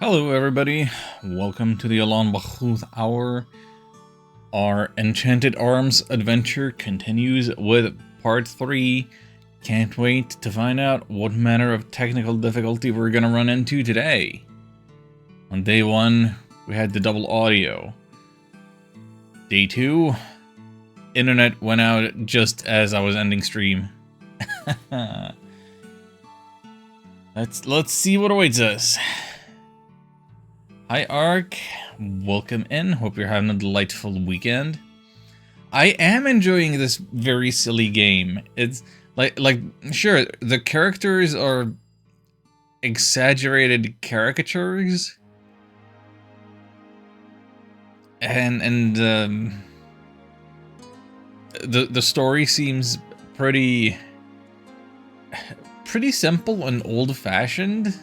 Hello everybody, welcome to the Alan Bachuth Hour. Our Enchanted Arms adventure continues with part 3. Can't wait to find out what manner of technical difficulty we're gonna run into today. On day 1, we had the double audio. Day 2, internet went out just as I was ending stream. Let's see what awaits us. Hi Ark, welcome in, hope you're having a delightful weekend. I am enjoying this very silly game. It's like sure, the characters are exaggerated caricatures. And the story seems pretty simple and old-fashioned.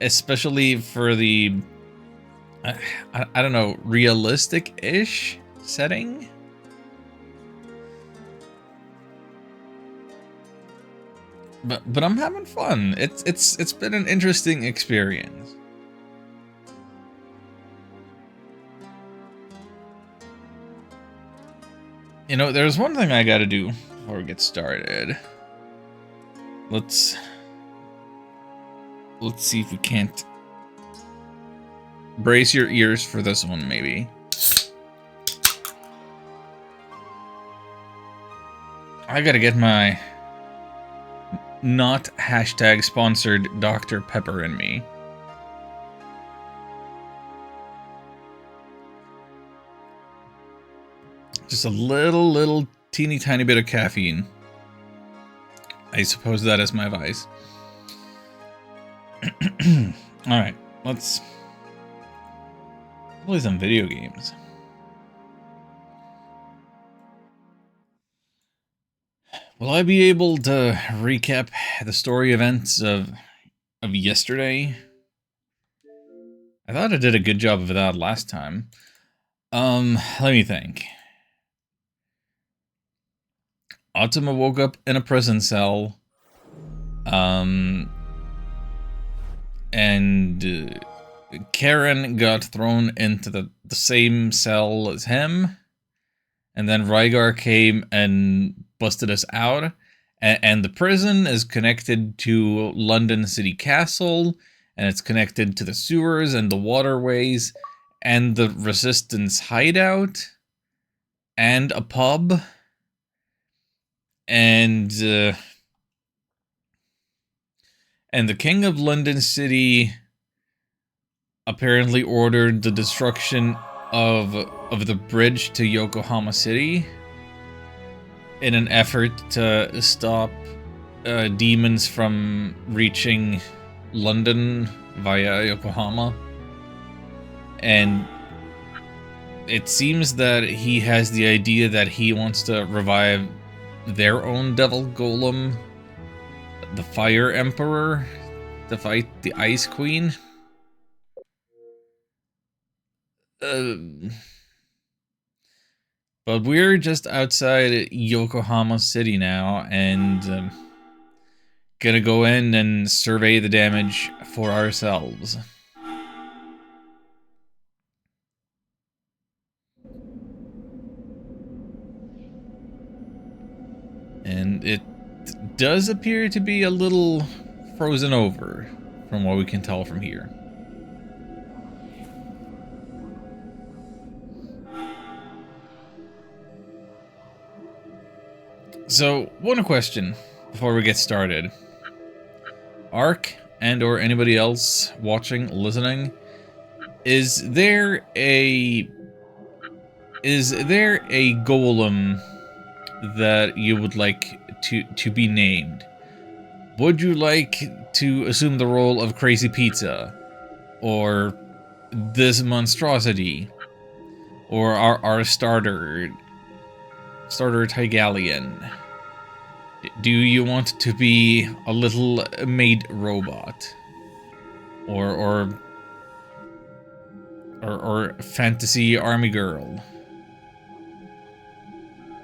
Especially for the, I don't know, realistic-ish setting? But I'm having fun. It's been an interesting experience. You know, there's one thing I gotta do before we get started. Let's see if we can't brace your ears for this one, maybe. I gotta get my not hashtag sponsored Dr. Pepper in me. Just a little teeny tiny bit of caffeine. I suppose that is my vice. Alright, let's play some video games. Will I be able to recap the story events of yesterday? I thought I did a good job of that last time. Let me think. Otama woke up in a prison cell. And Karen got thrown into the same cell as him. And then Rygar came and busted us out. And the prison is connected to London City Castle. And it's connected to the sewers and the waterways. And the Resistance hideout. And a pub. And the King of London City apparently ordered the destruction of the bridge to Yokohama City in an effort to stop demons from reaching London via Yokohama. And it seems that he has the idea that he wants to revive their own devil golem, the Fire Emperor, to fight the Ice Queen. But we're just outside Yokohama City now, and gonna go in and survey the damage for ourselves. And it does appear to be a little frozen over, from what we can tell from here. So, one question before we get started. Ark, and or anybody else watching, listening, is there a golem that you would like to be named? Would you like to assume the role of Crazy Pizza, or this monstrosity, or our starter Tigalian? Do you want to be a little maid robot, or fantasy army girl?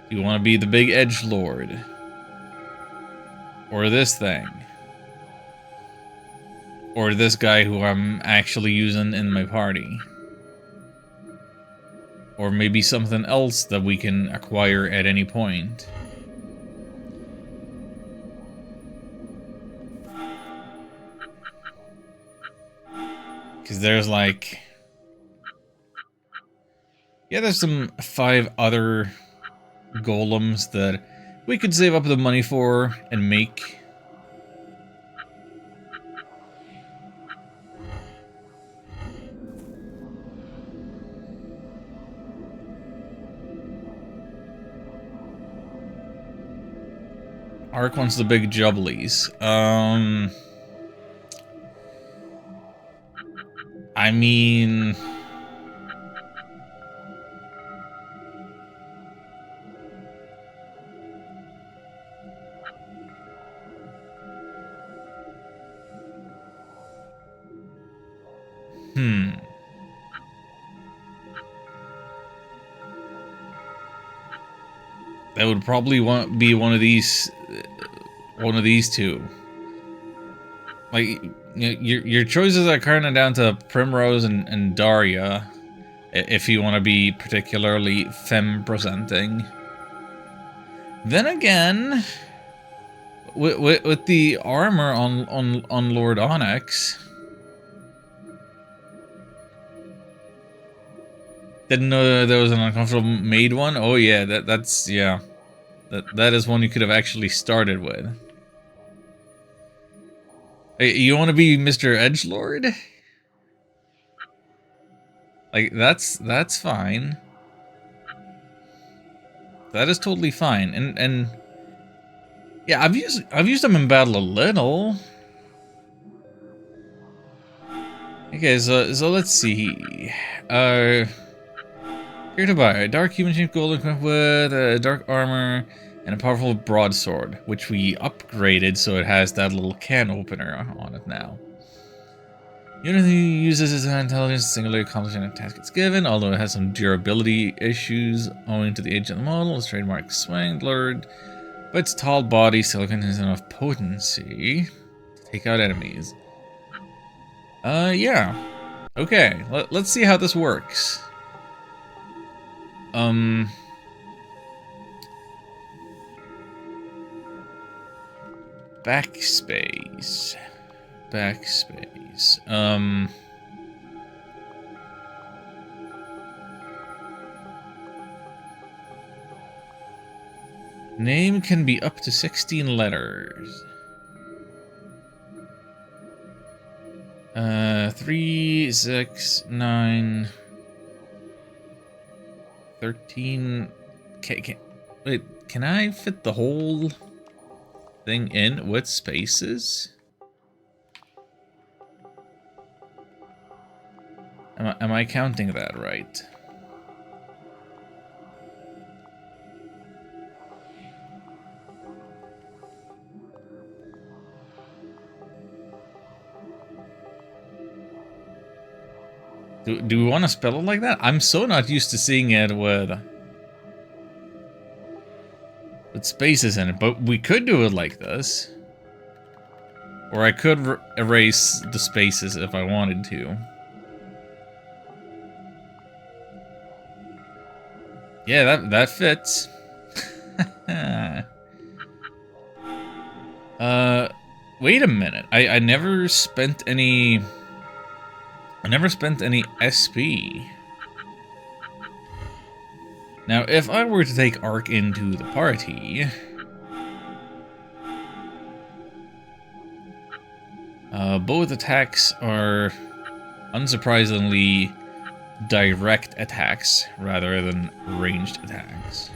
Do you want to be the big edgelord? Or this thing? Or this guy who I'm actually using in my party. Or maybe something else that we can acquire at any point. Because there's like... yeah, there's some 5 other golems that we could save up the money for and make. Ark wants the big jubblies. I mean... That would probably be one of these two. Like, your choices are kind of down to Primrose and Daria, if you want to be particularly femme-presenting. Then again, with the armor on Lord Onyx, didn't know there was an uncomfortable maid one. Oh yeah, that's yeah, that is one you could have actually started with. Hey, you want to be Mr. Edgelord? Like that's fine. That is totally fine. And yeah, I've used them in battle a little. Okay, so let's see. Here to buy a dark human shaped golem equipped with a dark armor and a powerful broadsword, which we upgraded so it has that little can opener on it now. Unit who uses its intelligence to singularly accomplish any task it's given, although it has some durability issues owing to the age of the model. Its trademark Swangler, but its tall body still contains enough potency to take out enemies. Yeah. Okay, let's see how this works. Backspace. Name can be up to 16 letters. 3, 6, 9, 13. Wait, can I fit the whole thing in with spaces? Am I counting that right? Do we want to spell it like that? I'm so not used to seeing it with spaces in it, but we could do it like this. Or I could erase the spaces if I wanted to. Yeah, that fits. Wait a minute. I never spent any... I never spent any SP. Now, if I were to take Ark into the party... both attacks are, unsurprisingly, direct attacks rather than ranged attacks.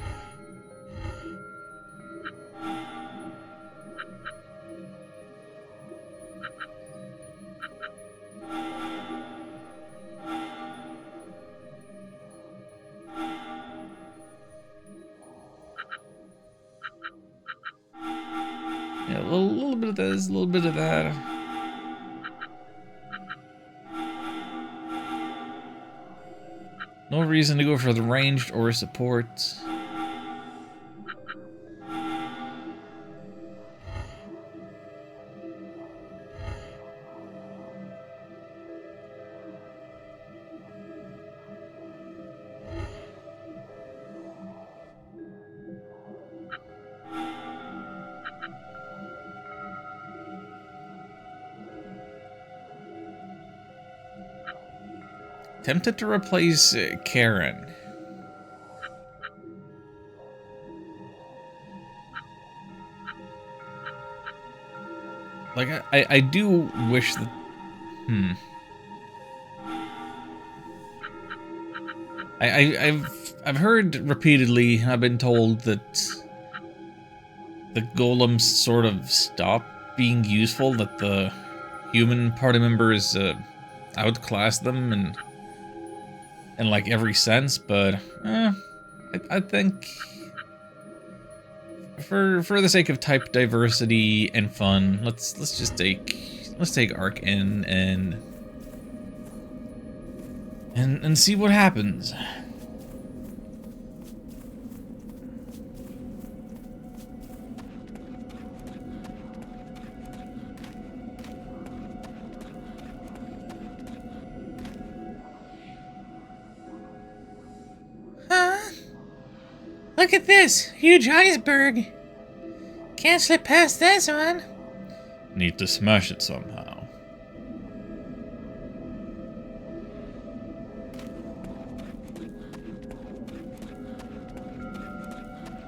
Yeah, a little bit of this, a little bit of that. No reason to go for the ranged or support. tempted to replace Karen. Like, I do wish that... I've heard repeatedly, I've been told that the golems sort of stop being useful, that the human party members outclass them in like every sense, but I think for the sake of type diversity and fun, let's just take Ark in and see what happens. Look at this! Huge iceberg! Can't slip past this one. Need to smash it somehow.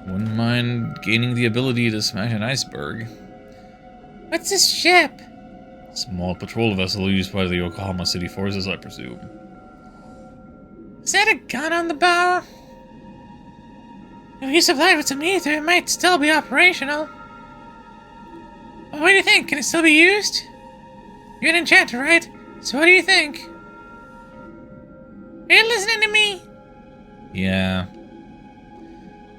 Wouldn't mind gaining the ability to smash an iceberg. What's this ship? Small patrol vessel used by the Yokohama City forces, I presume. Is that a gun on the bow? If you supplied with some ether, it might still be operational. Well, what do you think? Can it still be used? You're an enchanter, right? So what do you think? Are you listening to me? Yeah.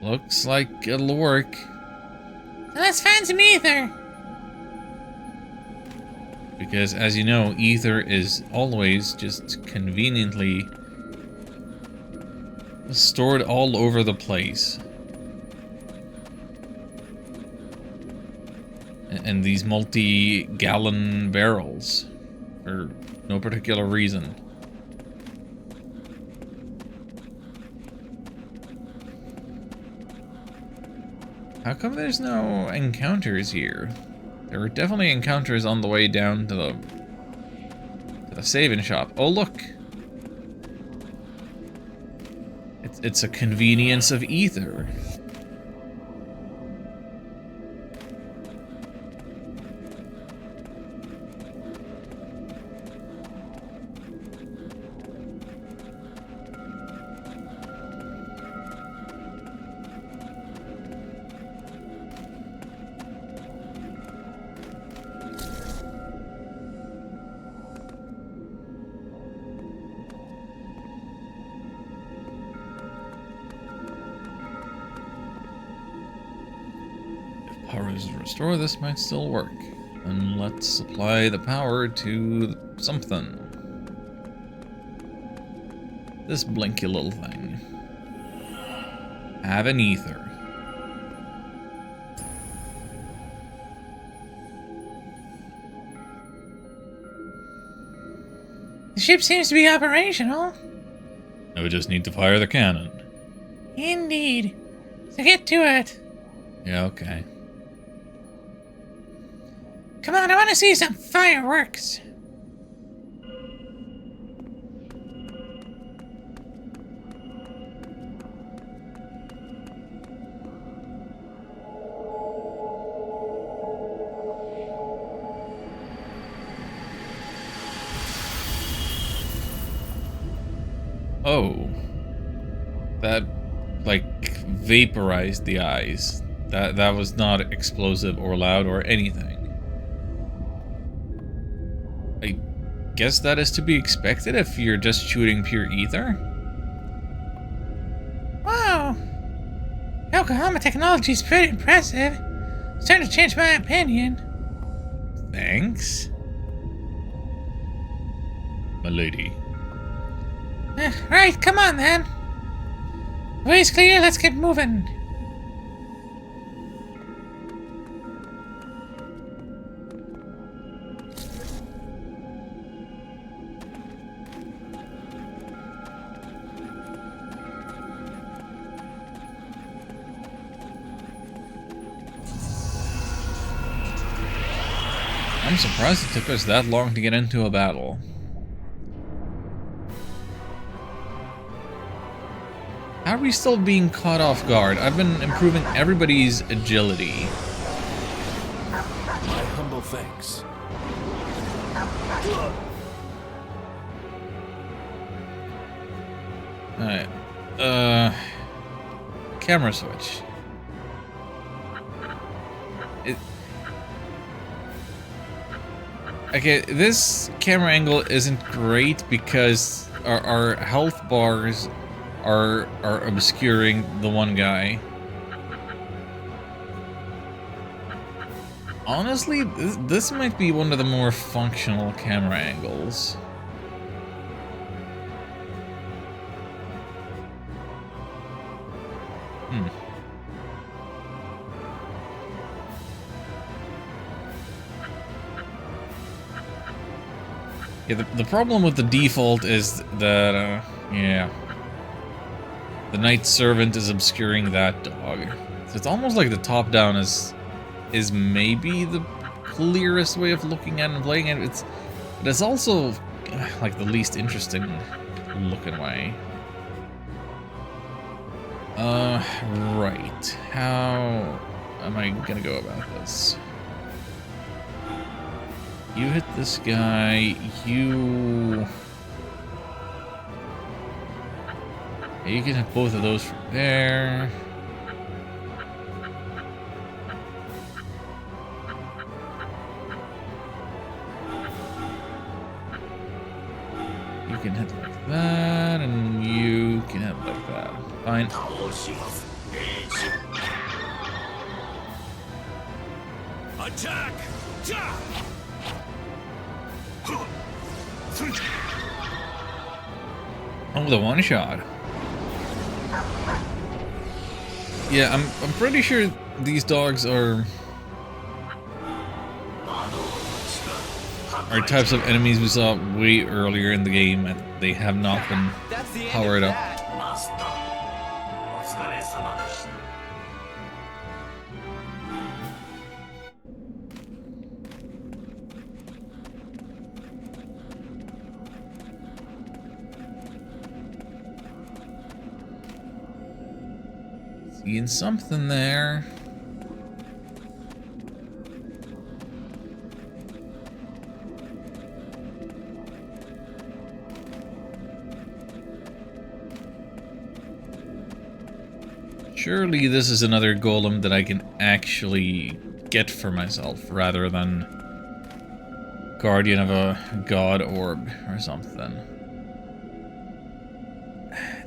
Looks like it'll work. Well, let's find some ether. Because, as you know, ether is always just conveniently stored all over the place. And these multi-gallon barrels for no particular reason. How come there's no encounters here? There were definitely encounters on the way down to the saving shop. Oh, look! It's a convenience of ether. Power is restored, this might still work. And let's supply the power to something. This blinky little thing. Have an ether. The ship seems to be operational. Now we just need to fire the cannon. Indeed. So get to it. Yeah, okay. Come on, I want to see some fireworks. Oh. That, like, vaporized the eyes. That was not explosive or loud or anything. I guess that is to be expected if you're just shooting pure ether. Wow. Yokohama technology is pretty impressive. It's starting to change my opinion. Thanks. My lady. Right, come on then. The way's clear, let's get moving. I'm surprised it took us that long to get into a battle. are we still being caught off guard? I've been improving everybody's agility. My humble thanks. Alright. Camera switch. Okay, this camera angle isn't great because our health bars are obscuring the one guy. Honestly, this might be one of the more functional camera angles. Yeah, the problem with the default is that, yeah. The Knight Servant is obscuring that dog. So it's almost like the top-down is maybe the clearest way of looking at and playing it. But it's also, like, the least interesting looking way. Right. How am I gonna go about this? You hit this guy, you can hit both of those from there. You can hit like that, and you can hit like that. Fine. Attack! Oh, the one shot. Yeah, I'm pretty sure these dogs are types of enemies we saw way earlier in the game, and they have not been powered up. Seeing something there. Surely this is another golem that I can actually get for myself, rather than guardian of a god orb or something.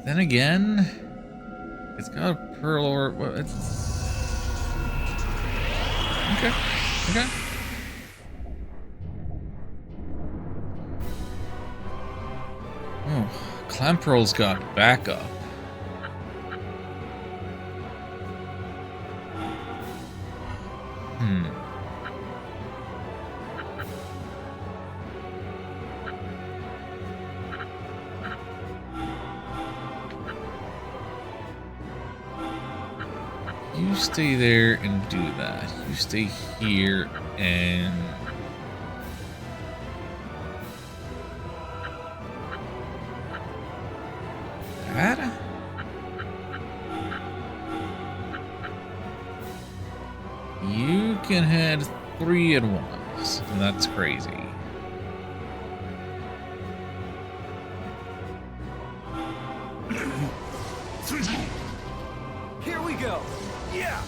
Then again, it's got a pearl orb. Well, it's okay. Okay. Oh, clam pearl's got backup. You stay there and do that. You stay here and... that? You can head 3 at once, and that's crazy. Here we go. Yeah.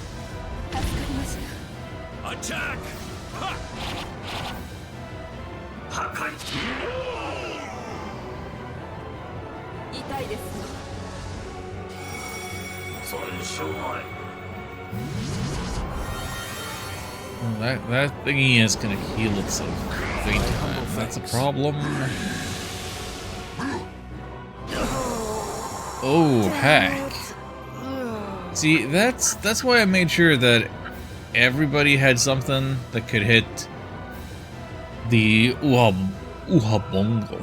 Attack. Ha. Well, that thingy is gonna heal itself big time. That's a problem. Oh heck! See, that's why I made sure that everybody had something that could hit the Uha Bongo,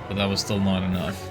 but that was still not enough.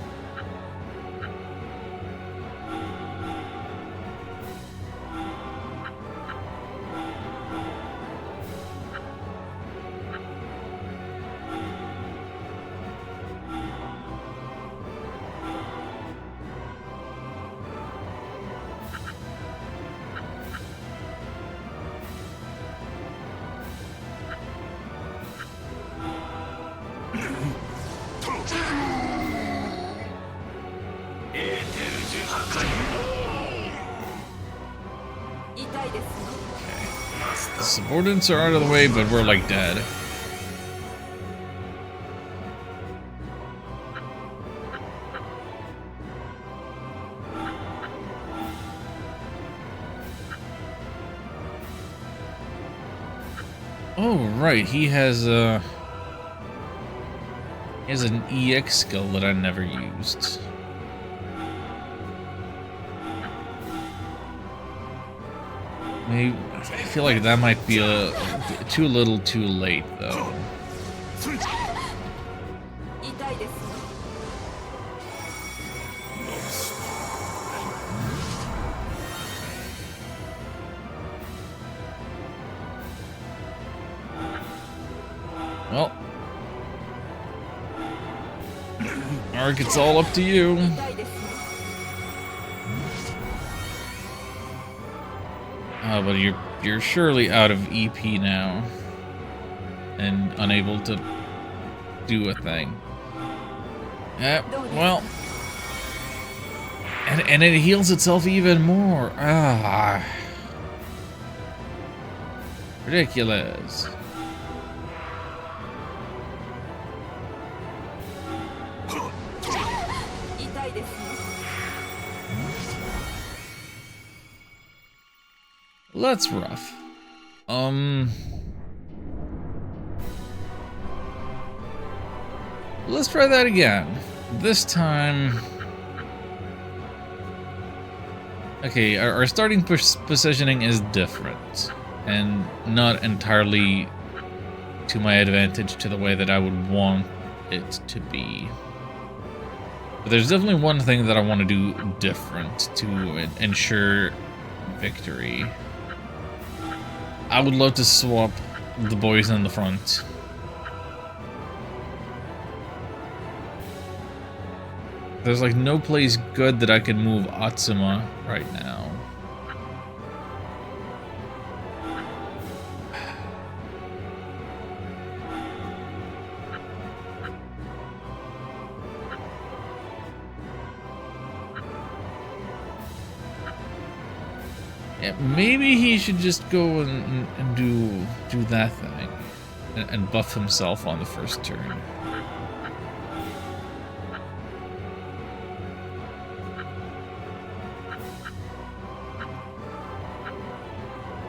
The subordinates are out of the way, but we're like dead. Oh, right, he has an EX skill that I never used. Maybe, I feel like that might be too little too late, though. Well, Ark, it's all up to you. Oh, but you're surely out of EP now, and unable to do a thing. Well, and it heals itself even more. Ah, ridiculous. Well, that's rough. Let's try that again. This time... Okay, our starting positioning is different. And not entirely to my advantage to the way that I would want it to be. But there's definitely one thing that I want to do different to ensure victory. I would love to swap the boys in the front. There's like no place good that I can move Atsuma right now. Yeah, maybe he should just go and do that thing and buff himself on the first turn.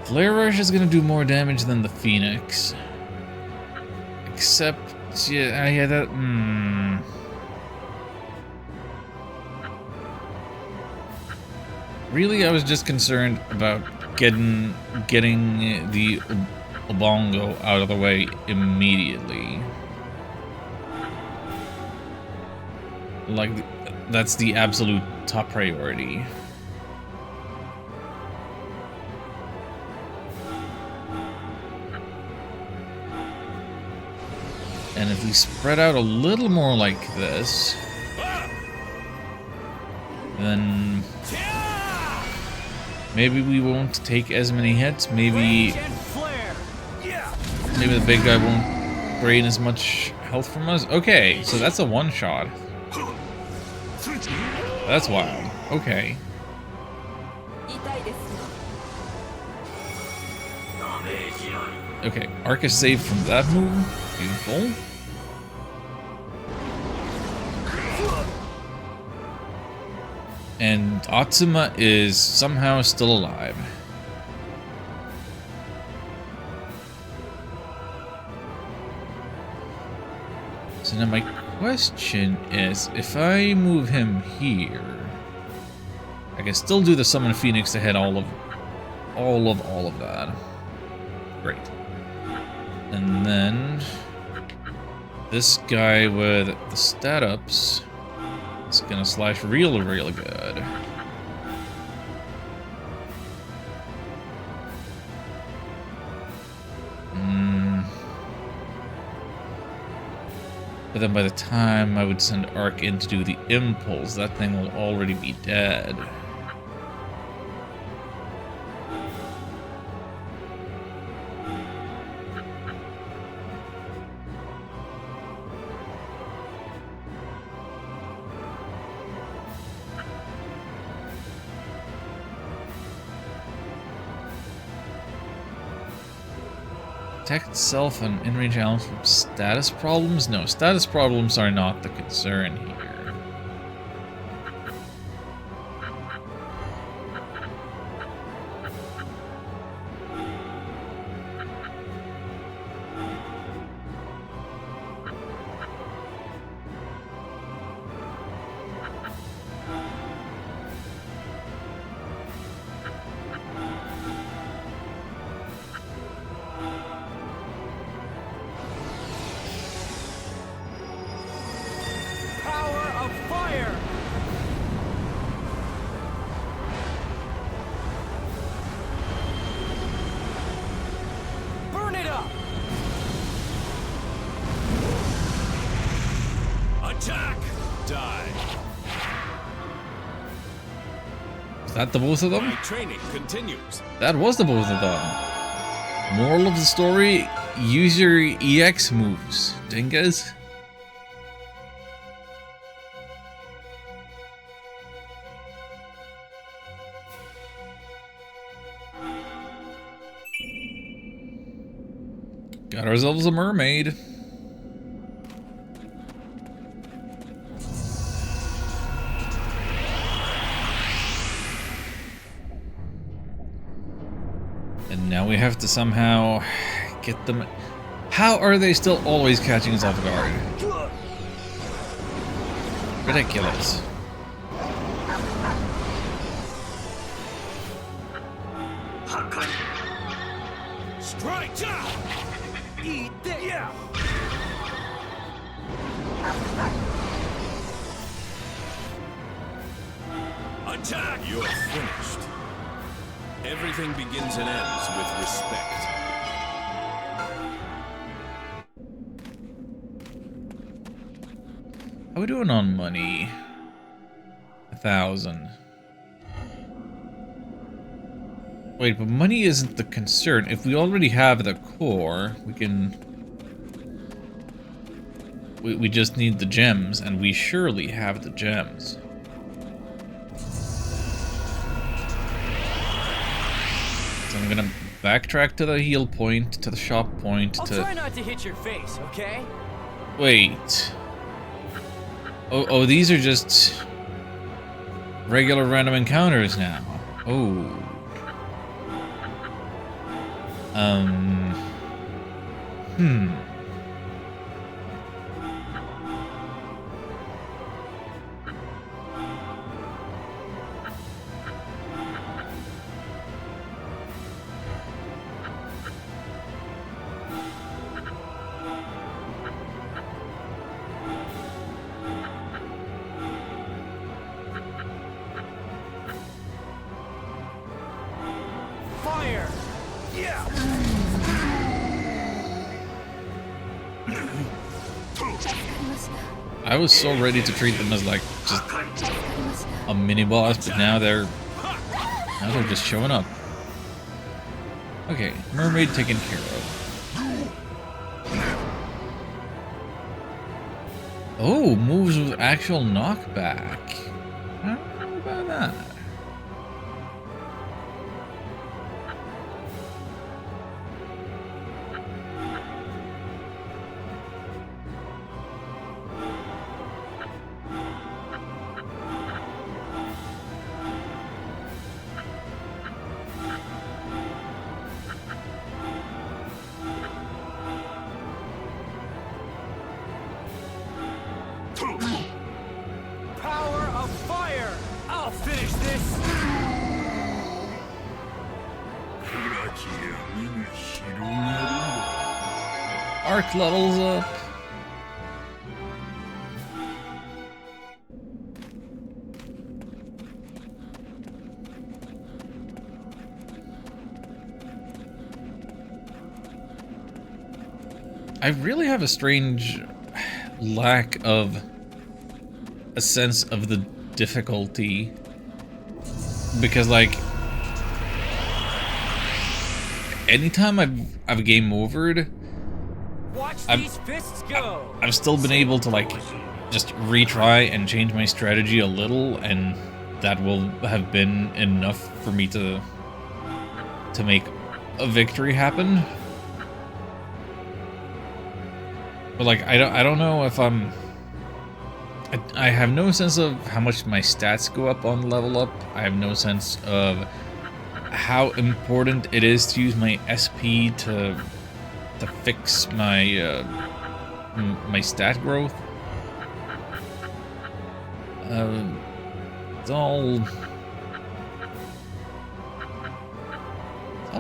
Flare Rush is gonna do more damage than the Phoenix. Except, yeah, that. Really, I was just concerned about getting the Obongo out of the way immediately. Like, that's the absolute top priority. And if we spread out a little more like this, then maybe we won't take as many hits. Maybe the big guy won't drain as much health from us. Okay, so that's a one-shot. That's wild. Okay. Okay, Ark is saved from that move. Beautiful. And Atsuma is somehow still alive. So now my question is, if I move him here, I can still do the Summon Phoenix to hit all of that. Great. And then this guy with the stat ups is gonna slash real good. But then by the time I would send Ark in to do the impulse, that thing will already be dead. Protect itself and in-range elements from status problems? No, status problems are not the concern here. Attack! Die. Is that the both of them? My training continues. That was the both of them. Moral of the story, use your EX moves, dingas. Got ourselves a mermaid. And now we have to somehow get them... How are they still always catching us off guard? Ridiculous. Strike! Eat this! Yeah! Attack! You're finished. Everything begins and ends with respect. How we doing on money? 1,000. Wait, but money isn't the concern. If we already have the core, we can... We just need the gems, and we surely have the gems. So I'm gonna backtrack to the heal point, to the shop point, I'll try not to hit your face, okay? Wait. Oh, these are just... regular random encounters now. Oh. Fire! Yeah! I was so ready to treat them as like just a mini boss, but now they're just showing up. Okay, mermaid taken care of. Oh, moves with actual knockback. I don't know about that. Power of fire! I'll finish this! Arc levels up. I really have a strange lack of a sense of the difficulty, because like anytime I've game overed, Watch these fists go! I've still been able to like just retry and change my strategy a little, and that will have been enough for me to make a victory happen. But like, I don't know if I have no sense of how much my stats go up on level up. I have no sense of how important it is to use my SP to fix my my stat growth. It's all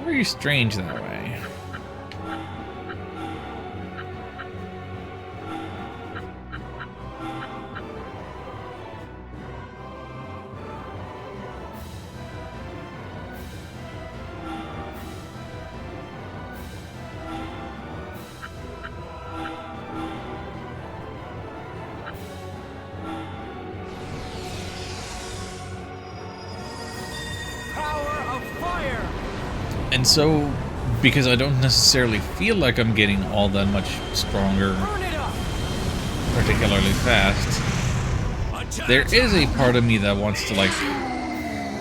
very strange that way. And so, because I don't necessarily feel like I'm getting all that much stronger, particularly fast, there is a part of me that wants to, like,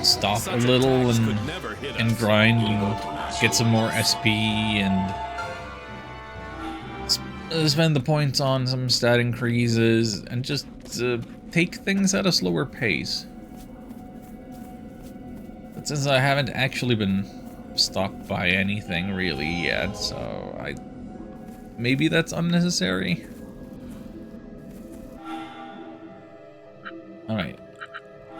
stop a little and grind and get some more SP and spend the points on some stat increases and just take things at a slower pace. But since I haven't actually been stopped by anything really yet, so maybe that's unnecessary. Alright,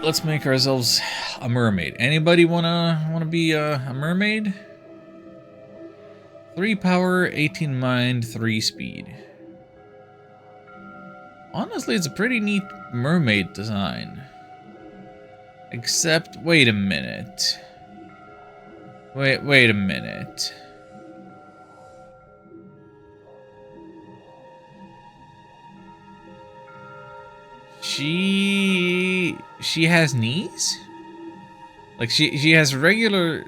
let's make ourselves a mermaid. Anybody wanna be a mermaid? 3 power, 18 mind, 3 speed. Honestly, it's a pretty neat mermaid design. Except, wait a minute. Wait a minute. She has knees? Like she has regular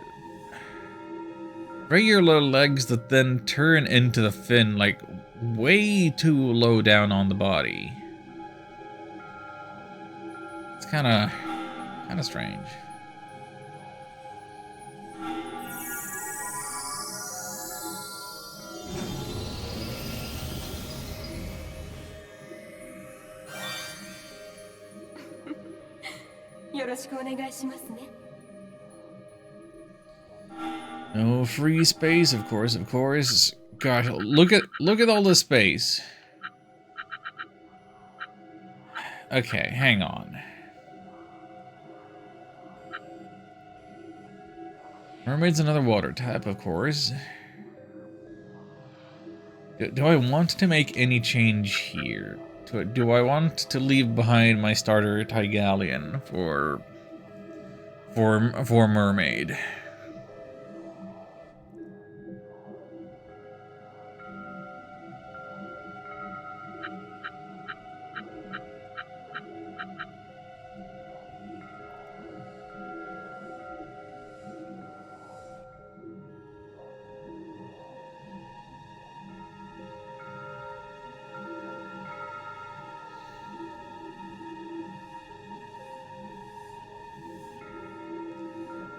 legs that then turn into the fin, like way too low down on the body. It's kind of strange. No free space, of course. Gosh, look at all this space. Okay, hang on. Mermaid's another water type, of course. Do I want to make any change here? Do I want to leave behind my starter Tigalian for mermaid?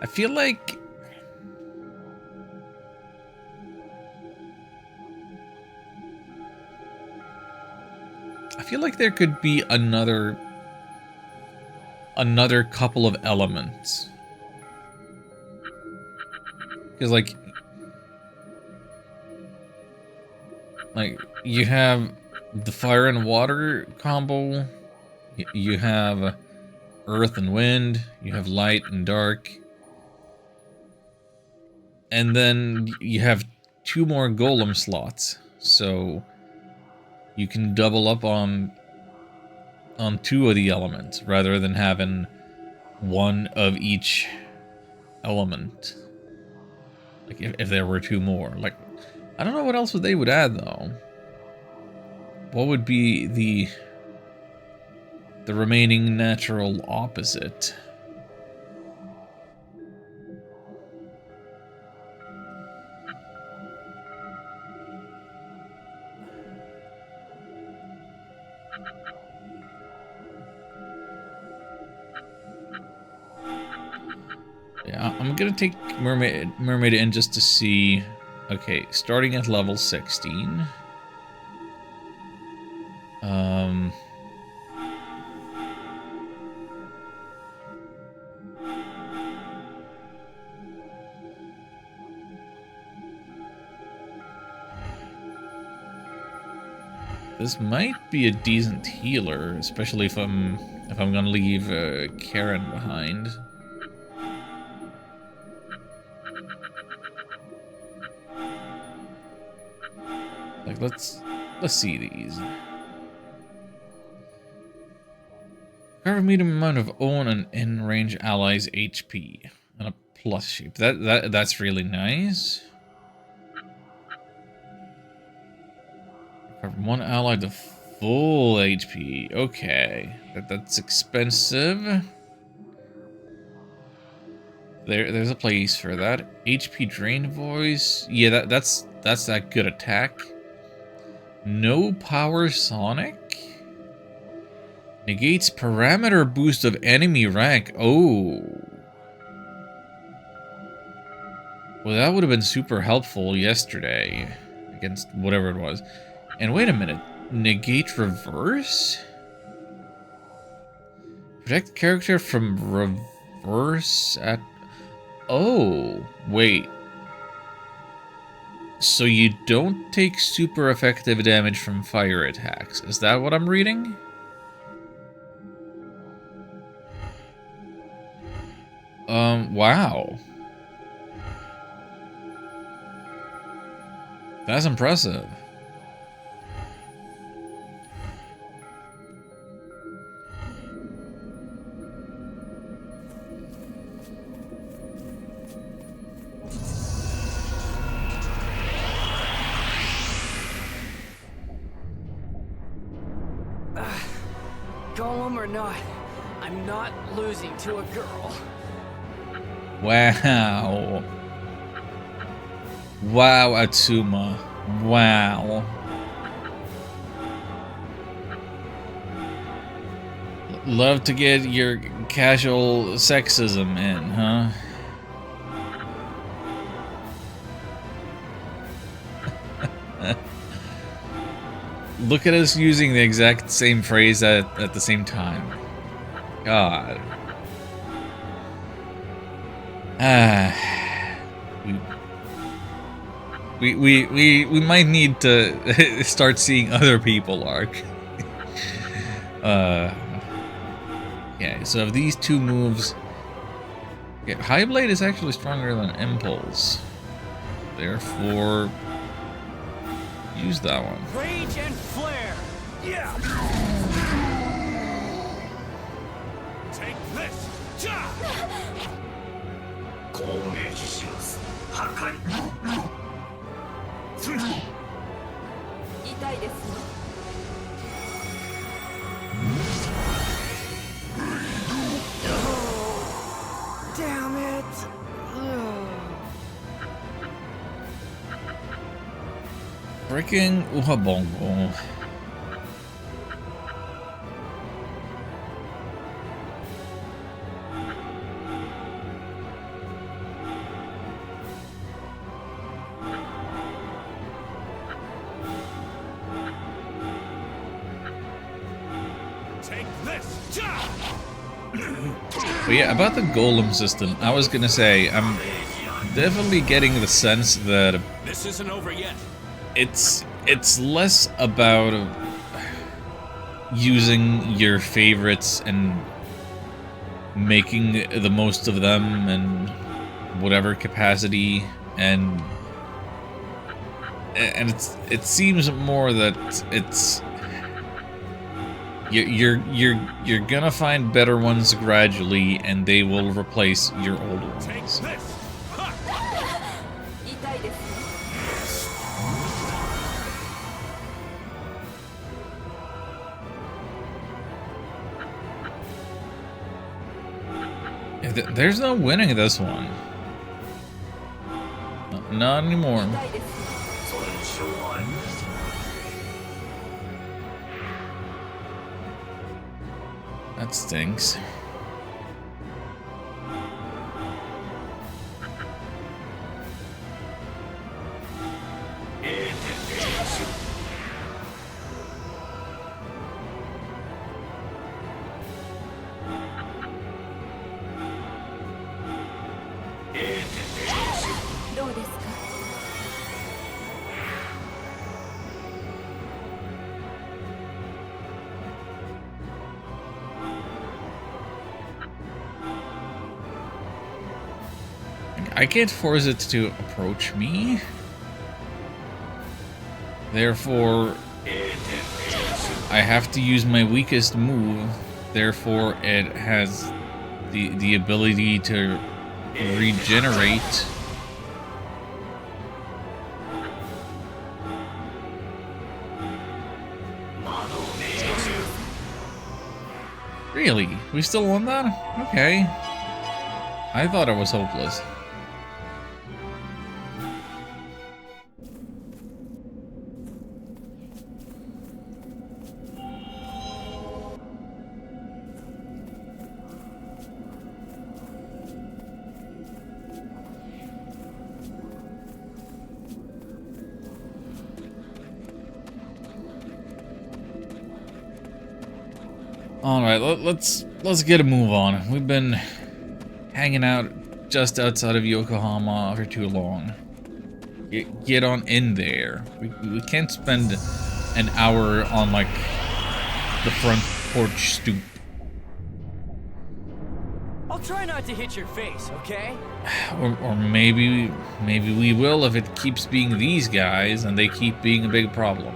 I feel like there could be another couple of elements. Because like you have the fire and water combo, you have earth and wind, you have light and dark. And then you have 2 more golem slots, so you can double up on 2 of the elements rather than having 1 of each element. Like if there were 2 more, like I don't know what else they would add though. What would be the remaining natural opposite? Yeah, I'm gonna take mermaid in just to see. Okay, starting at level 16. Um... This might be a decent healer, especially if I'm gonna leave Karen behind. Like let's see these. Carve a medium amount of own and in-range allies' HP and a plus shape. That's really nice. From one ally to full HP. Okay, that's expensive. There's a place for that. HP drain voice. Yeah, that's that good attack. No power sonic. Negates parameter boost of enemy rank. Oh. Well, that would have been super helpful yesterday against whatever it was. And wait a minute. Negate reverse? Protect character from reverse at... Oh, wait. So you don't take super effective damage from fire attacks. Is that what I'm reading? Wow. That's impressive. Golem or not, I'm not losing to a girl. Wow. Wow, Atsuma. Wow. Love to get your casual sexism in, huh? Look at us using the exact same phrase at the same time. God. We might need to start seeing other people arc. Yeah, so of these two moves, yeah, High Blade is actually stronger than Impulse. Therefore, use that one. Rage and flare. Yeah. Take this. Ja! 孔明之シューズ破壊痛いですよ。 Damn it. Freaking Uhabongo. Take this. Ja! But yeah, about the golem system, I was gonna say, I'm definitely getting the sense that This isn't over yet. it's less about using your favorites and making the most of them in whatever capacity, and it seems more that it's you're gonna find better ones gradually, and they will replace your old Take ones. this. Ha! 痛いですよ。 There's no winning this one. Not anymore. 痛いですよ。 それにしょうがない That stinks. I can't force it to approach me. Therefore, I have to use my weakest move. Therefore, it has the ability to regenerate. Really? We still won that? Okay. I thought it was hopeless. Alright, let's get a move on. We've been hanging out just outside of Yokohama for too long. Get on in there. We can't spend an hour on, like, the front porch stoop. I'll try not to hit your face, okay? Or maybe we will if it keeps being these guys and they keep being a big problem.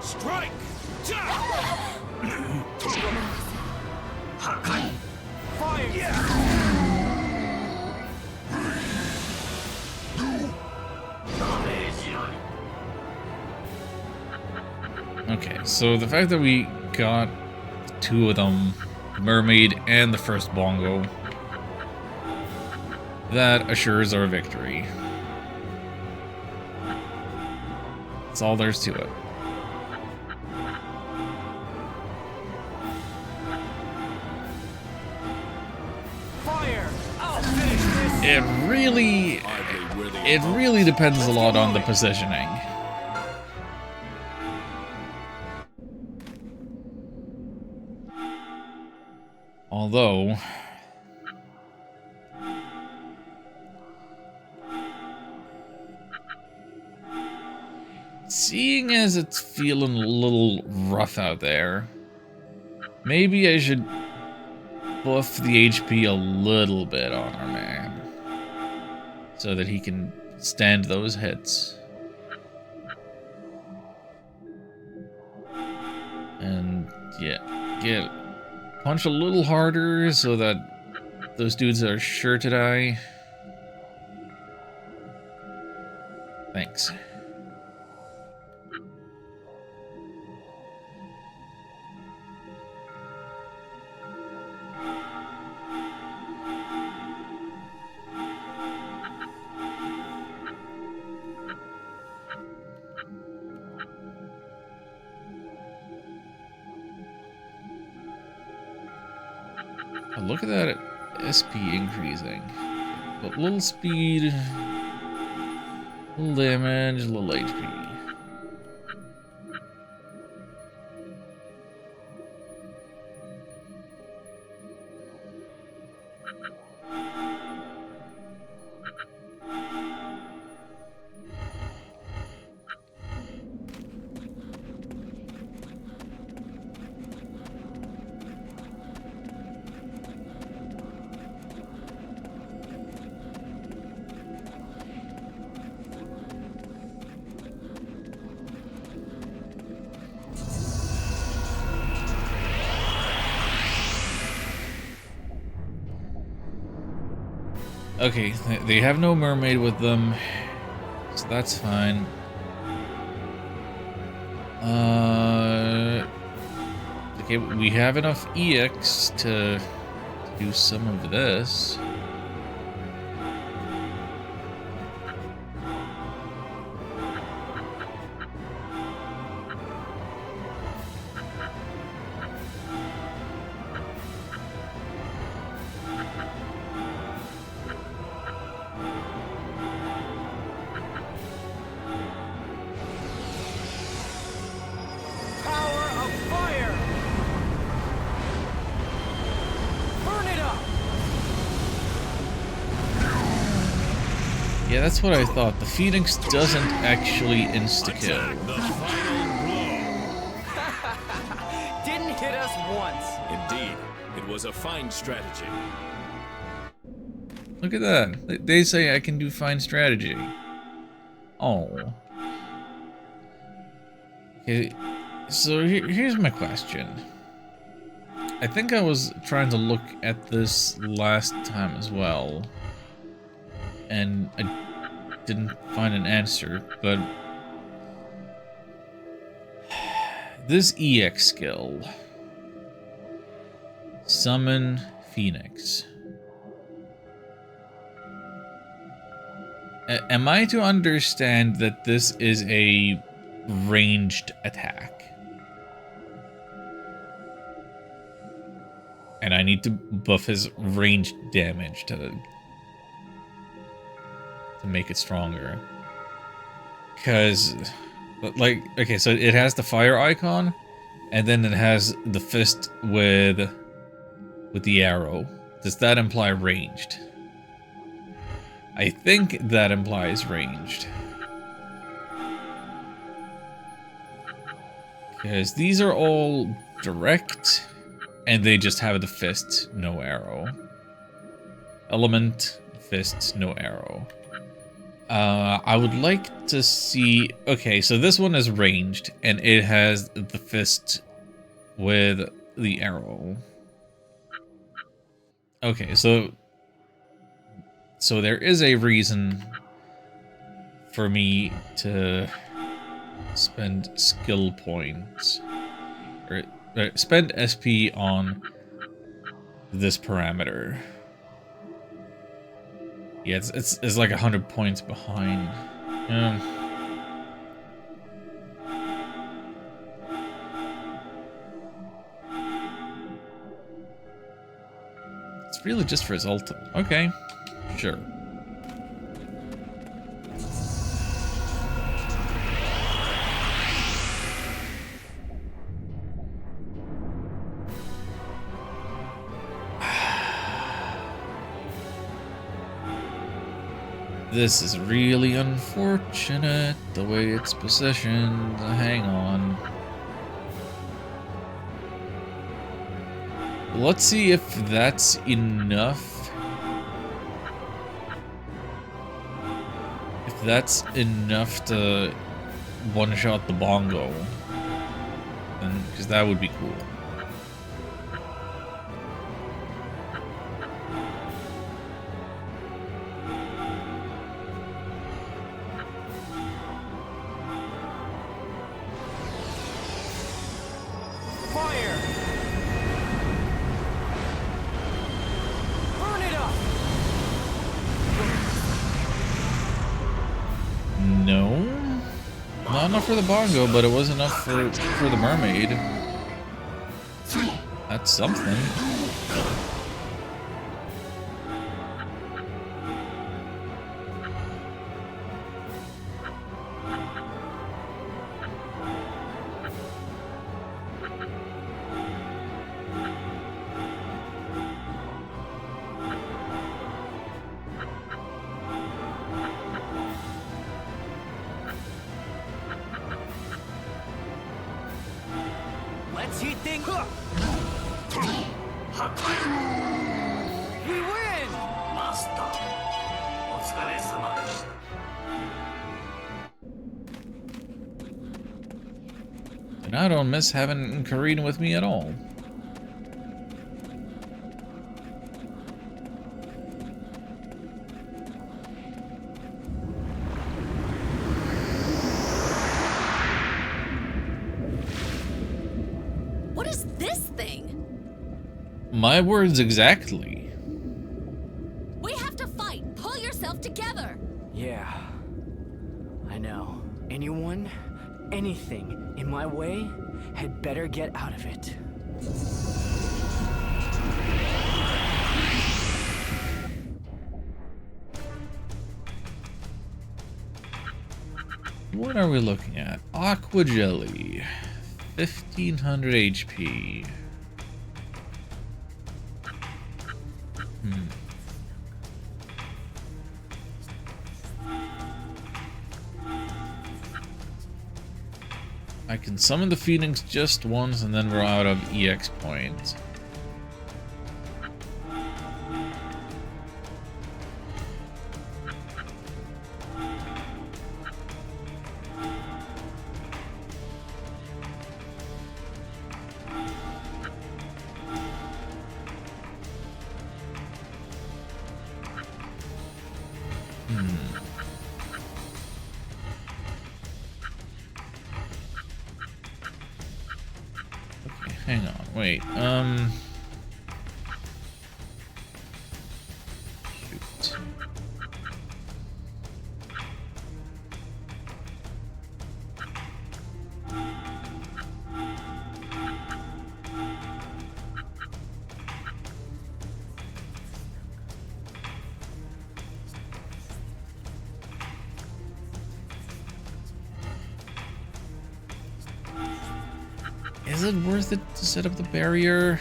Strike! Ja! 破壊 Fire! Okay, so the fact that we got two of them, the mermaid and the first bongo, that assures our victory. That's all there's to it. Fire! I'll finish this! It really depends a lot on the positioning. Although, seeing as it's feeling a little rough out there, maybe I should buff the HP a little bit on our man, so that he can stand those hits. And yeah, punch a little harder so that those dudes are sure to die. Thanks. Oh, look at that SP increasing. But little speed, little damage, little HP. Okay, they have no mermaid with them, so that's fine. Okay, we have enough EX to do some of this. Yeah, that's what I thought. The Phoenix doesn't actually insta-kill. Attack the final Didn't hit us once. blow. Indeed, it was a fine strategy. Look at that. They say I can do fine strategy. Oh. Okay, so here's my question. I think I was trying to look at this last time as well, and I didn't find an answer, but this EX skill, Summon Phoenix. Am I to understand that this is a ranged attack? And I need to buff his ranged damage to make it stronger. Because, like, okay, so it has the fire icon, and then it has the fist with the arrow. Does that imply ranged? I think that implies ranged. Because these are all direct, and they just have the fist, no arrow. Element, fist, no arrow. I would like to see... Okay, so this one is ranged, and it has the fist with the arrow. Okay, so there is a reason for me to spend skill points, or spend SP on this parameter. Yeah, it's like 100 points behind. It's really just for his ultimate. Okay, sure. This is really unfortunate, the way it's positioned. Hang on. Let's see if that's enough. If that's enough to one-shot the bongo. Then, because that would be cool. Not enough for the bongo, but it was enough for the mermaid. That's something. Let's heat things up. We win! Master. お疲れ様です。And I don't miss having Karina with me at all. What is this thing? My words exactly. We have to fight. Pull yourself together. Yeah, I know. Anyone, anything in my way had better get out of it. What are we looking at? Aqua Jelly. 1500 HP. I can summon the Phoenix just once and then we're out of EX points. Hang on, wait, shoot. Is it worth it to set up the barrier?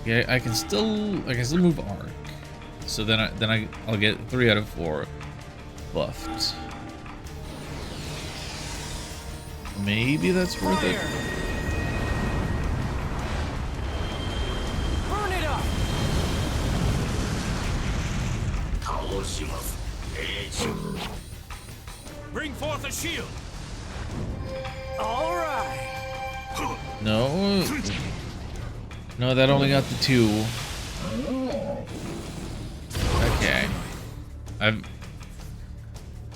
Yeah, I can still move arc. So then I'll get 3 out of 4 buffed. Maybe that's worth it. Burn it up! Bring forth a shield. All right. No. No, that only got the 2. Okay.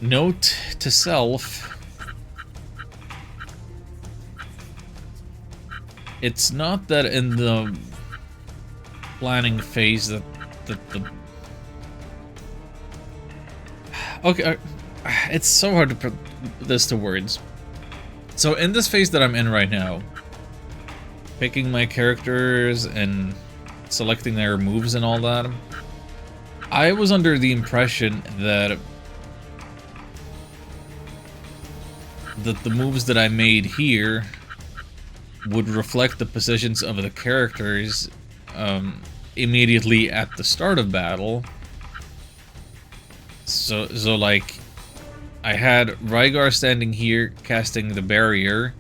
Note to self. It's not that in the planning phase that the okay, it's so hard to put this to words. So in this phase that I'm in right now, picking my characters and selecting their moves and all that, I was under the impression that the moves that I made here would reflect the positions of the characters immediately at the start of battle. So like, I had Rygar standing here casting the barrier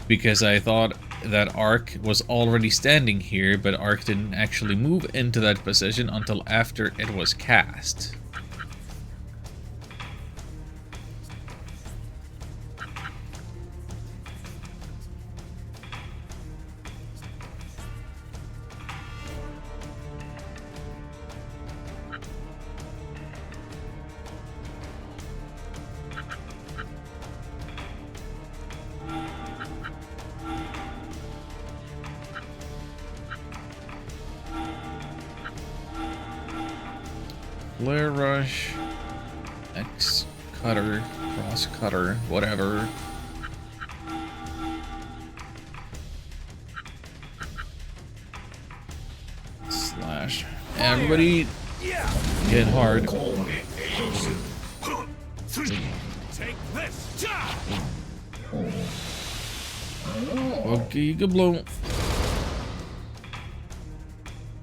because I thought that Arc was already standing here, but Arc didn't actually move into that position until after it was cast. Flare Rush, X Cutter, Cross Cutter, whatever. Slash. Everybody get hard. Take this. Okay, good blow.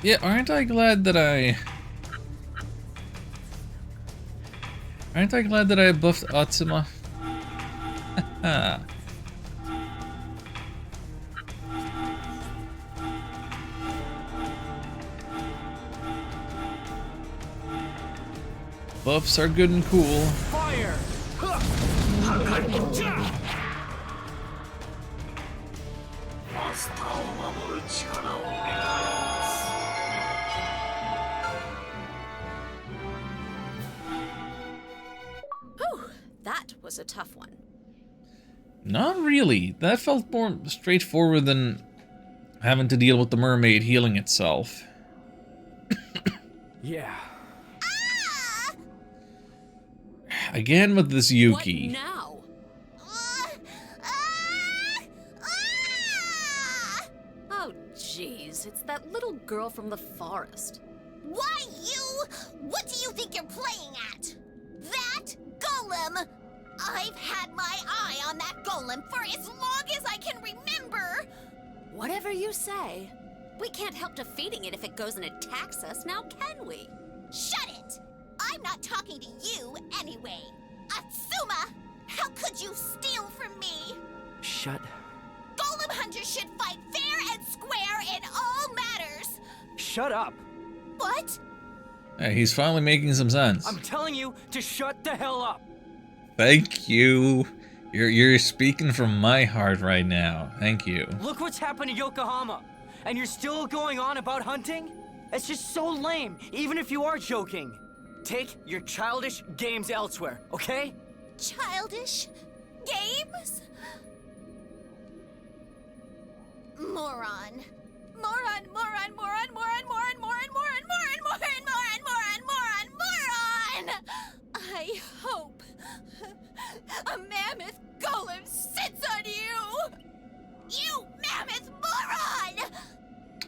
Yeah, aren't I glad that I buffed Atsuma? Buffs are good and cool. Fire! That was a tough one. Not really. That felt more straightforward than having to deal with the mermaid healing itself. Yeah. Again with this Yuki. What now? Oh, jeez, it's that little girl from the forest. Why, you? What do you think you're playing at? That golem? I've had my eye on that golem for as long as I can remember. Whatever you say. We can't help defeating it if it goes and attacks us, now can we? Shut it! I'm not talking to you anyway. Atsuma! How could you steal from me? Shut. Golem hunters should fight fair and square in all matters! Shut up! What? Hey, he's finally making some sense. I'm telling you to shut the hell up! Thank you. You're speaking from my heart right now. Thank you. Look what's happened to Yokohama! And you're still going on about hunting? It's just so lame, even if you are joking. Take your childish games elsewhere, okay? Childish games? Moron. Moron, moron, moron, moron, moron, moron, moron, moron, moron, moron, moron, moron, moron! I hope a mammoth golem sits on you! You mammoth moron!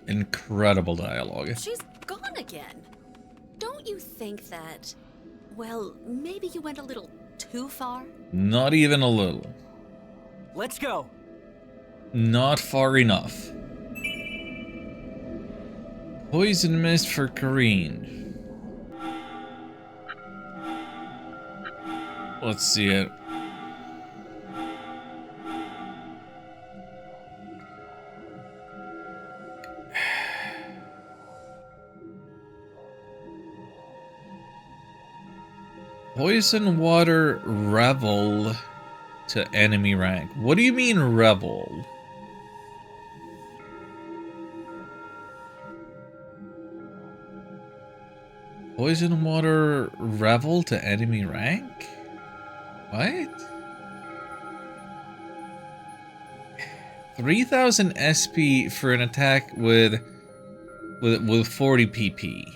Incredible dialogue. She's gone again. Don't you think that, well, maybe you went a little too far? Not even a little. Let's go. Not far enough. Poison mist for Kareen. Let's see it. Poison water revel to enemy rank. What do you mean revel? Poison water revel to enemy rank? What? 3000 SP for an attack with 40 PP.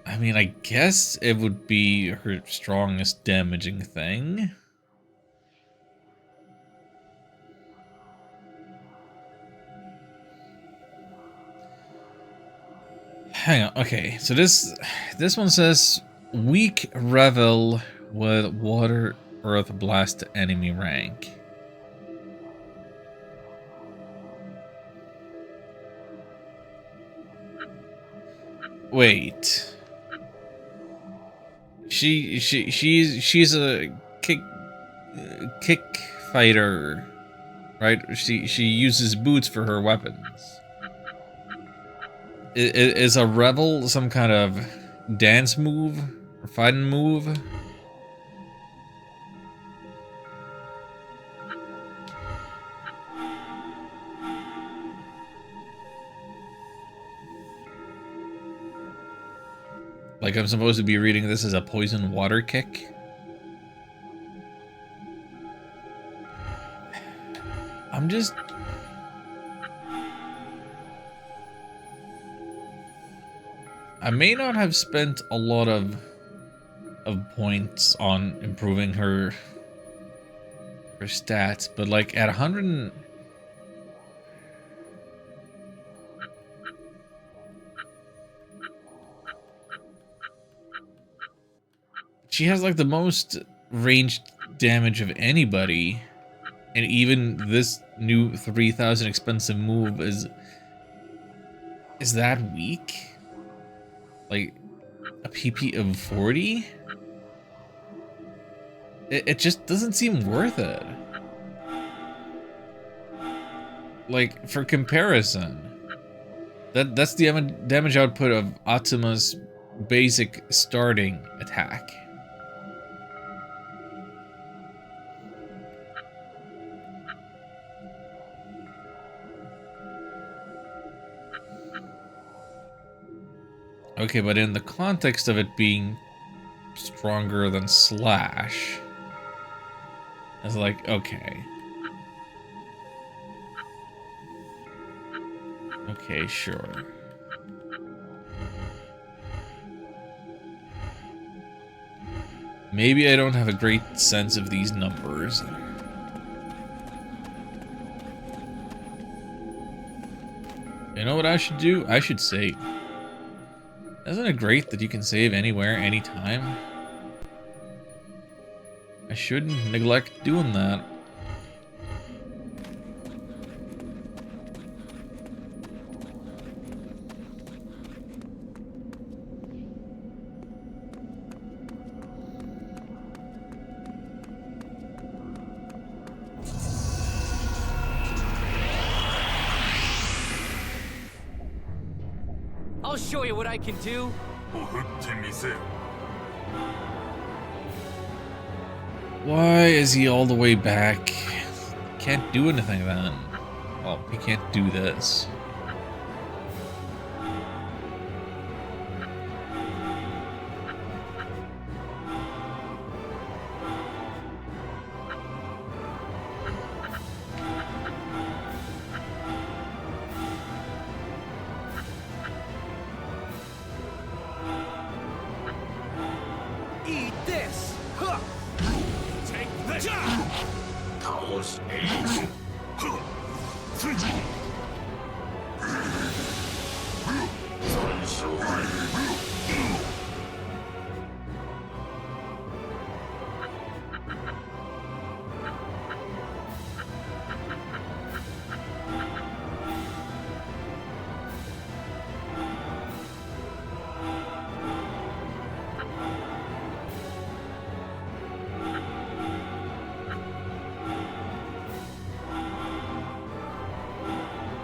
I mean, I guess it would be her strongest damaging thing. Hang on, okay, so this one says weak revel with water earth blast to enemy rank. Wait. She's a kick fighter, right? She uses boots for her weapons. Is a revel some kind of dance move or fighting move? Like I'm supposed to be reading this as a poison water kick? I'm just... I may not have spent a lot of points on improving her stats, but like at 100 she has like the most ranged damage of anybody, and even this new 3000 expensive move is that weak? Like a PP of 40? It just doesn't seem worth it. Like for comparison, that's the damage output of Atsuma's basic starting attack. Okay, but in the context of it being stronger than Slash, it's like, okay. Okay, sure. Maybe I don't have a great sense of these numbers. You know what I should do? I should save. Isn't it great that you can save anywhere, anytime? I shouldn't neglect doing that. I'll show you what I can do. もう振ってみせよ Why is he all the way back? Can't do anything then. Well, he can't do this. Eat this! Huh. Take this! 倒していく損傷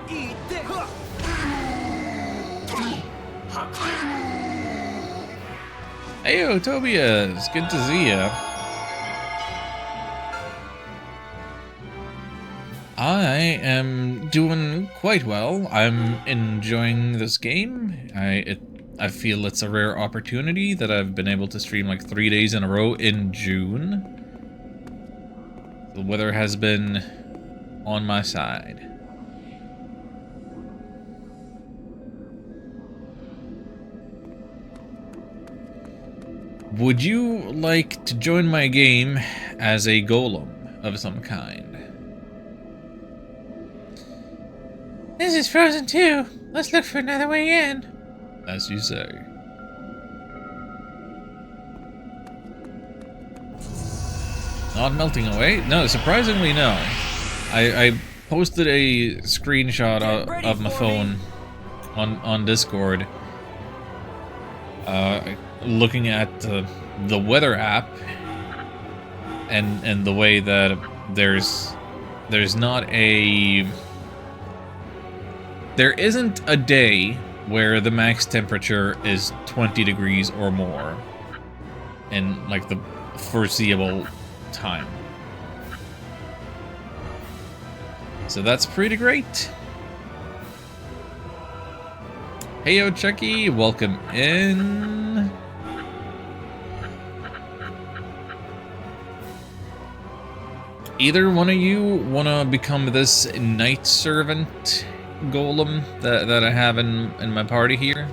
Eat this! Huh. 破壊 Heyo, Tobias! Good to see ya. I am doing quite well. I'm enjoying this game. I feel it's a rare opportunity that I've been able to stream like 3 days in a row in June. The weather has been on my side. Would you like to join my game as a golem of some kind? This is frozen too. Let's look for another way in. As you say. Not melting away? No, surprisingly no. I posted a screenshot of my phone on Discord. Looking at the weather app and the way that there's not a... There isn't a day where the max temperature is 20 degrees or more in like the foreseeable time. So that's pretty great. Heyo Chucky, welcome in. Either one of you wanna become this knight servant golem that I have in my party here?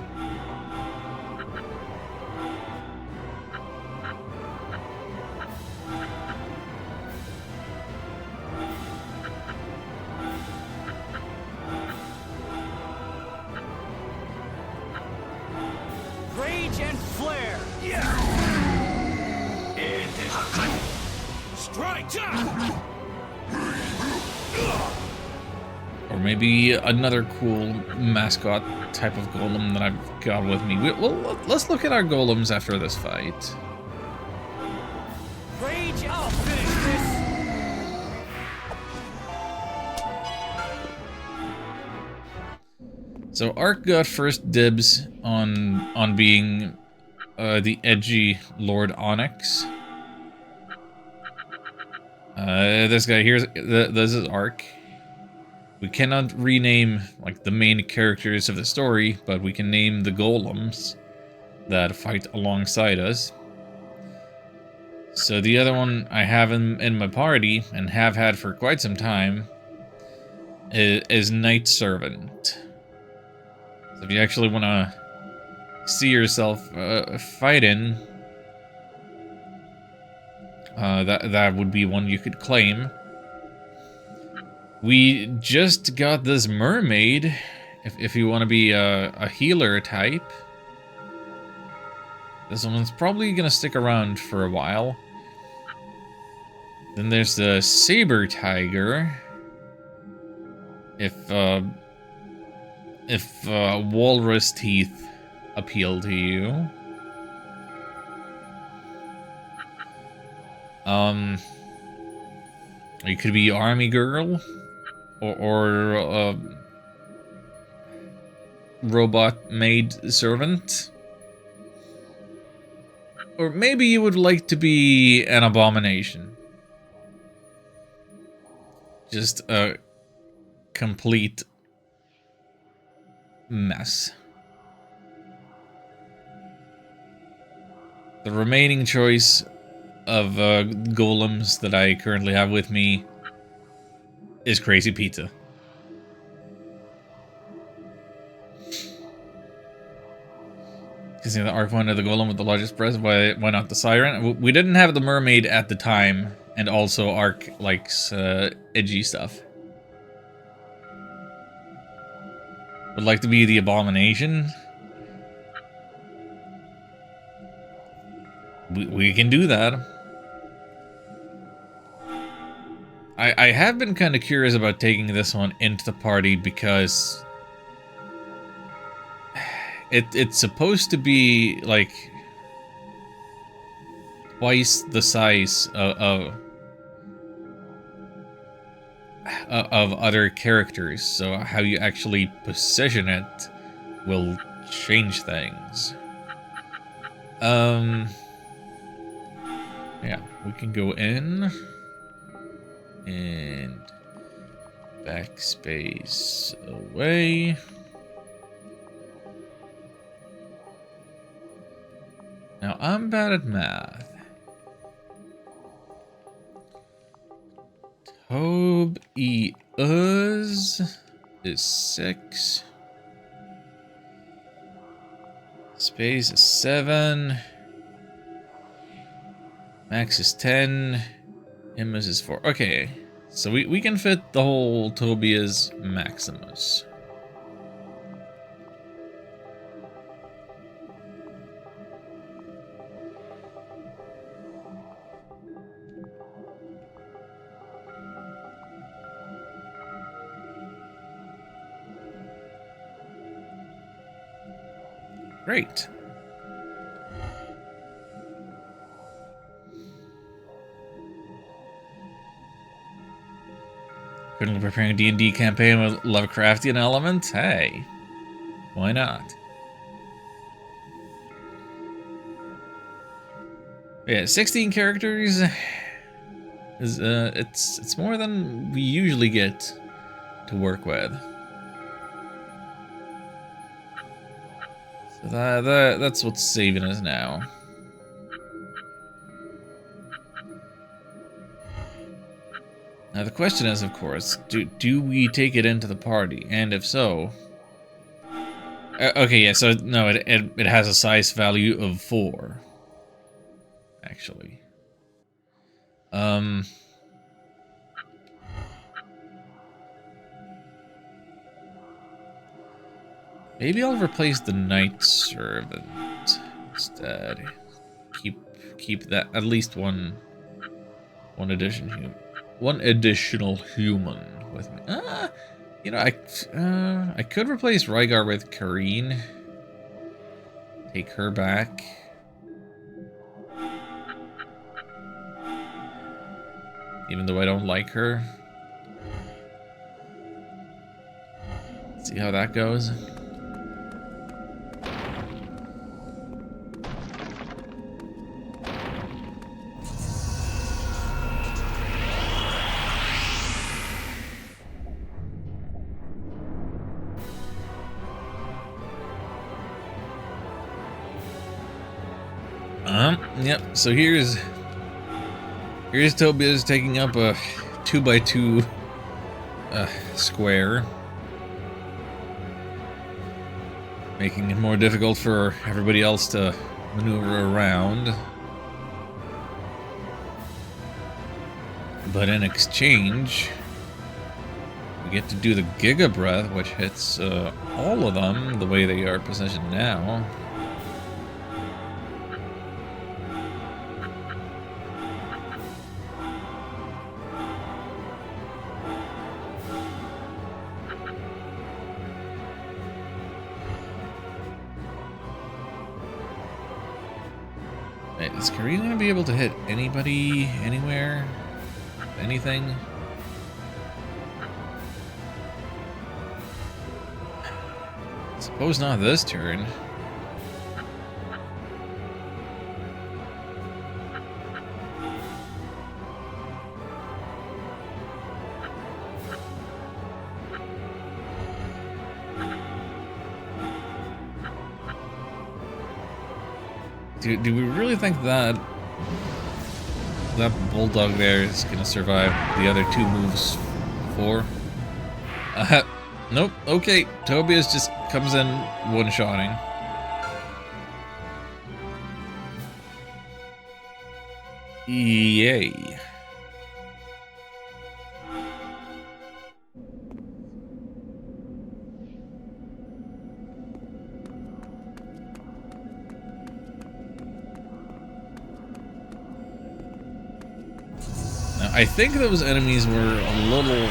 Rage and flare! えーて破壊 Strike! Or maybe another cool mascot type of golem that I've got with me. Well, let's look at our golems after this fight. Rage, I'll finish this! So Ark got first dibs on being the edgy Lord Onyx. This guy here, this is Ark. We cannot rename like the main characters of the story, but we can name the golems that fight alongside us. So the other one I have in my party and have had for quite some time is Knight Servant. So if you actually want to see yourself fighting, that would be one you could claim. We just got this mermaid, if you want to be a healer type. This one's probably going to stick around for a while. Then there's the saber tiger. If walrus teeth appeal to you. You could be army girl, or robot maid servant. Or maybe you would like to be an abomination. Just a complete mess. The remaining choice of golems that I currently have with me is Crazy Pizza. Because the arc one of the golem with the largest breast, why not the siren? We didn't have the mermaid at the time, and also Ark likes edgy stuff. Would like to be the abomination? We can do that. I have been kind of curious about taking this one into the party because it's supposed to be like twice the size of other characters, so how you actually position it will change things. Yeah, we can go in and backspace away. Now, I'm bad at math. Tobe is 6. Space is 7. Max is 10. Imus is 4. Okay, so we can fit the whole Tobias Maximus. Great. Currently preparing a D&D campaign with Lovecraftian elements? Hey, why not? Yeah, 16 characters is it's more than we usually get to work with. So that's what's saving us now. Now the question is, of course, do we take it into the party? And if so... okay, yeah, so no, it has a size value of 4. Actually. Maybe I'll replace the Night Servant instead. Keep that at least one additional human with me. You know, I could replace Rygar with Kareen. Take her back. Even though I don't like her. Let's see how that goes. Yep, so here's Tobias taking up a 2x2 square, making it more difficult for everybody else to maneuver around. But in exchange, we get to do the Giga Breath, which hits all of them the way they are positioned now. is Karina gonna be able to hit anybody, anywhere, anything? Suppose not this turn. Do we really think that bulldog there is gonna survive the other two moves? 4? Nope. Okay, Tobias just comes in one-shotting. Yay. I think those enemies were a little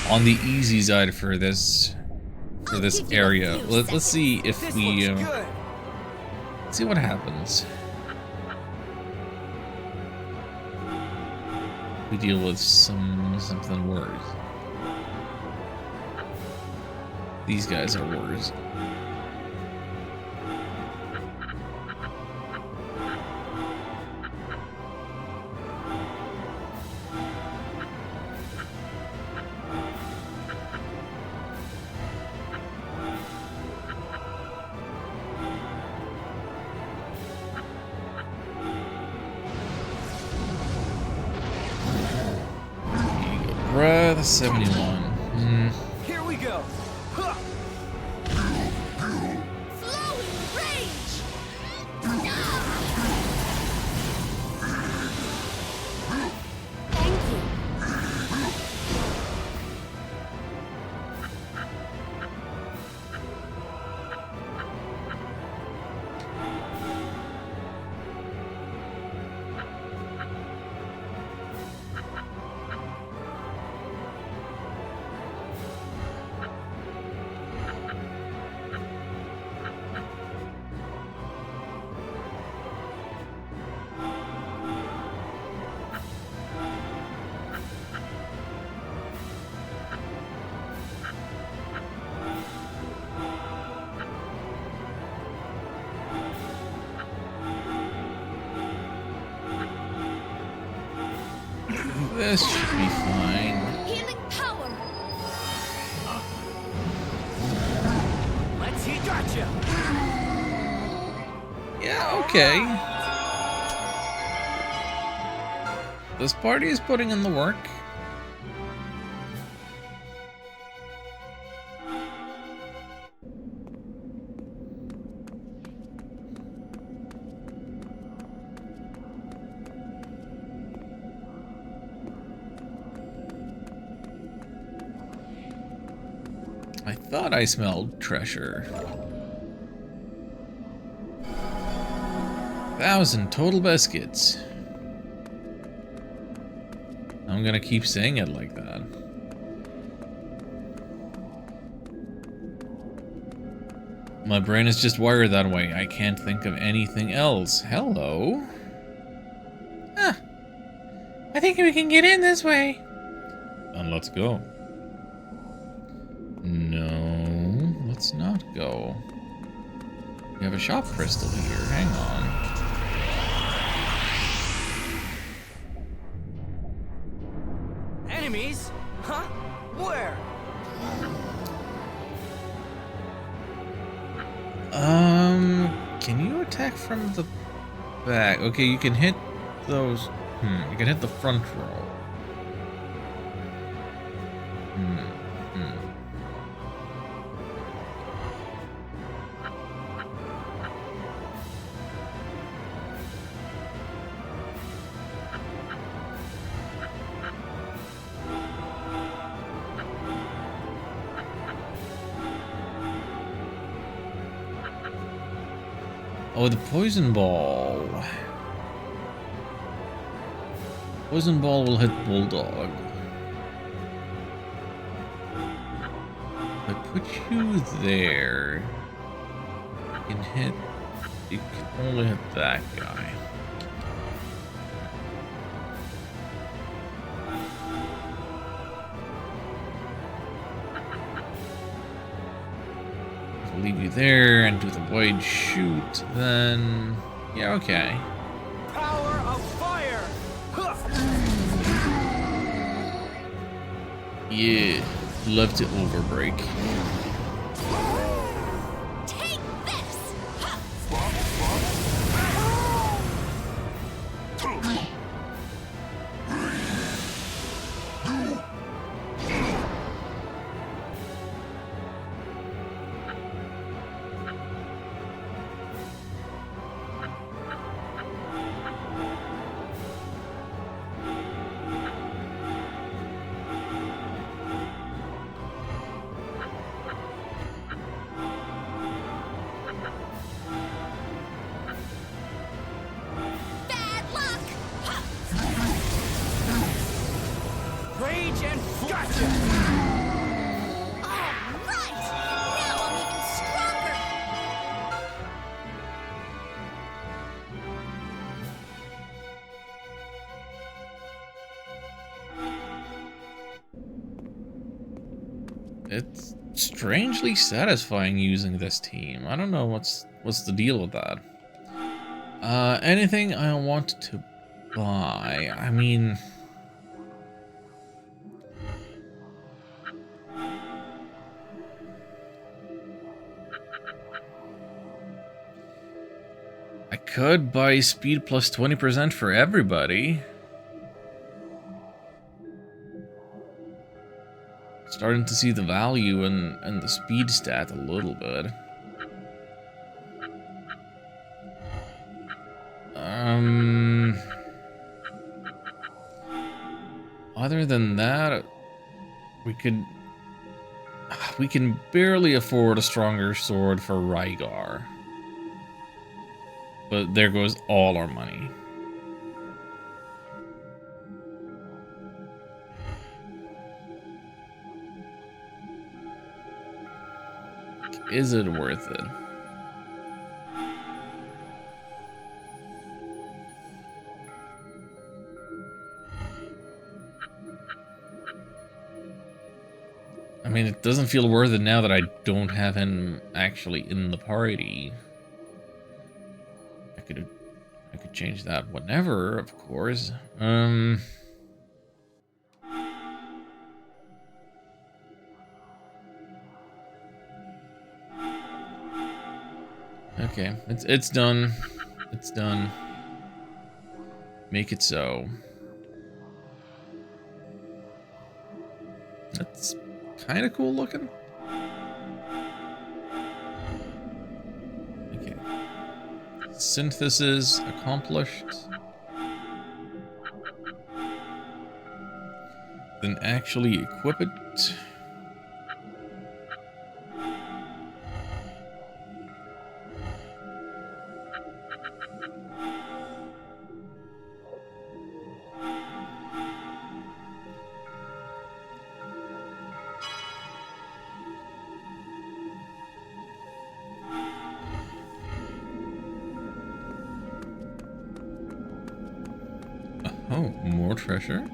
on the easy side for this area. Let's see if we let's see what happens. We deal with something worse. These guys are worse. Breath 71. Here we go. Huh. Flowing rage! Thank you. This should be fine. Healing power! Let's see, gotcha. Yeah, okay. This party is putting in the work. I thought I smelled treasure. 1,000 total biscuits. I'm gonna keep saying it like that. My brain is just wired that way. I can't think of anything else. Hello? Huh. I think we can get in this way. Then let's go. No, let's not go. We have a shop crystal here. Hang on. Enemies? Huh? Where? Can you attack from the back? Okay, you can hit those. You can hit the front row. Oh, the poison ball. Poison ball will hit Bulldog. If I put you there, you can only hit that guy. I'll leave you there and do the wide shoot, then... Yeah, okay. Power of fire! Huh. Yeah, love to overbreak. Take this! Ha! Bad luck! Ha! Rage and gotcha! All right! Now I'm even stronger! It's strangely satisfying using this team. I don't know what's the deal with that. Anything I want to buy. I mean, I could buy speed plus 20% for everybody. Starting to see the value in the speed stat a little bit. Other than that, we can barely afford a stronger sword for Rygar. But there goes all our money. Is it worth it? I mean, it doesn't feel worth it now that I don't have him actually in the party. I could change that whenever, of course. Okay, it's done. It's done. Make it so. That's kind of cool looking. Okay. Synthesis accomplished. Then actually equip it. Oh, more treasure.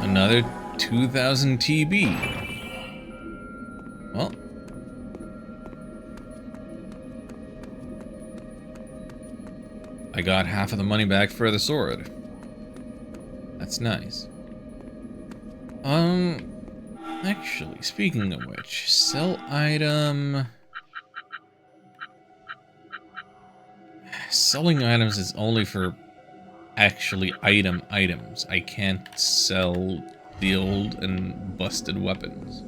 Another 2,000 TB. Well. I got half of the money back for the sword. That's nice. Actually, speaking of which, sell item... Selling items is only for actually items. I can't sell the old and busted weapons.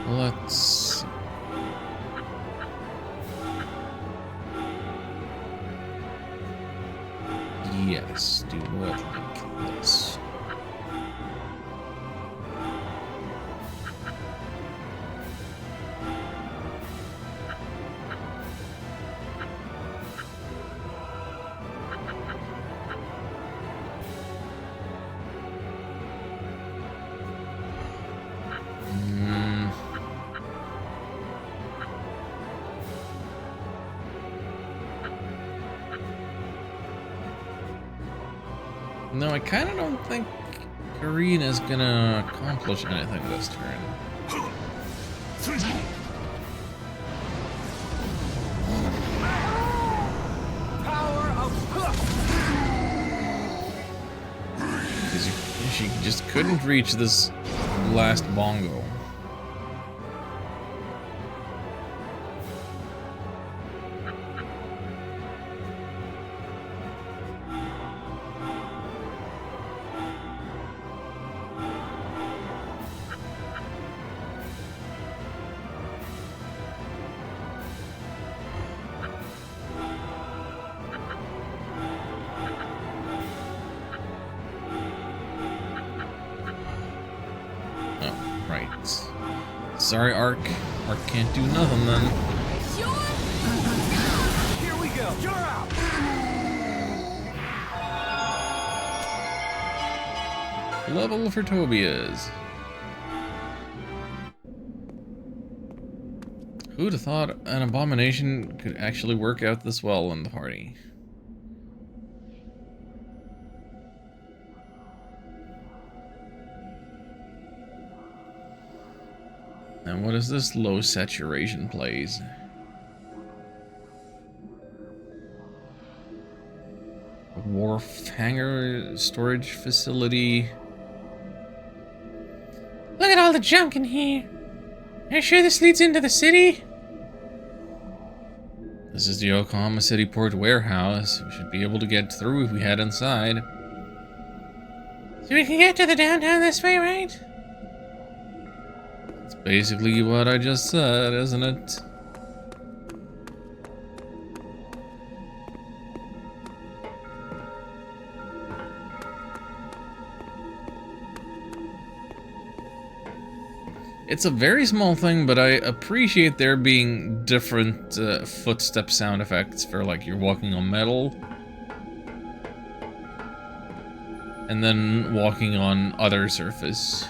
Let's... Yes, do it like this. No, I kind of don't think Karina's gonna accomplish anything this turn. Power of Because she just couldn't reach this last bongo. Sorry, Ark. Ark can't do nothing then. Here we go. You're out. Level for Tobias. Who'd have thought an abomination could actually work out this well in the party? And what is this low saturation plays? Wharf hangar storage facility. Look at all the junk in here. Are you sure this leads into the city? This is the Yokohama City Port Warehouse. We should be able to get through if we head inside. So we can get to the downtown this way, right? That's basically what I just said, isn't it? It's a very small thing, but I appreciate there being different footstep sound effects for, like, you're walking on metal. And then walking on other surface.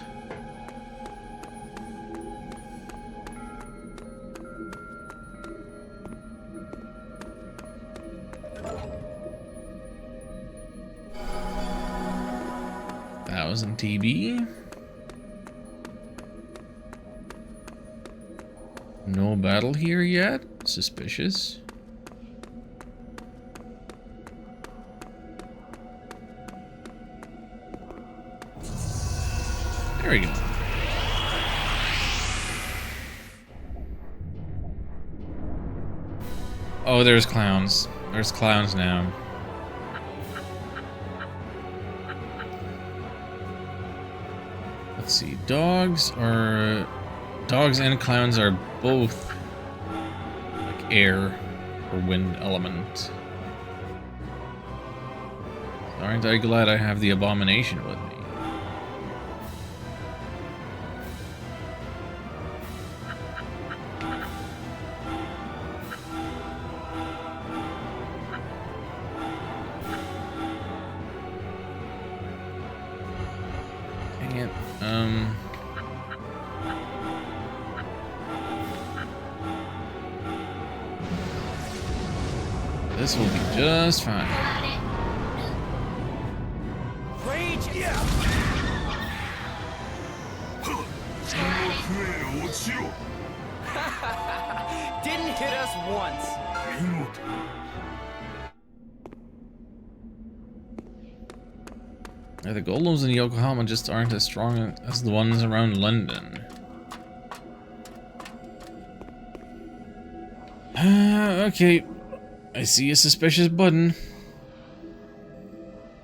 $1,000 TB. No battle here yet? Suspicious. There we go. Oh, there's clowns. There's clowns now. Let's see. Dogs and clowns are both like air or wind element. Aren't I glad I have the abomination with me? Dang it. This will be just fine. Rage! Yeah! Didn't hit us once. Yeah, the golems in Yokohama just aren't as strong as the ones around London. Okay. I see a suspicious button.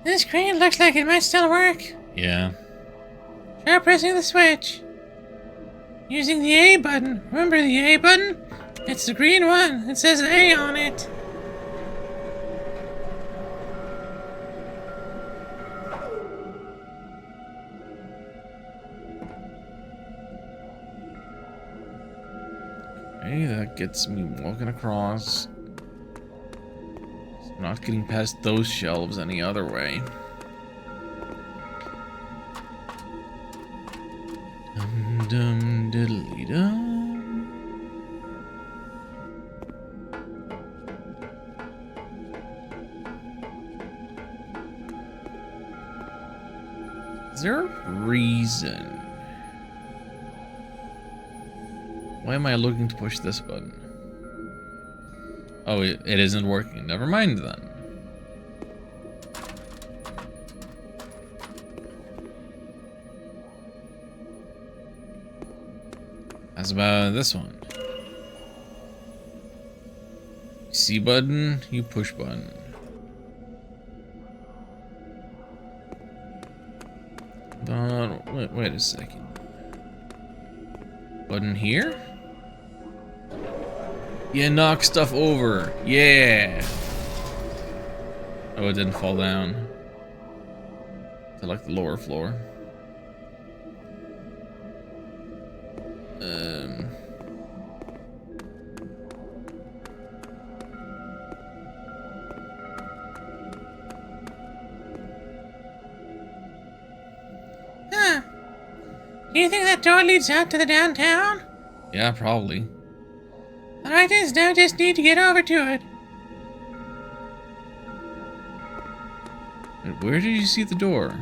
This crane looks like it might still work. Yeah. Try pressing the switch. Using the A button. Remember the A button? It's the green one. It says A on it. Okay, that gets me walking across. Not getting past those shelves any other way. Dum dum diddly dum. Is there a reason? Why am I looking to push this button? Oh, it isn't working. Never mind then. How's about this one? C button, you push button. But wait a second. Button here? Yeah, knock stuff over. Yeah. Oh, it didn't fall down. To like the lower floor. Huh. Do you think that door leads out to the downtown? Yeah, probably. Alright, is now just need to get over to it. Wait, where did you see the door?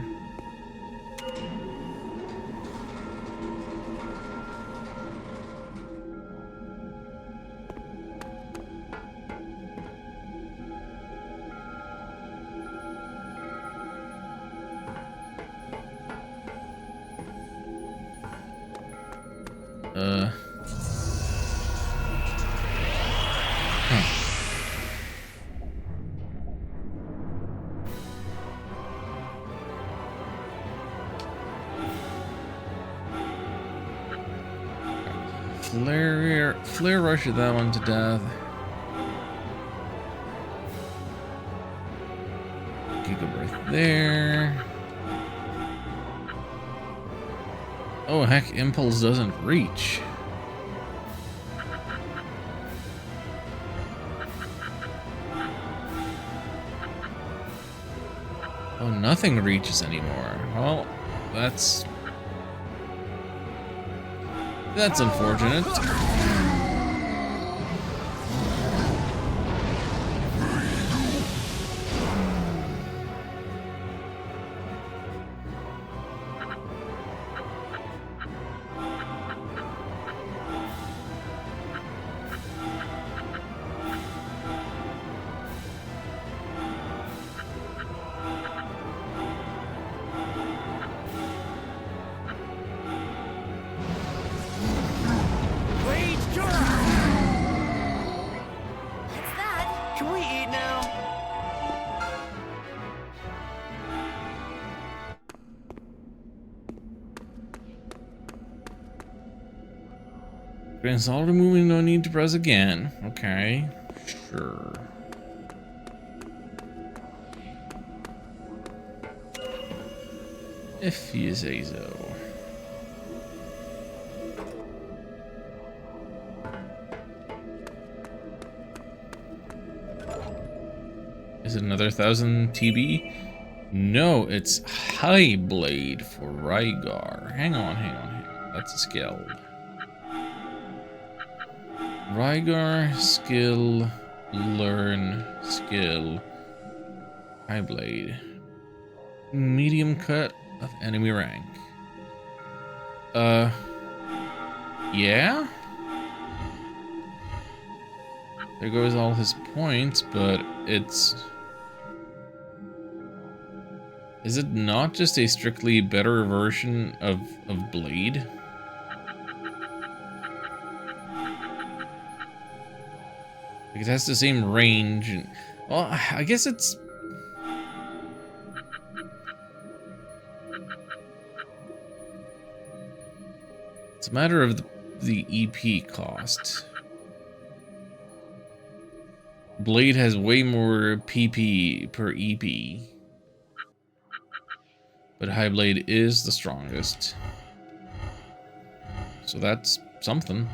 Flare rushed that one to death. Gigabrick there. Oh heck, Impulse doesn't reach. Oh, nothing reaches anymore. Well, that's unfortunate. Can we eat now? Grants all removing, no need to press again. Okay, sure. If you say so. Is it another 1000 TB? No, it's High Blade for Rygar. Hang on. That's a skill. Rygar, skill, learn, skill, High Blade. Medium cut of enemy rank. Yeah? There goes all his points, but it's... Is it not just a strictly better version of Blade? Like it has the same range and... Well, I guess it's... It's a matter of the EP cost. Blade has way more PP per EP. But High Blade is the strongest. So that's something.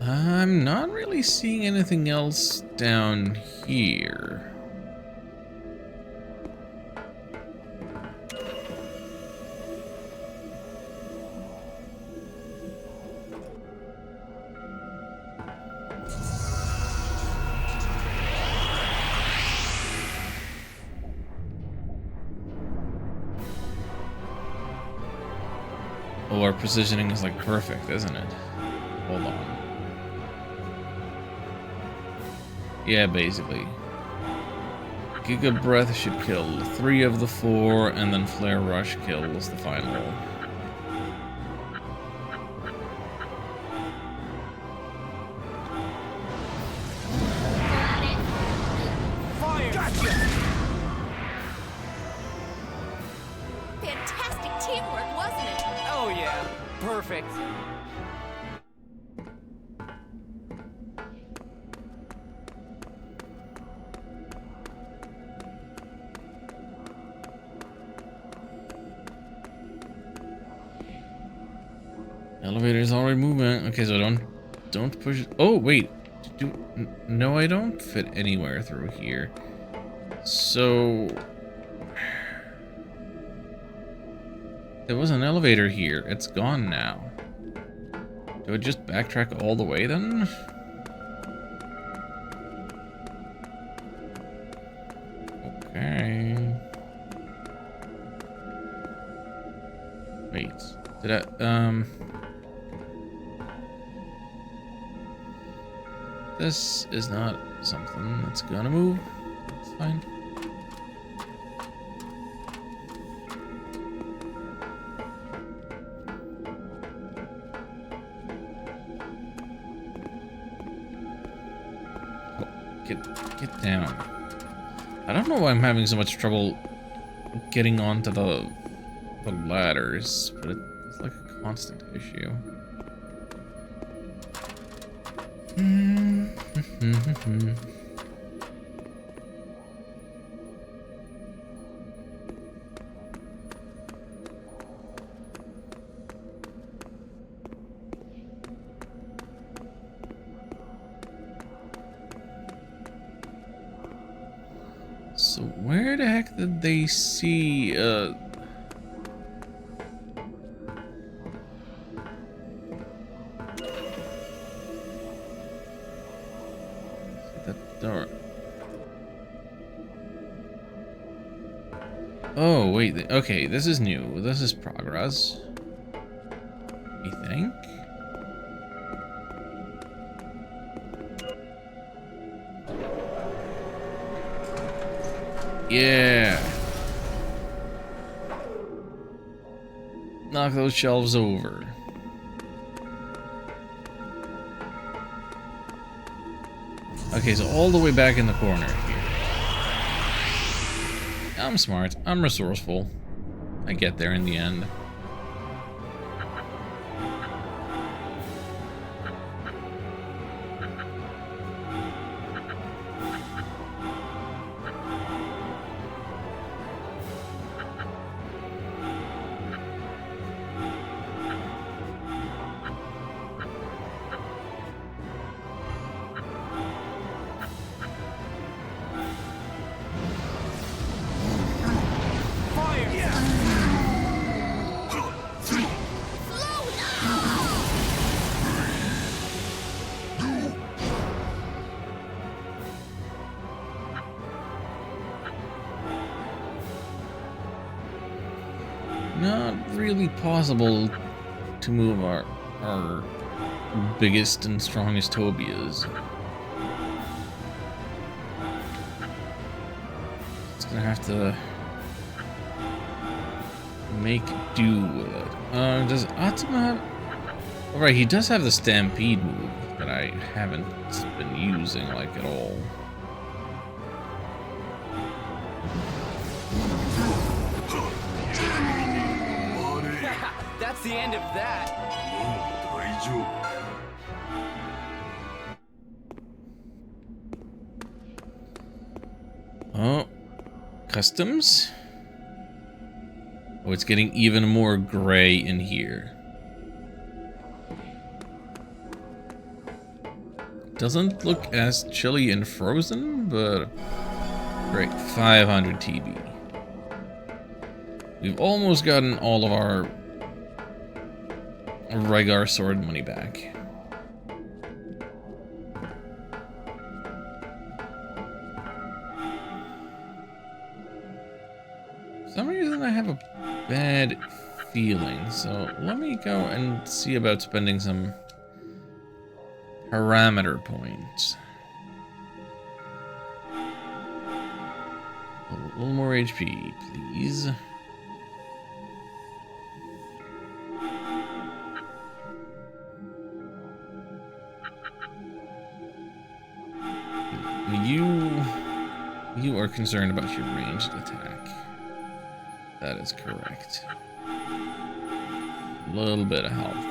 I'm not really seeing anything else down here. Oh, our positioning is like perfect, isn't it? Hold on. Yeah, basically. Giga Breath should kill 3 of the 4, and then Flare Rush kills the final. Fire! Fantastic teamwork, wasn't it? Oh yeah, perfect. Elevator's already moving. Okay, so don't push it. Oh wait, no, I don't fit anywhere through here. So there was an elevator here. It's gone now. Do I just backtrack all the way then? Okay. Wait, did I, this is not something that's gonna move. It's fine. Oh, get down. I don't know why I'm having so much trouble getting onto the ladders, but it's like a constant issue. So where the heck did they see that door? Oh wait, okay, this is new. This is progress, I think. Yeah. Knock those shelves over. Okay, so all the way back in the corner here. I'm smart. I'm resourceful. I get there in the end. Not really possible to move our biggest and strongest Tobias. It's gonna have to make do with it. Does Atuma have... Oh, right, he does have the Stampede move that I haven't been using like at all. That's the end of that. Oh, customs? Oh, it's getting even more gray in here. Doesn't look as chilly and frozen, but great, 500 TB. We've almost gotten all of our Rygar sword money back. For some reason I have a bad feeling. So let me go and see about spending some parameter points. A little more HP, please. You are concerned about your ranged attack. That is correct. A little bit of health.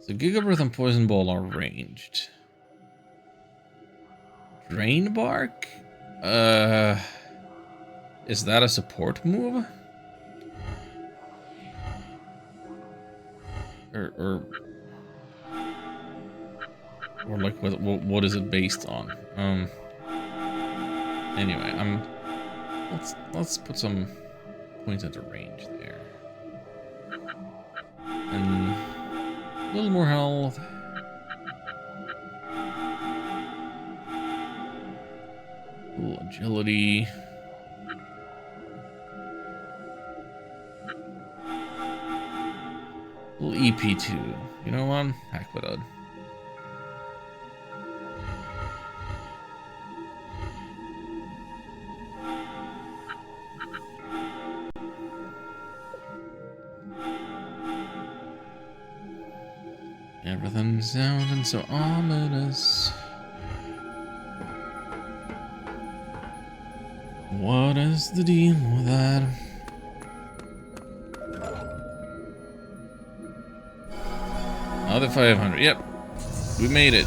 So Giga Breath and Poison Ball are ranged. Drain Bark? Is that a support move? Or like what is it based on? Anyway, let's put some points into range there. And a little more health. A little agility. A little EP2. You know what? Heck with it. Everything's sounding so ominous. What is the deal with that? Another 500. Yep. We made it.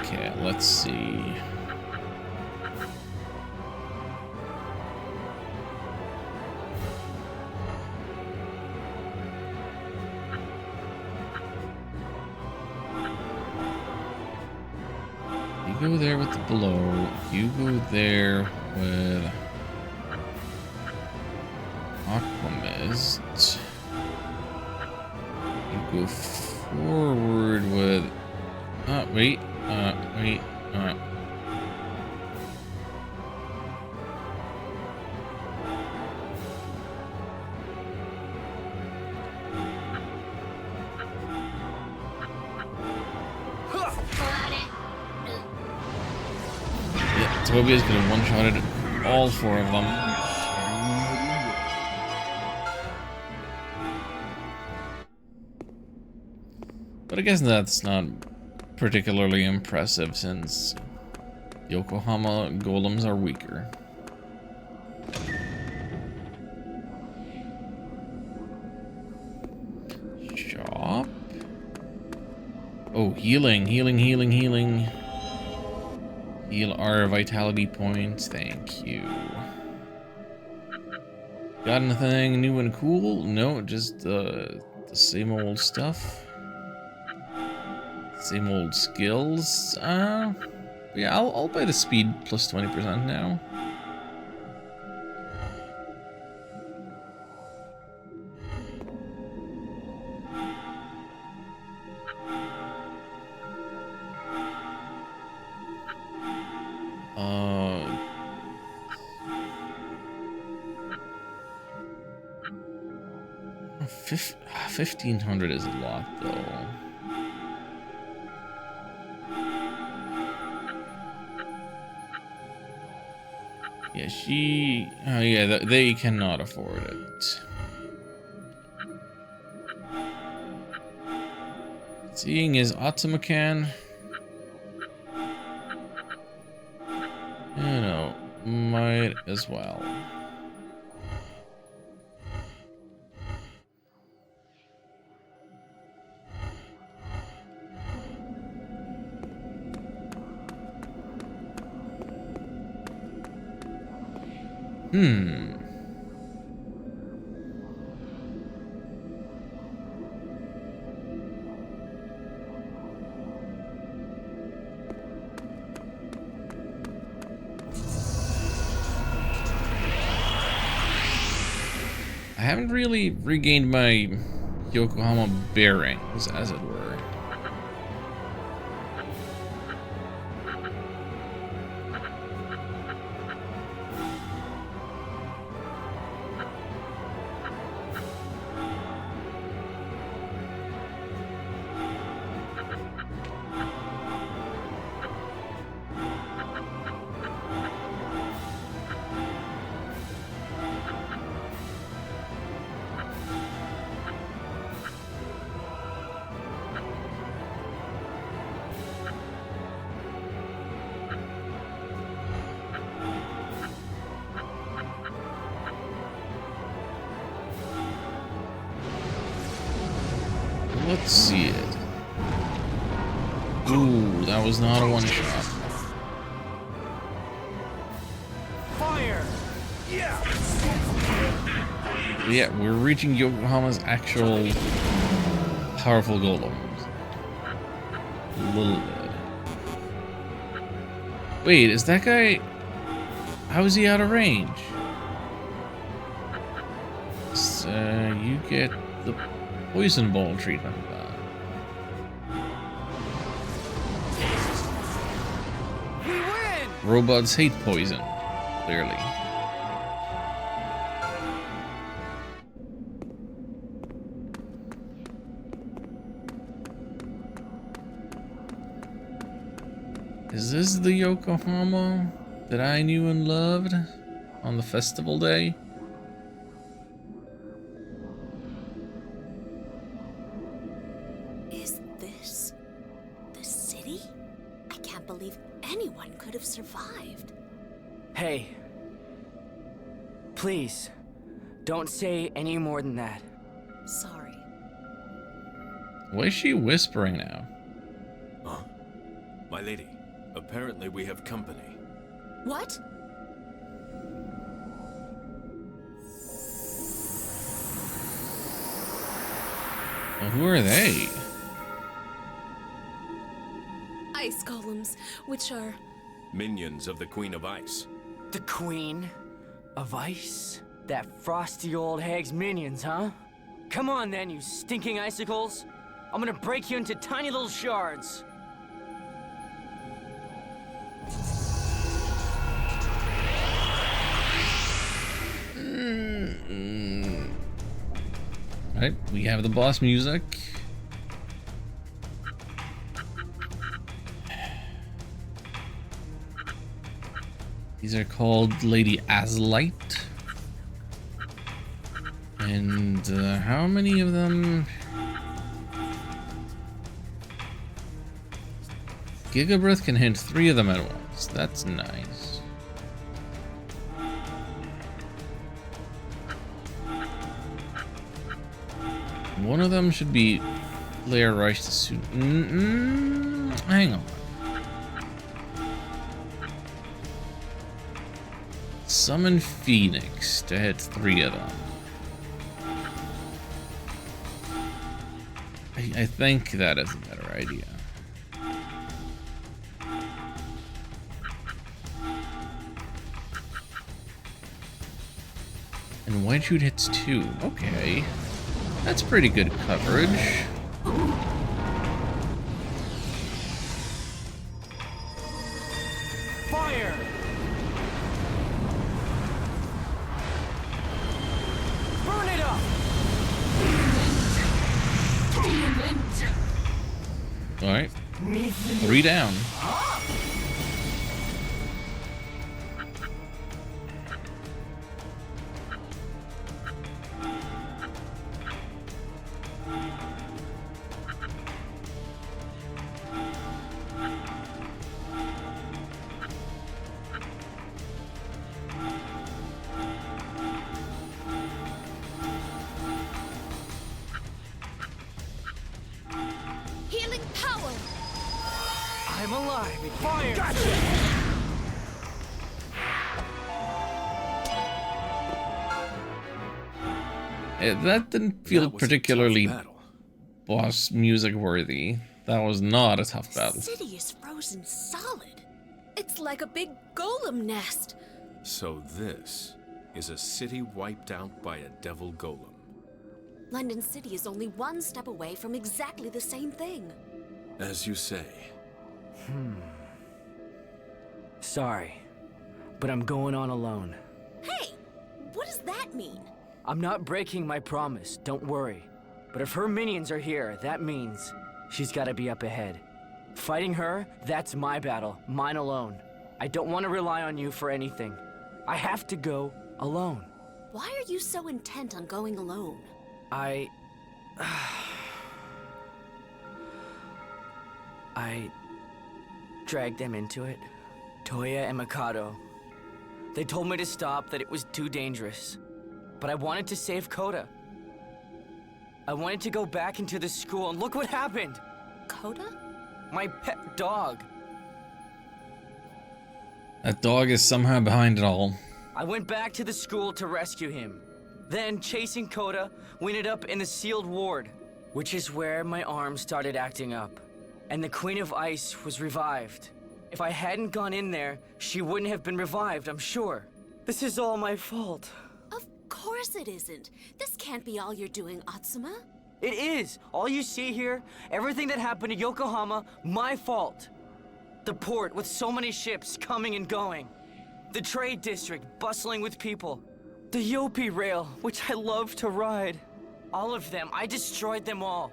Okay, let's see. You go there with the blow. You go there with Aquamist. You go forward with wait. Yeah, Tobias could have one-shotted all four of them. But I guess that's not particularly impressive since Yokohama golems are weaker. Shop? Oh, healing. Heal our vitality points, thank you. Got anything new and cool? No, just the same old stuff. Same old skills. Yeah, I'll buy the speed plus 20% now. Uh, 1500 is a lot though. Yeah, oh yeah, they cannot afford it. Seeing as Atsumakan, you know, might as well. haven't really regained my Yokohama bearings, as it were. Let's see it. Ooh, that was not a one-shot. Fire! Yeah, we're reaching Yokohama's actual powerful golems. A little bit. Wait, is that guy... How is he out of range? So, you get the poison ball treatment for that. We win! Robots hate poison, clearly. Is this the Yokohama that I knew and loved on the festival day? Is this the city? I can't believe anyone could have survived. Hey. Please, don't say any more than that. Sorry. Why is she whispering now? Huh? My lady, apparently we have company. What? Well, who are they? Ice golems, which are... Minions of the Queen of Ice. The Queen of Ice? That frosty old hag's minions, huh? Come on then, you stinking icicles. I'm gonna break you into tiny little shards. Right, we have the boss music. These are called Lady Azlight. And how many of them? Gigabreath can hit 3 of them at once. That's nice. One of them should be Lair Rush to suit. Hang on. Summon Phoenix to hit 3 of them. I think that is a better idea. And White Shoot hits 2. Okay. That's pretty good coverage. Fire! Burn it up! Alright. 3 down. Healing power! I'm alive. Fire! That didn't feel That was a particularly tough battle. boss music worthy. That was not a tough The battle. city is frozen solid. It's like a big golem nest. So this is a city wiped out by a devil golem. London City is only one step away from exactly the same thing. As you say. Sorry, but I'm going on alone. Hey, what does that mean? I'm not breaking my promise, don't worry. But if her minions are here, that means she's gotta be up ahead. Fighting her, that's my battle, mine alone. I don't want to rely on you for anything. I have to go alone. Why are you so intent on going alone? I dragged them into it. Toya and Mikado. They told me to stop, that it was too dangerous. But I wanted to save Koda. I wanted to go back into the school, and look what happened! Coda? My pet dog. That dog is somehow behind it all. I went back to the school to rescue him. Then, chasing Koda, we ended up in the sealed ward, which is where my arm started acting up. And the Queen of Ice was revived. If I hadn't gone in there, she wouldn't have been revived, I'm sure. This is all my fault. Of course it isn't. This can't be all you're doing, Atsuma. It is! All you see here, everything that happened to Yokohama, my fault. The port with so many ships coming and going. The trade district bustling with people. The Yopi rail, which I love to ride. All of them, I destroyed them all.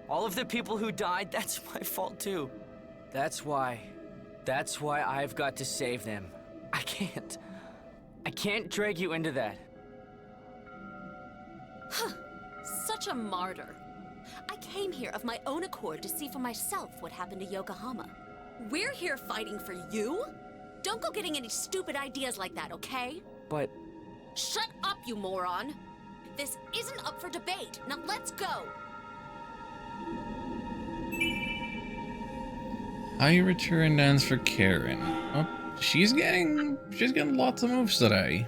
All of the people who died, that's my fault too. That's why I've got to save them. I can't drag you into that. Such a martyr. I came here of my own accord to see for myself what happened to Yokohama. We're here fighting for you? Don't go getting any stupid ideas like that, okay? But Shut up, you moron! This isn't up for debate. Now let's go! High return dance for Karen. Oh, she's getting lots of moves today.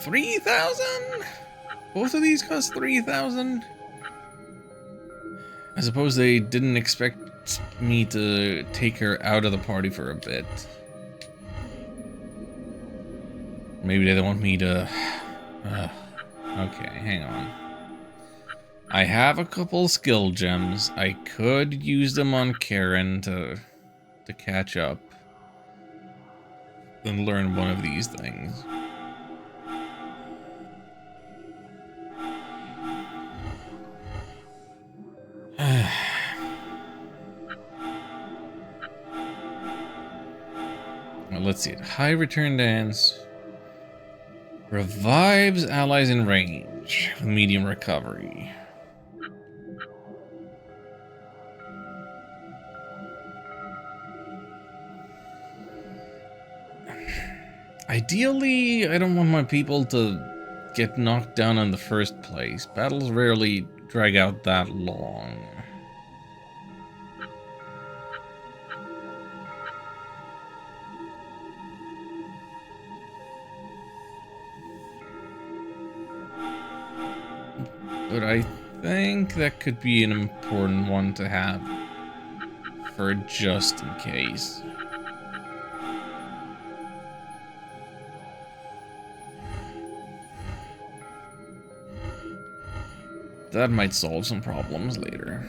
$3,000? Both of these cost $3,000? I suppose they didn't expect me to take her out of the party for a bit. Maybe they don't want me to... okay, hang on. I have a couple skill gems. I could use them on Karen to catch up. And learn one of these things. Well, let's see it. High return dance. Revives allies in range with medium recovery. Ideally, I don't want my people to get knocked down in the first place. Battles rarely drag out that long. But I think that could be an important one to have for just in case. That might solve some problems later.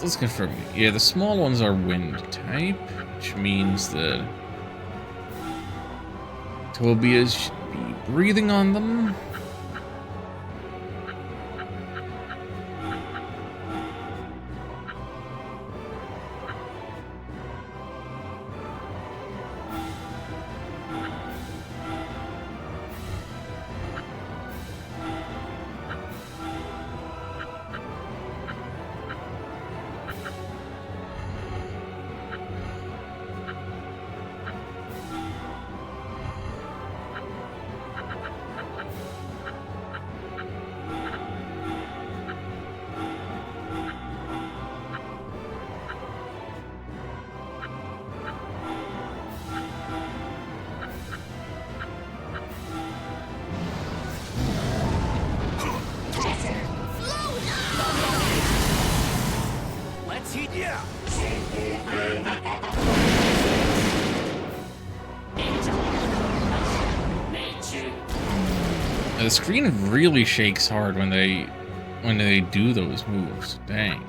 Let's confirm. Yeah, the small ones are wind type, which means that Tobias should be breathing on them. The screen really shakes hard when they do those moves. Dang.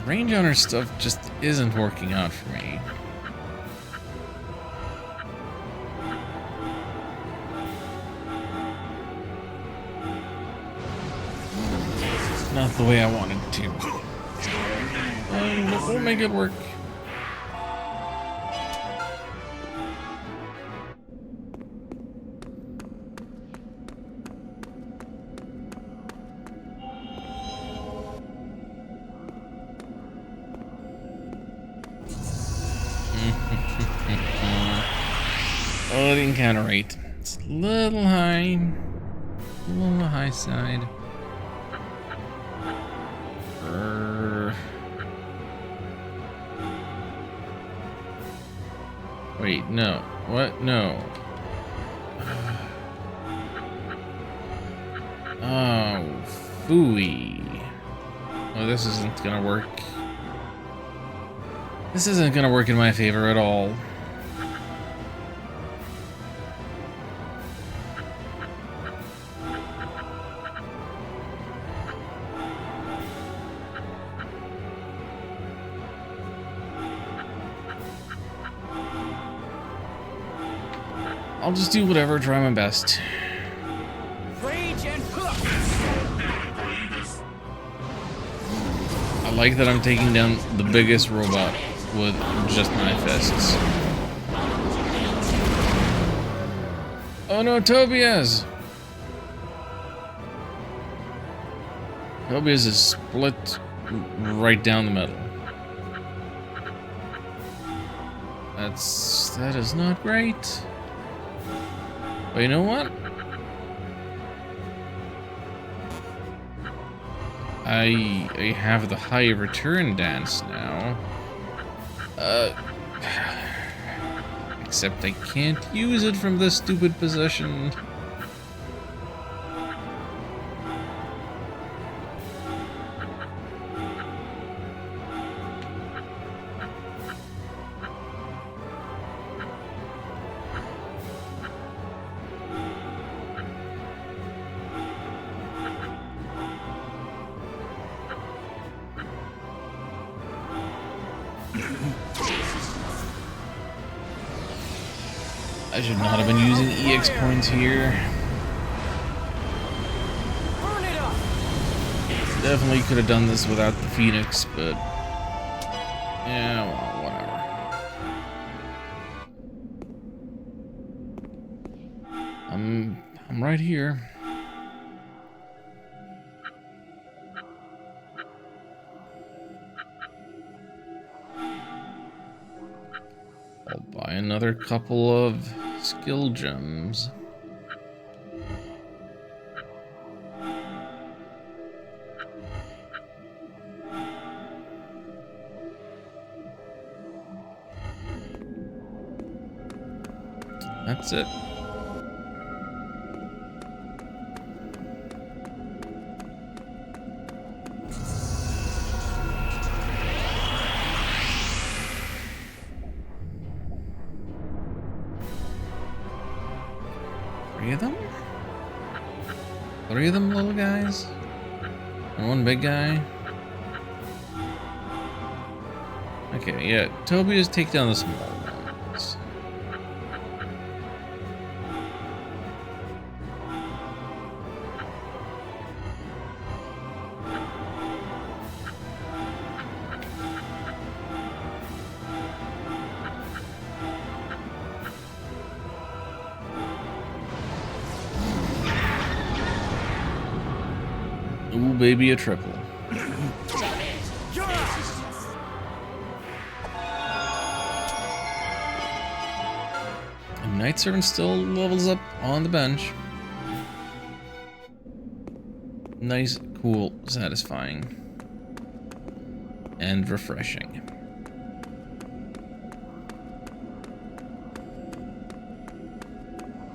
Range owner stuff just isn't working out for me. Not the way I wanted to. We'll make it work. Oh, the encounter rate. It's a little high. A little on the high side. Wait, no. What? No. Oh, phooey. Oh, this isn't gonna work. This isn't gonna work in my favor at all. I'll just do whatever, try my best. Rage and hook. I like that I'm taking down the biggest robot with just my fists. Oh no, Tobias! Tobias is split right down the middle. That is not great. But you know what? I have the high return dance now. Except I can't use it from this stupid position. I should not have been using EX points here. Burn it up. Definitely could have done this without the Phoenix, but yeah, well, whatever. I'm right here. I'll buy another couple of skill gems. That's it. Three of them? Three of them little guys? And one big guy? Okay, yeah, Tobias, take down the small ones. Ooh, baby, a triple. Night Servant still levels up on the bench. Nice, cool, satisfying. And refreshing.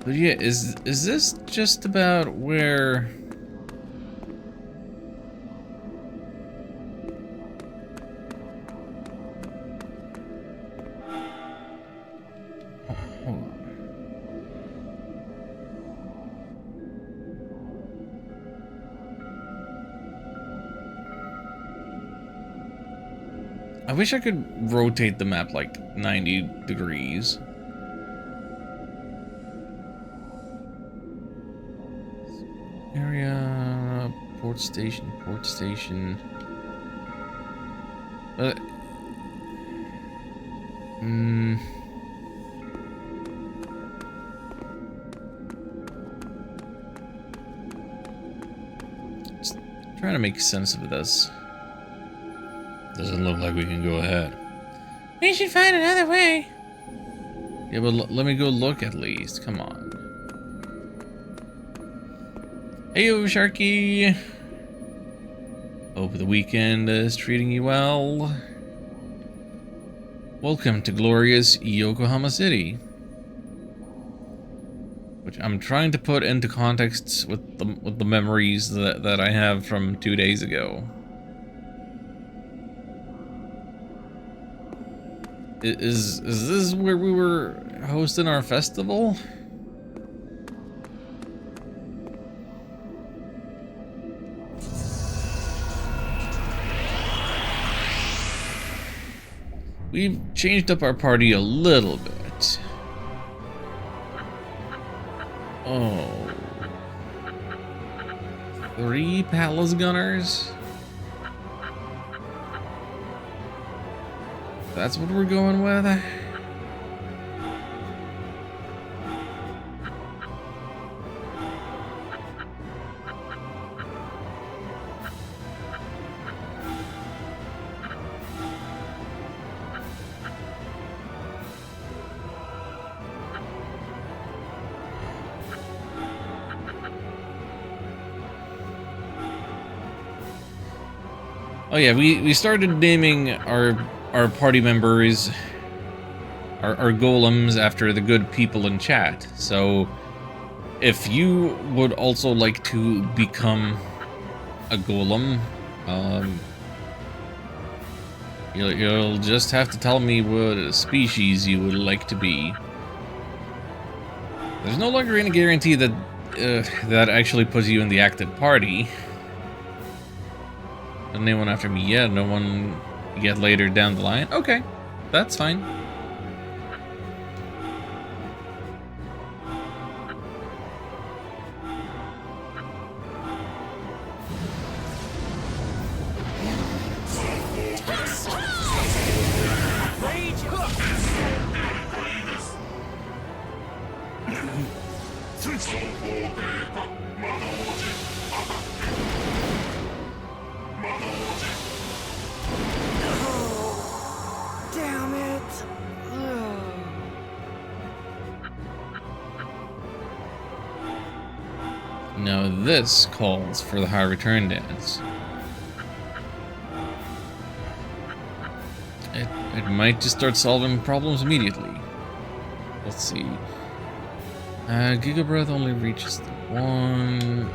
But yeah, is this just about where... Oh, hold on. I wish I could rotate the map like 90 degrees. Area, port station, port station. Just trying to make sense of this. Doesn't look like we can go ahead. We should find another way. Yeah, but let me go look at least. Come on. Heyo, Sharky! Hope the weekend is treating you well. Welcome to glorious Yokohama City. Which I'm trying to put into context with the memories that I have from 2 days ago. Is this where we were hosting our festival? We've changed up our party a little bit. Oh. 3 palace gunners? That's what we're going with? Oh yeah, we started naming our party members, our golems, after the good people in chat. So if you would also like to become a golem, you'll just have to tell me what species you would like to be. There's no longer any guarantee that that actually puts you in the active party. Doesn't anyone after me yet? No one yet later down the line? Okay, that's fine. Damn it! Now this calls for the high return dance. It might just start solving problems immediately. Let's see. Giga Breath only reaches the 1.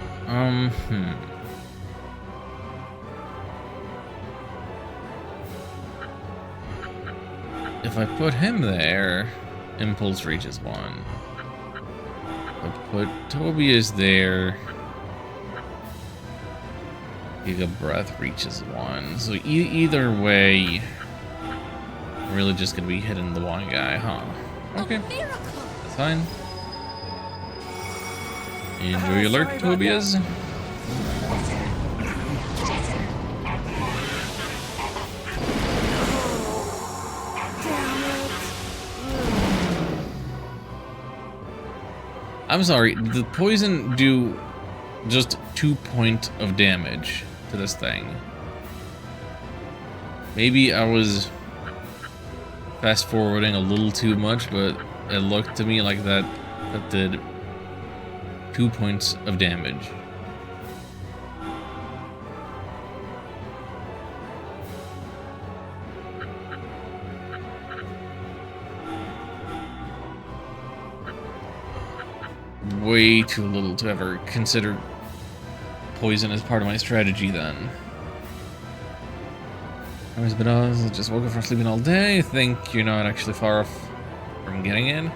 If I put him there, Impulse reaches 1. I put Tobias there, Giga Breath reaches 1. So either way, I'm really just gonna be hitting the one guy, huh? Okay, that's fine. Enjoy your lurk, Tobias. I'm sorry, the poison do just 2 points of damage to this thing. Maybe I was fast forwarding a little too much, but it looked to me like that did 2 points of damage. Way too little to ever consider poison as part of my strategy then. I just woke up from sleeping all day. Think you're not actually far off from getting in?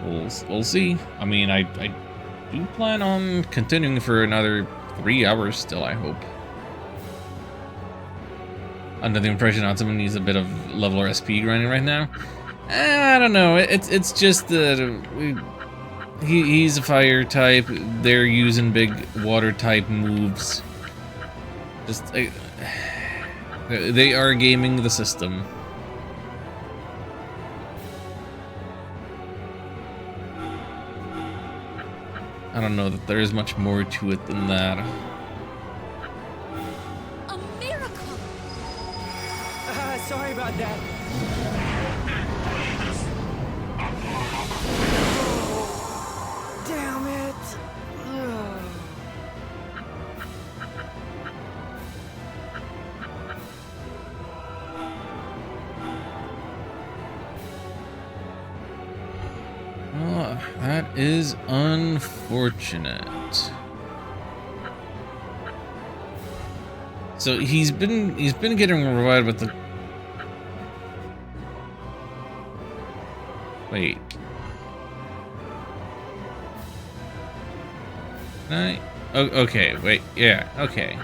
We'll see. I mean, I do plan on continuing for another 3 hours still, I hope. Under the impression that someone needs a bit of level or SP grinding right now. I don't know. It's just that he's a fire type. They're using big water type moves. Just they are gaming the system. I don't know that there is much more to it than that. A miracle! Sorry about that. Damn it. Ugh. Oh, that is unfortunate. So he's been getting revived with the. Wait. Can I? Oh, okay. Wait. Yeah. Okay.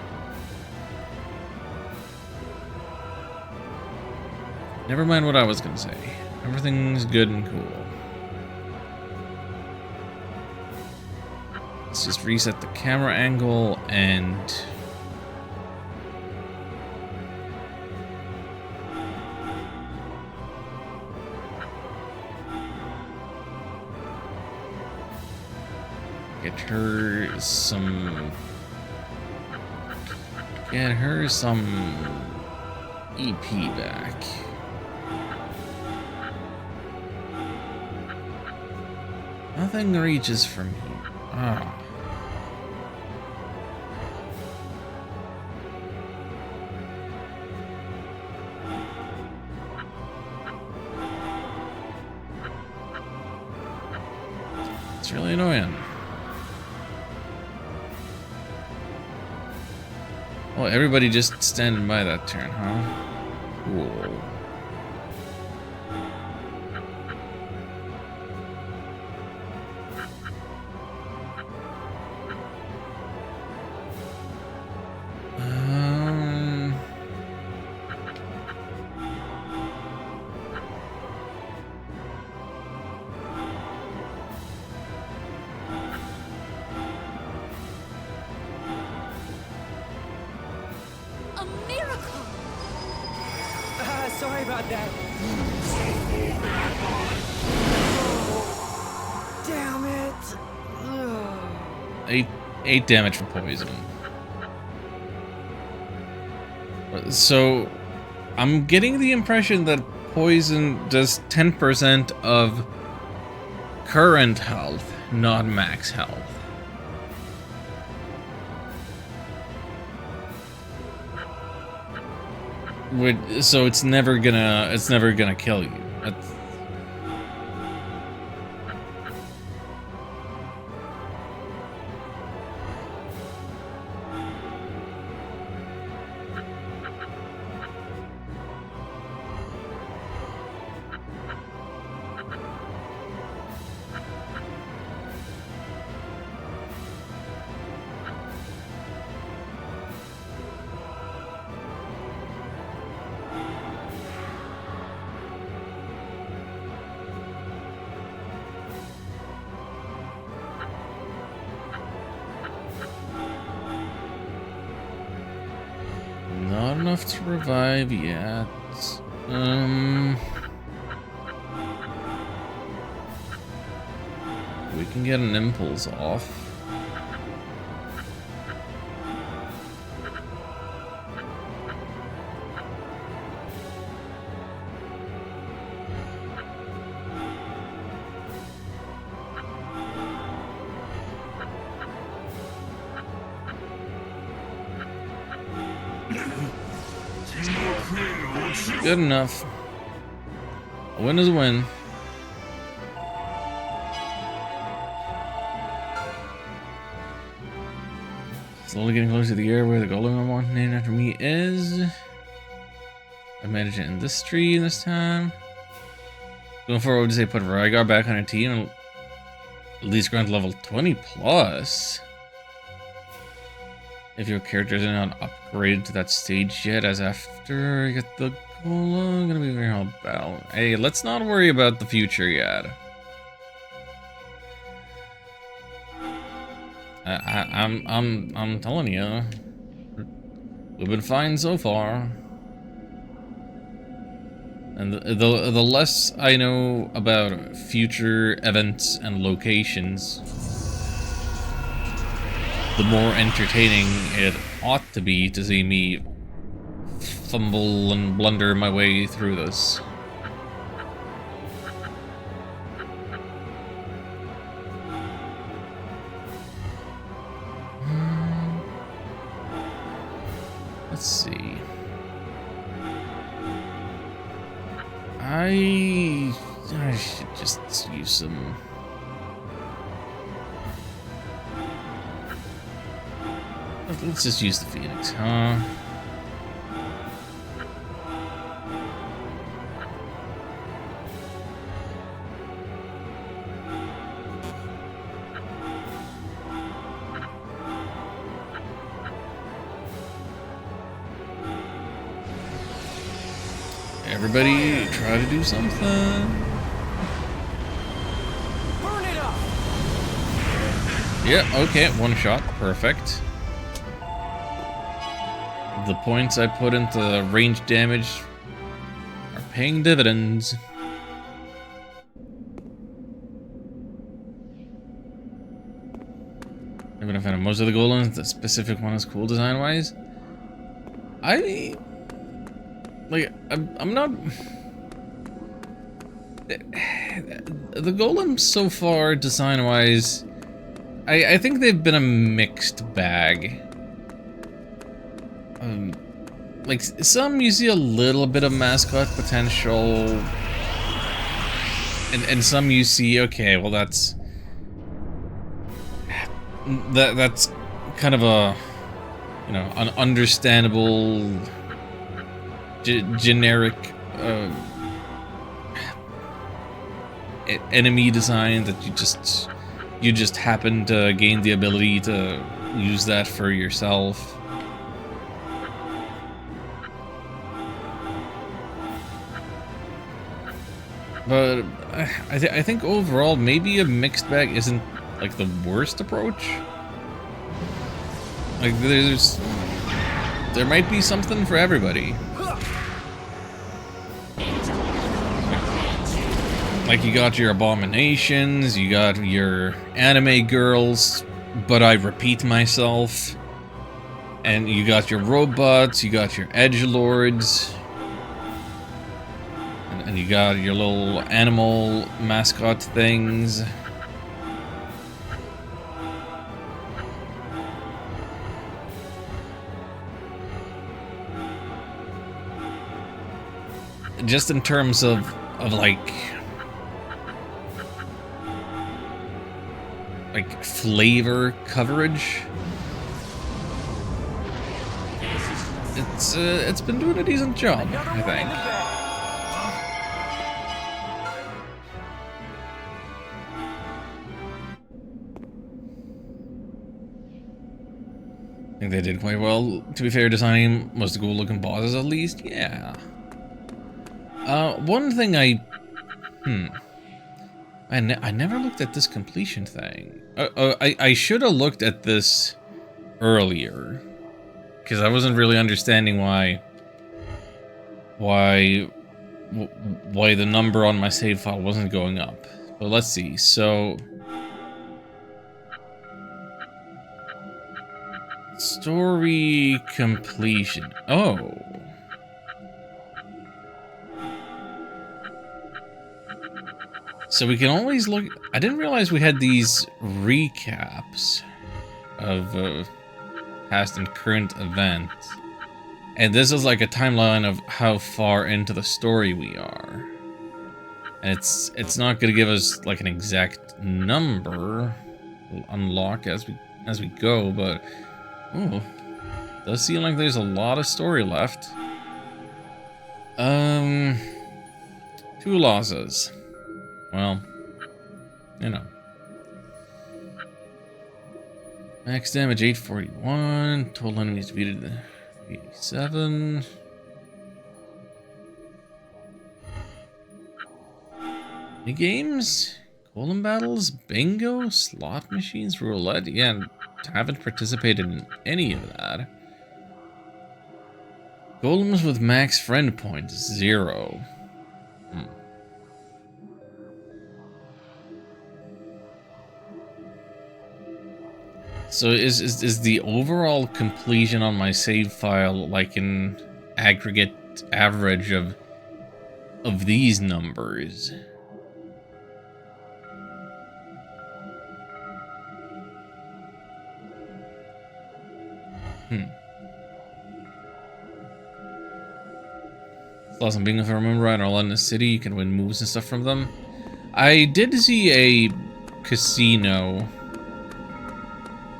Never mind what I was gonna say. Everything's good and cool. Let's just reset the camera angle and get her some EP back. Nothing reaches from here. Ah. It's really annoying. Oh, everybody just standing by that turn, huh? Cool. A miracle! Sorry about that. Damn it. Ugh. 8 damage for poison. So, I'm getting the impression that poison does 10% of current health, not max health. So it's never gonna kill you. That's... Not enough to revive yet. We can get an impulse off. Good enough. A win is a win. Slowly getting closer to the area where the golem I want named after me is. I managed it in this tree this time. Going forward, I would say put Rygar back on a team and at least grant level 20 plus. If your character isn't not upgraded to that stage yet, as after you get the golem, gonna be very hard battle. Hey, let's not worry about the future yet. I'm telling you, we've been fine so far. And the less I know about future events and locations, the more entertaining it ought to be to see me fumble and blunder my way through this. Let's see. I should just use some. Let's just use the Phoenix, huh? Everybody try to do something. Burn it up! Yeah, okay, one shot, perfect. The points I put into range damage are paying dividends. Even if I know most of the golems, the specific one is cool design-wise. I'm not. The golems so far, design-wise, I think they've been a mixed bag. Like, some you see a little bit of mascot potential, and some you see, okay, well that's kind of a, you know, an understandable generic enemy design that you just happen to gain the ability to use that for yourself. But I think overall, maybe a mixed bag isn't like the worst approach. Like there might be something for everybody. Like you got your abominations, you got your anime girls, but I repeat myself, and you got your robots, you got your edgelords. And you got your little animal mascot things. Just in terms of like flavor coverage, it's been doing a decent job, I think. I think they did quite well, to be fair, designing most cool looking bosses at least, yeah. One thing I never looked at this completion thing. I should have looked at this earlier, because I wasn't really understanding why the number on my save file wasn't going up. But let's see, so story completion. Oh. So we can always look. I didn't realize we had these recaps of past and current events. And this is like a timeline of how far into the story we are. And it's not gonna give us like an exact number. We'll unlock as we go, but oh, does seem like there's a lot of story left. 2 losses. Well, you know. Max damage 841. Total enemies defeated 87. Any games? Golem battles? Bingo? Slot machines? Roulette? Yeah, haven't participated in any of that. Golems with max friend points, 0. So is the overall completion on my save file like an aggregate average of these numbers? Awesome. Being, if I remember right, in London City, you can win moves and stuff from them. I did see a casino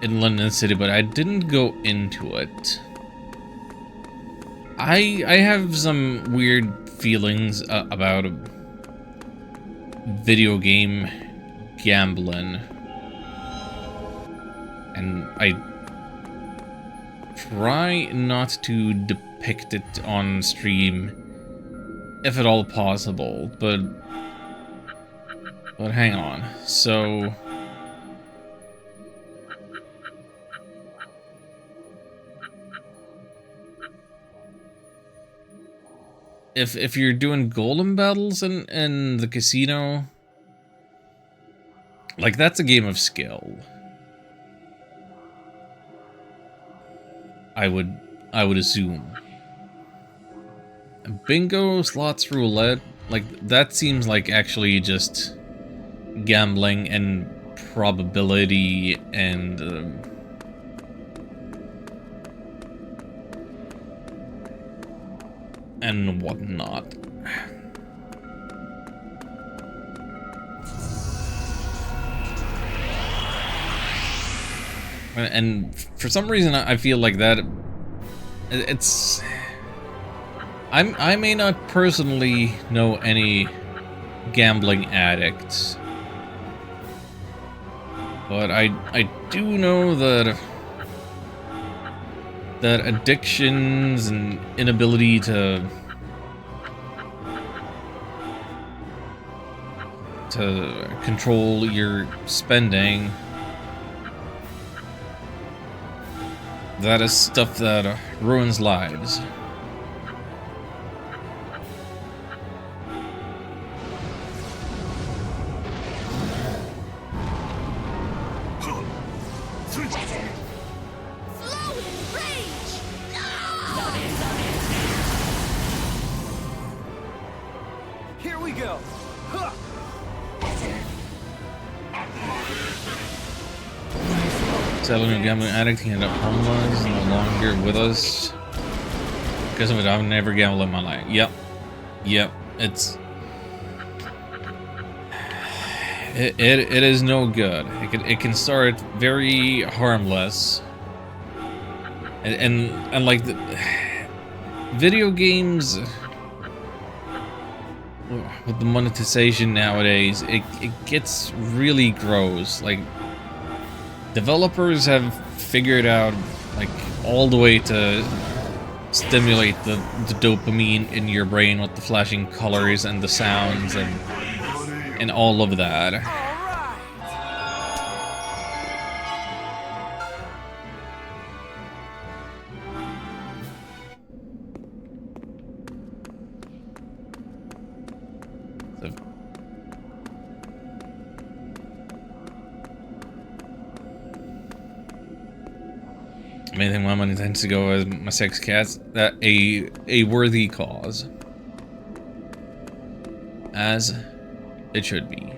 in London City, but I didn't go into it. I have some weird feelings about video game gambling, and I try not to depict it on stream if at all possible, but hang on. So if you're doing golem battles in the casino, like, that's a game of skill. I would assume. Bingo, slots, roulette, like, that seems like actually just gambling and probability and whatnot. And for some reason, I feel like that it's... I may not personally know any gambling addicts, but I do know that addictions and inability to control your spending, that is stuff that ruins lives. Here we go. Huh. Selling a gambling addict, he ended up homeless, no longer with us. Because of it, I've never gambled in my life. Yep, it's... It is no good. It can start very harmless. And like, the video games... With the monetization nowadays, it gets really gross. Like, developers have figured out, like, all the way to stimulate the dopamine in your brain with the flashing colors and the sounds and all of that. Main thing my money tends to go as my sex cats, that a worthy cause, as it should be.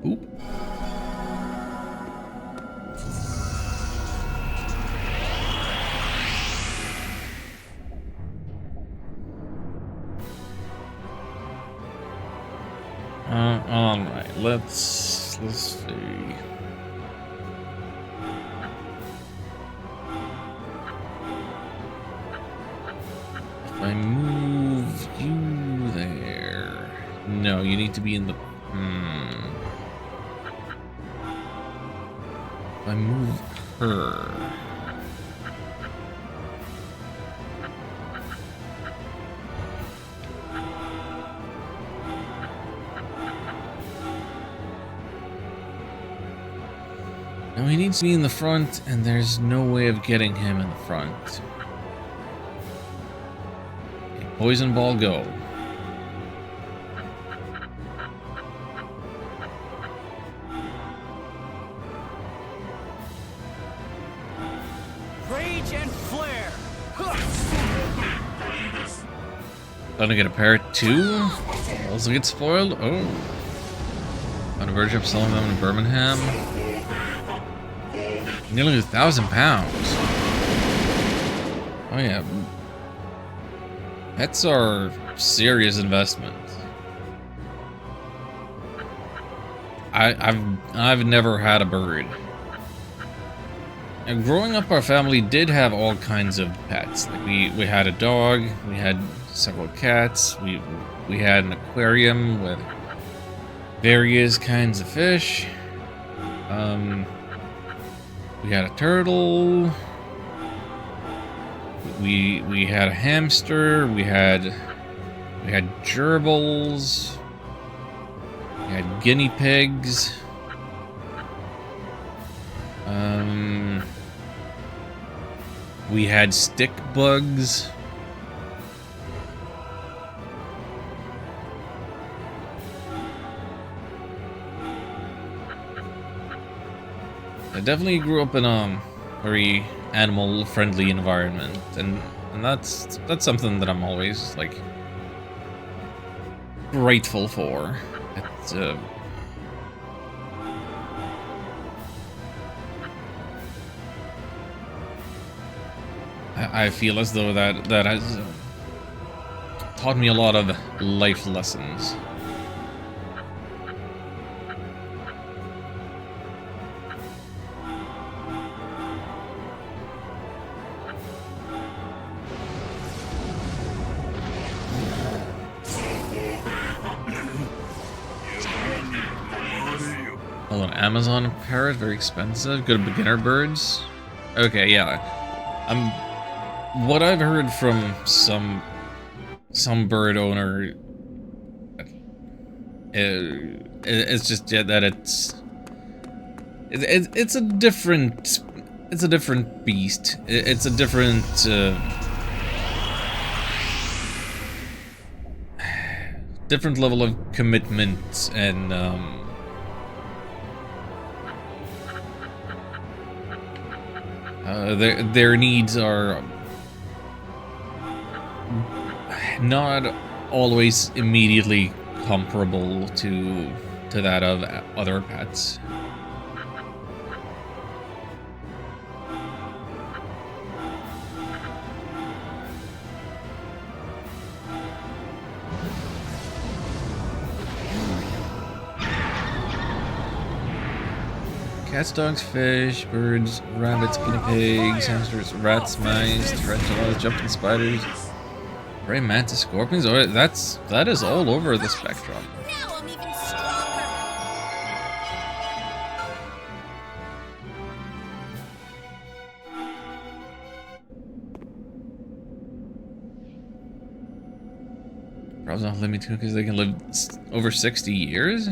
Oop. Alright, let's see. If I move you there... No, you need to be in the... If I move her... Now he needs to be in the front, and there's no way of getting him in the front. Okay, poison ball, go. Rage and flare. Gonna get a parrot too? Also get spoiled? Oh. On a verge of selling them in Birmingham. Nearly 1,000 pounds. Oh yeah. Pets are serious investments. I've never had a bird. And growing up, our family did have all kinds of pets. Like we had a dog, we had several cats, we had an aquarium with various kinds of fish. We had a turtle. We had a hamster. We had gerbils. We had guinea pigs. We had stick bugs. I definitely grew up in a very animal-friendly environment, and that's something that I'm always like grateful for. It's I feel as though that has taught me a lot of life lessons. Oh, an Amazon parrot, very expensive. Good beginner birds. Okay, yeah. What I've heard from some bird owner, it's just that it's a different beast. It's a different different level of commitment and their needs are not always immediately comparable to that of other pets. Cats, dogs, fish, birds, rabbits, guinea pigs, hamsters, rats, mice, tarantulas, jumping spiders, praying mantis, scorpions. Oh, that is all over the spectrum. Now I'm even stronger. Probably not living too because they can live over 60 years.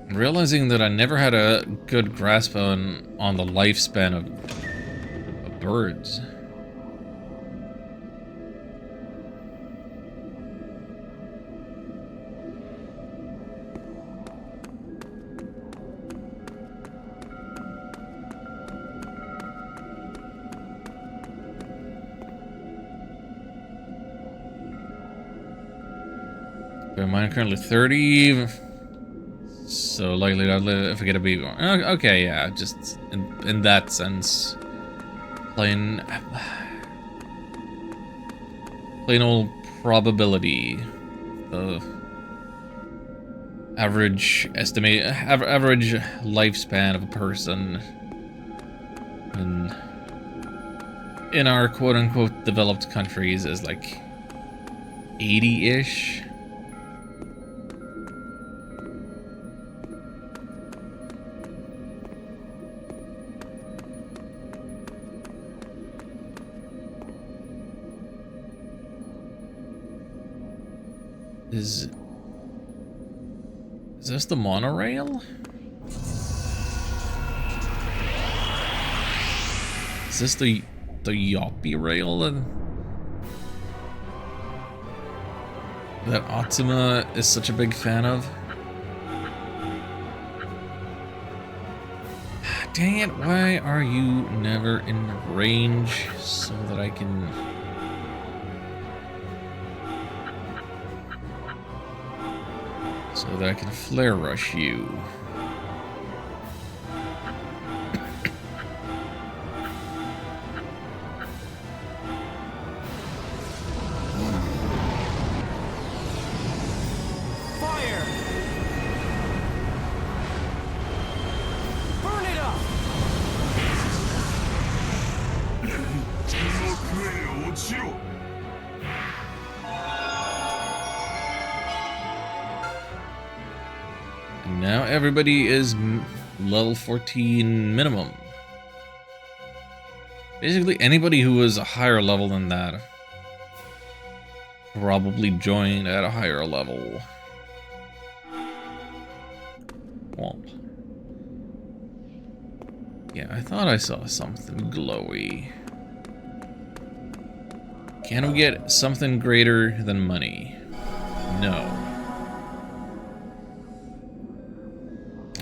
Realizing that I never had a good grasp on the lifespan of birds. Mine currently 30. So likely to live if I get a baby. Okay, yeah, just in that sense, playing. plain old probability. The average average lifespan of a person in our quote-unquote developed countries is like 80-ish. Is this the monorail? Is this the Yoppy rail that Atsuma is such a big fan of? Dang it, why are you never in range so that I can... flare rush you? Fire! Burn it up! And now everybody is level 14 minimum. Basically, anybody who was a higher level than that probably joined at a higher level. Womp. Yeah, I thought I saw something glowy. Can we get something greater than money? No.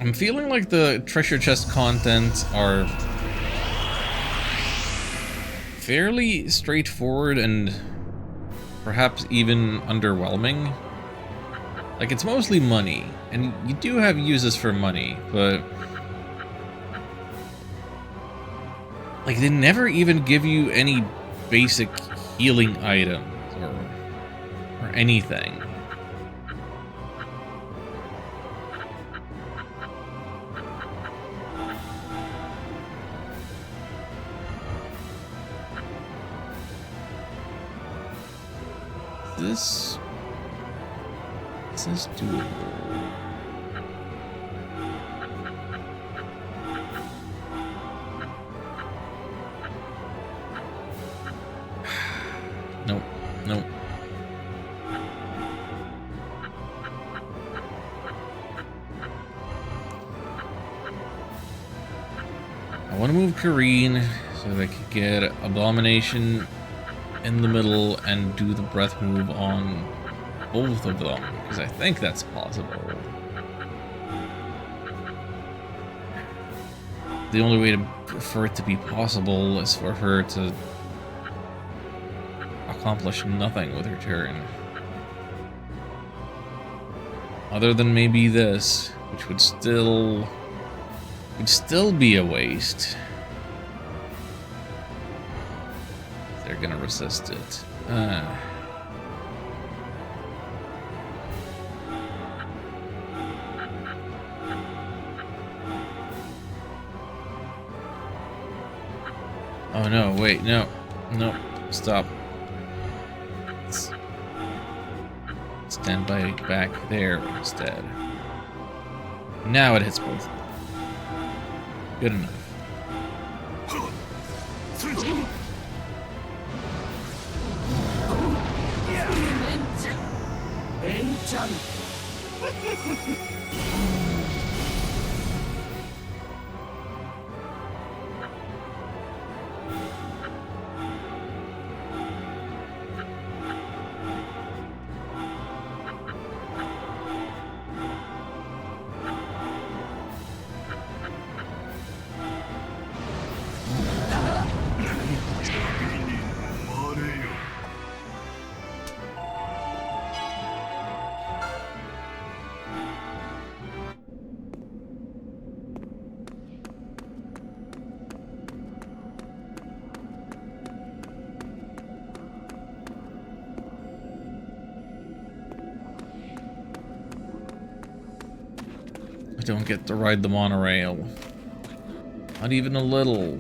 I'm feeling like the treasure chest contents are fairly straightforward and perhaps even underwhelming. Like, it's mostly money, and you do have uses for money, but like, they never even give you any basic healing items or anything. Is this doable? Nope, nope. I want to move Kareen so that I can get Abomination in the middle and do the breath move on both of them, because I think that's possible. The only way for it to be possible is for her to accomplish nothing with her turn. Other than maybe this, which would still be a waste. They're gonna resist it. Oh no, wait, no. No, stop. Stand by back there instead. Now it hits both. Good enough. don't get to ride the monorail. Not even a little.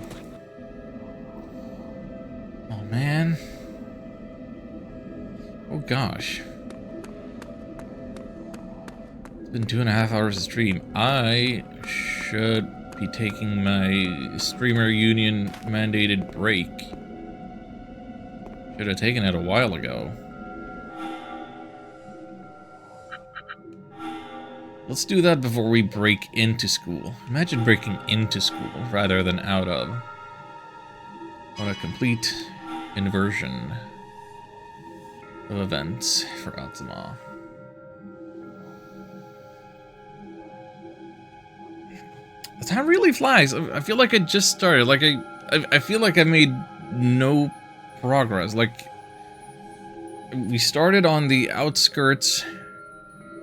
Oh, man. Oh, gosh. It's been 2.5 hours of stream. I should be taking my streamer union mandated break. Should have taken it a while ago. Let's do that before we break into school. Imagine breaking into school rather than out of. What a complete inversion of events for Altima. The time really flies. I feel like I just started. Like I feel like I made no progress. Like we started on the outskirts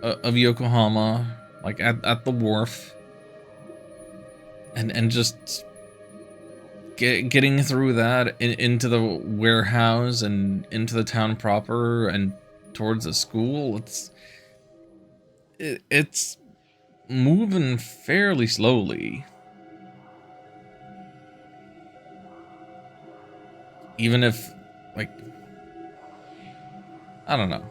of Yokohama, like at the wharf, and just getting through that into the warehouse and into the town proper and towards the school. It's moving fairly slowly, even if, like, I don't know.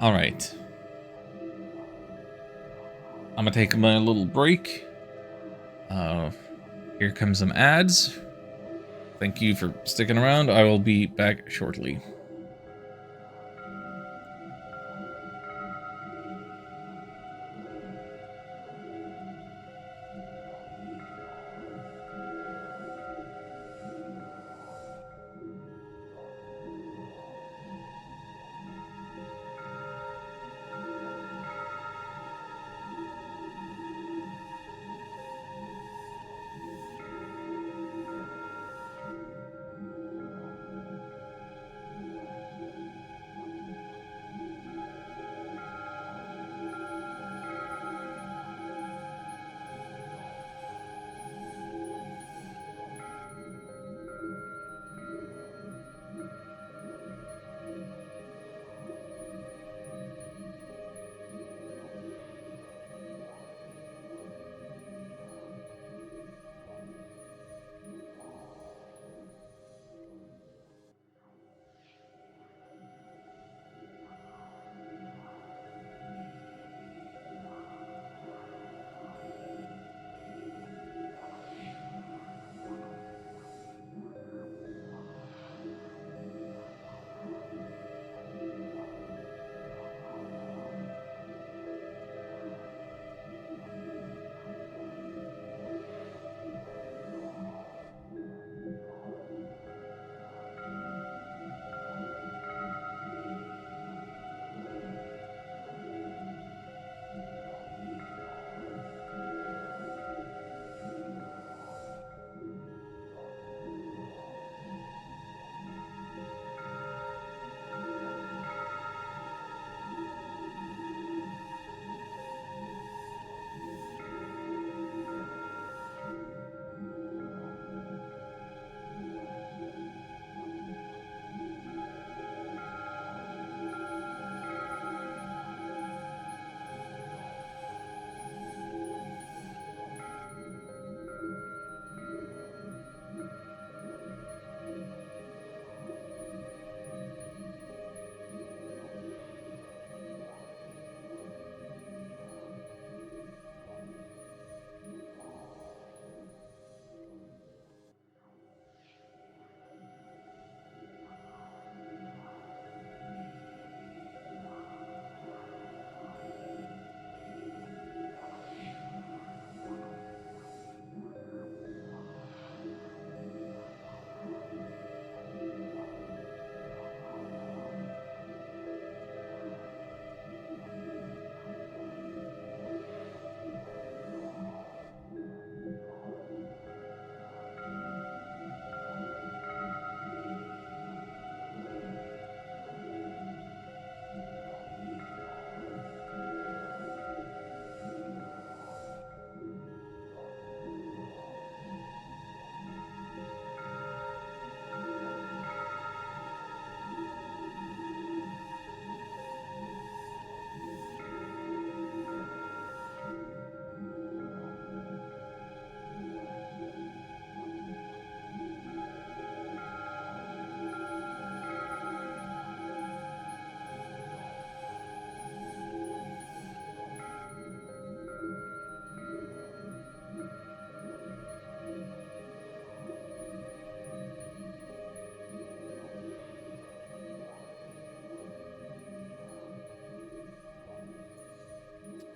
All right. I'm gonna take my little break. Here comes some ads. Thank you for sticking around. I will be back shortly.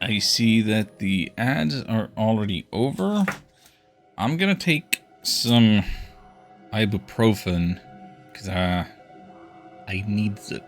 I see that the ads are already over. I'm gonna take some ibuprofen because I needs it.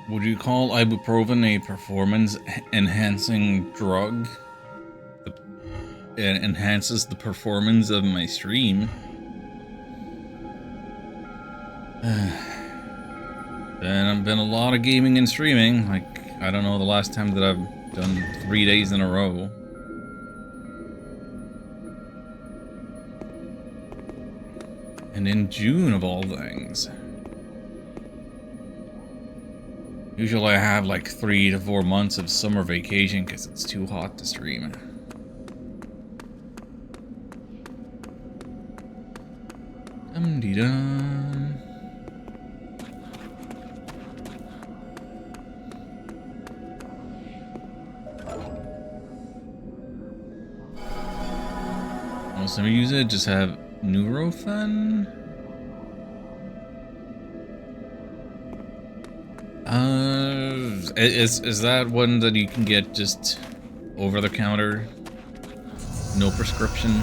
Would you call ibuprofen a performance-enhancing drug? It enhances the performance of my stream. Then been a lot of gaming and streaming. Like, I don't know the last time that I've done 3 days in a row. And in June, of all things. Usually I have like 3 to 4 months of summer vacation because it's too hot to stream. Dum-dee-dum. Most of them use it, just have Nurofen. Is that one that you can get just over the counter? No prescription?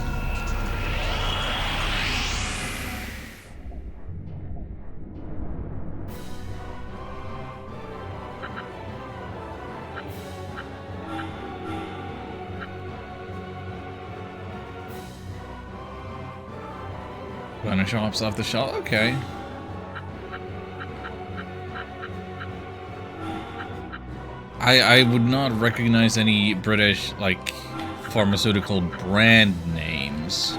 Going to shops off the shelf? Okay. I would not recognize any British, like, pharmaceutical brand names.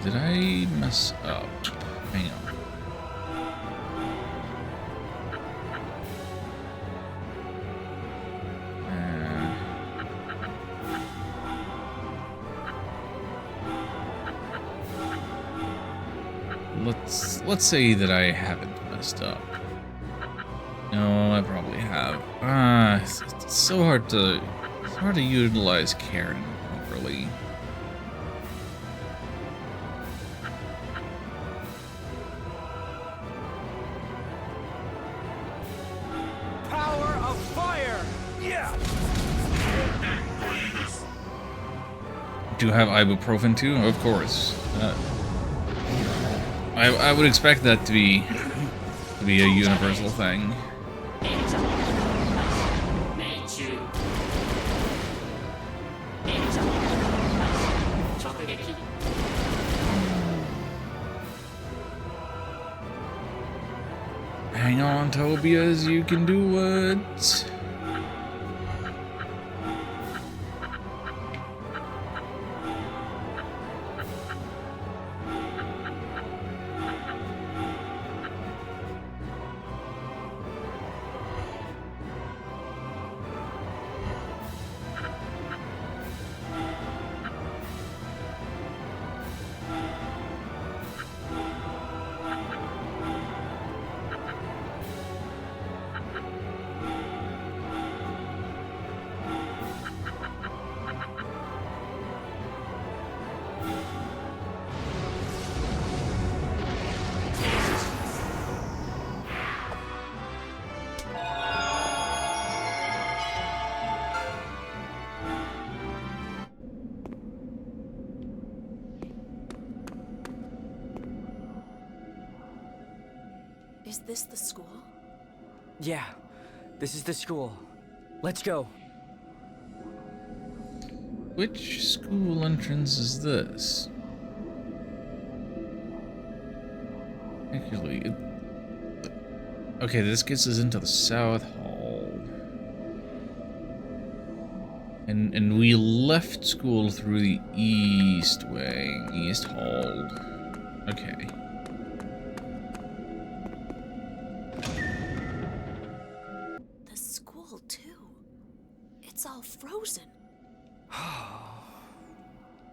Did I mess up? Hang on. Let's say that I haven't messed up. No, I probably have. It's so hard to utilize Karen properly. Power of fire! Yeah! Do you have ibuprofen too? Of course. I would expect that to be a universal thing. Hang on, Tobias, you can do it. Is this the school? Yeah, this is the school. Let's go. Which school entrance is this? Actually, okay, this gets us into the South Hall. And we left school through the east wing, east hall. Okay. The school, too. It's all frozen.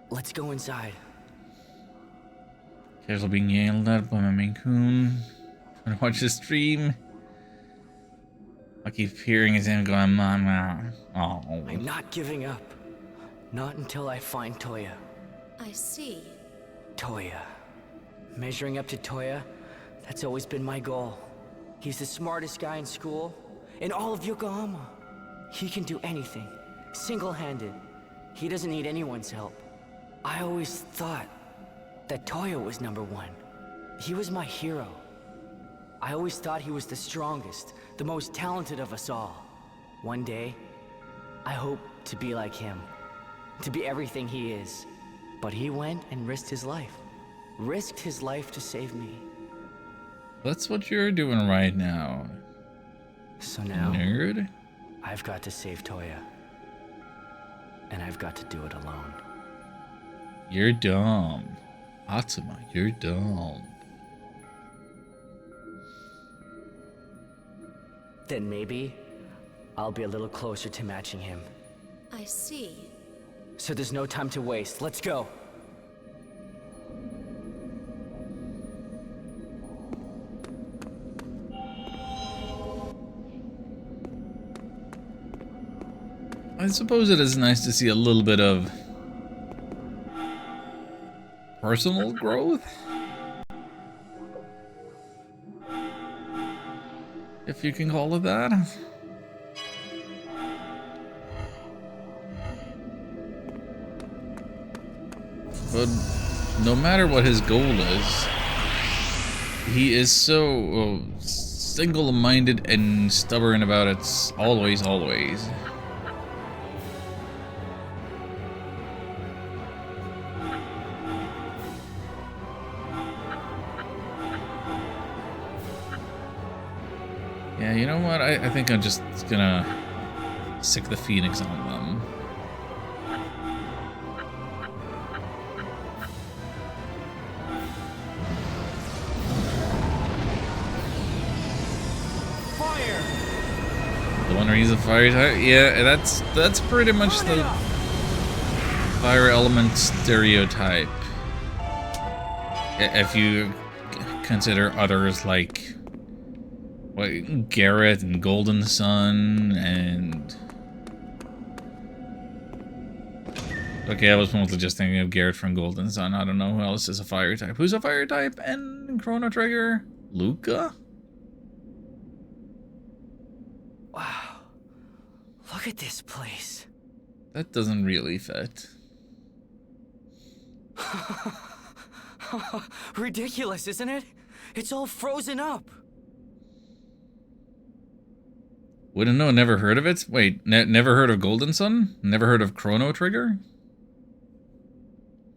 Let's go inside. Casual being yelled at by my main coon. Wanna watch the stream? I keep hearing his name going, Mama. Oh. I'm not giving up. Not until I find Toya. I see. Toya. Measuring up to Toya, that's always been my goal. He's the smartest guy in school, in all of Yokohama. He can do anything, single-handed. He doesn't need anyone's help. I always thought that Toya was number one. He was my hero. I always thought he was the strongest, the most talented of us all. One day, I hope to be like him, to be everything he is. But he went and risked his life. Risked his life to save me. That's what you're doing right now. So now, Nerd. I've got to save Toya. And I've got to do it alone. You're dumb. Atsuma, you're dumb. Then maybe I'll be a little closer to matching him. I see. So there's no time to waste. Let's go. I suppose it is nice to see a little bit of personal growth, if you can call it that. But no matter what his goal is, he is so single-minded and stubborn about it always. Yeah, you know what? I think I'm just gonna sick the Phoenix on them. Fire! The one where he's a fire type? Yeah, that's pretty much the fire element stereotype. If you consider others like Garrett and Golden Sun and... Okay, I was mostly just thinking of Garrett from Golden Sun. I don't know who else is a fire type. Who's a fire type in Chrono Trigger? Luca? Wow. Look at this place. That doesn't really fit. Ridiculous, isn't it? It's all frozen up. Wouldn't know, never heard of it? Wait, never heard of Golden Sun? Never heard of Chrono Trigger?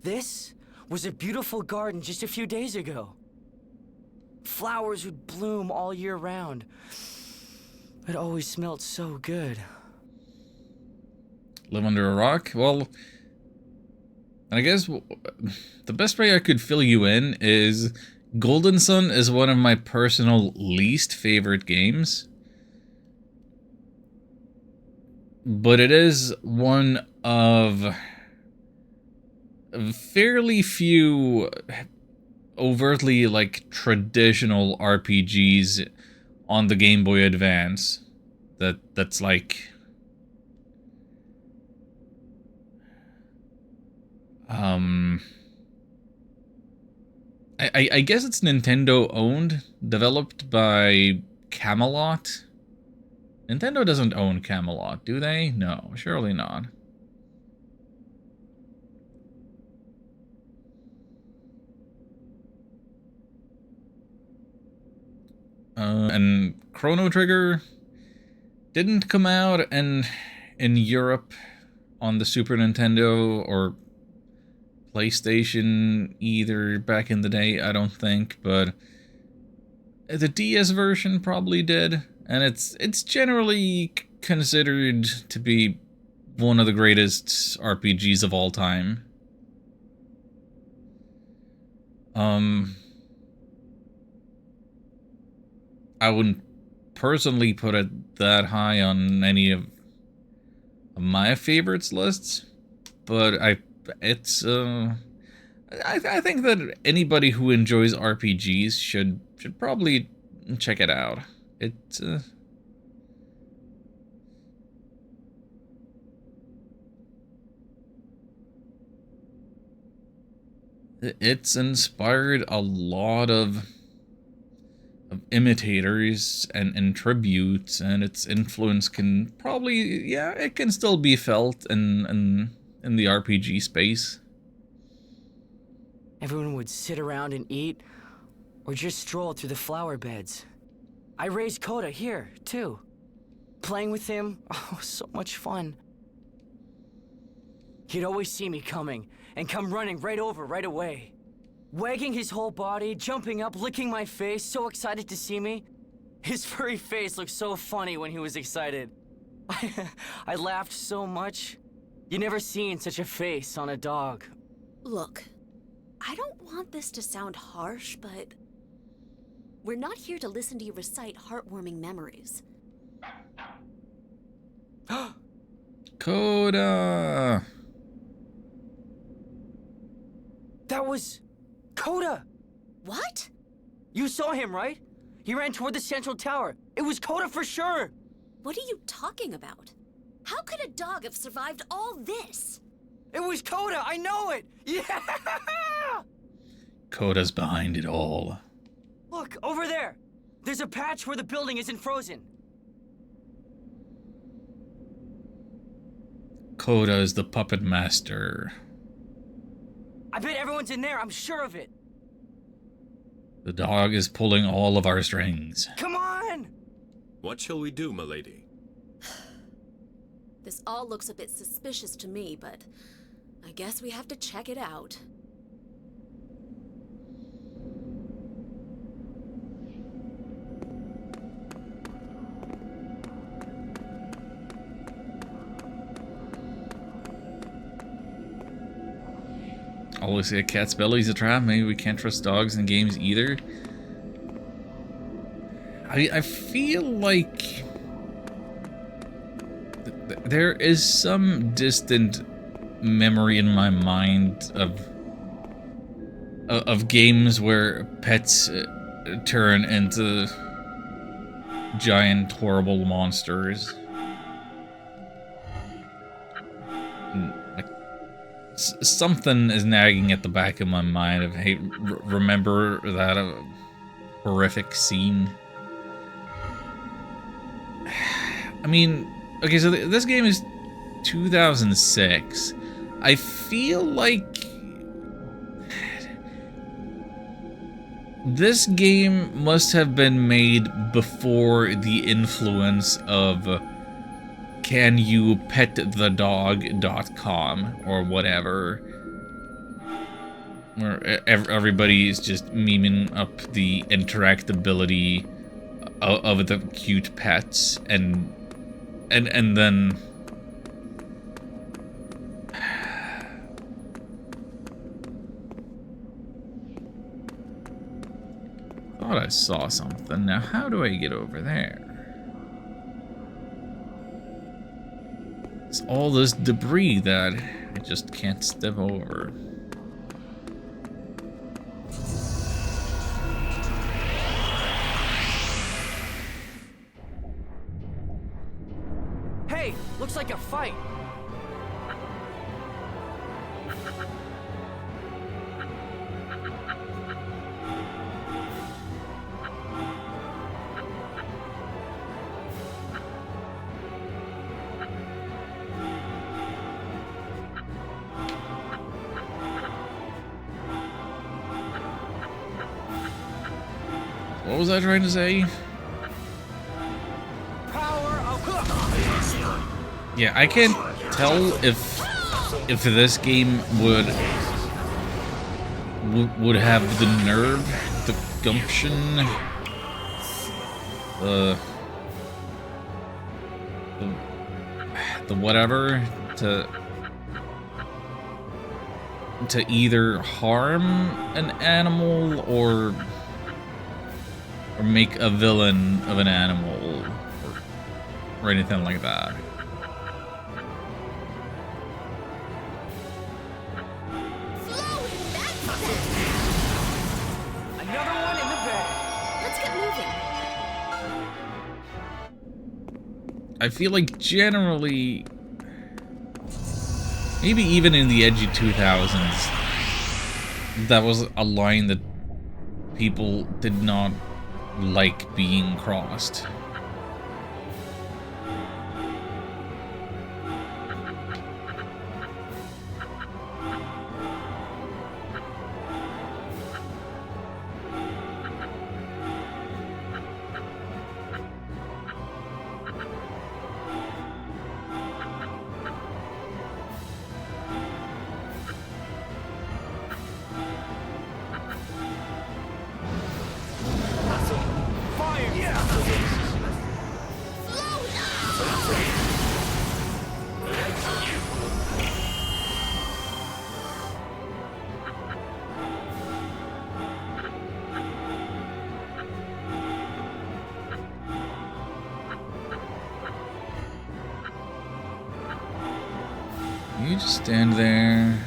This was a beautiful garden just a few days ago. Flowers would bloom all year round. It always smelled so good. Live under a rock? Well, I guess the best way I could fill you in is Golden Sun is one of my personal least favorite games. But it is one of fairly few overtly traditional RPGs on the Game Boy Advance that's like I guess it's Nintendo owned, developed by Camelot. Nintendo doesn't own Camelot, do they? No, surely not. And Chrono Trigger didn't come out in Europe on the Super Nintendo or PlayStation either back in the day, I don't think, but the DS version probably did, and it's generally considered to be one of the greatest RPGs of all time. I wouldn't personally put it that high on any of my favorites lists, but I think that anybody who enjoys RPGs should probably check it out. It's inspired a lot of imitators and tributes, and its influence can probably, yeah, it can still be felt in the RPG space. Everyone would sit around and eat, or just stroll through the flower beds. I raised Coda here, too. Playing with him, oh, so much fun. He'd always see me coming, and come running right over right away. Wagging his whole body, jumping up, licking my face, so excited to see me. His furry face looked so funny when he was excited. I laughed so much. You never seen such a face on a dog. Look, I don't want this to sound harsh, but we're not here to listen to you recite heartwarming memories. Coda! That was Coda! What? You saw him, right? He ran toward the central tower. It was Coda for sure! What are you talking about? How could a dog have survived all this? It was Coda! I know it! Yeah! Coda's behind it all. Look, over there! There's a patch where the building isn't frozen. Coda is the puppet master. I bet everyone's in there, I'm sure of it. The dog is pulling all of our strings. Come on! What shall we do, milady? This all looks a bit suspicious to me, but I guess we have to check it out. Always say a cat's belly's a trap. Maybe we can't trust dogs in games either. I feel like there is some distant memory in my mind of games where pets turn into giant horrible monsters. Something is nagging at the back of my mind of, hey, remember that horrific scene? I mean, okay, so this game is 2006. I feel like this game must have been made before the influence of canyoupetthedog.com or whatever, where everybody's just memeing up the interactability of the cute pets, and then thought I saw something. Now how do I get over there? It's all this debris that I just can't step over. Hey, looks like a fight. What was I trying to say? Yeah, I can't tell if this game would have the nerve, the gumption, the whatever to either harm an animal or make a villain of an animal or anything like that. Another one in the bag. Let's get moving. I feel like generally, maybe even in the edgy 2000s, that was a line that people did not like being crossed. You just stand there,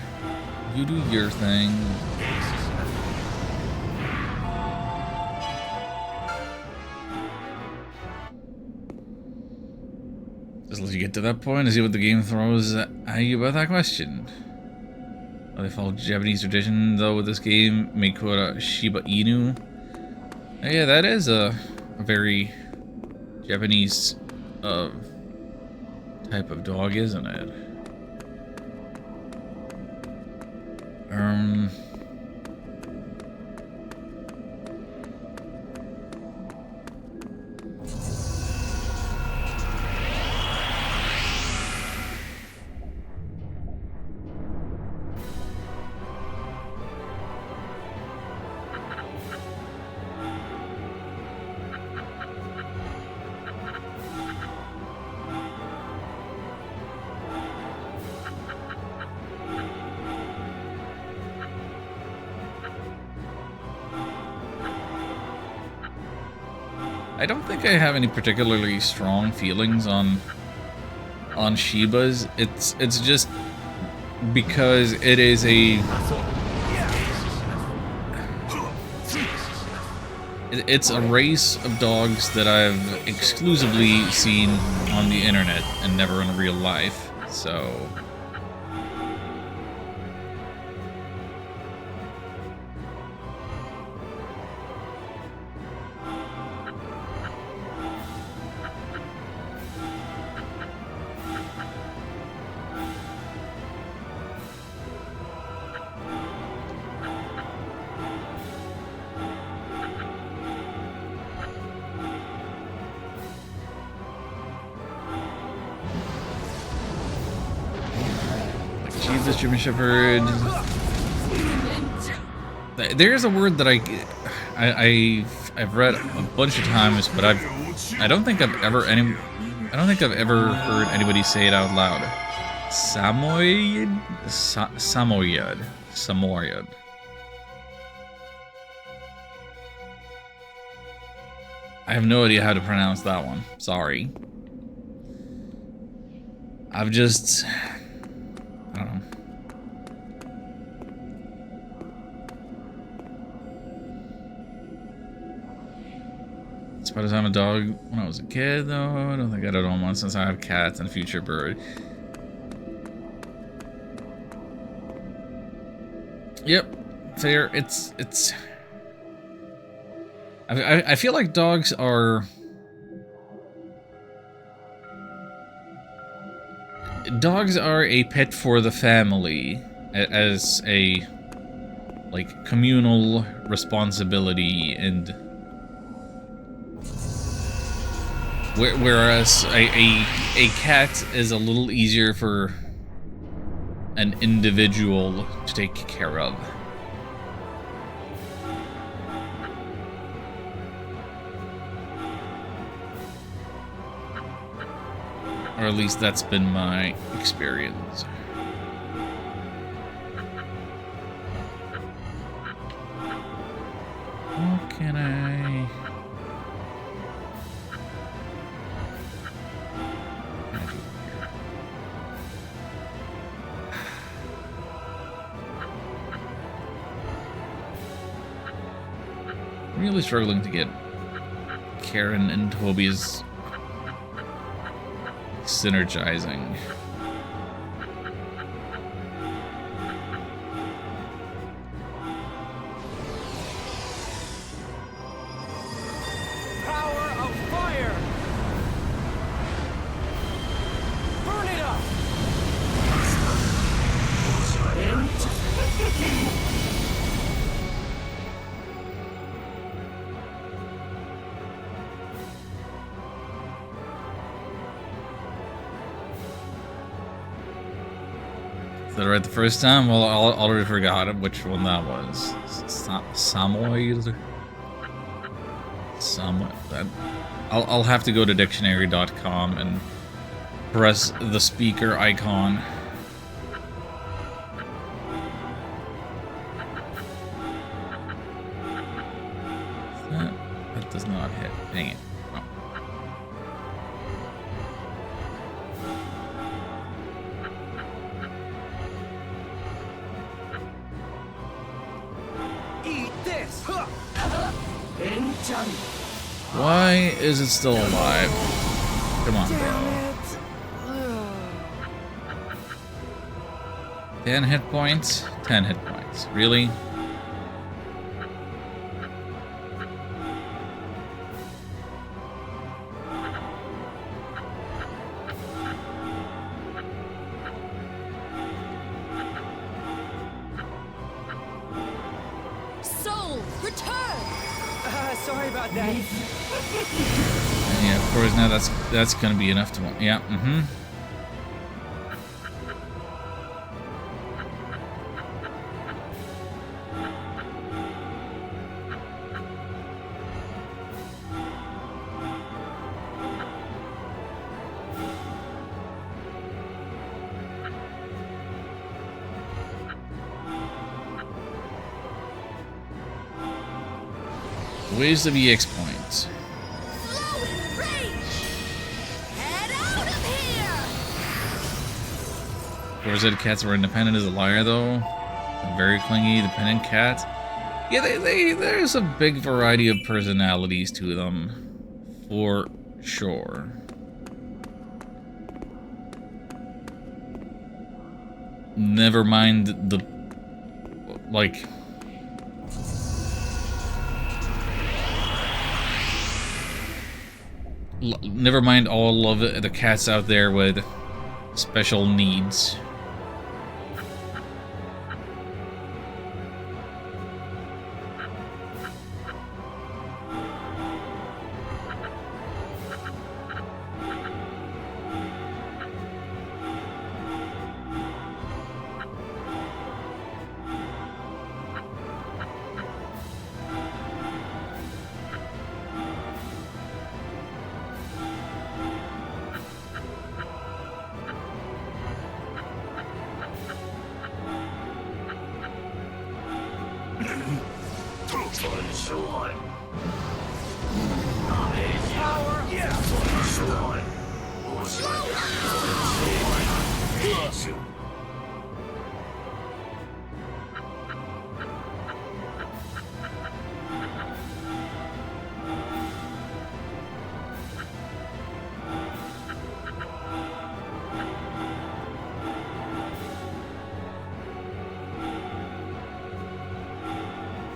you do your thing. Just let you get to that point and see what the game throws at you about that question. They follow Japanese tradition though with this game, make a Shiba Inu. Yeah, that is a very Japanese type of dog, isn't it? I don't think I have any particularly strong feelings on Shibas. It's just because it is it's a race of dogs that I've exclusively seen on the internet and never in real life. So Jesus, German Shepherd. There's a word that I've read a bunch of times, but I don't think I've ever heard anybody say it out loud. Samoyed. I have no idea how to pronounce that one. Sorry. I don't know. Spent time a dog when I was a kid, though. I don't think I did one since I have cats and future bird. Yep, fair. It's. I feel like dogs are. Dogs are a pet for the family as a like communal responsibility, and whereas a cat is a little easier for an individual to take care of. Or at least that's been my experience. What can I... Really struggling to get Karen and Toby's synergizing. Power of fire! Burn it up! Is that right the first time? Well, I already forgot which one that was. Samoid? I'll have to go to dictionary.com and press the speaker icon. That does not hit. Dang it. Oh. Eat this! Why is it still alive? Come on, bro. 10 hit points? 10 hit points. Really? Soul, return! Sorry about that. Yeah, of course, now that's gonna be enough to... Yeah, Waste of EX points. Flowing rage! Head out of here! Rosetta cats were independent is a liar, though. A very clingy, dependent cat. Yeah, there's a big variety of personalities to them, for sure. Never mind the, like... Never mind all of the cats out there with special needs.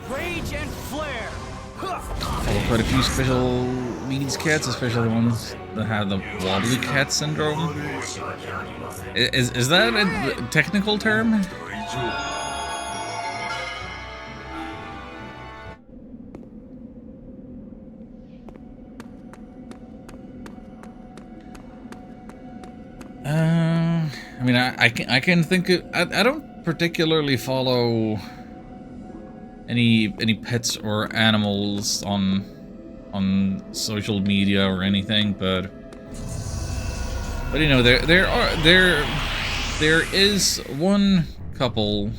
Rage and flare! Follow quite a few special needs cats, especially the ones that have the wobbly cat syndrome. Is that a technical term? I mean, I can think of, I don't particularly follow any pets or animals on social media or anything, but But you know, there is one couple,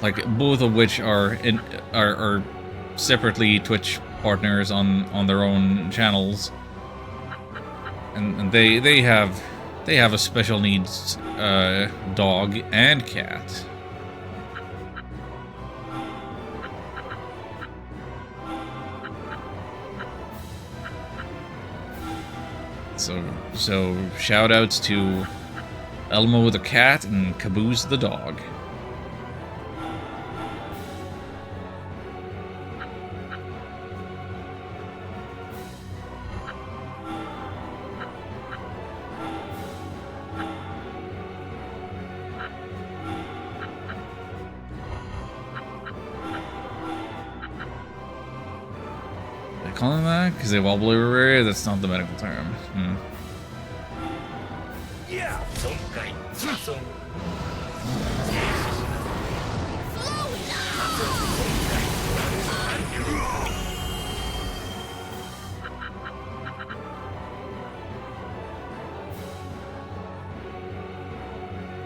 like both of which are separately Twitch partners on their own channels, and they have a special needs dog and cat. So shout outs to Elmo the cat and Caboose the dog. They call them that because they wobble everywhere. That's not the medical term.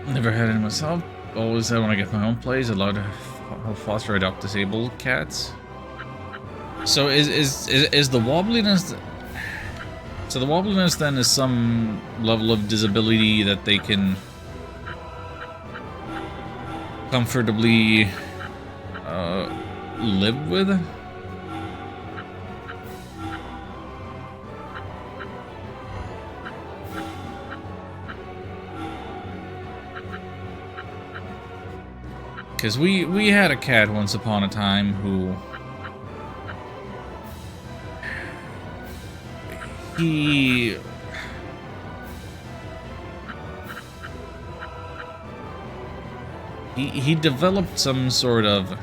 Never had any myself. Always said when I get my own place, I'd love to foster adopt disabled cats. So is the wobbliness? So the wobbliness then is some level of disability that they can comfortably live with. Because we had a cat once upon a time who he developed some sort of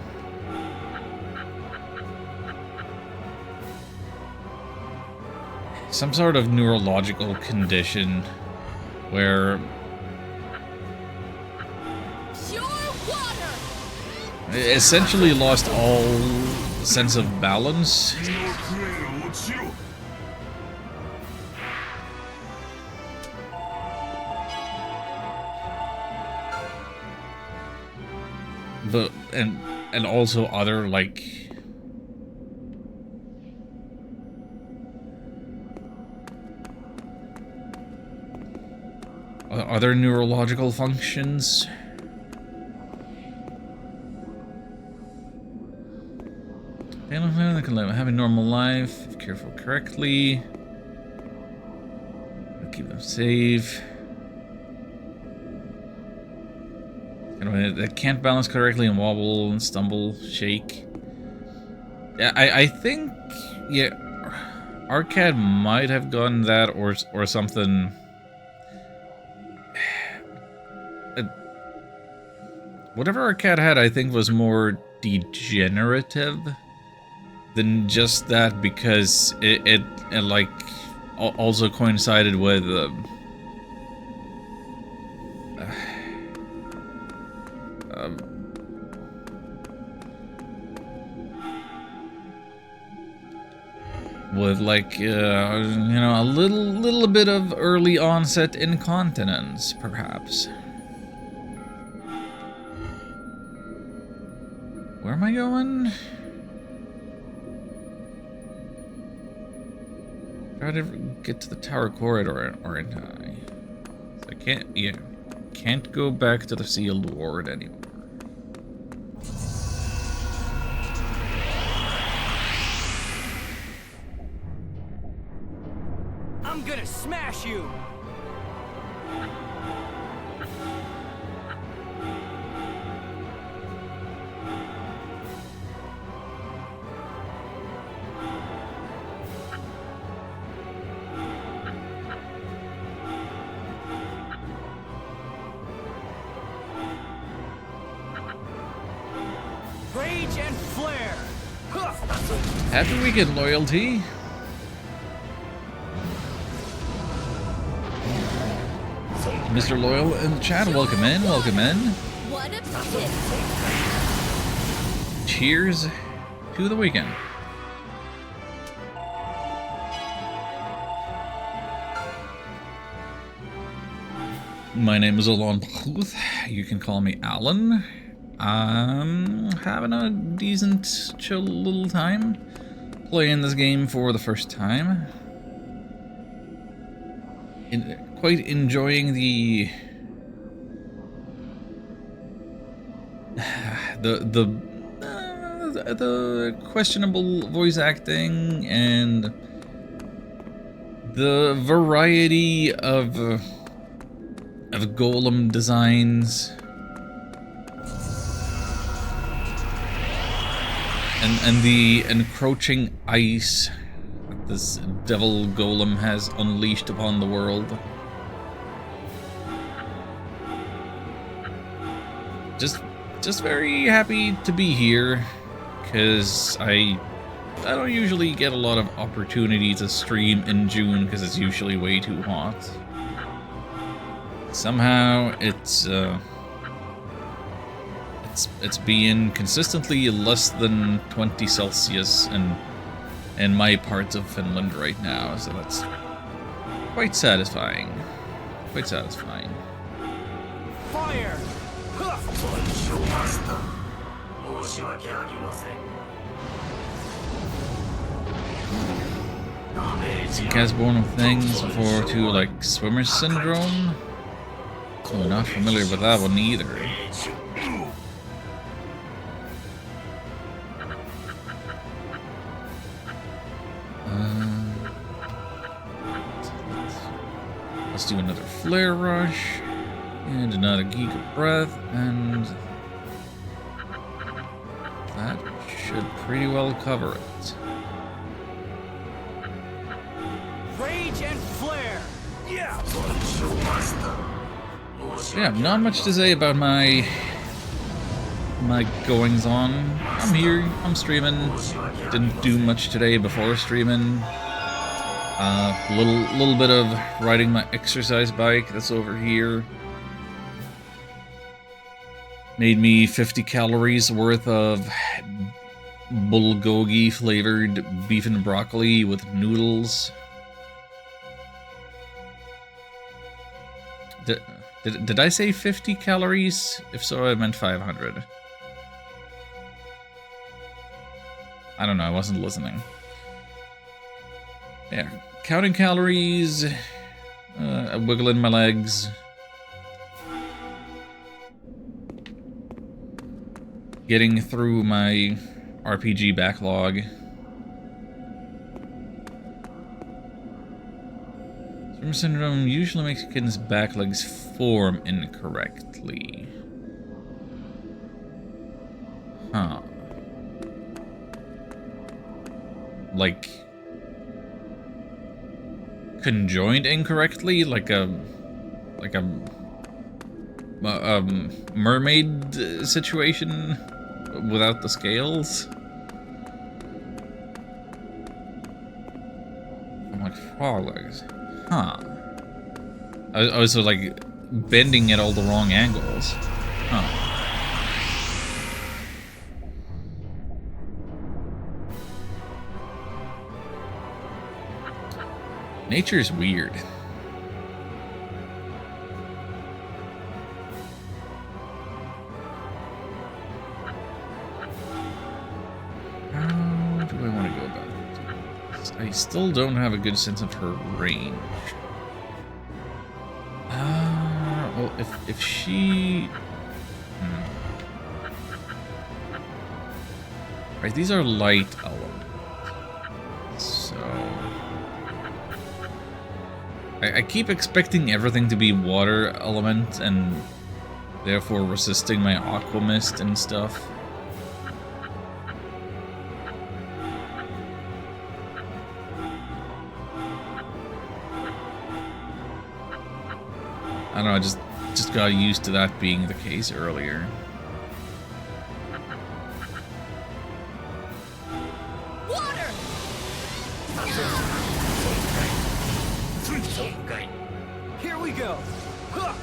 neurological condition where essentially lost all sense of balance. But and also other like other neurological functions. They can live a happy normal life if careful correctly. Keep them safe. They can't balance correctly and wobble and stumble, shake. Yeah, I think, yeah, our cat might have gotten that or something. Whatever our cat had, I think, was more degenerative than just that, because it like also coincided with like you know, a little bit of early onset incontinence, perhaps. Where am I going? Try to get to the tower corridor, aren't I? So I can't, yeah, can't go back to the sealed ward anymore. I'm gonna smash you! Rage and flare! Happy weekend, loyalty! Mr. Loyal in the chat, welcome in, welcome in. What a pit. Cheers to the weekend. My name is Alon Bluth. You can call me Alan. I'm having a decent, chill little time playing this game for the first time. Quite enjoying the questionable voice acting and the variety of golem designs and the encroaching ice that this devil golem has unleashed upon the world. Just very happy to be here, because I don't usually get a lot of opportunity to stream in June because it's usually way too hot. Somehow it's being consistently less than 20 Celsius in my parts of Finland right now, so that's quite satisfying. Quite satisfying. Fire! Guy's born with things before too, like swimmer syndrome. Oh, not familiar with that one either. Let's do another flare rush and another giga breath, and that should pretty well cover it. Rage and flare! Yeah! Yeah, not much to say about my goings on. I'm here, I'm streaming. Didn't do much today before streaming. Little bit of riding my exercise bike that's over here. Made me 50 calories worth of bulgogi flavored beef and broccoli with noodles. Did I say 50 calories? If so, I meant 500. I don't know, I wasn't listening. Yeah, counting calories, wiggling my legs. Getting through my RPG backlog. Swimmer syndrome usually makes kittens' back legs form incorrectly. Huh. Like conjoined incorrectly, like a mermaid situation without the scales. I'm like frog legs. Huh. I was like bending at all the wrong angles. Huh. Nature's weird. How do I want to go about this? I still don't have a good sense of her range. Well, if she... Right, these are light elements. So... I keep expecting everything to be water element and therefore resisting my aqua mist and stuff. I don't know, I just got used to that being the case earlier. Water! Here we go! Huh.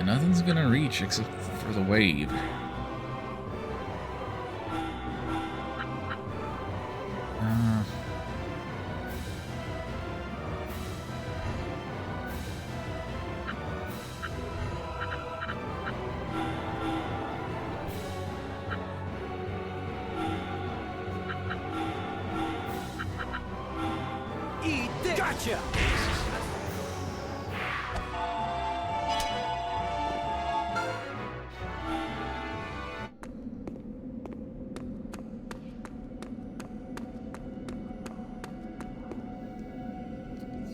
nothing's gonna reach except for the wave. Eat this! Gotcha!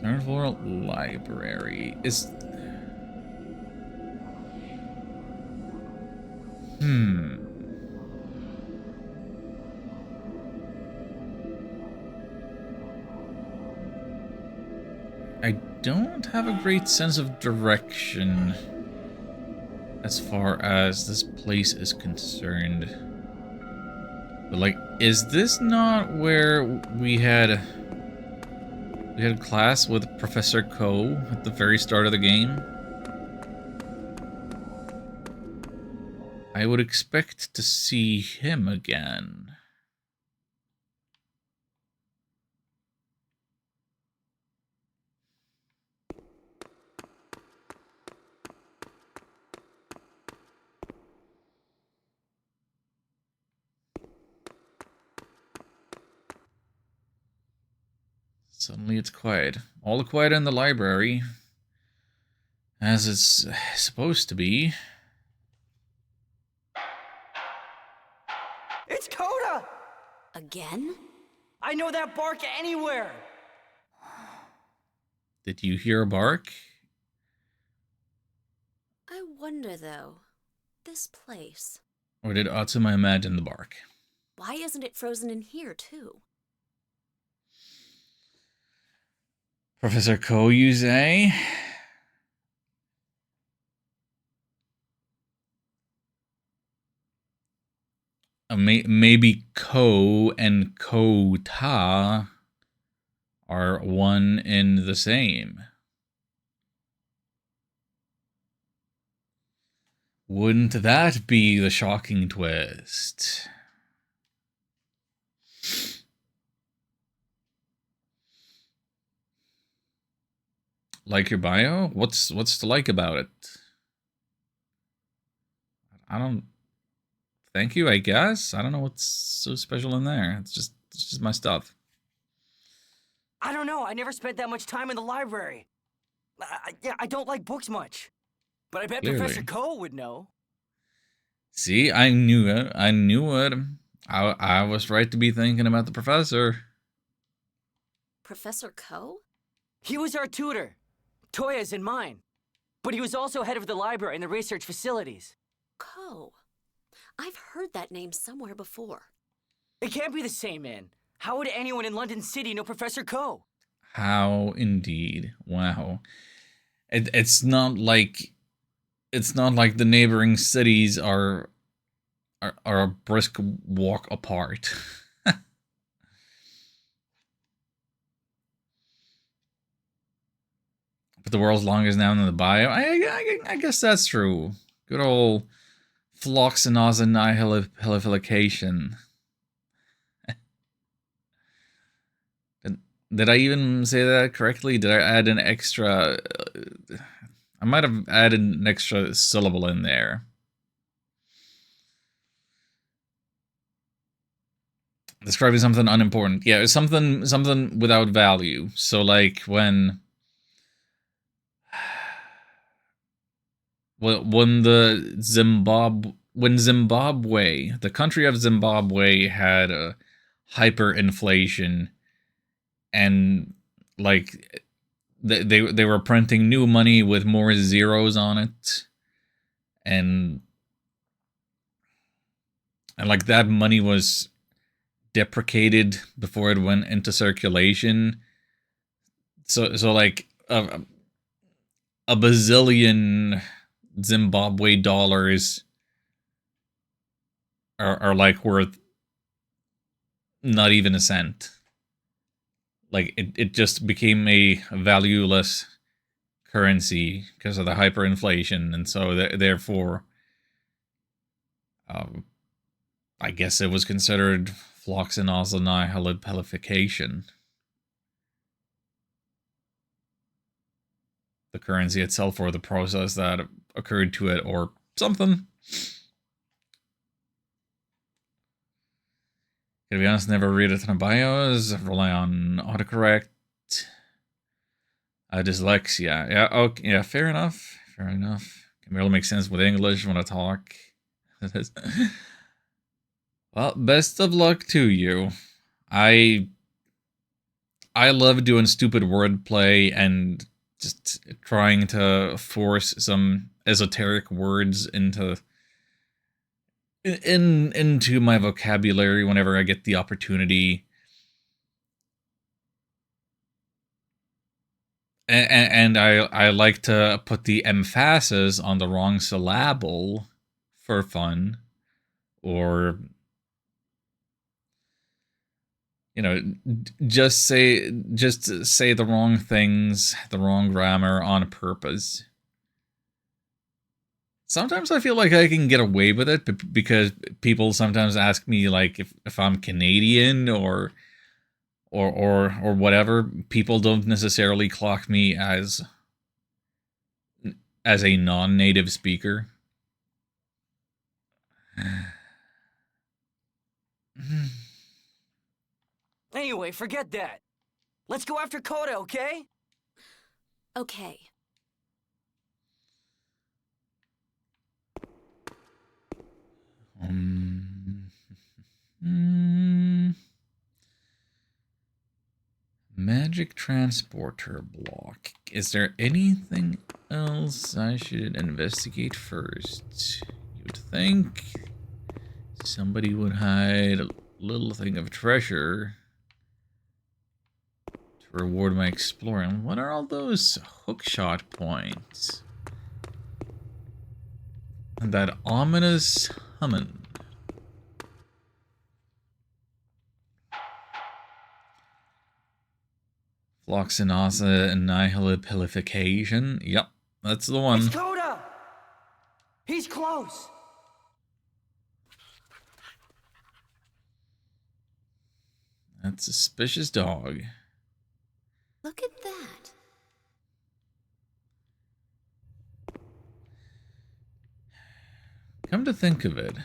Third floor library is. I don't have a great sense of direction as far as this place is concerned. But like, is this not where we had class with Professor Ko at the very start of the game? I would expect to see him again. Suddenly it's quiet. All the quiet in the library. As it's supposed to be. It's Coda! Again? I know that bark anywhere! Did you hear a bark? I wonder, though, this place, Or did Atsuma imagine the bark? why isn't it frozen in here, too? Professor Ko, you say? Maybe Ko and Kota are one and the same. Wouldn't that be the shocking twist? Like your bio? What's to like about it? I don't. Thank you, I guess. I don't know what's so special in there. It's just my stuff. I don't know, I never spent that much time in the library. I don't like books much. But I bet Clearly. Professor Ko would know. See, I knew it. I knew it. I was right to be thinking about the professor. Professor Ko? He was our tutor. Toya's and mine. But he was also head of the library and the research facilities. Ko. I've heard that name somewhere before. It can't be the same man. How would anyone in London City know Professor Ko? How indeed. Wow. It's not like the neighboring cities are a brisk walk apart. But the world's longest noun in the bio. I guess that's true. Good old floxenozanihilification. Did I even say that correctly? Did I add an extra... I might have added an extra syllable in there. Describing something unimportant. Yeah, something without value. So like when Zimbabwe, the country of Zimbabwe had a hyperinflation, and like they were printing new money with more zeros on it, and like that money was deprecated before it went into circulation. So like a bazillion Zimbabwe dollars are like worth not even a cent. Like it just became a valueless currency because of the hyperinflation, and so therefore, I guess it was considered floxinazonihilipilification. The currency itself, or the process that occurred to it, or something. To be honest, never read a ton of bios. Rely on autocorrect. Dyslexia. Yeah, okay, yeah, fair enough. Fair enough. Can barely make sense with English when I talk. Well, best of luck to you. I love doing stupid wordplay and just trying to force some esoteric words into my vocabulary whenever I get the opportunity. And I like to put the emphasis on the wrong syllable for fun, or just say the wrong things, the wrong grammar on purpose. Sometimes I feel like I can get away with it because people sometimes ask me like if I'm Canadian or whatever. People don't necessarily clock me as a non-native speaker. Anyway, forget that. Let's go after Coda, okay? Okay. Magic transporter block. Is there anything else I should investigate first? You'd think somebody would hide a little thing of treasure to reward my exploring. What are all those hookshot points? And that ominous humming. Floxinazonihilipilification. Yep, that's the one. It's Coda! He's close! That suspicious dog. Look at that. Come to think of it,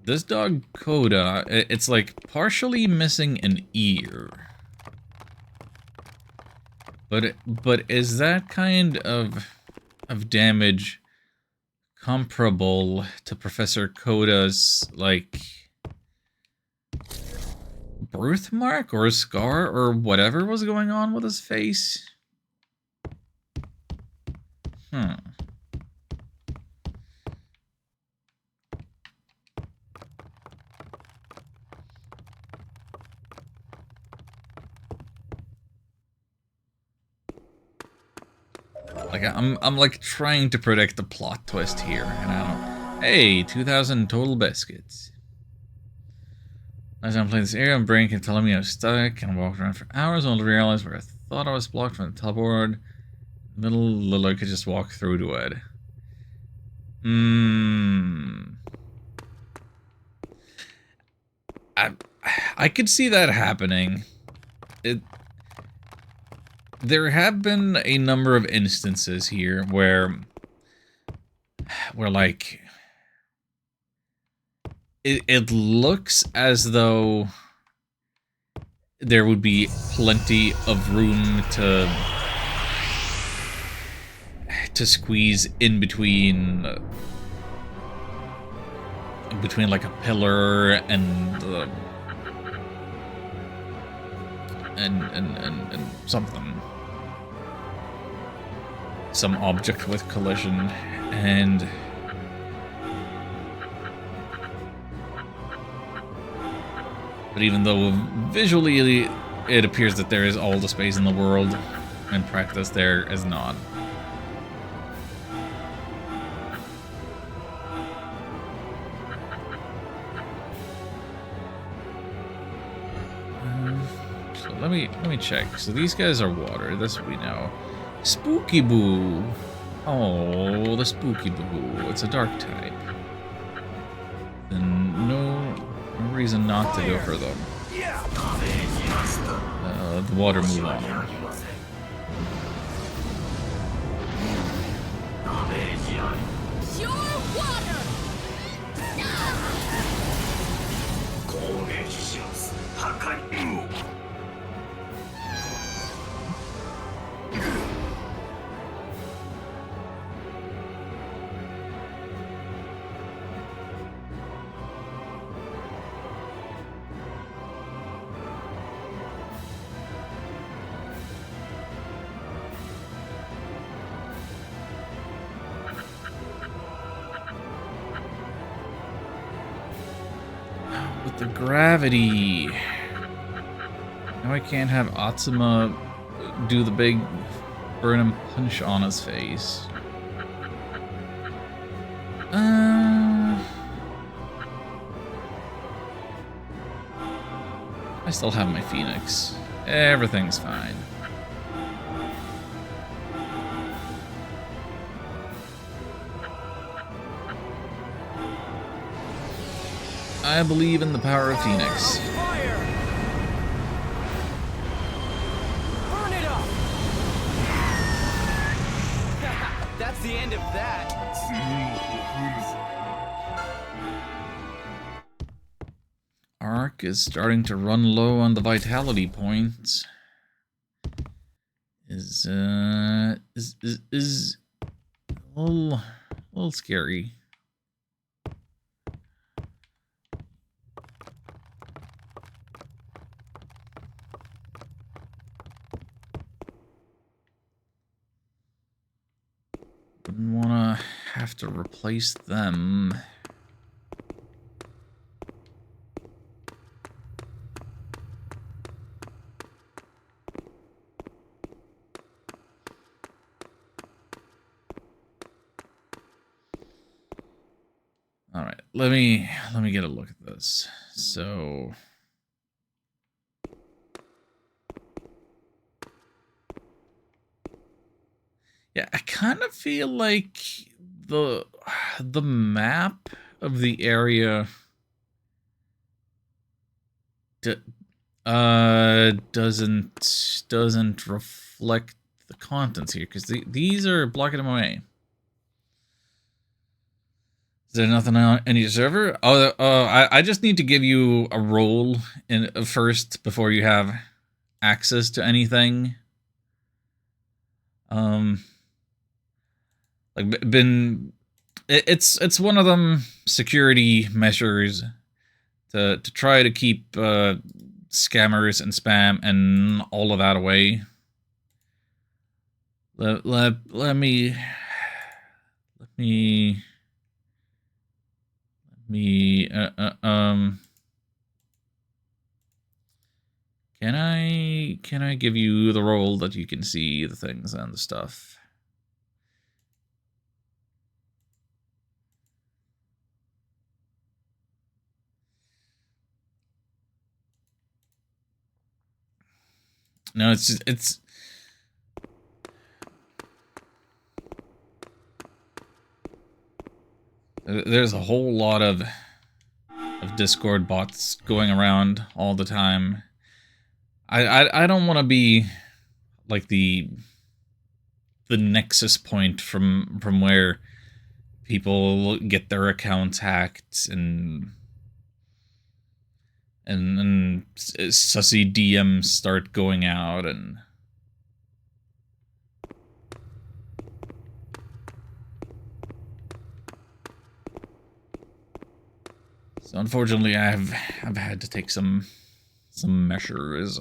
this dog Coda, it's like partially missing an ear. But is that kind of damage comparable to Professor Coda's like birthmark or scar or whatever was going on with his face? Like I'm like trying to predict the plot twist here, and I don't. Hey, 2,000 total biscuits. As I'm playing this area, my brain kept telling me I was stuck, and I walked around for hours only to realize where I thought I was blocked from the teleport. Little I could just walk through to it. I could see that happening. There have been a number of instances here where like it looks as though there would be plenty of room to squeeze in between like a pillar and something. Some object with collision, and but even though visually it appears that there is all the space in the world, in practice there is not. So let me check. So these guys are water. That's what we know. Spooky Boo. Oh, the Spooky Boo. It's a dark type. Then no reason not to go for them. The water move on. Pure water! With the gravity. Now I can't have Atsuma do the big burn and punch on his face. I still have my Phoenix. Everything's fine. I believe in the power of Phoenix. Fire! Burn it up! That's the end of that. Ark is starting to run low on the vitality points. Is a little scary. Wouldn't wanna have to replace them. All right, let me get a look at this. So yeah, I kind of feel like the map of the area doesn't reflect the contents here, because these are blocking them away. Is there nothing on any server? I just need to give you a role in first before you have access to anything. It's one of them security measures to try to keep scammers and spam and all of that away. Let me can I give you the role that you can see the things and the stuff? No, it's there's a whole lot of Discord bots going around all the time. I don't want to be like the nexus point from where people get their accounts hacked and sussy DMs start going out and so unfortunately I've had to take some measures.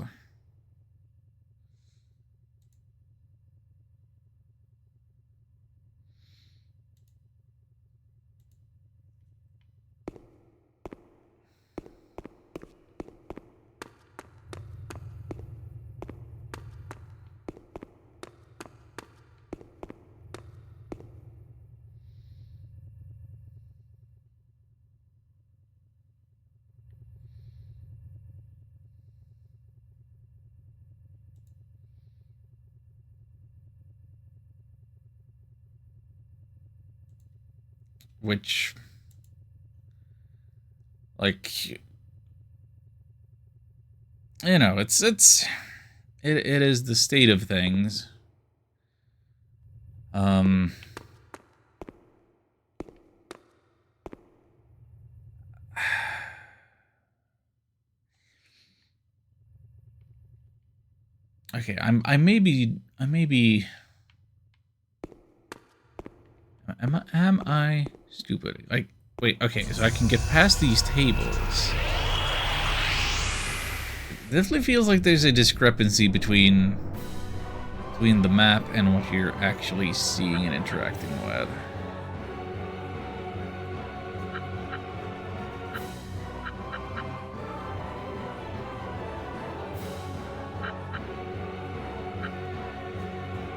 which, like, you know, it is the state of things. Okay, I may be am I stupid? Like, wait, okay, so I can get past these tables. It definitely feels like there's a discrepancy between the map and what you're actually seeing and interacting with.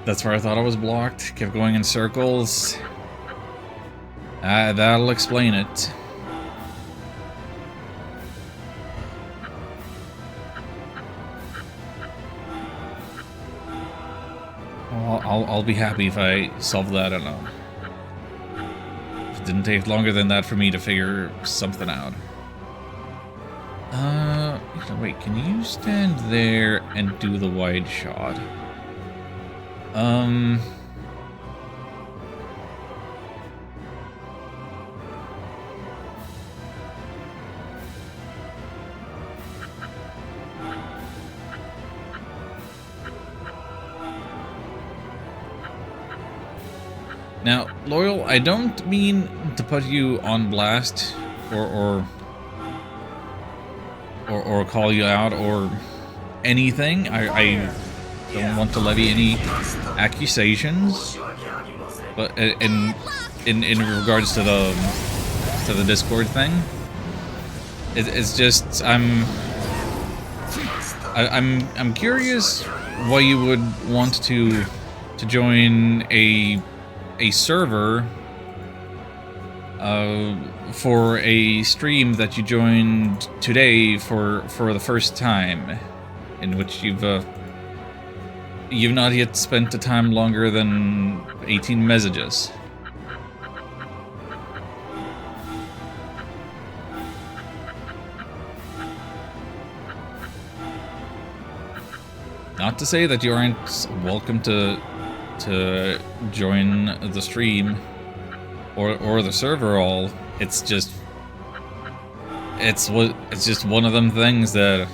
That's where I thought I was blocked. Kept going in circles. That'll explain it. Well, I'll be happy if I solve that alone. It didn't take longer than that for me to figure something out. Wait, can you stand there and do the wide shot? Now, Loyal, I don't mean to put you on blast or call you out or anything. I don't want to levy any accusations, but in regards to the Discord thing, it's just I'm curious why you would want to join a server for a stream that you joined today for the first time, in which you've not yet spent a time longer than 18 messages. Not to say that you aren't welcome to join the stream or the server all. It's just one of them things that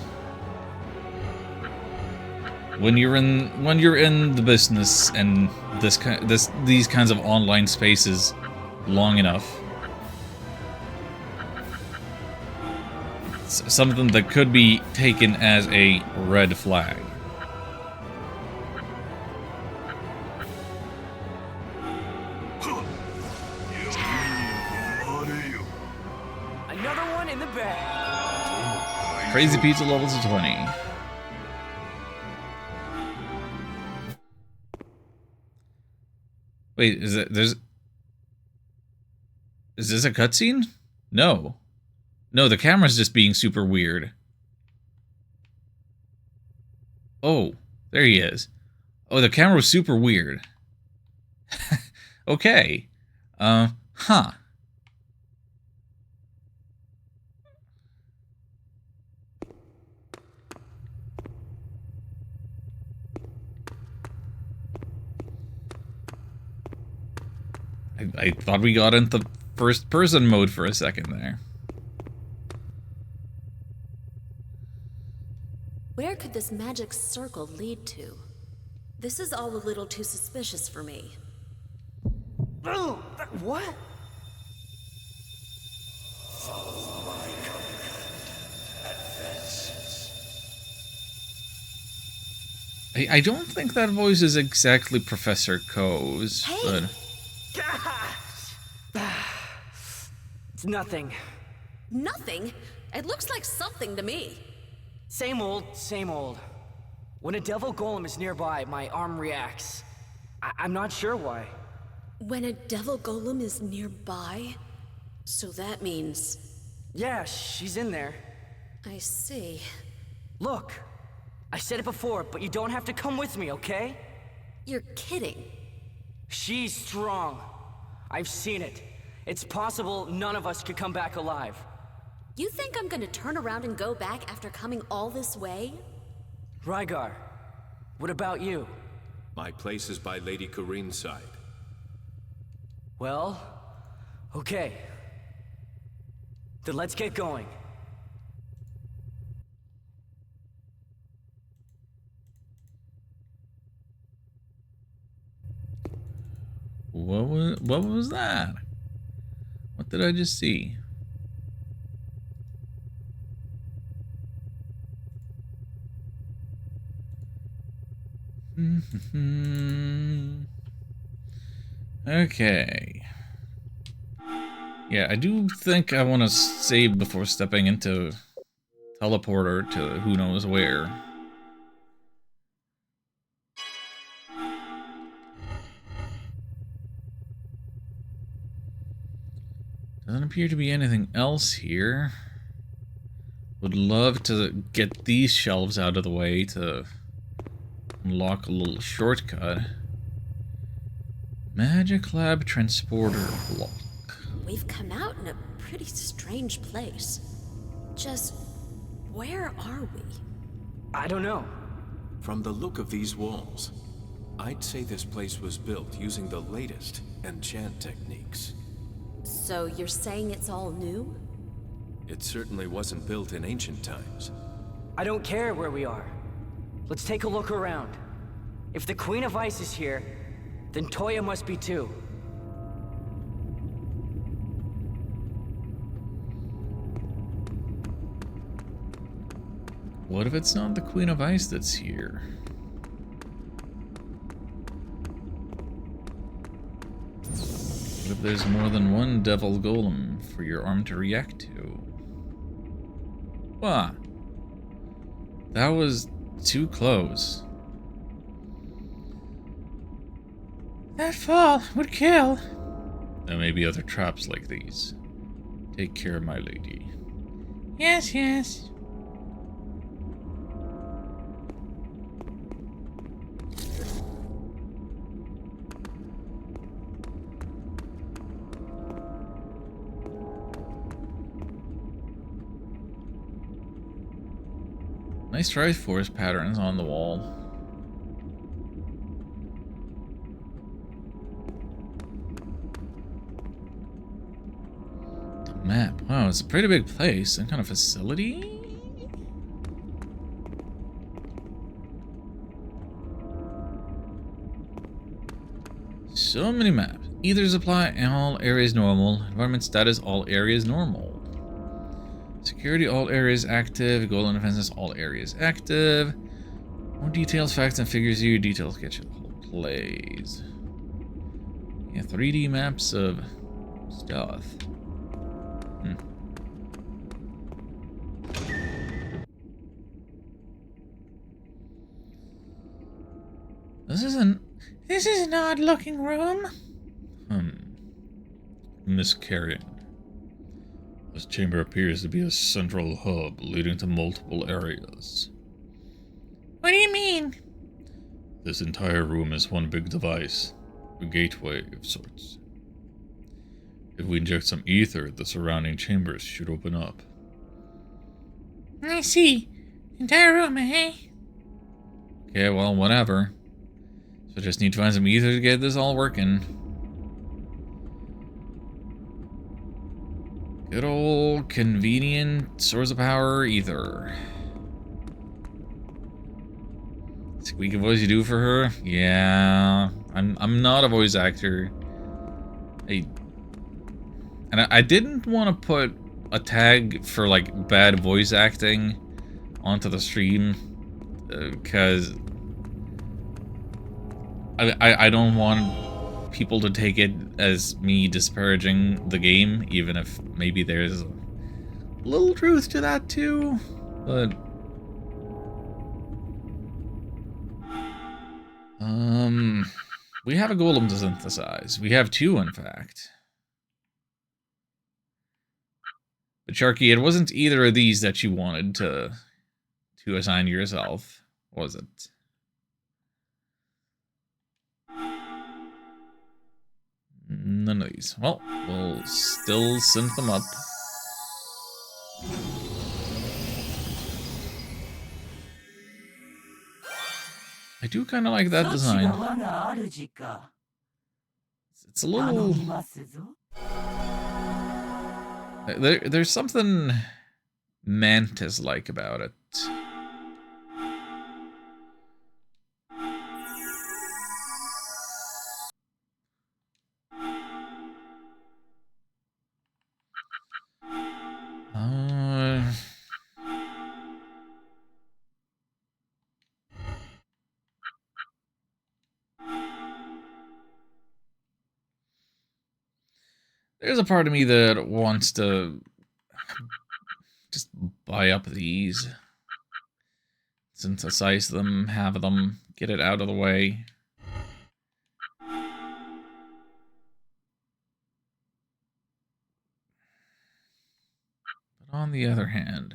when you're in the business and these kinds of online spaces long enough, it's something that could be taken as a red flag. Another one in the bag. Crazy Pizza levels of 20. Wait, is this a cutscene? No. No, the camera's just being super weird. Oh, there he is. Oh, the camera's super weird. Okay. Huh. I thought we got into first-person mode for a second there. Where could this magic circle lead to? This is all a little too suspicious for me. What? I don't think that voice is exactly Professor Ko's, but... It's nothing. Nothing? It looks like something to me. Same old, same old. When a devil golem is nearby, my arm reacts. I'm not sure why. When a devil golem is nearby? So that means... Yeah, she's in there. I see. Look, I said it before, but you don't have to come with me, okay? You're kidding. She's strong. I've seen it. It's possible none of us could come back alive. You think I'm gonna turn around and go back after coming all this way? Rygar, what about you? My place is by Lady Karin's side. Well, okay. Then let's get going. What was that? What did I just see? Okay. Yeah, I do think I want to save before stepping into teleporter to who knows where. Doesn't appear to be anything else here. Would love to get these shelves out of the way to unlock a little shortcut. Magic Lab Transporter Block. We've come out in a pretty strange place. Just where are we? I don't know. From the look of these walls, I'd say this place was built using the latest enchant techniques. So you're saying it's all new? It certainly wasn't built in ancient times. I don't care where we are. Let's take a look around. If the Queen of Ice is here, then Toya must be too. What if it's not the Queen of Ice that's here? What if there's more than one devil golem for your arm to react to? What? That was too close. That fall would kill. There may be other traps like these. Take care, my lady. Yes, yes. Nice Triforce patterns on the wall. The map. Wow, it's a pretty big place. Some kind of facility? So many maps. Ethers apply all areas normal. Environment status all areas normal. Security, all areas active. Golden defenses, all areas active. More details, facts, and figures you. Details get you the whole plays. Yeah, 3D maps of stuff. This is an odd-looking room. Miscarrying. This chamber appears to be a central hub leading to multiple areas. What do you mean? This entire room is one big device, a gateway of sorts. If we inject some ether, the surrounding chambers should open up. I see. Entire room, eh? Okay, well, whatever. So just need to find some ether to get this all working. Good old convenient source of power ether. Squeaky voice you do for her? Yeah. I'm not a voice actor. I didn't want to put a tag for like bad voice acting onto the stream because I don't want people to take it as me disparaging the game, even if maybe there's a little truth to that too. But we have a golem to synthesize. We have two, in fact. But Sharky, it wasn't either of these that you wanted to assign yourself, was it? None of these. Well, we'll still synth them up. I do kind of like that design. It's a little... There's something Mantis-like about it. There's a part of me that wants to just buy up these, synthesize them, have them, get it out of the way. But on the other hand,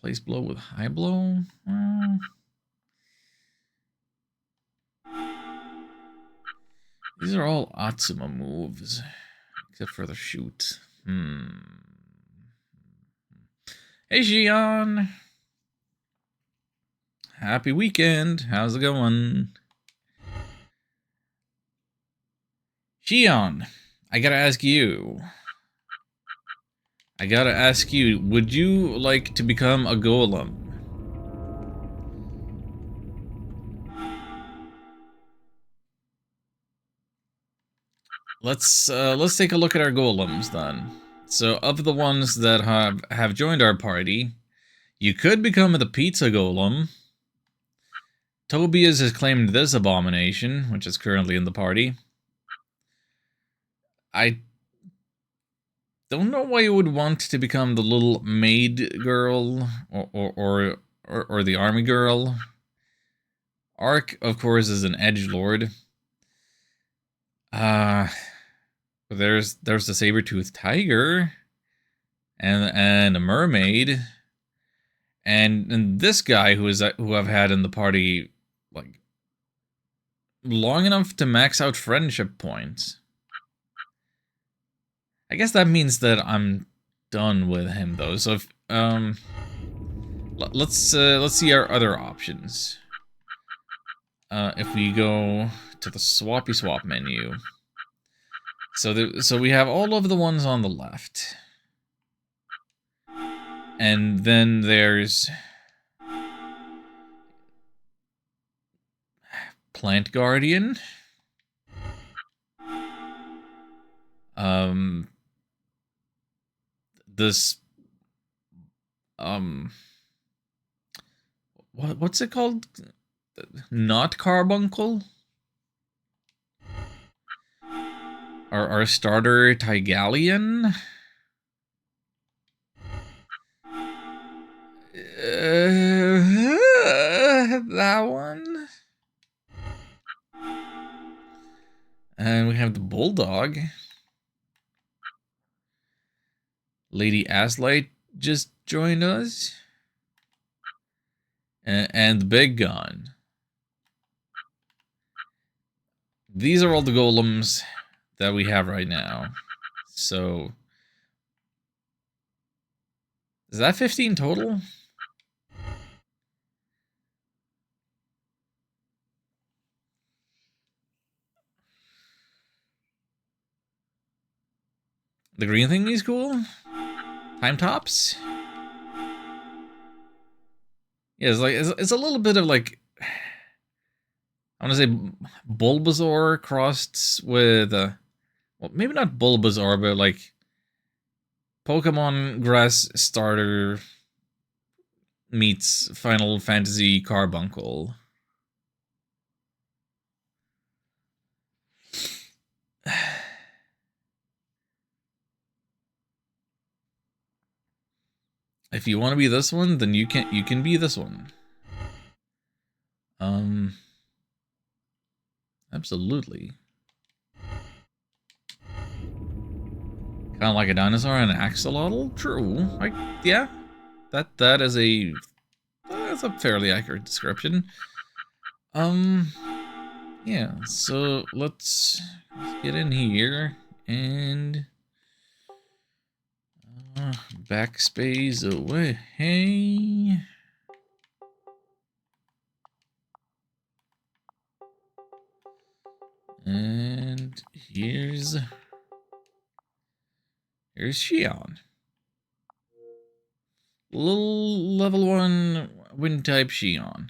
replace blow with high blow. These are all Atsuma moves, except for the shoot. Hey, Xion! Happy weekend! How's it going? Xion, I gotta ask you. Would you like to become a golem? Let's take a look at our golems then. So, of the ones that have joined our party, you could become the pizza golem. Tobias has claimed this abomination, which is currently in the party. I don't know why you would want to become the little maid girl or the army girl. Ark, of course, is an edgelord. There's the saber-toothed tiger and a mermaid, and this guy who I've had in the party like long enough to max out friendship points. I guess that means that I'm done with him though. So if, let's see our other options. If we go to the swappy swap menu. So we have all of the ones on the left. And then there's Plant Guardian. This what's it called? Not Carbuncle? Our starter Tigalian? That one? And we have the Bulldog. Lady Aslight just joined us. And the Big Gun. These are all the golems that we have right now. So, is that 15 total? The green thing is cool. Time tops. Yeah, it's a little bit of like, I want to say Bulbasaur crossed with, well, maybe not Bulbasaur, but like Pokemon Grass Starter meets Final Fantasy Carbuncle. If you want to be this one, then you can be this one. Absolutely. Kind of like a dinosaur and an axolotl? True. Yeah. That is a... That's a fairly accurate description. Yeah, so let's get in here and... backspace away. Hey... And here's Shion. Little level 1 wind type Shion.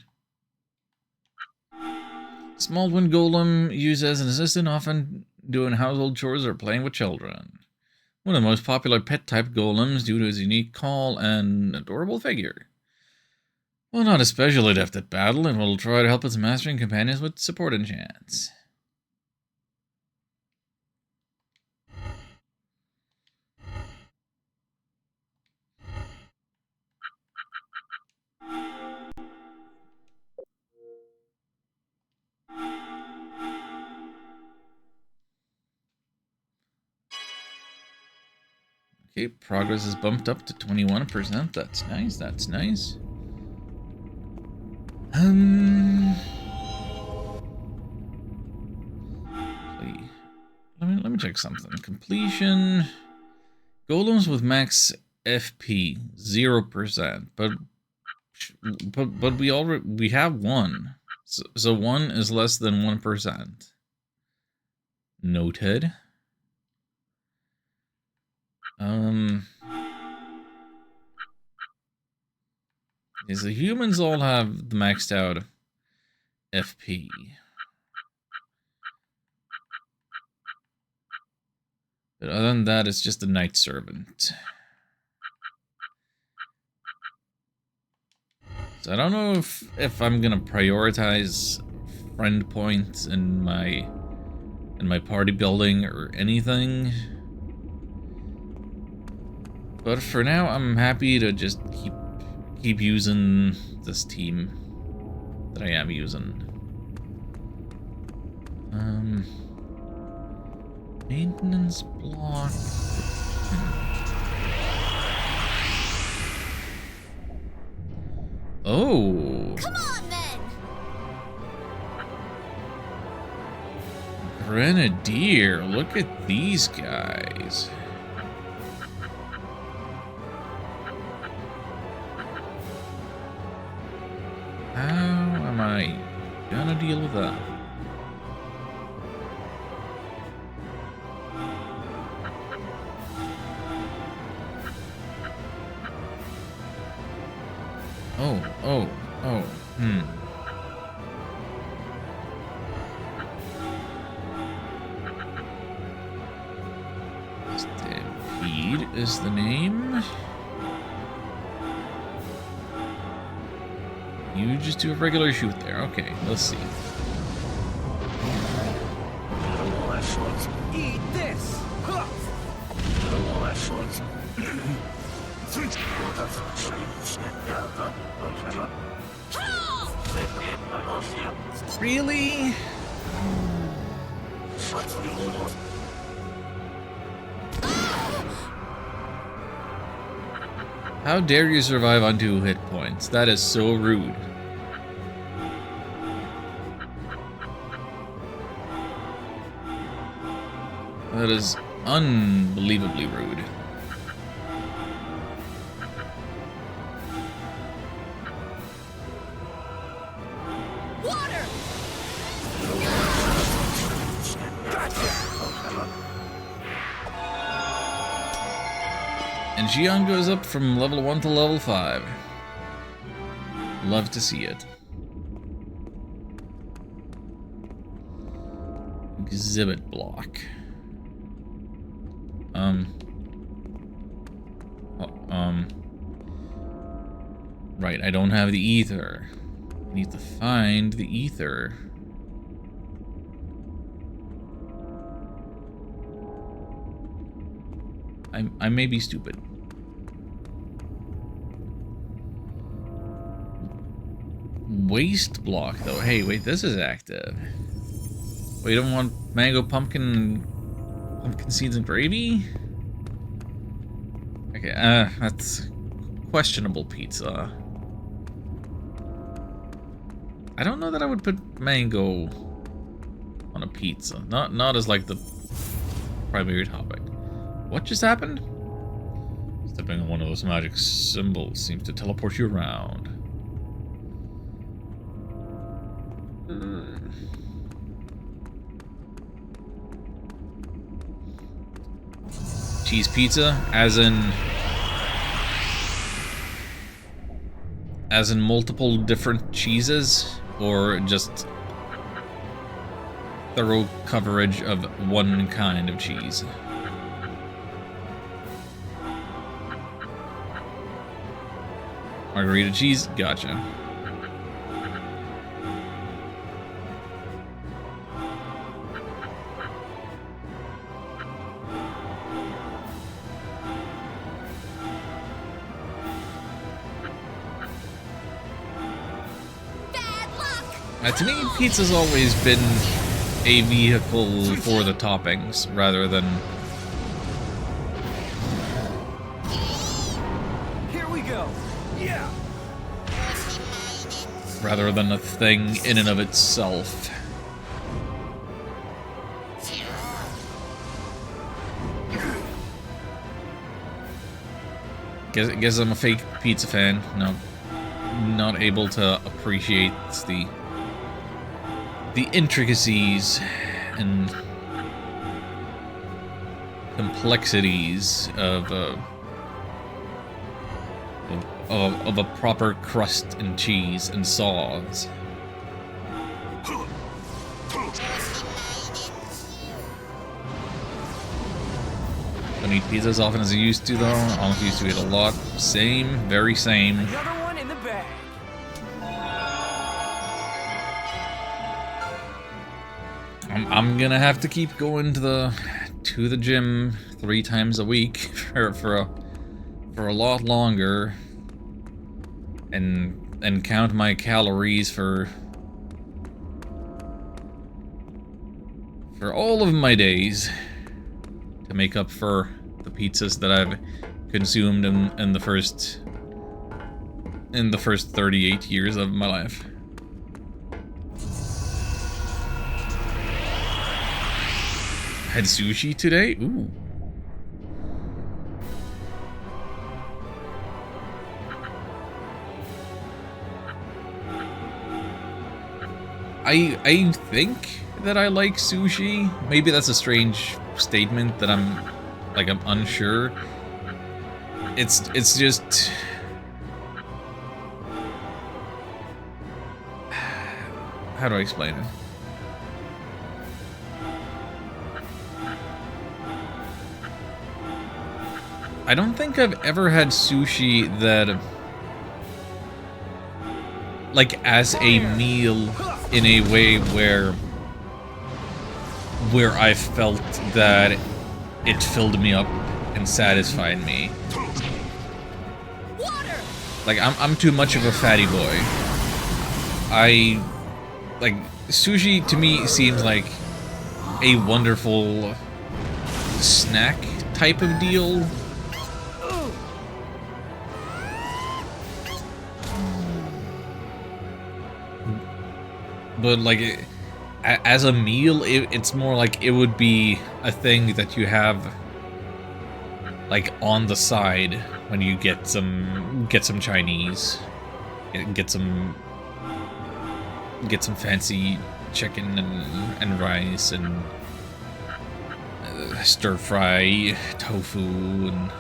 Small wind golem used as an assistant, often doing household chores or playing with children. One of the most popular pet type golems due to his unique call and adorable figure. Well, not especially adept at battle, and will try to help its master and companions with support enchants. Okay, progress is bumped up to 21%. That's nice, that's nice. Let me check something. Completion. Golems with max FP 0%, but we have one. So one is less than 1%. Noted. Is the humans all have the maxed out FP? But other than that, it's just a knight servant. So I don't know if I'm gonna prioritize friend points in my party building or anything. But for now, I'm happy to just keep using this team that I am using. Maintenance block. Oh. Come on, then. Grenadier, look at these guys. How am I gonna deal with that? Oh, Stampede is the name. You just do a regular shoot there. Okay, let's see. Eat this! Really? How dare you survive on 2 hit points? That is so rude. That is unbelievably rude. Water! And Xion goes up from level 1 to level 5. Love to see it. Exhibit block. Right, I don't have the ether. I need to find the ether. I may be stupid. Waste block, though. Hey, wait, this is active. Wait, you don't want mango pumpkin seeds and gravy? Okay, that's questionable pizza. I don't know that I would put mango on a pizza. Not as like the primary topic. What just happened? Stepping on one of those magic symbols seems to teleport you around. Cheese pizza, as in multiple different cheeses, or just thorough coverage of one kind of cheese? Margarita cheese? Gotcha. To me, pizza's always been a vehicle for the toppings, rather than... Here we go. Yeah. Rather than a thing in and of itself. Guess I'm a fake pizza fan. No, not able to appreciate the intricacies and complexities of a proper crust and cheese and sauce. Don't eat pizza as often as I used to, though. I almost used to eat a lot. Same, very same. Another one in the bag. I'm gonna have to keep going to the gym 3 times a week for a lot longer, and count my calories for all of my days to make up for the pizzas that I've consumed in the first 38 years of my life. Had sushi today? Ooh. I think that I like sushi. Maybe that's a strange statement that I'm unsure. It's just... How do I explain it? I don't think I've ever had sushi that, like, as a meal in a way where I felt that it filled me up and satisfied me. Like, I'm too much of a fatty boy. Like, sushi to me seems like a wonderful snack type of deal. But, like, as a meal, it's more like it would be a thing that you have, like, on the side when you get some Chinese, get some fancy chicken and rice and stir fry tofu and.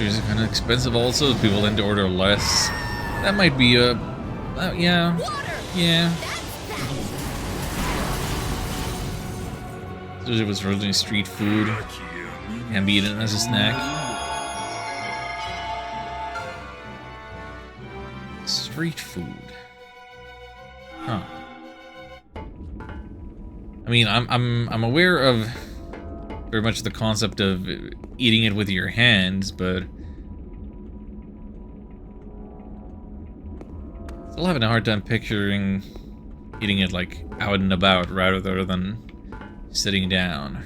It's kind of expensive also. People tend to order less. That might be a... yeah. Yeah. Sushi was originally street food. Can be eaten as a snack. Street food. Huh. I mean, I'm aware of very much the concept of eating it with your hands, but still having a hard time picturing eating it like out and about rather than sitting down.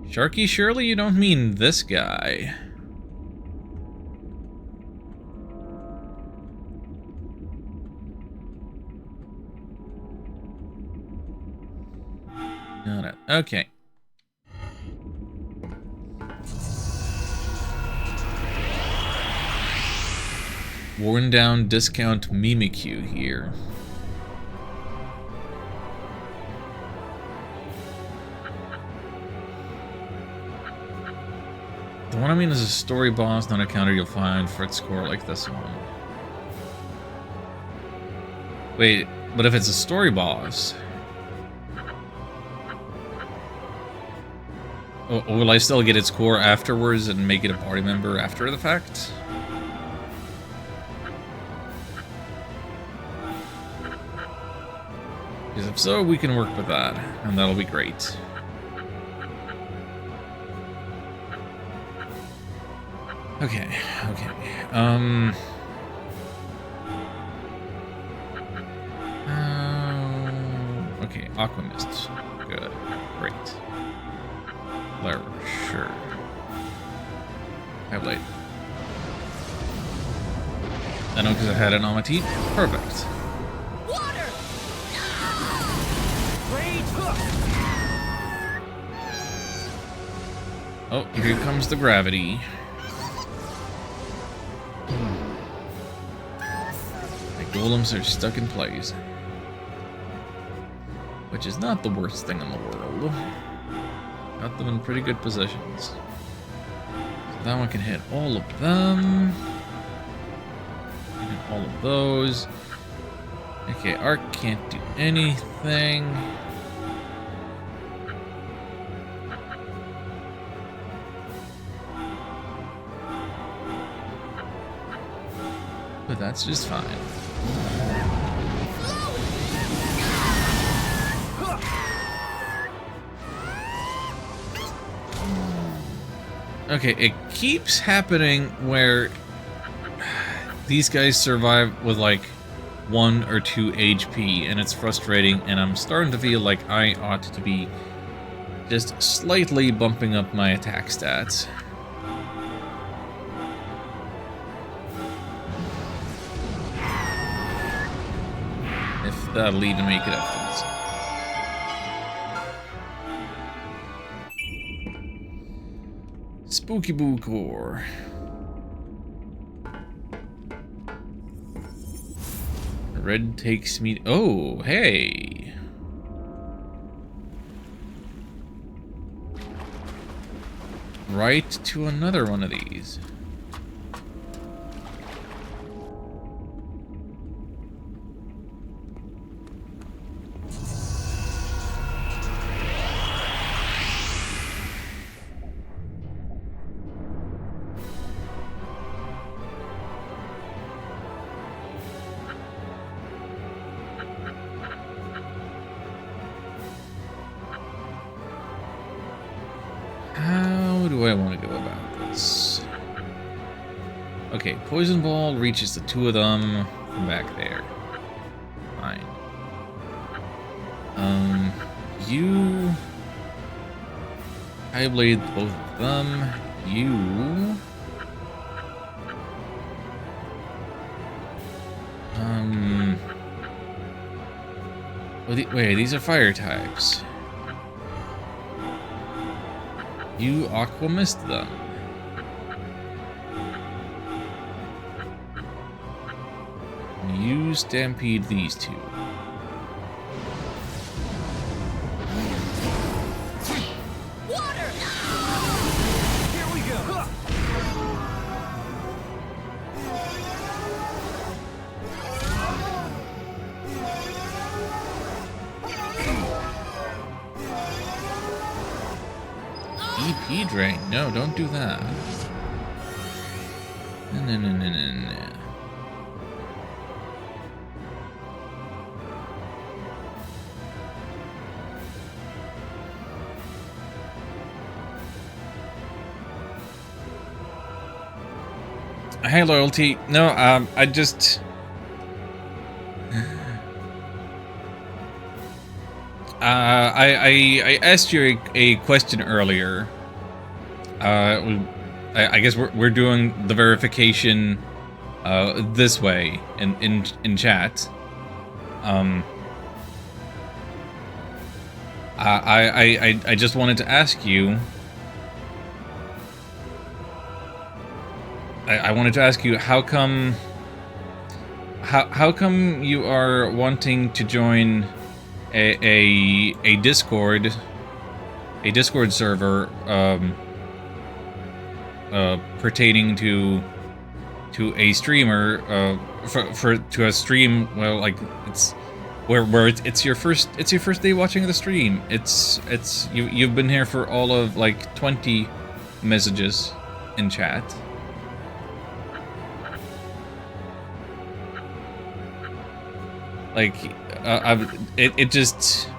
Sharky, surely you don't mean this guy. Got it. Okay. Worn down discount Mimikyu here. The one I mean is a story boss, not a counter you'll find for its score like this one. Wait, but if it's a story boss... Oh, will I still get its core afterwards and make it a party member after the fact? Because if so, we can work with that, and that'll be great. Okay. Okay, Aqua Mist. Good. Great. Flare, sure. Highlight. I know because I had an Almaty. Perfect. Water! Oh, here comes the gravity. The golems are stuck in place. Which is not the worst thing in the world. Got them in pretty good positions. So that one can hit all of them. Can hit all of those. Okay, Arc can't do anything. But that's just fine. Okay, it keeps happening where these guys survive with like 1 or 2 HP, and it's frustrating, and I'm starting to feel like I ought to be just slightly bumping up my attack stats. If that'll even make it up. Spooky Boo Core. Red takes me... Oh, hey! Right to another one of these. How do I want to go about this? Okay, Poison Ball reaches the 2 of them from back there. Fine. You... I blade both of them. You... Wait, these are fire types. You Aqua Mist them. You Stampede these 2. Water! Here we go. EP drain. No, don't do that. No. Hey, Loyalty. No, I just... I asked you a question earlier. I guess we're doing the verification this way in chat. I just wanted to ask you. I wanted to ask you how come you are wanting to join a Discord server pertaining to a streamer to a stream, well, like it's where it's your first day watching the stream. You've been here for all of like 20 messages in chat. Like it just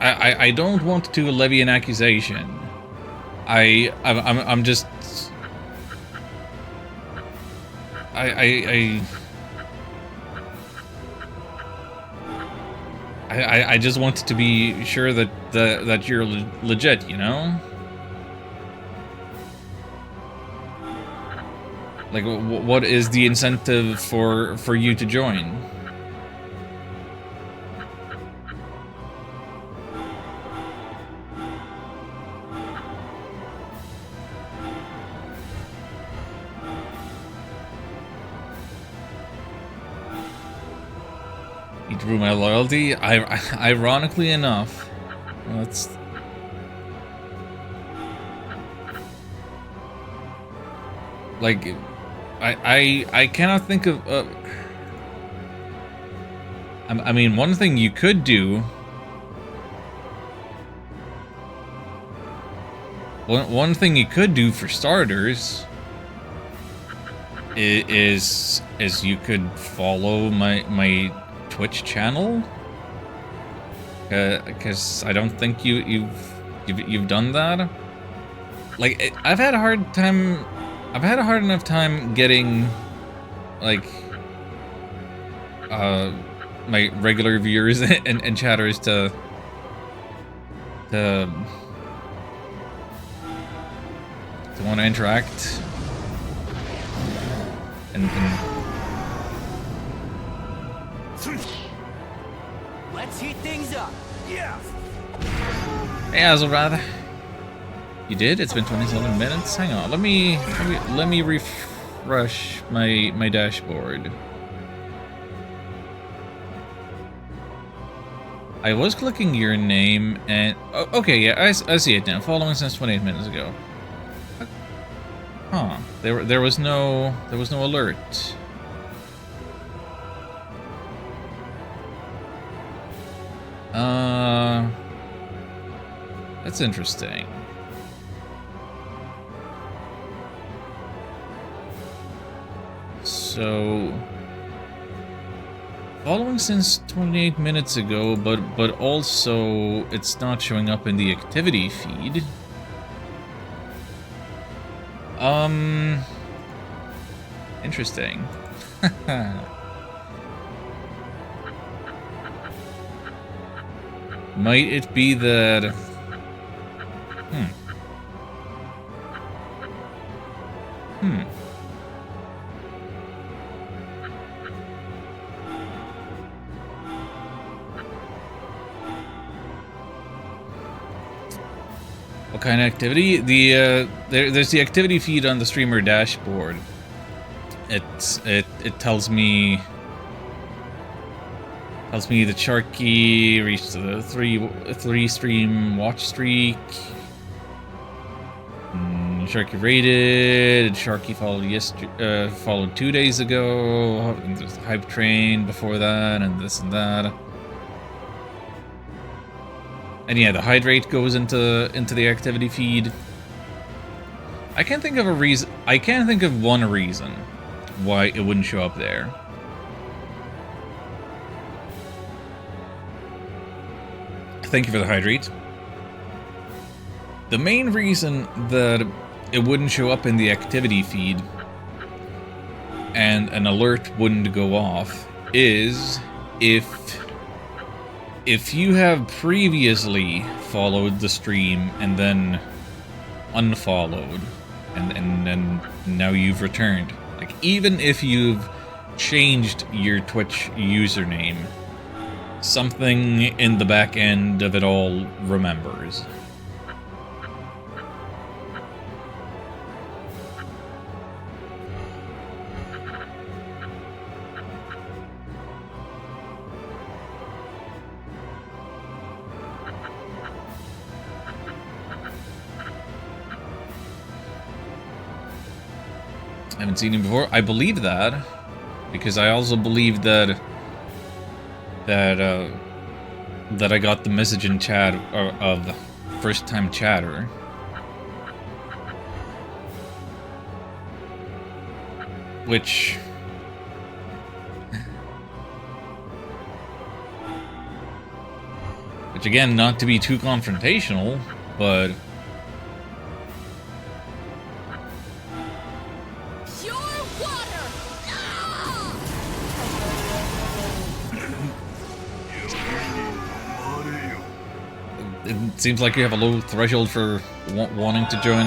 I don't want to levy an accusation. I'm just I just wanted to be sure that you're legit, you know? Like, what is the incentive for you to join? You drew my loyalty? Ironically enough, that's... Like... I cannot think of... I mean, one thing you could do... One thing you could do for starters... is you could follow my Twitch channel? Because I don't think you've done that. Like, I've had a hard enough time getting, like, my regular viewers and chatters to want to interact. And Let's heat things up. Yeah. hey, Azulrad. You did? It's been 27 minutes? Hang on, let me refresh my dashboard. I was clicking your name and... Oh, okay, yeah, I see it now. Following since 28 minutes ago. Huh. There was no alert. That's interesting. So, following since 28 minutes ago, but also it's not showing up in the activity feed. Interesting. Might it be that... What kind of activity? There's the activity feed on the streamer dashboard. It tells me that Sharky reached the three stream watch streak. Sharky rated. Sharky followed 2 days ago. And there's the hype train before that, and this and that. And yeah, the hydrate goes into the activity feed. I can't think of a reason. I can't think of one reason why it wouldn't show up there. thank you for the hydrate. The main reason that it wouldn't show up in the activity feed and an alert wouldn't go off is if you have previously followed the stream and then unfollowed and now you've returned. Like, even if you've changed your Twitch username, something in the back end of it all remembers. I haven't seen him before. I believe that, because I also believe that I got the message in chat of first-time chatter. Which again, not to be too confrontational, but it seems like you have a low threshold for wanting to join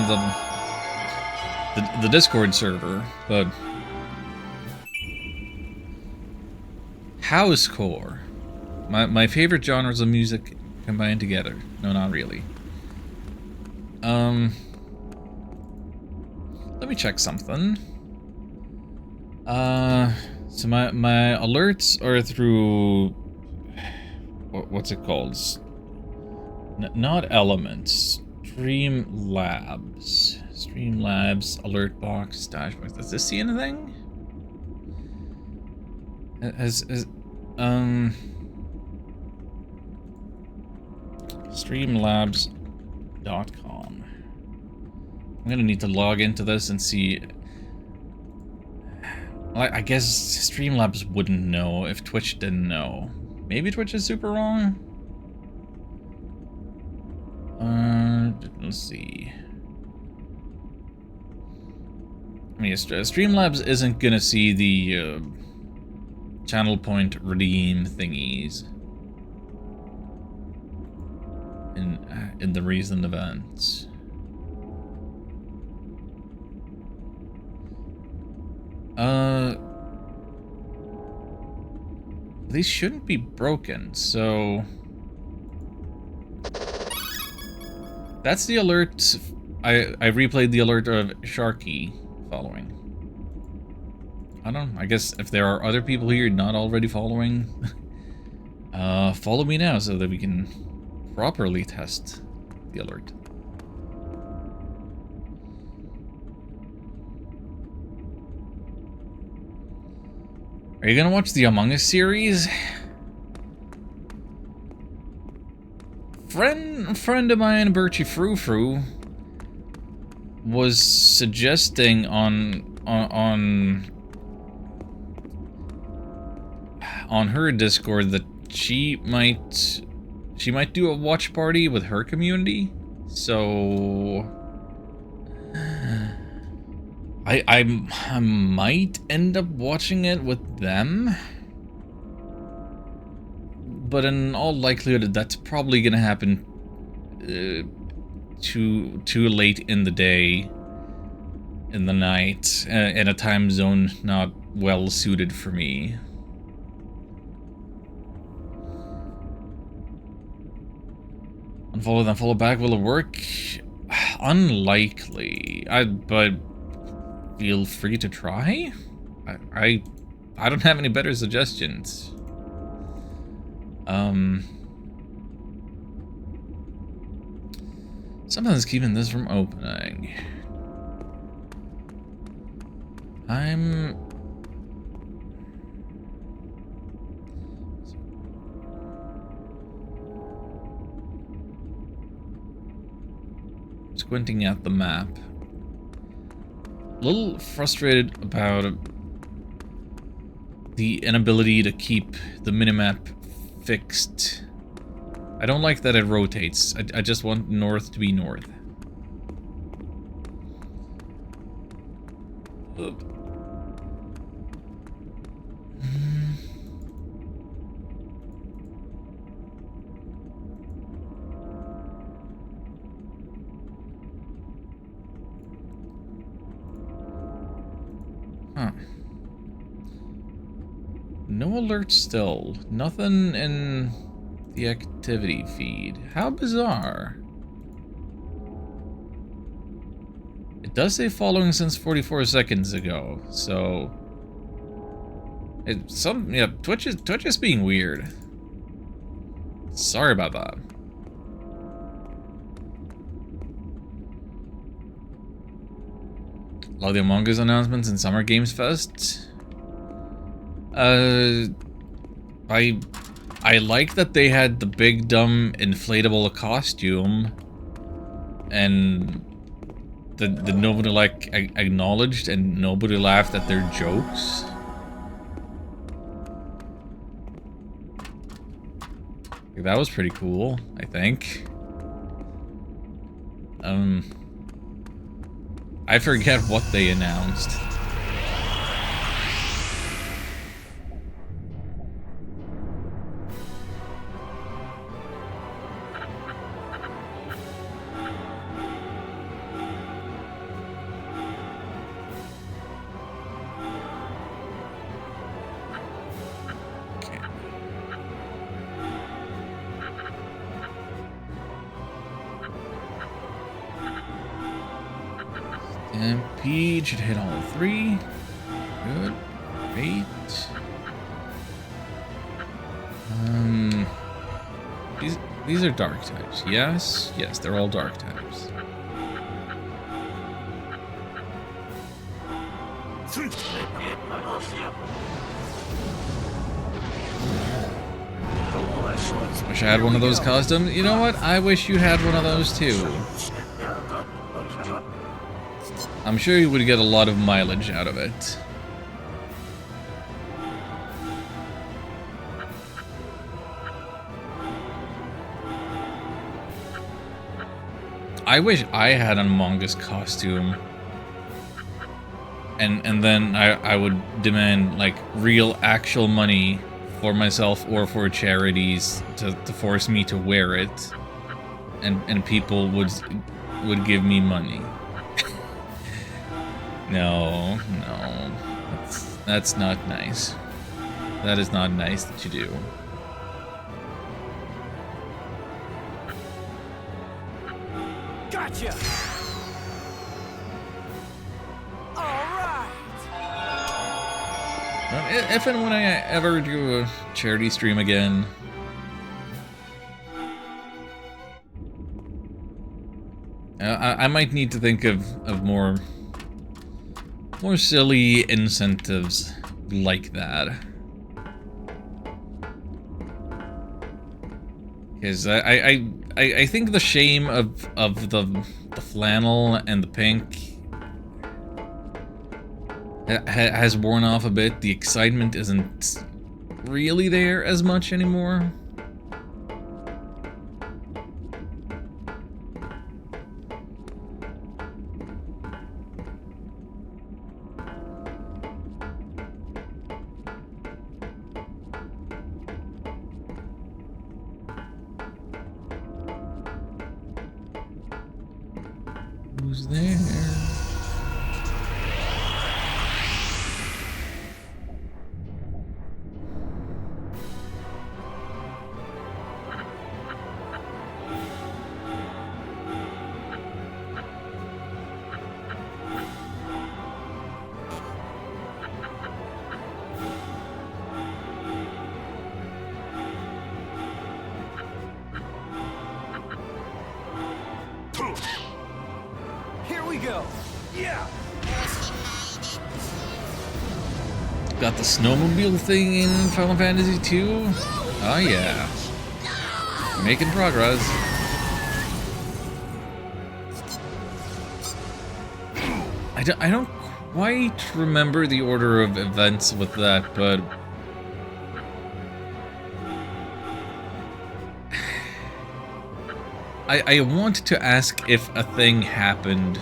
the Discord server, but housecore, my favorite genres of music combined together. No, not really. Let me check something. So my alerts are through what's it called? Not Elements, Streamlabs, alert box, dashboard. Does this see anything? Streamlabs.com. I'm gonna need to log into this and see. Well, I guess Streamlabs wouldn't know if Twitch didn't know. Maybe Twitch is super wrong. Let's see. I mean, Streamlabs isn't gonna see the channel point redeem thingies in the recent events. These shouldn't be broken, so that's the alert. I replayed the alert of Sharky following. I don't know. I guess if there are other people here not already following, follow me now so that we can properly test the alert. Are you gonna watch the Among Us series? Friend of mine, Birchie Frou Frou, was suggesting on her Discord that she might do a watch party with her community. So I might end up watching it with them. But in all likelihood, that's probably gonna happen too late in the day, in the night, in a time zone not well suited for me. Unfollow then follow back. Will it work? Unlikely. But feel free to try. I don't have any better suggestions. Something's keeping this from opening. I'm squinting at the map. A little frustrated about the inability to keep the minimap fixed I don't like that it rotates. I just want north to be north. Ugh. Huh. No alerts still. Nothing in the activity feed. How bizarre. It does say following since 44 seconds ago, so Twitch is being weird. Sorry about that. Love the Among Us announcements and Summer Games Fest. I like that they had the big dumb inflatable costume, and the nobody acknowledged and nobody laughed at their jokes. That was pretty cool, I think. I forget what they announced. Stampede should hit all three. Good. Great. These are dark types. Yes, they're all dark types. Wish I had one of those costumes. You know what? I wish you had one of those too. I'm sure you would get a lot of mileage out of it. I wish I had an Among Us costume. And then I would demand like real actual money for myself or for charities to force me to wear it. And people would give me money. No. That's not nice. That is not nice that you do. Gotcha! Alright! If and when I ever do a charity stream again, I might need to think of more silly incentives like that. Because I think the shame of the flannel and the pink has worn off a bit. The excitement isn't really there as much anymore. Who's there? Here we go! Yeah! Got the snowmobile thing in Final Fantasy II? Oh yeah. Making progress. I don't quite remember the order of events with that, but I want to ask if a thing happened.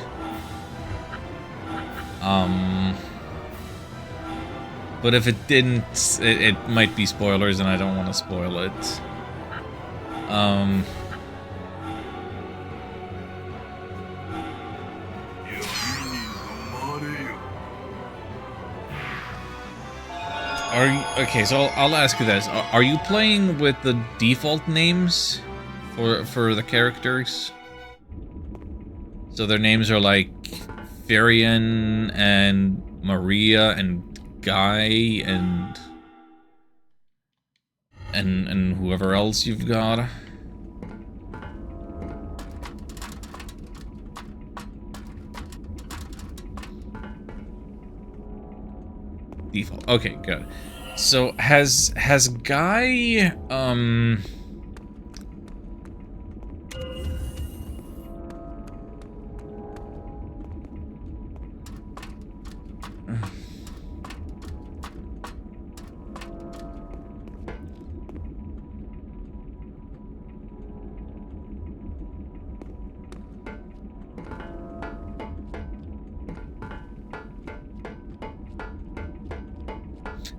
But if it didn't, it might be spoilers, and I don't want to spoil it. Are you, okay, so I'll ask you this. Are you playing with the default names for the characters? So their names are like Farian and Maria and Guy and whoever else you've got. Default. Okay, good. So has Guy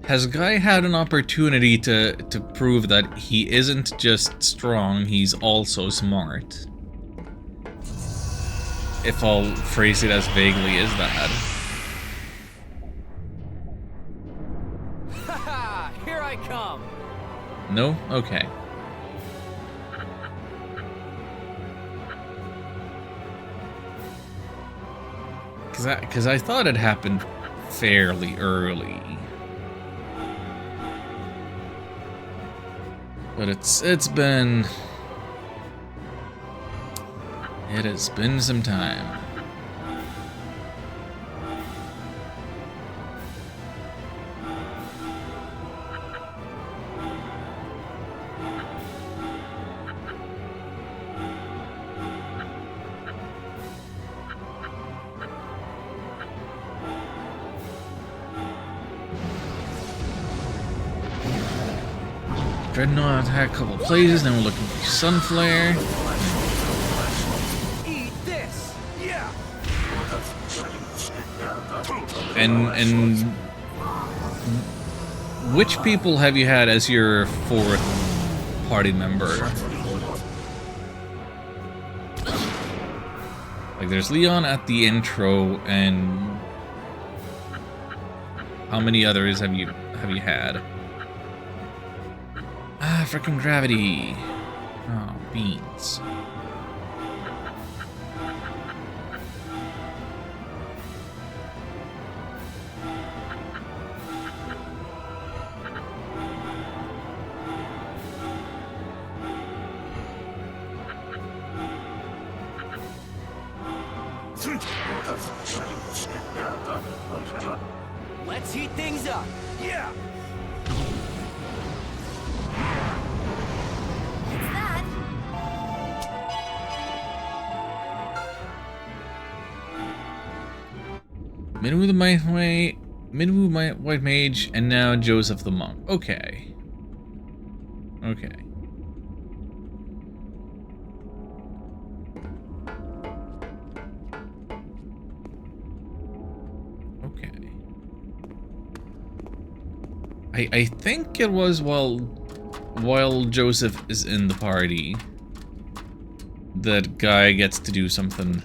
has Guy had an opportunity to prove that he isn't just strong, he's also smart? If I'll phrase it as vaguely as that. Haha! Here I come! No? Okay. Cause I thought it happened fairly early. But it has been some time. Dreadnought attack a couple places, then we're looking for Sunflare. Eat this! Yeah! And which people have you had as your fourth party member? Like, there's Leon at the intro, and how many others have you had? Ah, frickin' gravity. Oh, beans. Let's heat things up! Yeah! Minwu the White Mage, and now Joseph the Monk. Okay. Okay. Okay. I think it was while Joseph is in the party that Guy gets to do something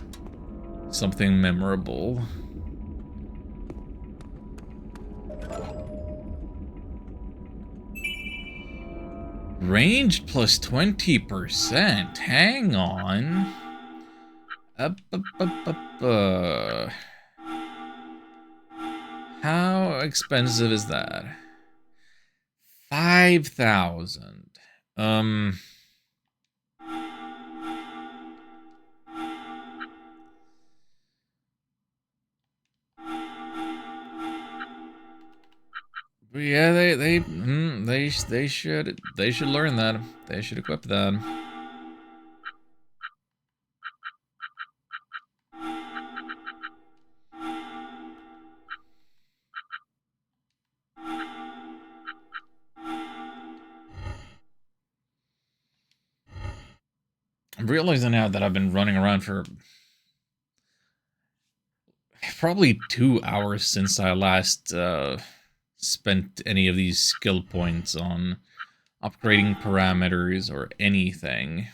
memorable. Ranged plus 20%. Hang on. How expensive is that? 5,000. Yeah, they should learn that. They should equip that. I'm realizing now that I've been running around for probably 2 hours since I last spent any of these skill points on upgrading parameters or anything.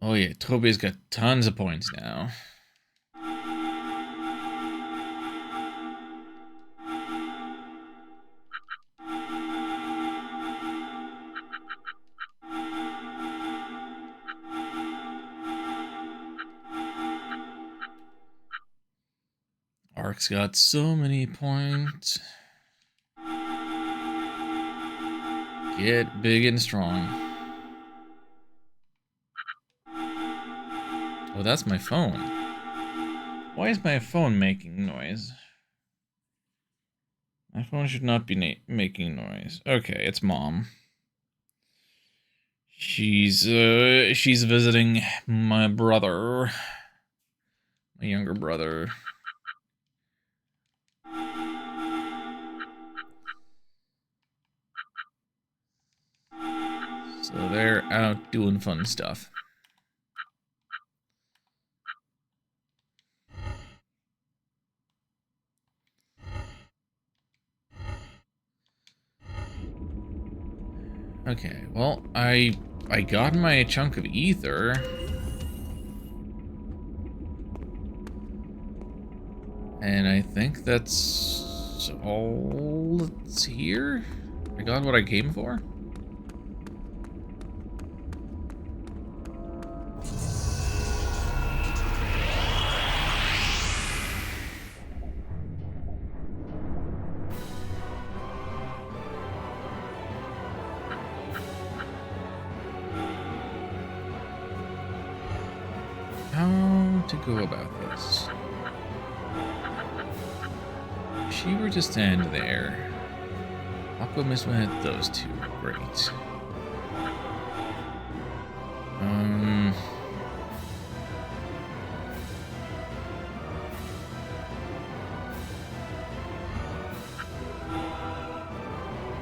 Oh yeah, Toby's got tons of points now. Ark's got so many points. Get big and strong. Oh, that's my phone. Why is my phone making noise? My phone should not be making noise. Okay, it's Mom. She's visiting my brother. My younger brother. So they're out doing fun stuff. Okay, well, I got my chunk of ether. And I think that's all that's here. I got what I came for. How to go about this? If she were to stand there, Aquamis would hit those two. Great.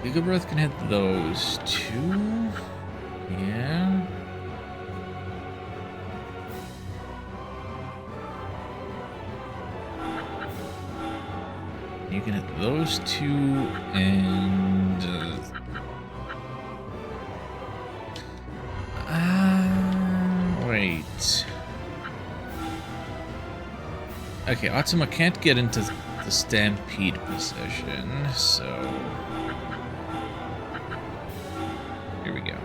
Giga Breath can hit those two. Yeah. You can hit those two and wait. Okay, Atsuma can't get into the stampede position, so here we go.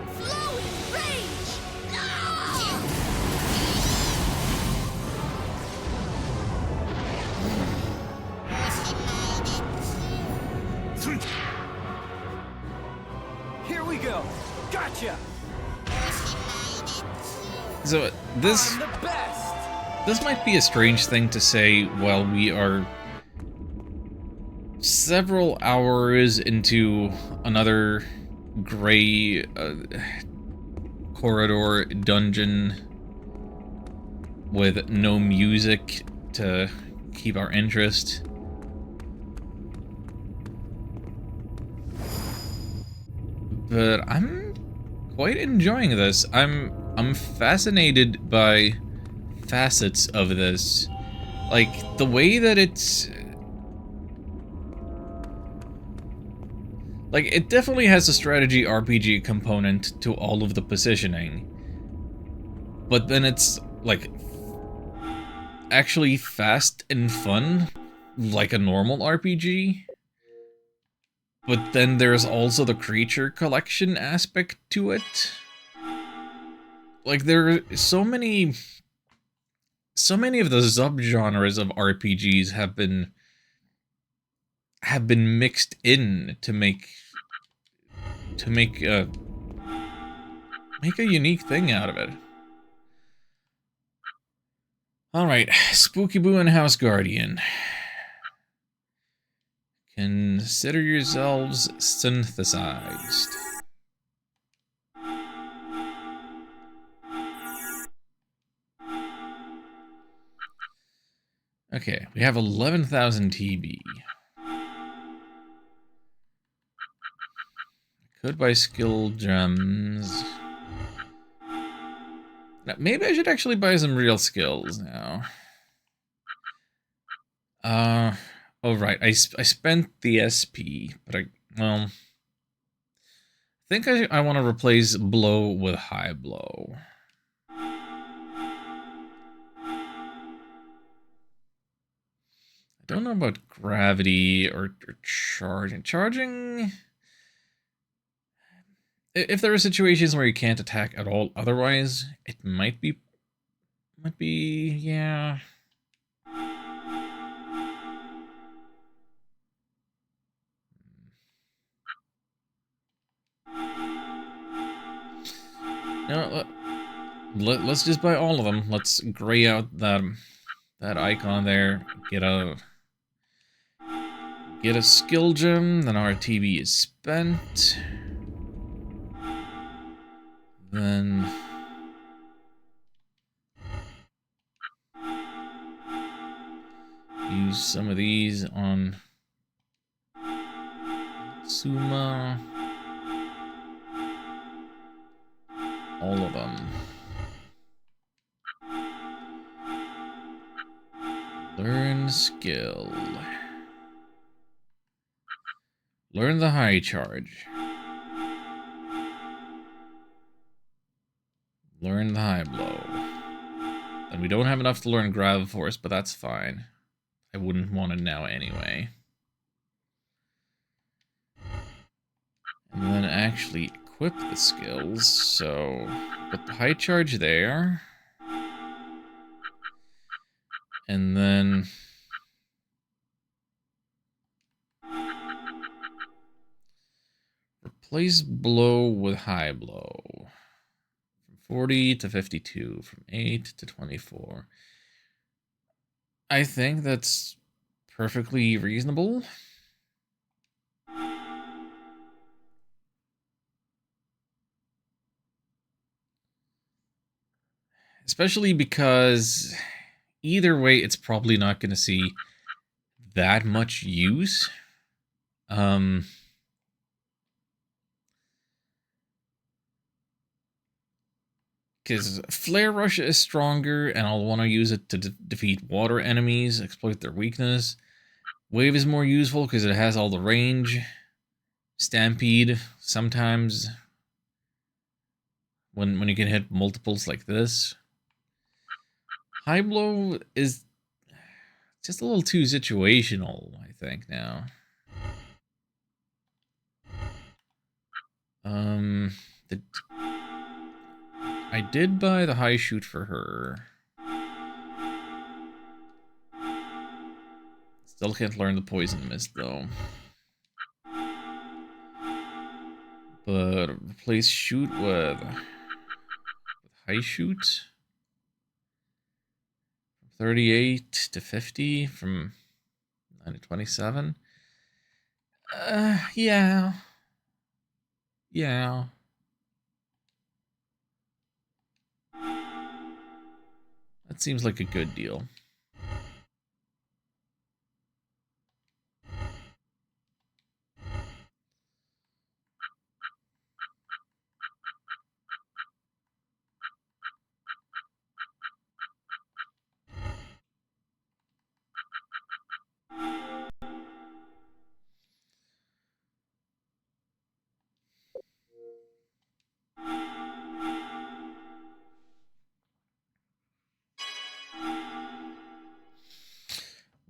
Here we go. Gotcha. So this I'm the best. This might be a strange thing to say while we are several hours into another gray corridor dungeon with no music to keep our interest. But I'm quite enjoying this. I'm fascinated by facets of this. Like, the way that it's... Like, it definitely has a strategy RPG component to all of the positioning. But then it's, like, actually fast and fun, like a normal RPG. But then there's also the creature collection aspect to it. Like, there are so many of the subgenres of RPGs have been mixed in to make a unique thing out of it. Alright, Spooky Boo and House Guardian. Consider yourselves synthesized. Okay, we have 11,000 TB. Could buy skill gems. Now, maybe I should actually buy some real skills now. Oh right, I spent the SP, but well, I think I want to replace blow with high blow. I don't know about gravity or charging. Charging... If there are situations where you can't attack at all otherwise, it might be, yeah. No, let's just buy all of them. Let's gray out that icon there. Get a skill gem. Then our TB is spent. Then use some of these on Suma. All of them. Learn skill. Learn the high charge. Learn the high blow. And we don't have enough to learn Grav Force, but that's fine. I wouldn't want it now anyway. And then actually equip the skills, so put the high charge there. And then replace blow with high blow. From 40 to 52, from 8 to 24. I think that's perfectly reasonable. Especially because either way, it's probably not going to see that much use. Because Flare Rush is stronger, and I'll want to use it to defeat water enemies, exploit their weakness. Wave is more useful because it has all the range. Stampede, sometimes, when you can hit multiples like this. High Blow is just a little too situational, I think, now. I did buy the high shoot for her. Still can't learn the poison mist, though. But replace shoot with high shoot. 38 to 50 from 9 to 27. Yeah. Yeah. That seems like a good deal.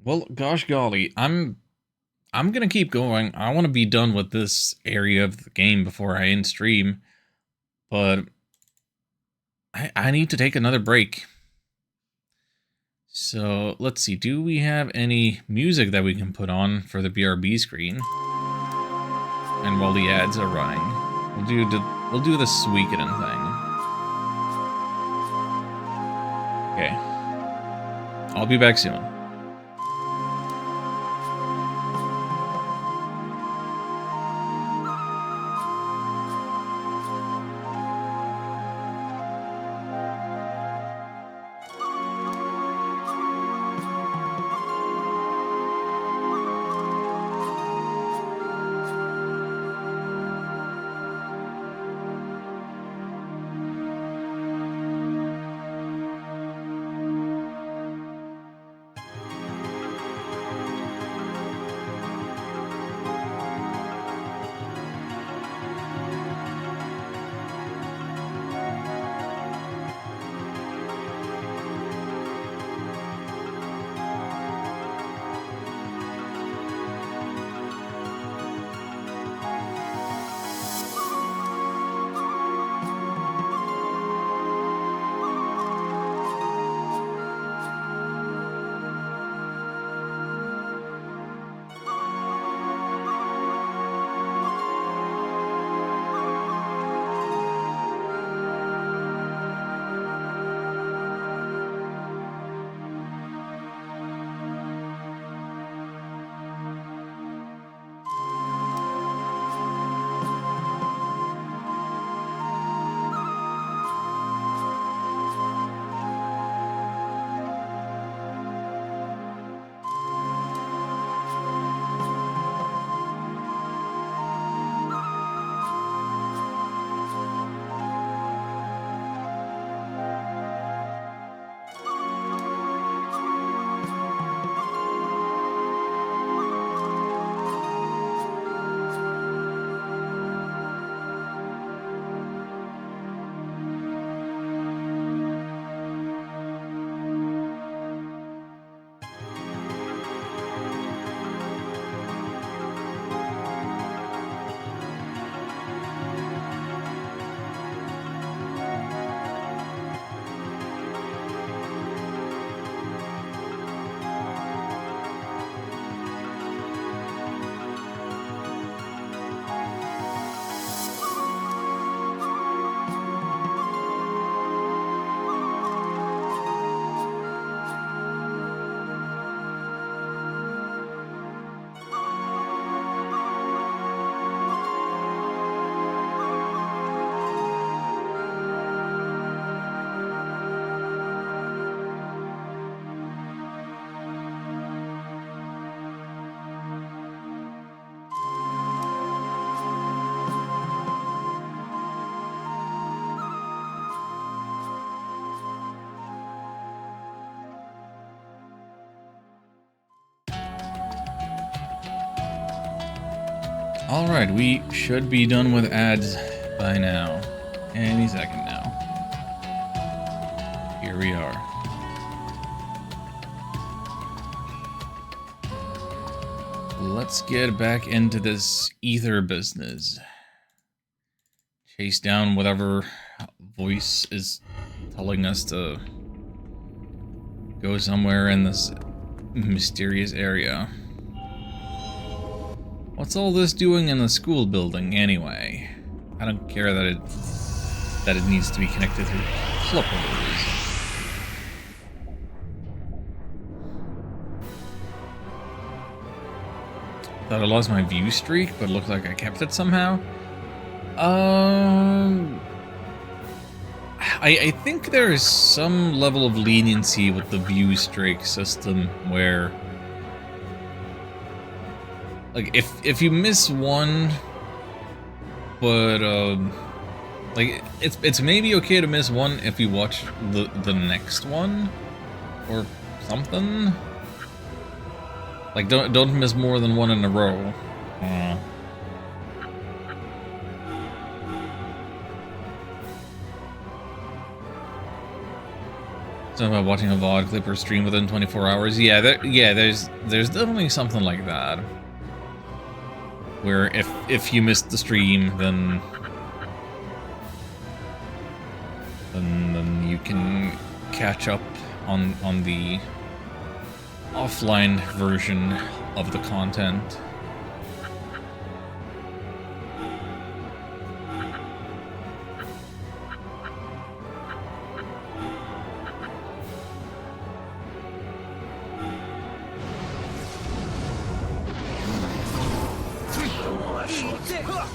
Well, gosh golly, I'm gonna keep going. I want to be done with this area of the game before I end stream, but I need to take another break. So let's see. Do we have any music that we can put on for the BRB screen? And while the ads are running, we'll do the Suikoden thing. Okay. I'll be back soon. Alright, we should be done with ads by now. Any second now. Here we are. Let's get back into this ether business. Chase down whatever voice is telling us to go somewhere in this mysterious area. What's all this doing in the school building, anyway? I don't care that it needs to be connected through flippers. Thought I lost my view streak, but it looked like I kept it somehow. I think there is some level of leniency with the view streak system where, like, if you miss one, but like it's maybe okay to miss one if you watch the next one or something. Like don't miss more than one in a row. Something about watching a VOD clip or stream within 24 hours. Yeah, there's definitely something like that. Where if you missed the stream, then you can catch up on the offline version of the content. it!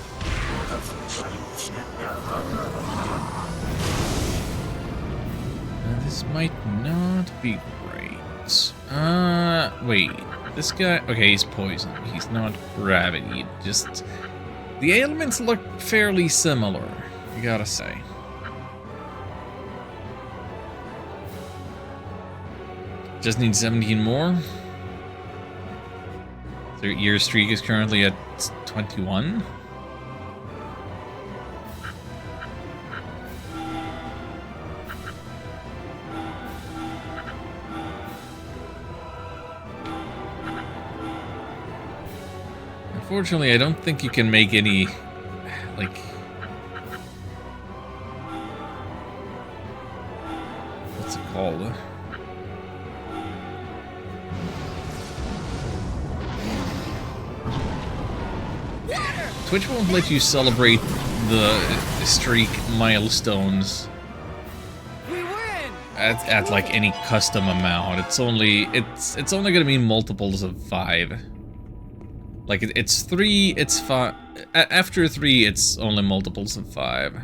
This might not be great. Wait. This guy... Okay, he's poison. He's not gravity. Just... The ailments look fairly similar, I gotta say. Just need 17 more. Their year streak is currently at 21. Unfortunately, I don't think you can make any, like... What's it called? Twitch won't let you celebrate the streak milestones at like any custom amount. It's only gonna be multiples of 5. Like it's 3, it's 5. After 3, it's only multiples of 5.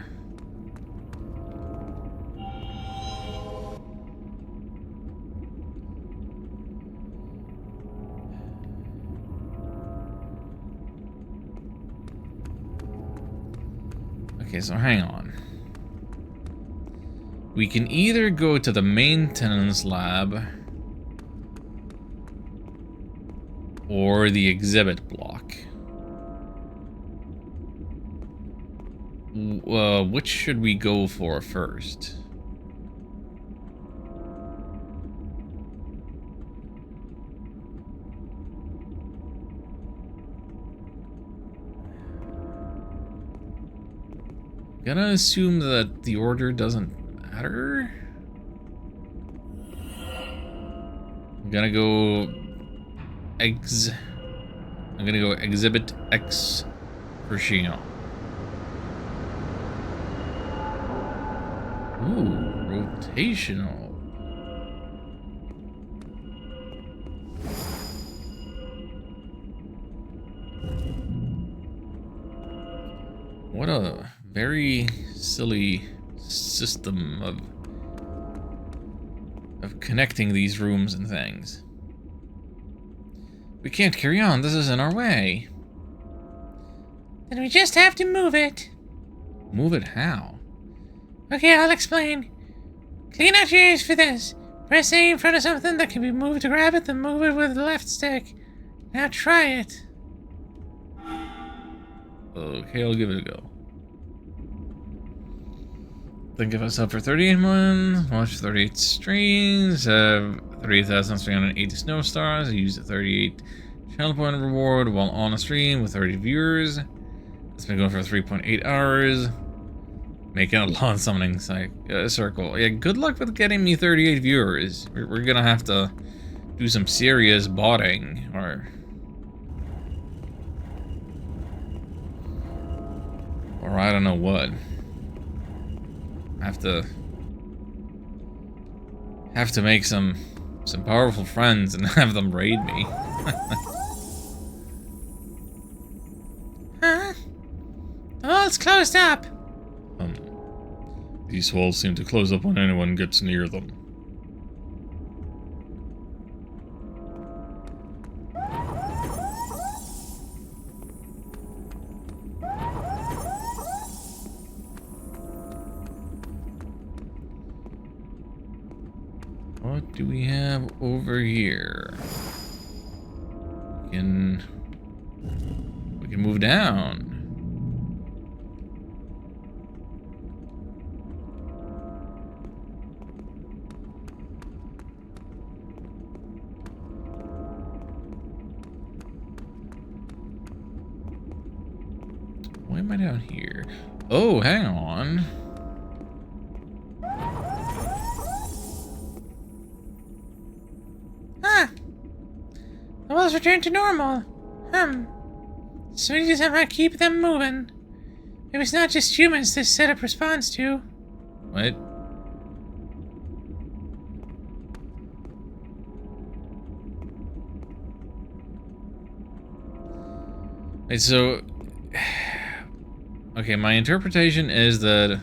Okay, so hang on. We can either go to the maintenance lab or the exhibit block. Which should we go for first? Gonna assume that the order doesn't matter. I'm gonna go exhibit X for Shion. Ooh, rotational. What a very silly system of connecting these rooms and things. We can't carry on, this isn't our way. Then we just have to move it. Move it how? Okay, I'll explain. Clean out your ears for this. Press A in front of something that can be moved to grab it, then move it with the left stick. Now try it. Okay, I'll give it a go. Think of us up for 38 months, watch 38 streams, have 38,380 snow stars, use a 38 channel point reward while on a stream with 30 viewers. It's been going for 3.8 hours. Make out a lawn summoning circle. Yeah, good luck with getting me 38 viewers. We're gonna have to do some serious botting, or I don't know what. Have to make some powerful friends and have them raid me. Huh? The wall's closed up. These walls seem to close up when anyone gets near them. What do we have over here? We can move down. Why am I down here? Oh, hang on. The walls returned to normal. So we need to somehow keep them moving. Maybe it's not just humans this setup responds to. What? Wait, so Okay, my interpretation is that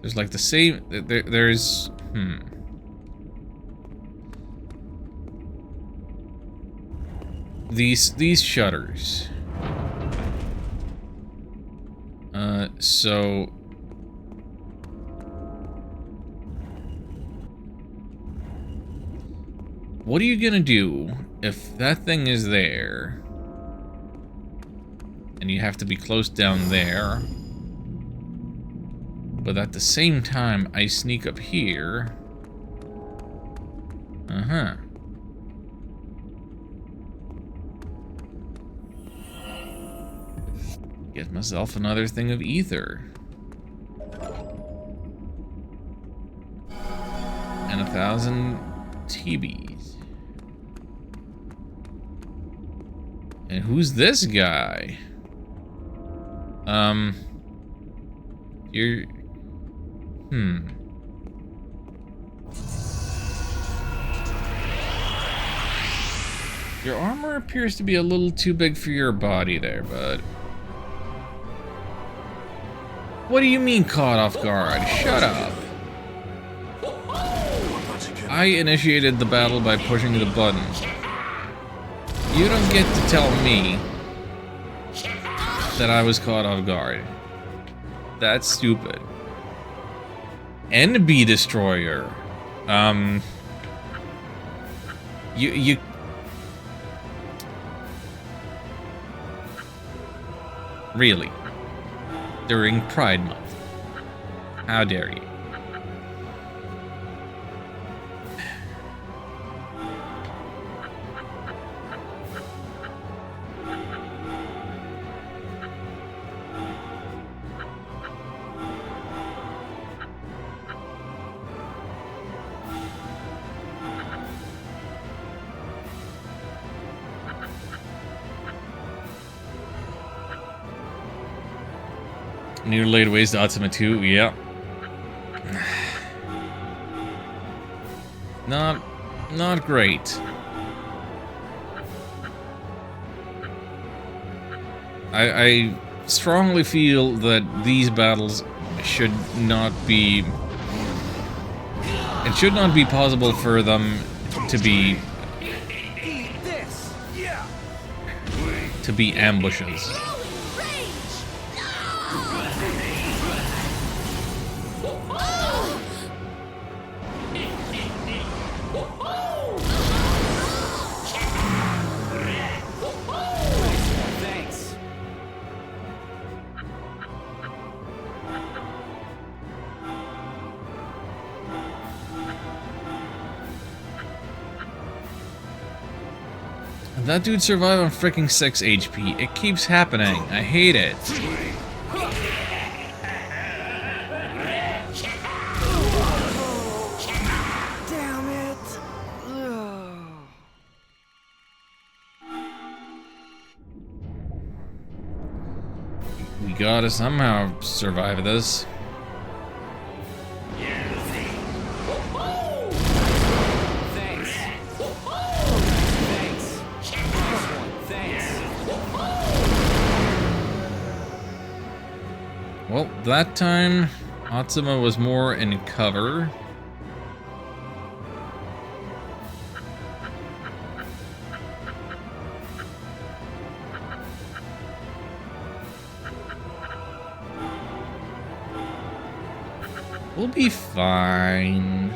there's like the same. There's. These shutters. So. What are you gonna do if that thing is there? And you have to be close down there. But at the same time, I sneak up here. Uh-huh. Get myself another thing of ether. And 1,000 TBs. And who's this guy? You're... Your armor appears to be a little too big for your body there, bud. What do you mean caught off guard? Shut up. I initiated the battle by pushing the button. You don't get to tell me that I was caught off guard. That's stupid. NB Destroyer. You really? During Pride Month? How dare you? New laid ways to Ultima 2, yeah. Not great. I strongly feel that these battles should not be... It should not be possible for them to be... to be ambushes. That dude survived on freaking 6 HP. It keeps happening. I hate it. Damn it! We gotta somehow survive this. Well, that time, Atsuma was more in cover. We'll be fine.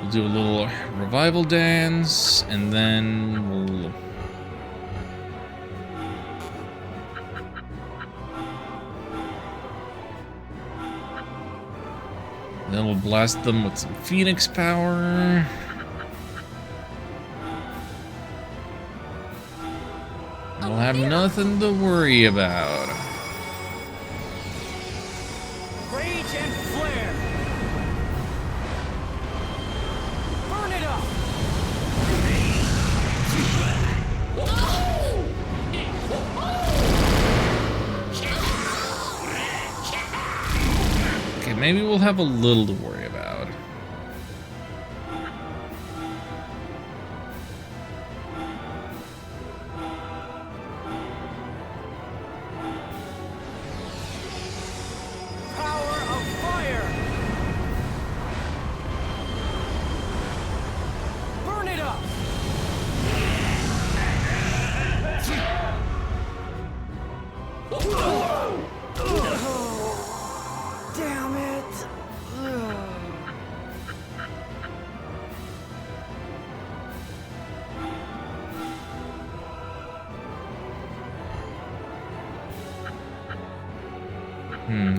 We'll do a little revival dance, and then we'll... Then we'll blast them with some Phoenix power. We'll have nothing to worry about. Rage and flare! Burn it up! Okay, maybe we'll have a little to worry about.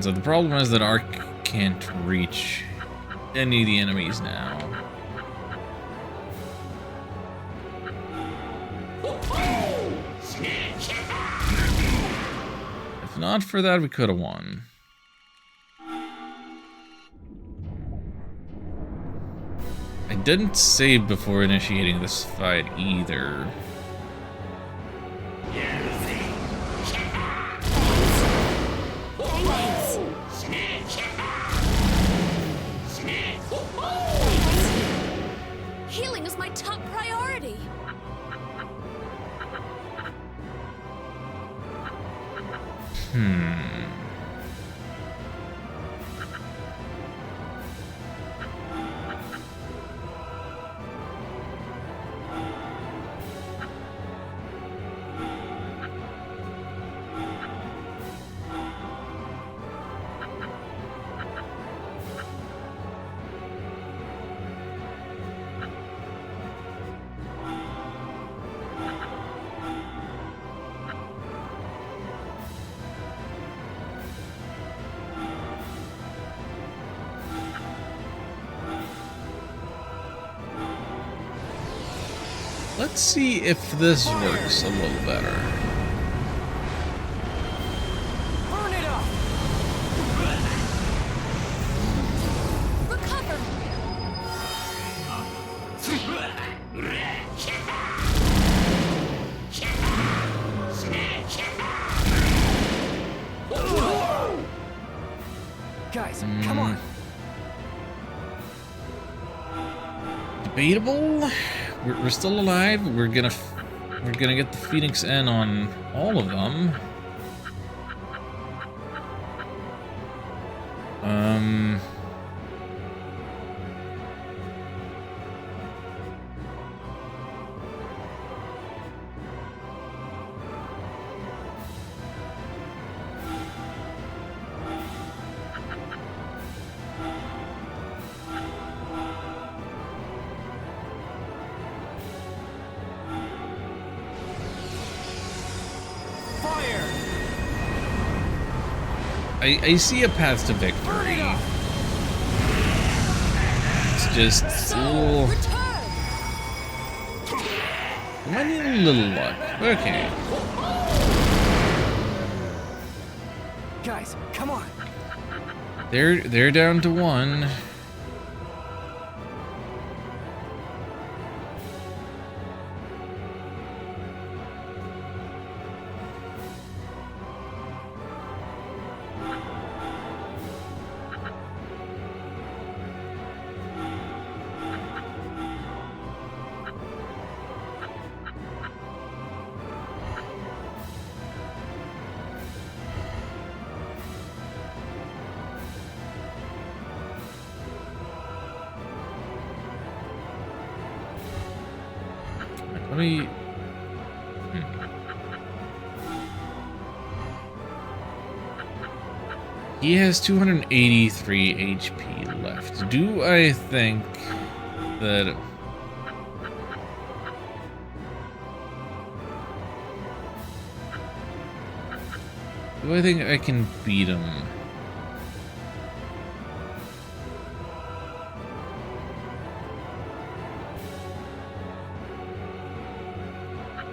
So the problem is that Ark can't reach any of the enemies now. If not for that, we could have won. I didn't save before initiating this fight either. Healing is my top priority. Let's see if this works a little better. Burn it up! Recover. Guys, come on. Debatable. We're still alive. We're gonna get the Phoenix N on all of them. Fire! I see a path to victory. It's just So, return. I need a little luck. Okay. Guys, come on. They're down to one. Let me... He has 283 HP left. Do I think that... Do I think I can beat him?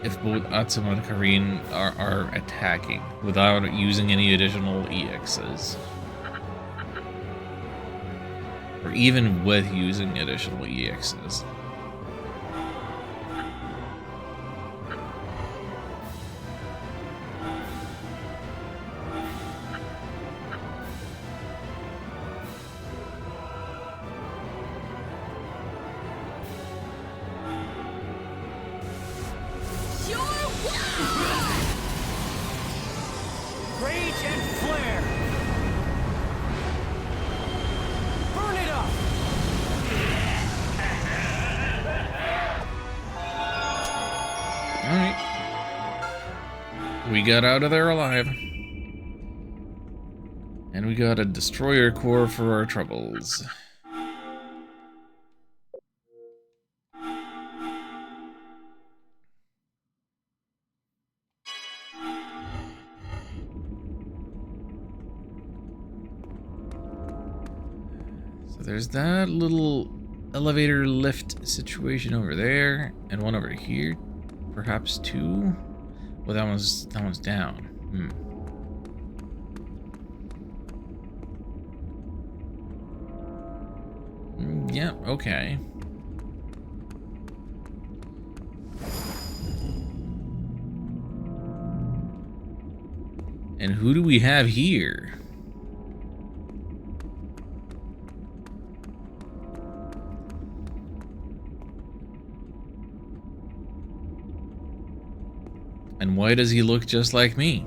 If both Atsuma and Karin are attacking without using any additional EXs. Or even with using additional EXs. Rage and flare! Burn it up! Alright. We got out of there alive. And we got a destroyer core for our troubles. there's that little elevator lift situation over there, and one over here. Perhaps two? Well, that one's down. Yeah, okay. And who do we have here? And why does he look just like me?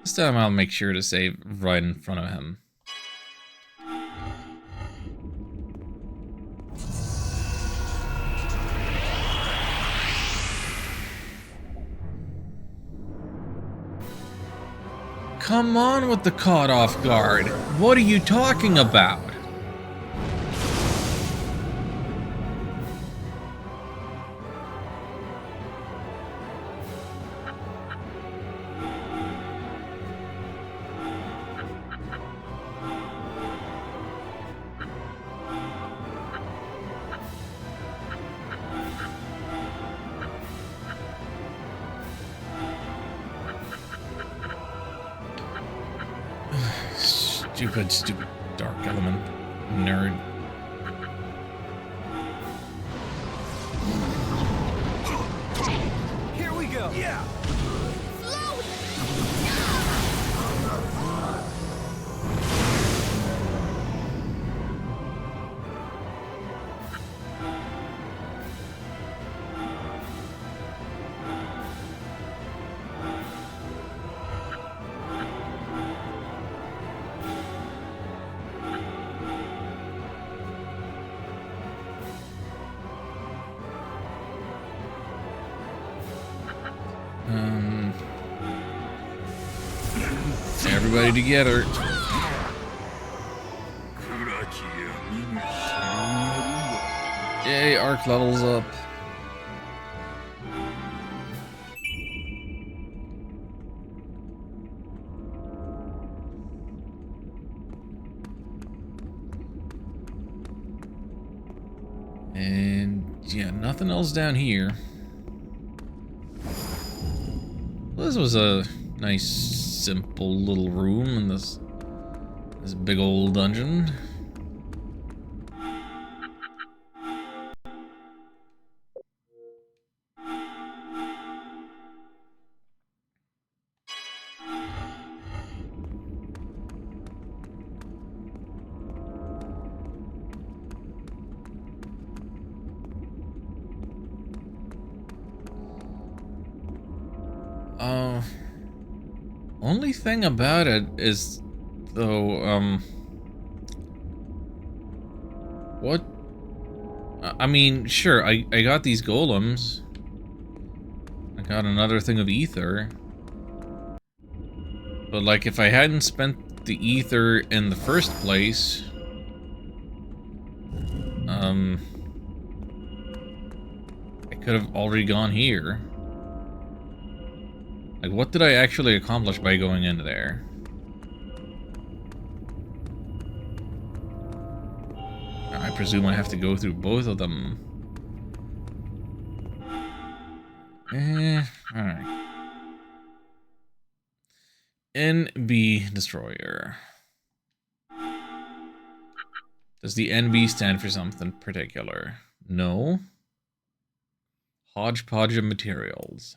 This time I'll make sure to save right in front of him. Come on with the caught off guard. What are you talking about? Stupid dark element nerd. Here we go. Yeah. Everybody together. Yay, arc levels up. And yeah, nothing else down here. Well, this was a nice, simple little room in this big old dungeon. Only thing about it is, though, what? I mean, sure, I got these golems. I got another thing of ether. But, like, if I hadn't spent the ether in the first place, I could have already gone here. Like, what did I actually accomplish by going into there? I presume I have to go through both of them. Alright. NB Destroyer. Does the NB stand for something particular? No. Hodgepodge of materials.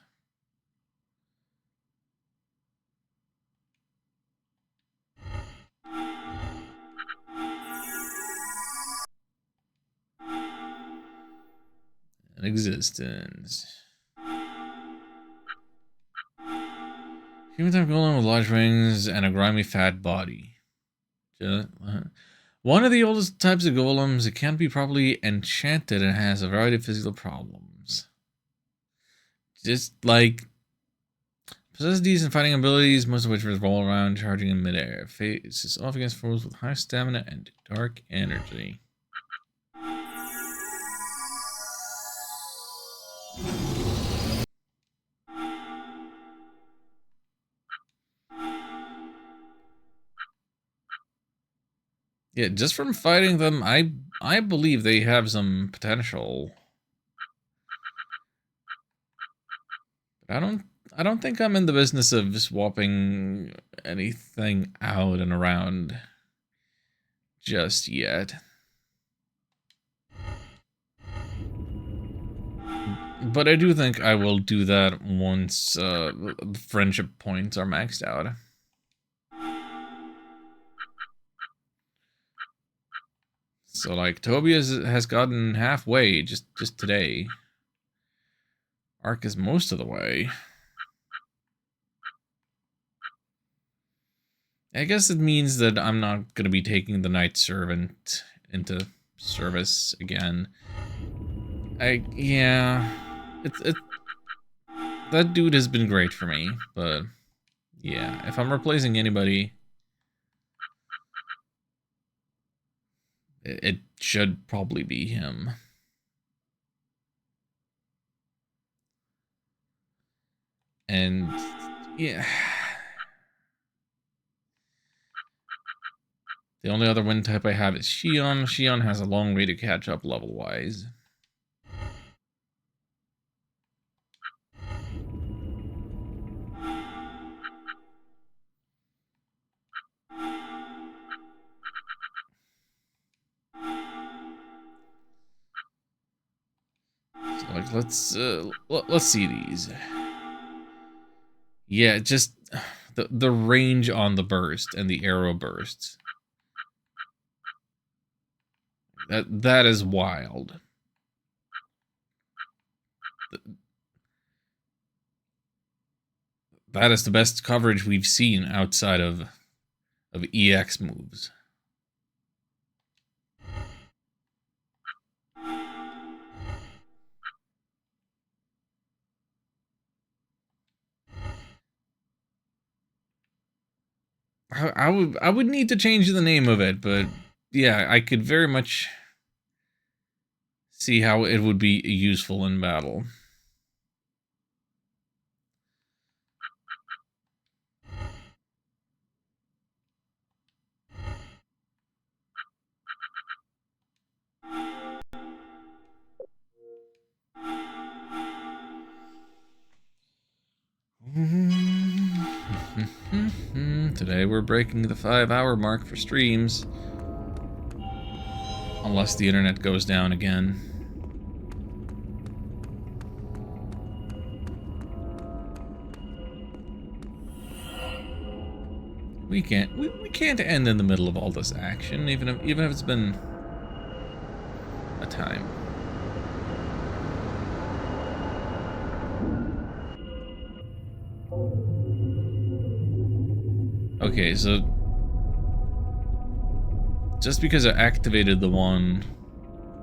An existence. Human type golem with large wings and a grimy fat body. One of the oldest types of golems. It can't be properly enchanted and has a variety of physical problems. Just like possesses decent fighting abilities, most of which revolve around charging in midair. Faces off against foes with high stamina and dark energy. Yeah, just from fighting them, I believe they have some potential. But I don't think I'm in the business of swapping anything out and around just yet. But I do think I will do that once the friendship points are maxed out. So like Tobias has gotten halfway just today. Ark is most of the way. I guess it means that I'm not going to be taking the Night Servant into service again. Yeah, that dude has been great for me, but yeah, if I'm replacing anybody, it should probably be him. And yeah, the only other wind type I have is Xion. Xion has a long way to catch up level-wise. So like let's see these. Yeah, just the range on the burst and the arrow bursts. That is wild. That is the best coverage we've seen outside of EX moves. I would need to change the name of it, but yeah, I could very much see how it would be useful in battle. Today we're breaking the 5-hour mark for streams. Unless the internet goes down again. We can't end in the middle of all this action, even if it's been a time. Okay, so just because I activated the one,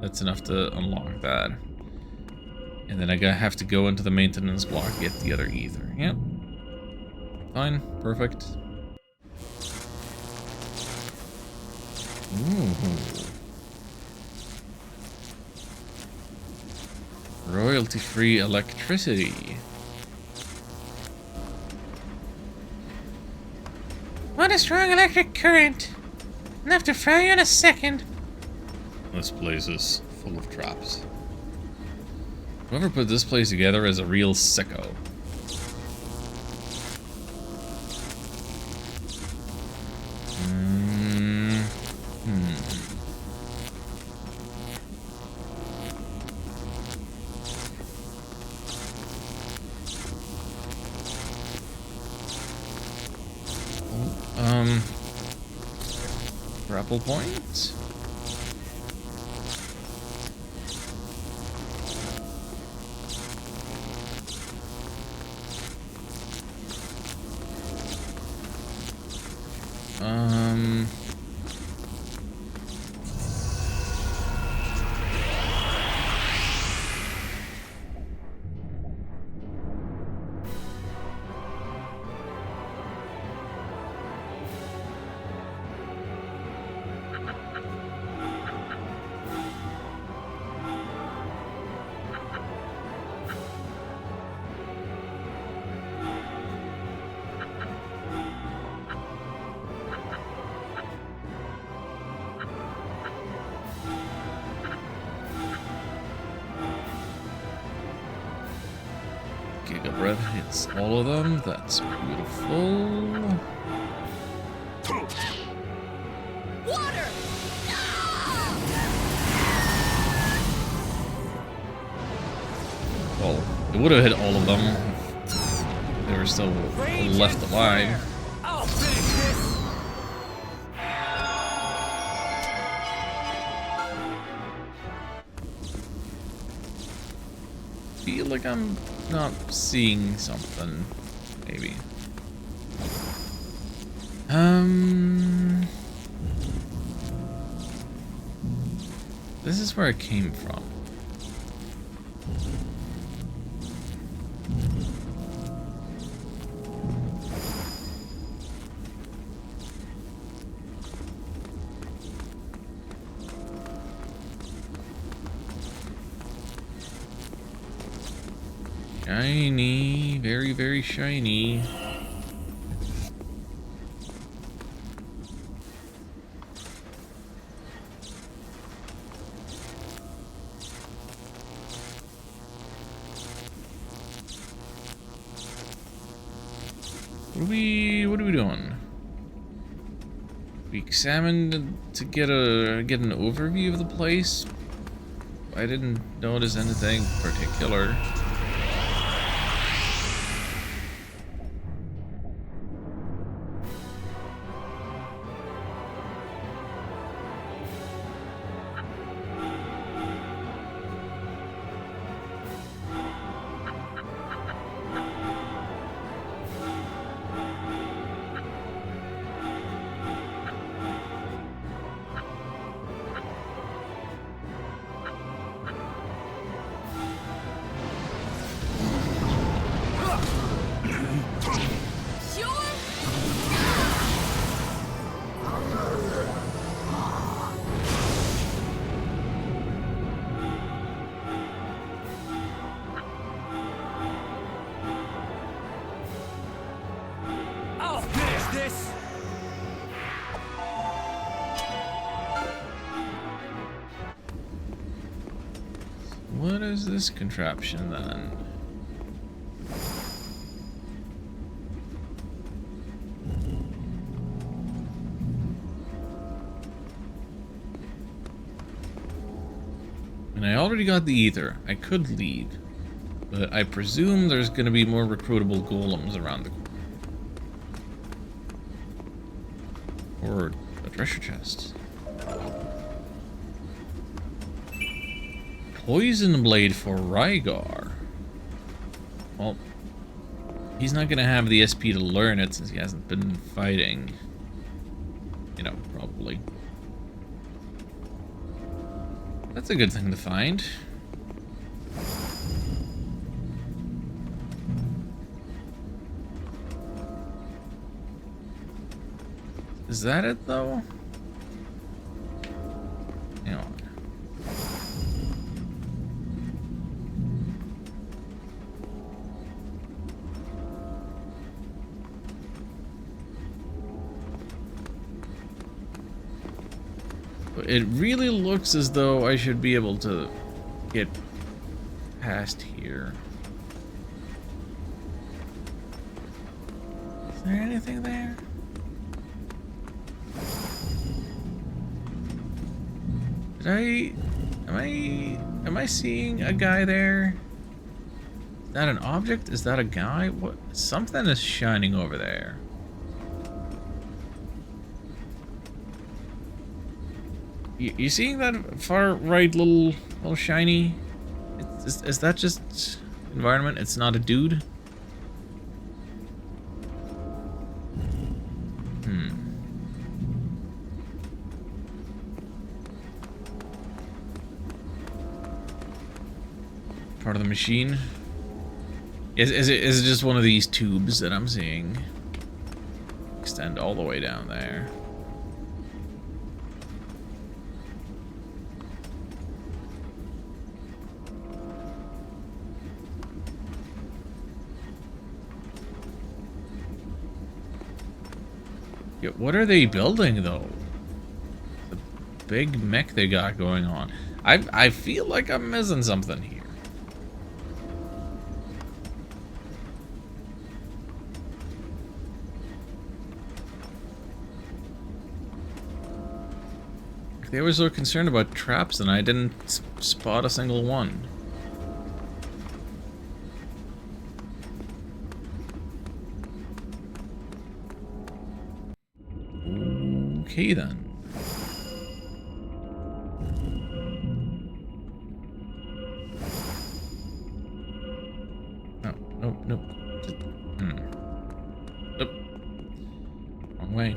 that's enough to unlock that. And then I have to go into the maintenance block to get the other ether. Yep. Fine. Perfect. Ooh. Royalty-free electricity. What a strong electric current. Enough to fry you in a second. This place is full of traps. Whoever put this place together is a real sicko. Grapple point? Giga Breath hits all of them. That's beautiful. Water! Well, it would have hit all of them if they were still left alive. I'll finish this! Feel like I'm not seeing something, maybe. This is where it came from. Shiny, very, very shiny. What are we doing? We examined to get an overview of the place. I didn't notice anything particular. I'll finish this! What is this contraption then? And I already got the ether. I could leave. But I presume there's going to be more recruitable golems around the corner. Or a treasure chest. Poison blade for Rygar. Well, he's not going to have the SP to learn it since he hasn't been fighting. You know, probably. That's a good thing to find. Is that it, though? Hang on. It really looks as though I should be able to get past here. Is there anything there? Am I seeing a guy there? Is that an object? Is that a guy? What? Something is shining over there. You seeing that far right little shiny? Is that just environment? It's not a dude? Part of the machine? Is it just one of these tubes that I'm seeing? Extend all the way down there. Yeah, what are they building though? The big mech they got going on. I feel like I'm missing something here. They were so concerned about traps and I didn't spot a single one. Okay then. No, no, no. Nope. Wrong way.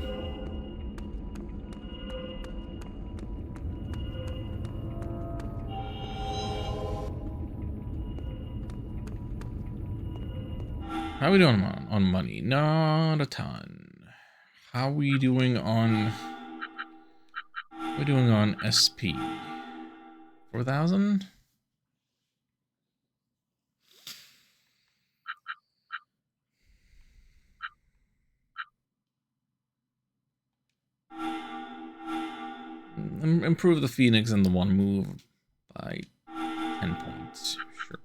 How are we doing on money? Not a ton. How are we doing on... We're doing on SP. 4,000? Improve the Phoenix and the one move by 10 points. Sure.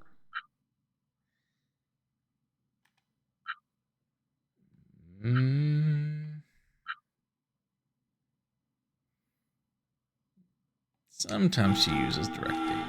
Sometimes she uses direct damage.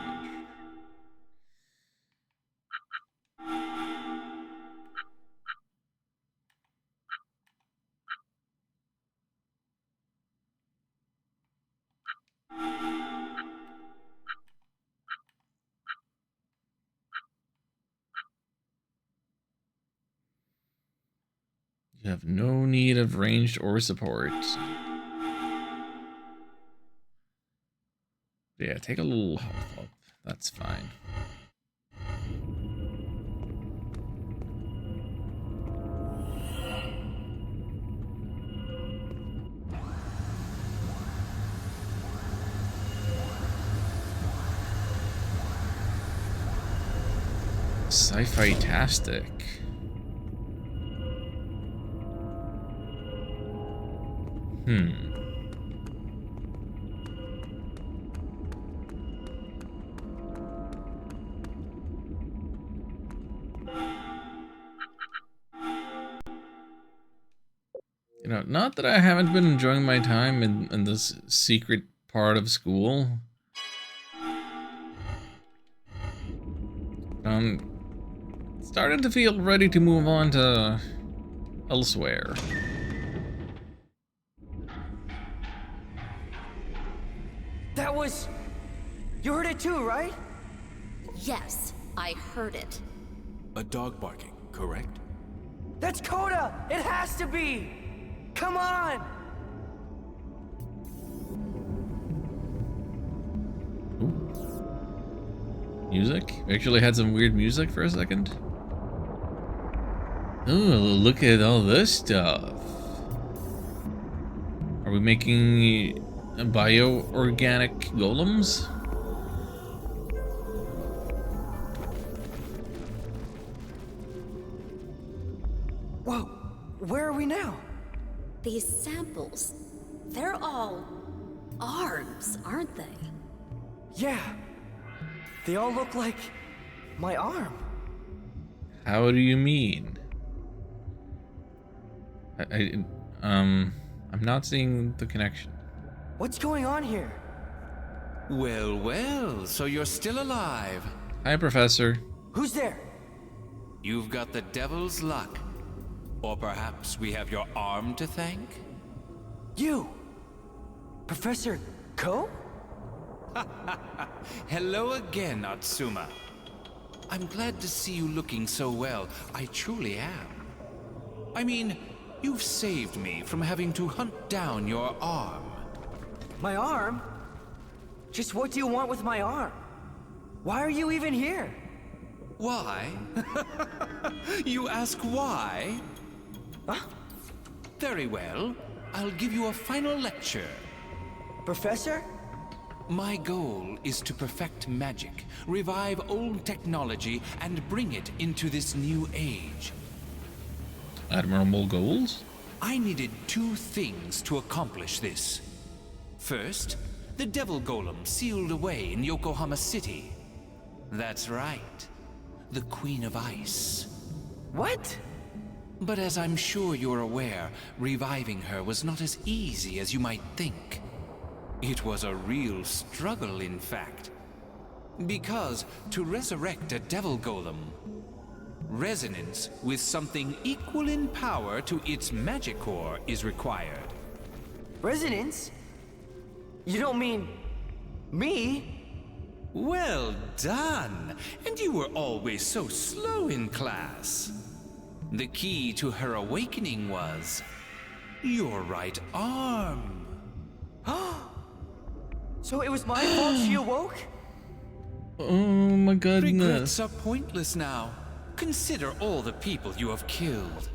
You have no need of ranged or support. Yeah, take a little health up. That's fine. Sci-fi-tastic. You know, not that I haven't been enjoying my time in this secret part of school. Starting to feel ready to move on to elsewhere. That was... You heard it too, right? Yes, I heard it. A dog barking, correct? That's Coda! It has to be! Come on! Ooh. Music? We actually had some weird music for a second. Oh, look at all this stuff. Are we making bio-organic golems? Whoa, where are we now? These samples, they're all arms, aren't they? Yeah. They all look like my arm. How do you mean? I'm not seeing the connection. What's going on here? Well, well, so you're still alive. Hi, Professor. Who's there? You've got the devil's luck. Or perhaps we have your arm to thank? You! Professor Ko? Hello again, Atsuma. I'm glad to see you looking so well. I truly am. I mean, you've saved me from having to hunt down your arm. My arm? Just what do you want with my arm? Why are you even here? Why? You ask why? Huh? Very well. I'll give you a final lecture. Professor? My goal is to perfect magic, revive old technology, and bring it into this new age. Admirable goals? I needed two things to accomplish this. First, the Devil Golem sealed away in Yokohama City. That's right. The Queen of Ice. What? But as I'm sure you're aware, reviving her was not as easy as you might think. It was a real struggle, in fact. Because to resurrect a devil golem, resonance with something equal in power to its magic core is required. Resonance? You don't mean me? Well done! And you were always so slow in class. The key to her awakening was your right arm. So it was my fault she awoke? Oh my goodness. Regrets are pointless now. Consider all the people you have killed.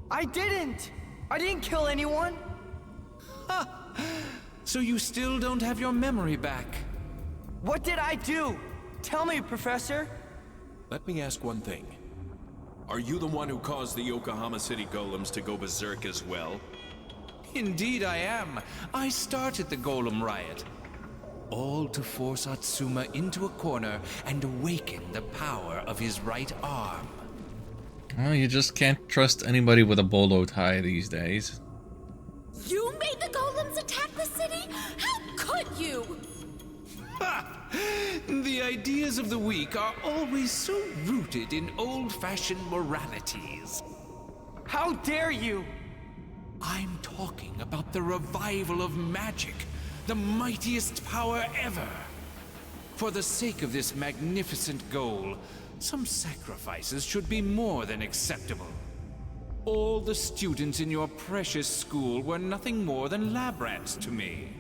I didn't kill anyone! So you still don't have your memory back? What did I do? Tell me, Professor. Let me ask one thing. Are you the one who caused the Yokohama City golems to go berserk as well? Indeed I am. I started the golem riot. All to force Atsuma into a corner and awaken the power of his right arm. Well, you just can't trust anybody with a bolo tie these days. You made the golems attack the city? How could you? The ideas of the weak are always so rooted in old-fashioned moralities. How dare you? I'm talking about the revival of magic, the mightiest power ever. For the sake of this magnificent goal, some sacrifices should be more than acceptable. All the students in your precious school were nothing more than lab rats to me.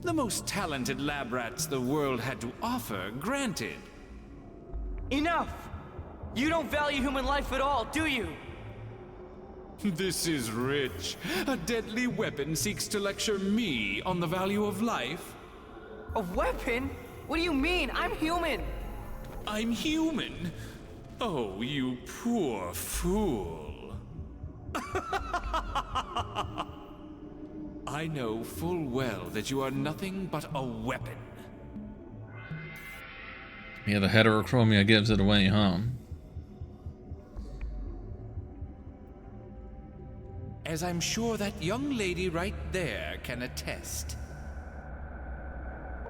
The most talented lab rats the world had to offer, granted. Enough! You don't value human life at all, do you? This is rich. A deadly weapon seeks to lecture me on the value of life. A weapon? What do you mean? I'm human! I'm human? Oh, you poor fool. I know full well that you are nothing but a weapon. Yeah, the heterochromia gives it away, huh? As I'm sure that young lady right there can attest.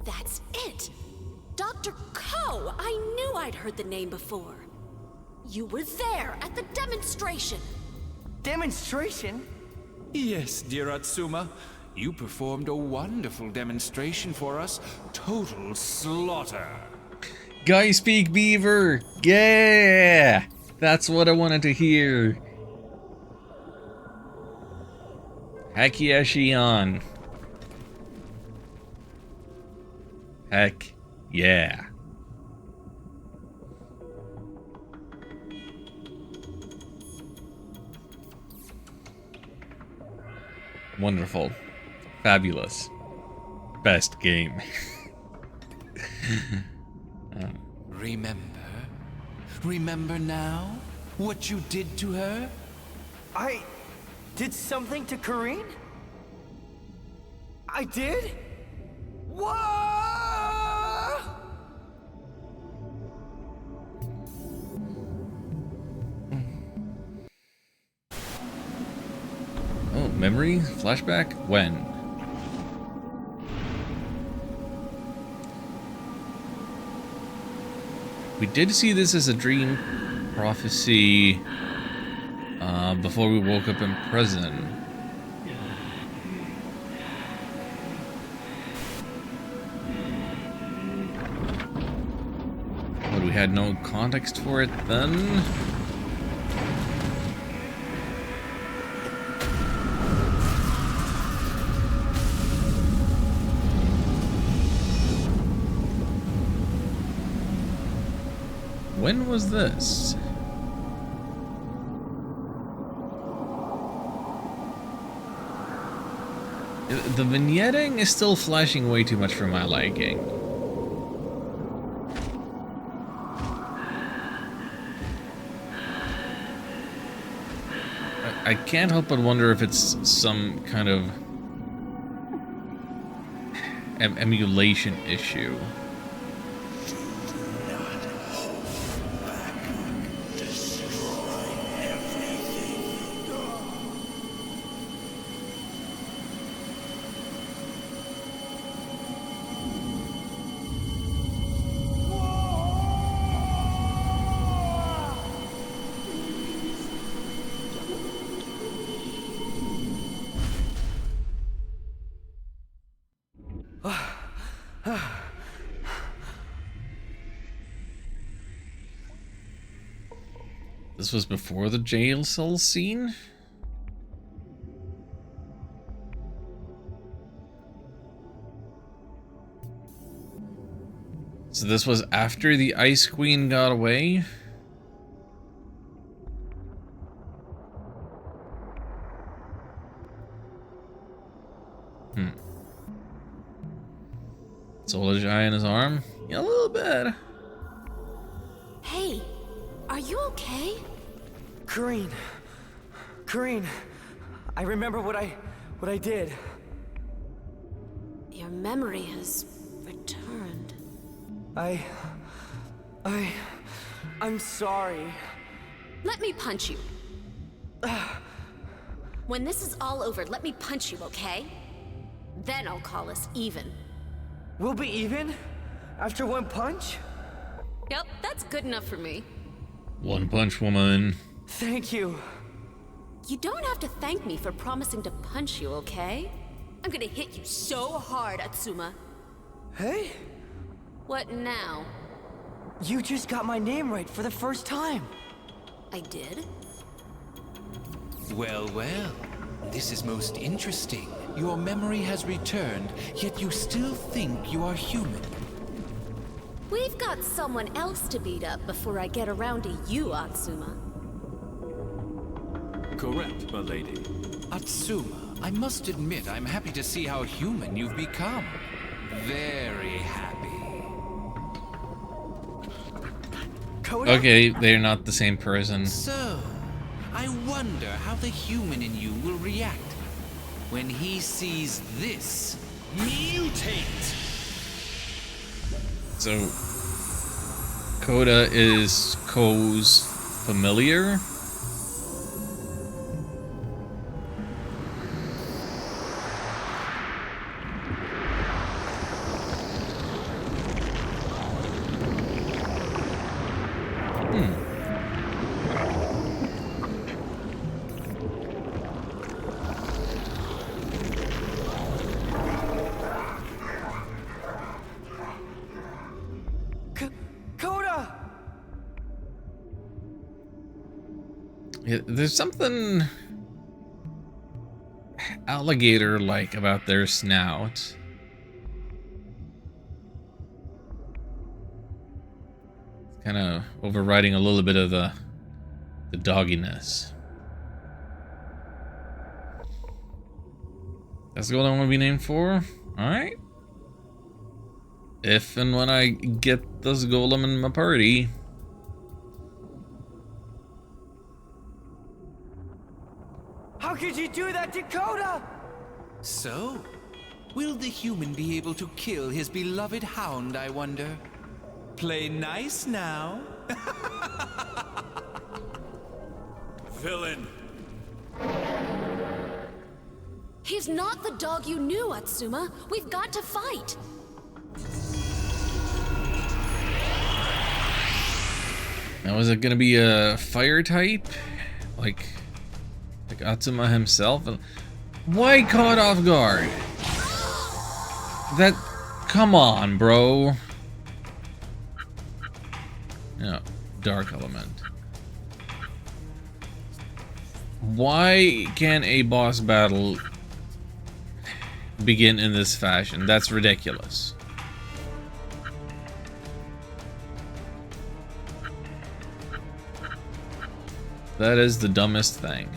That's it! Dr. Ko! I knew I'd heard the name before. You were there at the demonstration. Demonstration? Yes, dear Atsuma. You performed a wonderful demonstration for us. Total slaughter. Guy speak beaver! Yeah! That's what I wanted to hear. Hakiashi on. Heck yeah. Wonderful. Fabulous. Best game. Remember now what you did to her? I did something to Karine? I did? Whoa! Oh, memory? Flashback? When? We did see this as a dream prophecy before we woke up in prison. But we had no context for it then. When was this? The vignetting is still flashing way too much for my liking. I can't help but wonder if it's some kind of emulation issue. This was before the jail cell scene? So this was after the Ice Queen got away? Solar eye in his arm? Yeah, a little bit. Hey, are you okay? Kareen, I remember what I did. Your memory has returned. I'm sorry. Let me punch you. When this is all over, let me punch you, okay? Then I'll call us even. We'll be even? After one punch? Yep, that's good enough for me. One punch woman. Thank you. You don't have to thank me for promising to punch you, okay? I'm gonna hit you so hard, Atsuma. Hey? What now? You just got my name right for the first time. I did? Well, well. This is most interesting. Your memory has returned, yet you still think you are human. We've got someone else to beat up before I get around to you, Atsuma. Correct, my lady. Atsuma, I must admit I'm happy to see how human you've become. Very happy. Coda? Okay, they're not the same person. So, I wonder how the human in you will react when he sees this. Mutate! So, Coda is Ko's familiar? Coda! Yeah, there's something alligator-like about their snout. Kind of overriding a little bit of the dogginess. That's the one I want to be named for? Alright. If and when I get this golem in my party. How could you do that to Coda? So, will the human be able to kill his beloved hound, I wonder? Play nice now. Villain! He's not the dog you knew, Atsuma. We've got to fight. Now, is it gonna be a fire type? Like Atsuma himself? Why caught off guard? That... Come on, bro. No, dark element. Why can a boss battle begin in this fashion? That's ridiculous. That is the dumbest thing.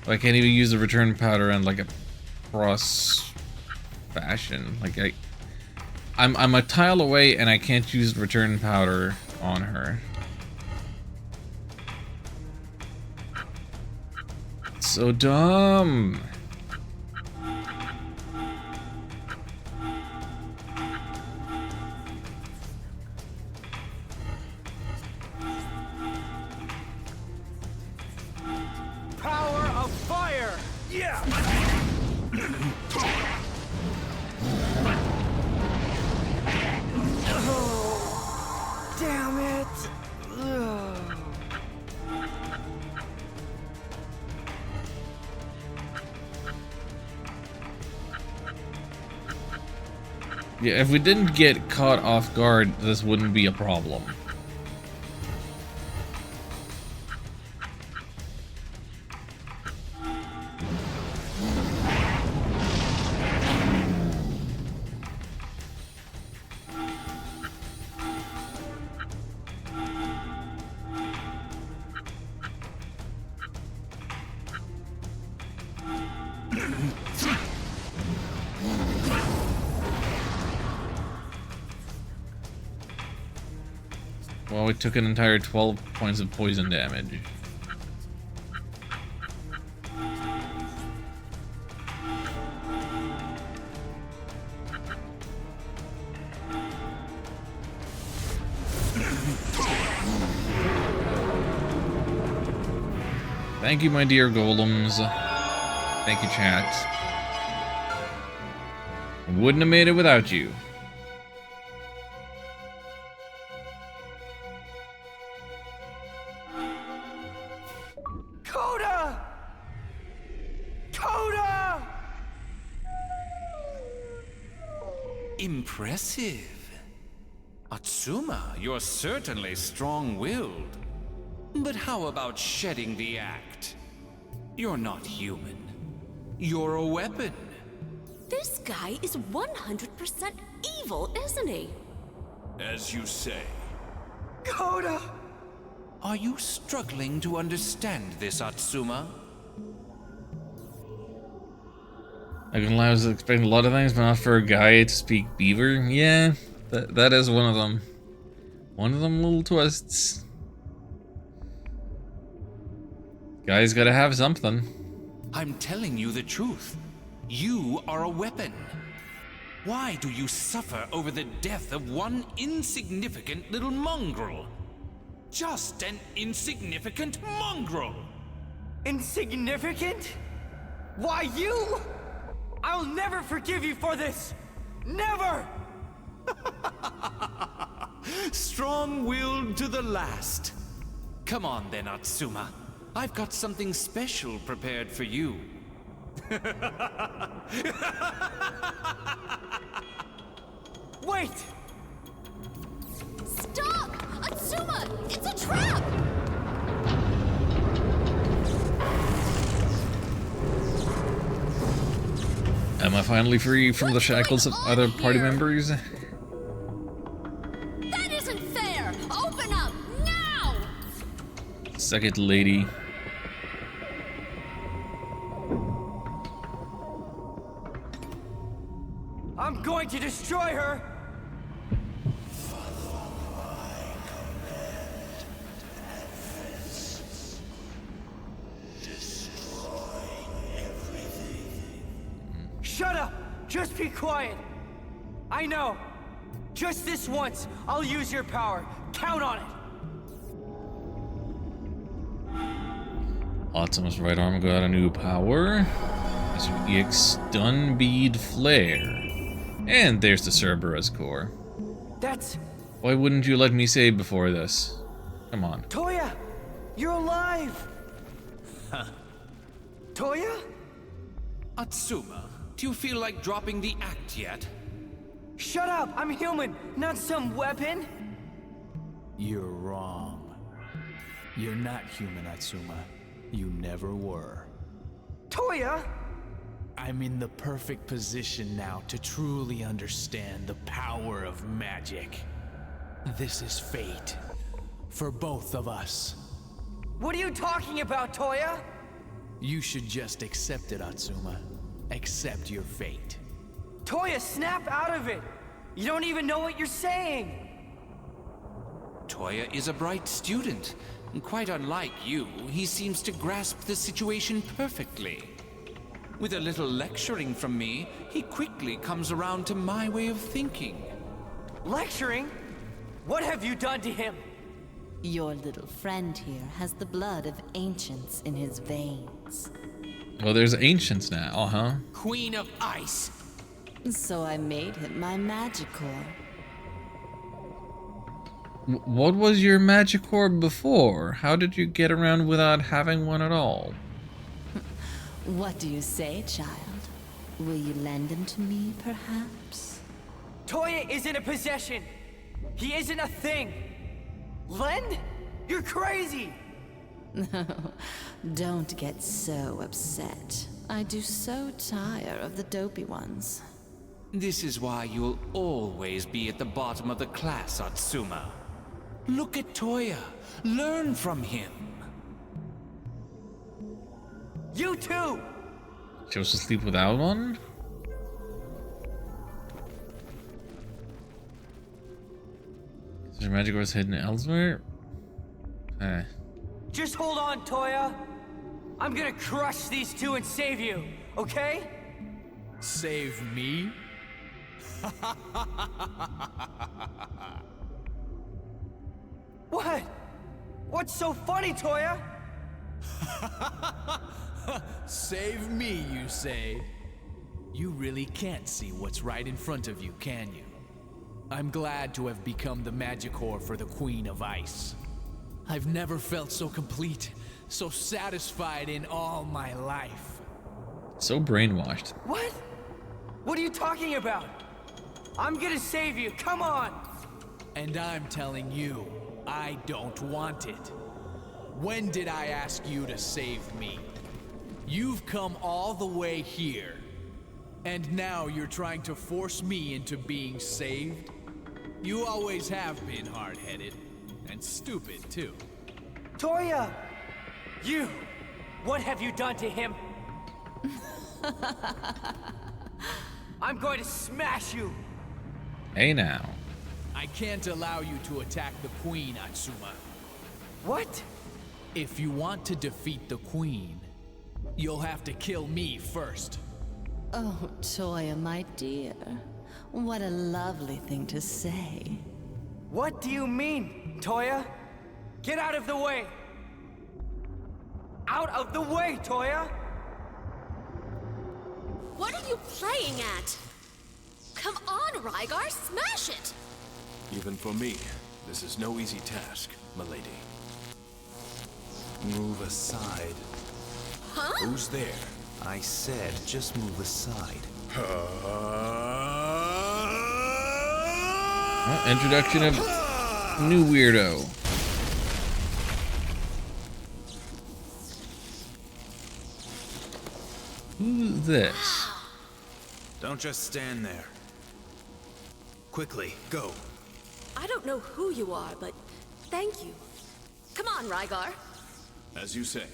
I can't even use the return powder in like a cross fashion. Like I'm a tile away and I can't use return powder on her. So dumb. Power of fire! Yeah! Oh, damn it! Yeah, if we didn't get caught off guard, this wouldn't be a problem. Well, we took an entire 12 points of poison damage. Thank you, my dear golems. Thank you, chat. Wouldn't have made it without you. Impressive. Atsuma, you're certainly strong-willed. But how about shedding the act? You're not human. You're a weapon. This guy is 100% evil, isn't he? As you say. Koda! Are you struggling to understand this, Atsuma? I can lie, I was expecting a lot of things, but not for a guy to speak beaver. Yeah, that is one of them. One of them little twists. Guy's gotta have something. I'm telling you the truth. You are a weapon. Why do you suffer over the death of one insignificant little mongrel? Just an insignificant mongrel! Insignificant? Why, you? I'll never forgive you for this! Never! Strong-willed to the last. Come on then, Atsuma. I've got something special prepared for you. Wait! Stop! Atsuma! It's a trap! Am I finally free from the shackles of other party members? That isn't fair! Open up! Now! Suck it, lady. I'm going to destroy her! Shut up! Just be quiet! I know! Just this once, I'll use your power. Count on it! Atsuma's right arm got a new power. There's an EX Stun Bead Flare. And there's the Cerberus core. That's... Why wouldn't you let me say before this? Come on. Toya! You're alive! Toya? Atsuma, do you feel like dropping the act yet? Shut up! I'm human, not some weapon! You're wrong. You're not human, Atsuma. You never were. Toya! I'm in the perfect position now to truly understand the power of magic. This is fate. For both of us. What are you talking about, Toya? You should just accept it, Atsuma. Accept your fate. Toya, snap out of it! You don't even know what you're saying! Toya is a bright student. Quite unlike you, he seems to grasp the situation perfectly. With a little lecturing from me, he quickly comes around to my way of thinking. Lecturing? What have you done to him? Your little friend here has the blood of ancients in his veins. Well, there's ancients now, huh? Queen of Ice! So I made him my Magicore. What was your Magicore before? How did you get around without having one at all? What do you say, child? Will you lend him to me, perhaps? Toya isn't a possession. He isn't a thing. Len? You're crazy! No, don't get so upset. I do so tire of the dopey ones. This is why you'll always be at the bottom of the class, Atsuma. Look at Toya. Learn from him. You too! Chose to sleep without one? Is there magic was hidden elsewhere? Just hold on, Toya. I'm gonna crush these two and save you, okay? Save me? What? What's so funny, Toya? Save me, you say? You really can't see what's right in front of you, can you? I'm glad to have become the Magicore for the Queen of Ice. I've never felt so complete, so satisfied in all my life. So brainwashed. What? What are you talking about? I'm gonna save you, come on! And I'm telling you, I don't want it. When did I ask you to save me? You've come all the way here, and now you're trying to force me into being saved? You always have been hard-headed, and stupid too. Toya! You! What have you done to him? I'm going to smash you! Hey now. I can't allow you to attack the Queen, Atsuma. What? If you want to defeat the Queen, you'll have to kill me first. Oh, Toya, my dear. What a lovely thing to say. What do you mean, Toya? Get out of the way! Out of the way, Toya! What are you playing at? Come on, Rygar, smash it! Even for me, this is no easy task, milady. Move aside. Huh? Who's there? I said, just move aside. Well, introduction of new weirdo. Who's this? Don't just stand there. Quickly, go. I don't know who you are, but thank you. Come on, Rygar. As you say.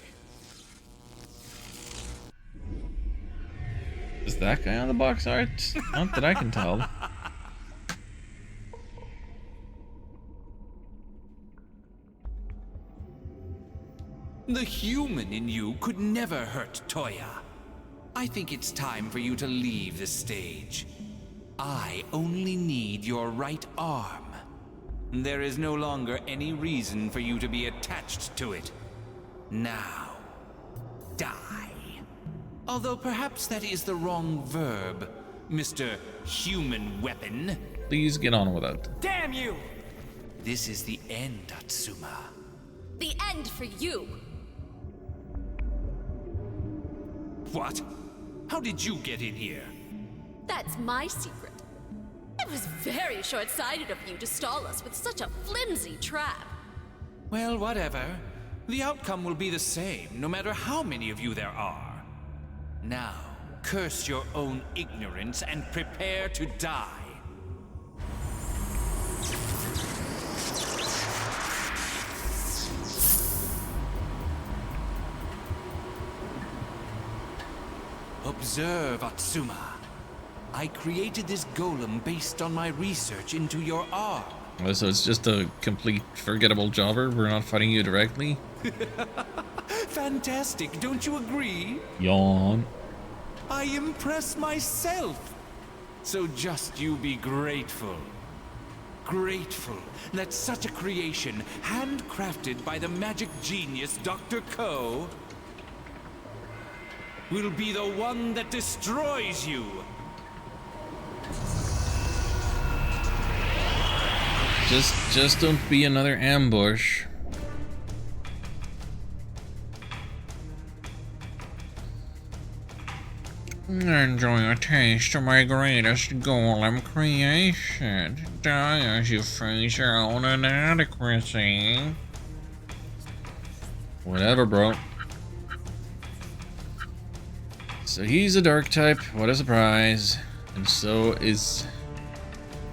Is that guy on the box art? Not that I can tell. The human in you could never hurt Toya. I think it's time for you to leave the stage. I only need your right arm. There is no longer any reason for you to be attached to it. Now, die. Although perhaps that is the wrong verb, Mr. Human Weapon. Please get on with it. Damn you! This is the end, Atsuma. The end for you. What? How did you get in here? That's my secret. It was very short-sighted of you to stall us with such a flimsy trap. Well, whatever. The outcome will be the same, no matter how many of you there are. Now, curse your own ignorance and prepare to die. Observe, Atsuma. I created this golem based on my research into your arm. Oh, so it's just a complete forgettable jobber? We're not fighting you directly? Fantastic, don't you agree? Yawn. I impress myself. So just you be grateful. Grateful that such a creation, handcrafted by the magic genius Dr. Ko, will be the one that destroys you. Just don't be another ambush. Enjoy a taste of my greatest golem creation. Die as you face your own inadequacy. Whatever, bro. So he's a dark type, what a surprise. And so is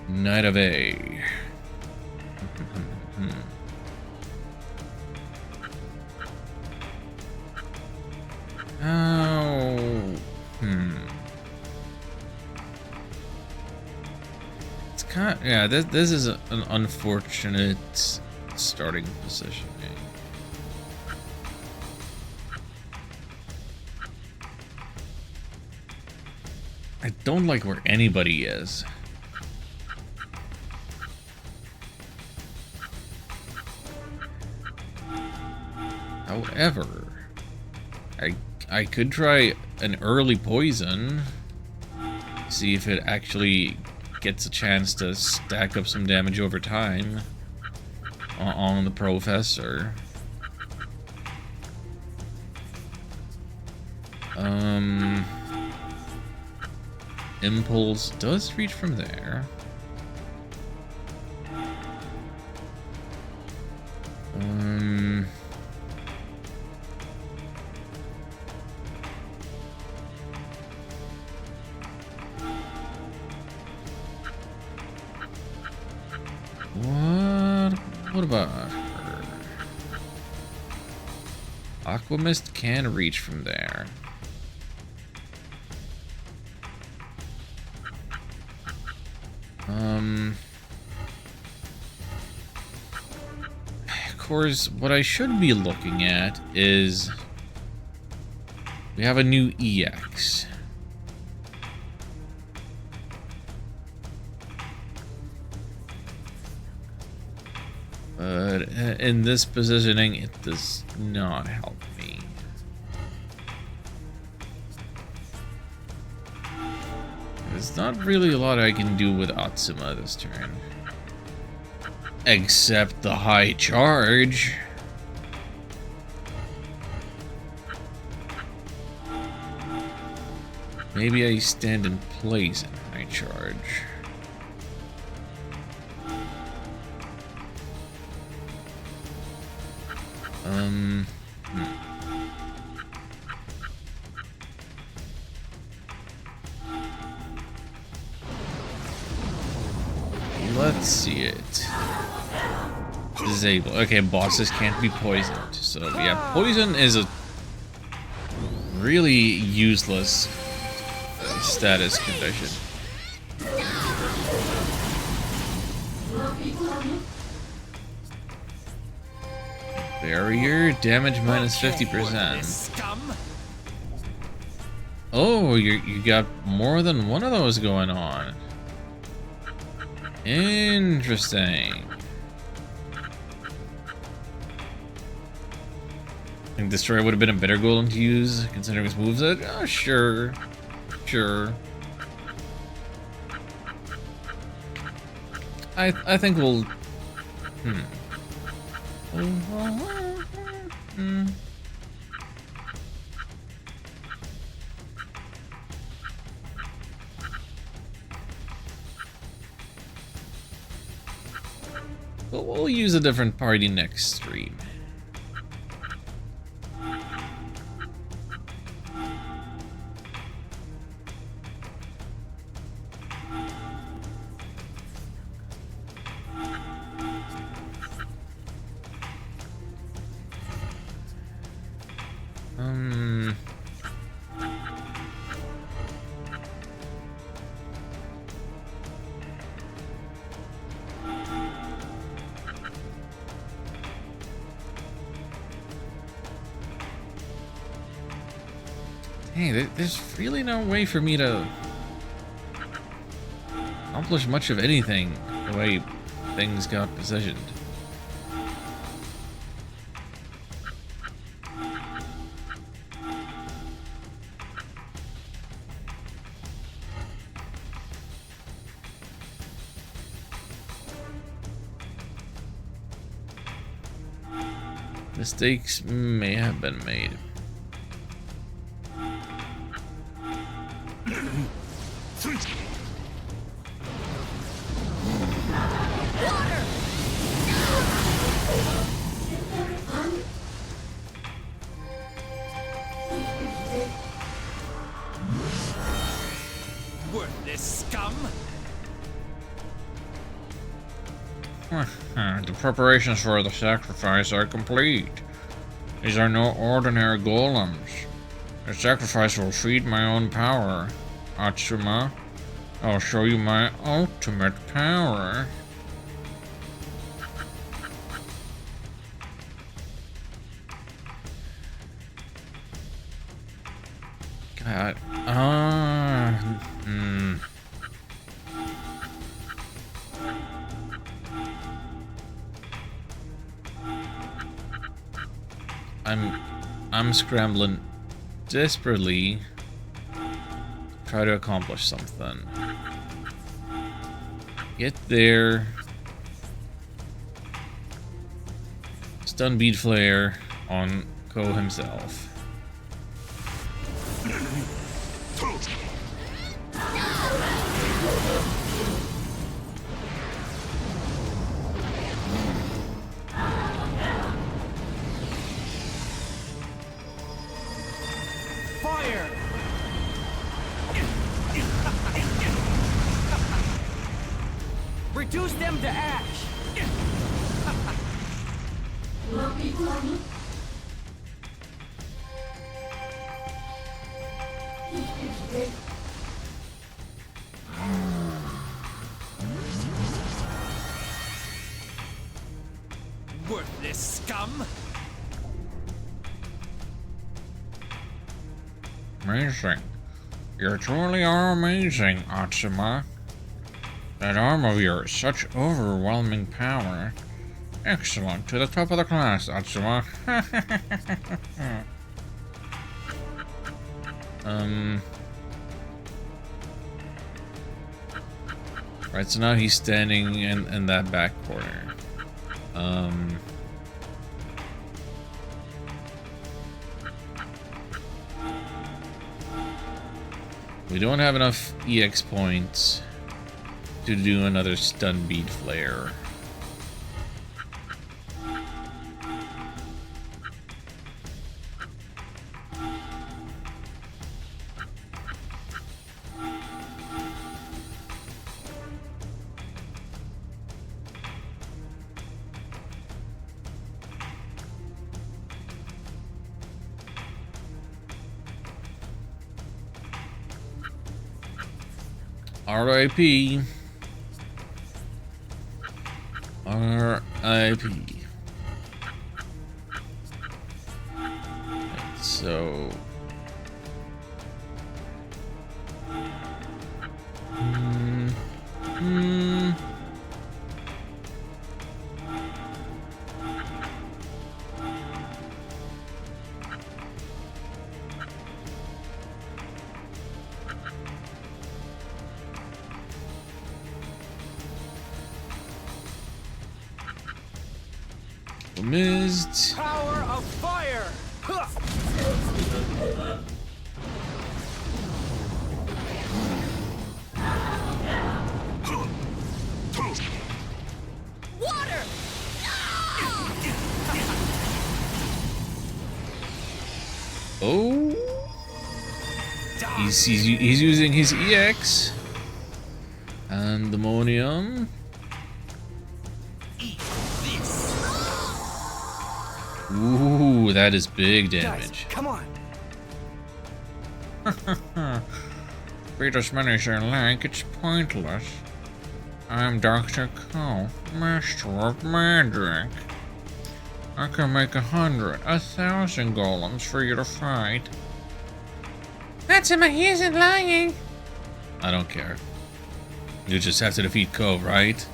Knight of A. Oh, It's kind of, yeah, this is an unfortunate starting position. I don't like where anybody is. However, I could try an early poison. See if it actually gets a chance to stack up some damage over time on the professor. Impulse does reach from there. What about her? Aquamist can reach from there. Of course, what I should be looking at is we have a new EX. But in this positioning, it does not help me. There's not really a lot I can do with Atsuma this turn. Except the high charge. Maybe I stand in place in high charge. Let's see it. Disable. Okay, bosses can't be poisoned. So yeah, poison is a really useless status condition. Barrier damage minus 50%. Oh, you got more than one of those going on. Interesting. I think Destroy would have been a better golem to use, considering his moveset. Oh, sure. Sure. I think we'll... But we'll use a different party next stream. Hey, there's really no way for me to accomplish much of anything the way things got positioned. Mistakes may have been made. The preparations for the sacrifice are complete. These are no ordinary golems. The sacrifice will feed my own power. Atsuma, I'll show you my ultimate power. God. I'm scrambling desperately to try to accomplish something. Get there. Stun bead flare on Ko himself. Fire! Reduce them to ash! Worthless scum! Amazing. You truly are amazing, Atsuma. That arm of yours, such overwhelming power. Excellent. To the top of the class, Atsuma. Right, so now he's standing in that back corner. We don't have enough EX points to do another stun bead flare. R.I.P. R.I.P. So... Missed. Power of fire! Water! Oh, he's using his EX and ammonium. Ooh, that is big damage. Guys, come on! Beat as many as you like, it's pointless. I'm Dr. Ko, Master of Magic. I can make 100, 1,000 golems for you to fight. Atsuma, he isn't lying. I don't care. You just have to defeat Ko, right?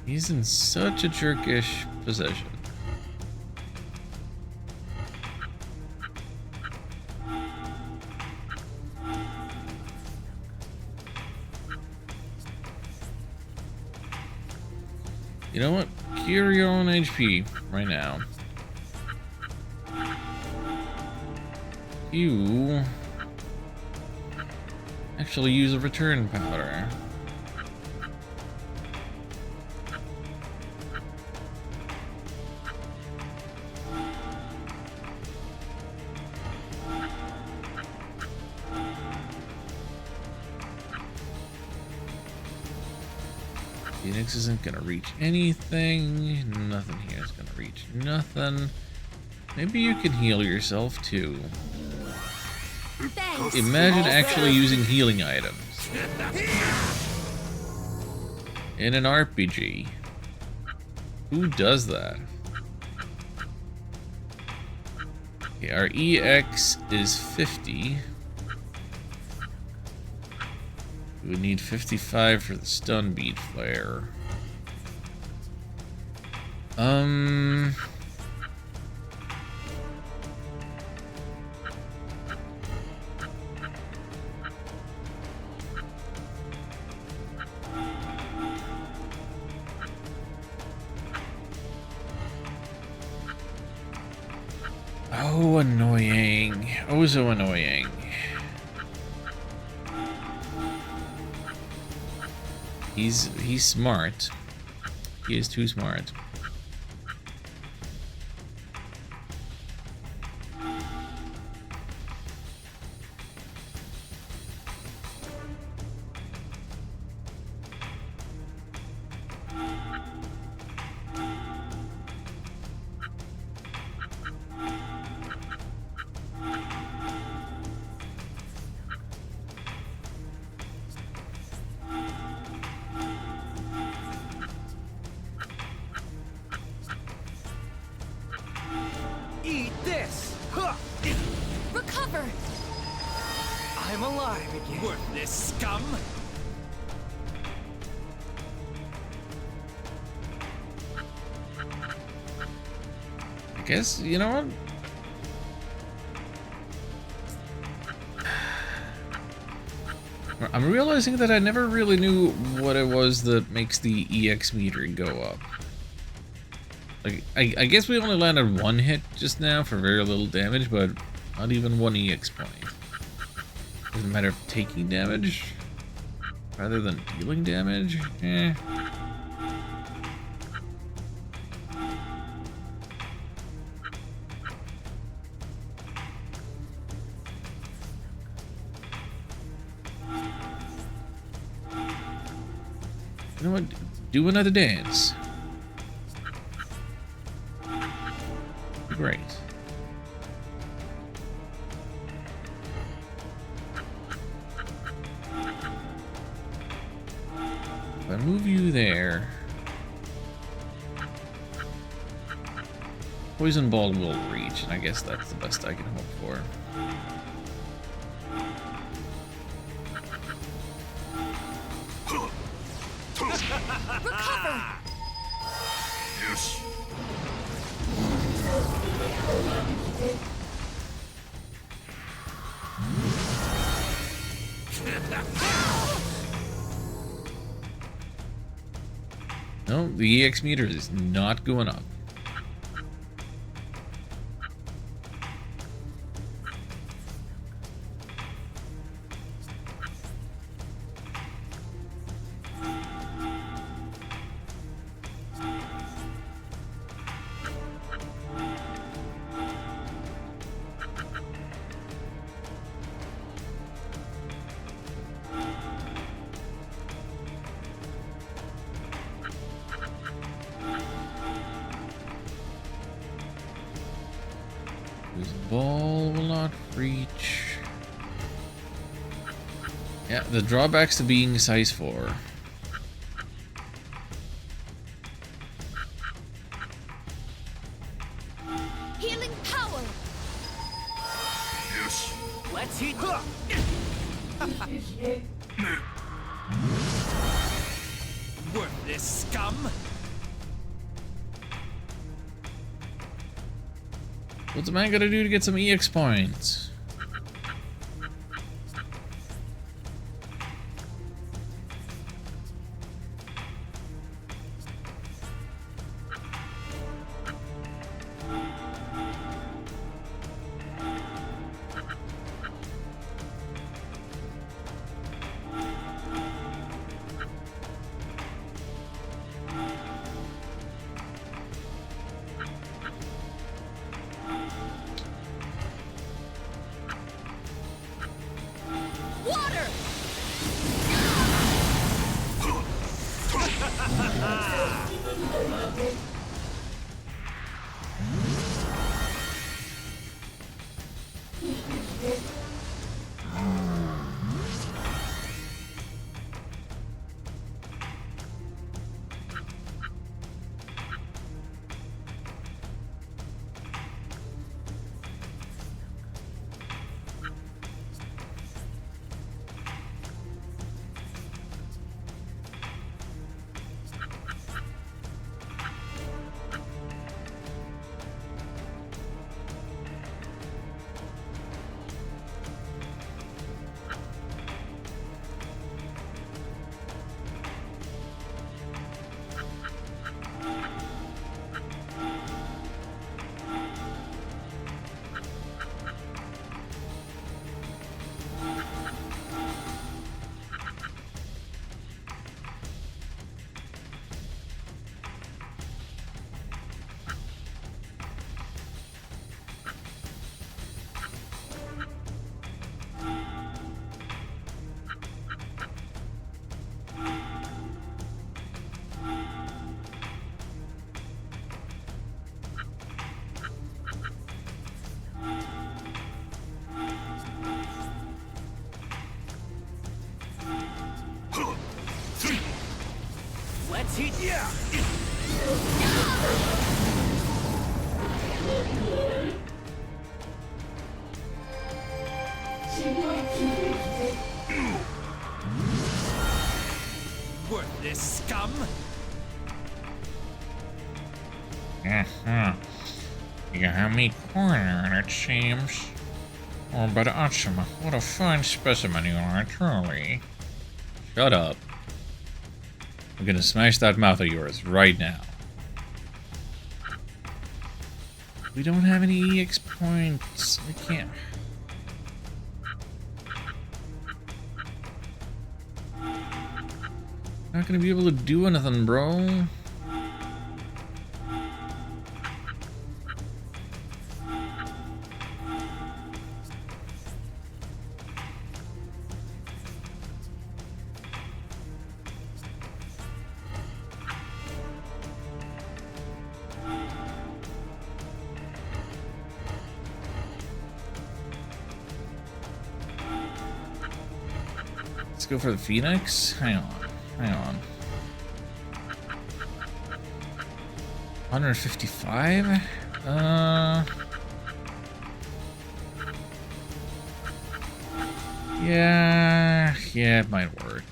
He's in such a jerkish position. You know what? Cure your own HP right now. You actually use a return powder. Phoenix isn't gonna reach anything. Nothing here is gonna reach nothing. Maybe you can heal yourself too. Thanks. Imagine actually using healing items in an RPG. Who does that? Okay, our EX is 50. We would need 55 for the stun bead flare. Oh, annoying. Oh, so annoying. He's smart. He is too smart. Eat this! Huh. Recover! I'm alive again. Worthless scum! I guess, you know what? I'm realizing that I never really knew what it was that makes the EX meter go up. Like, I guess we only landed one hit just now for very little damage, but not even one EX point. Does it matter of taking damage rather than dealing damage? Eh. You know what? Do another dance. Great. If I move you there, Poison Ball will reach, and I guess that's the best I can hope for. Recover! Yes. No, the EX meter is not going up. This ball will not reach. Yeah, the drawbacks to being size 4. Healing power! Yes. Let's eat. Worthless scum! What's a man gotta do to get some EX points? You have me cornered, it seems. Oh, but Atsuma, what a fine specimen you are, truly. Shut up. I'm gonna smash that mouth of yours right now. We don't have any EX points. We can't. Not gonna be able to do anything, bro. Let's go for the Phoenix. Hang on. 155? Yeah, it might work.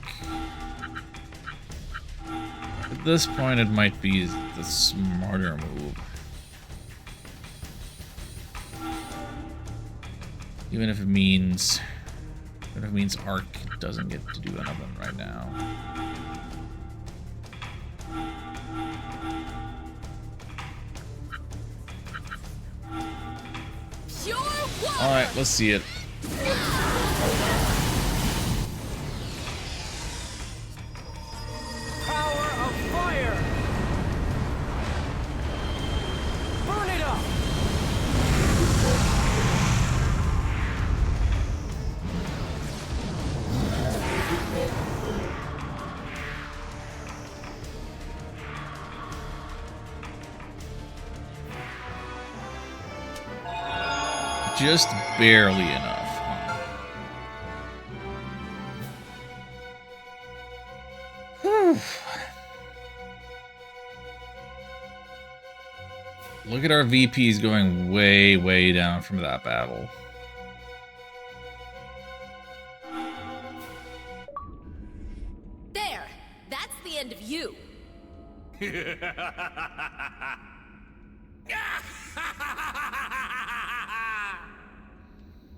At this point, it might be the smarter move. Even if it means Arc doesn't get to do anything right now. Alright, let's see it. Power of fire! Burn it up! Just barely enough. Whew. Look at our VPs going way, way down from that battle. There! That's the end of you!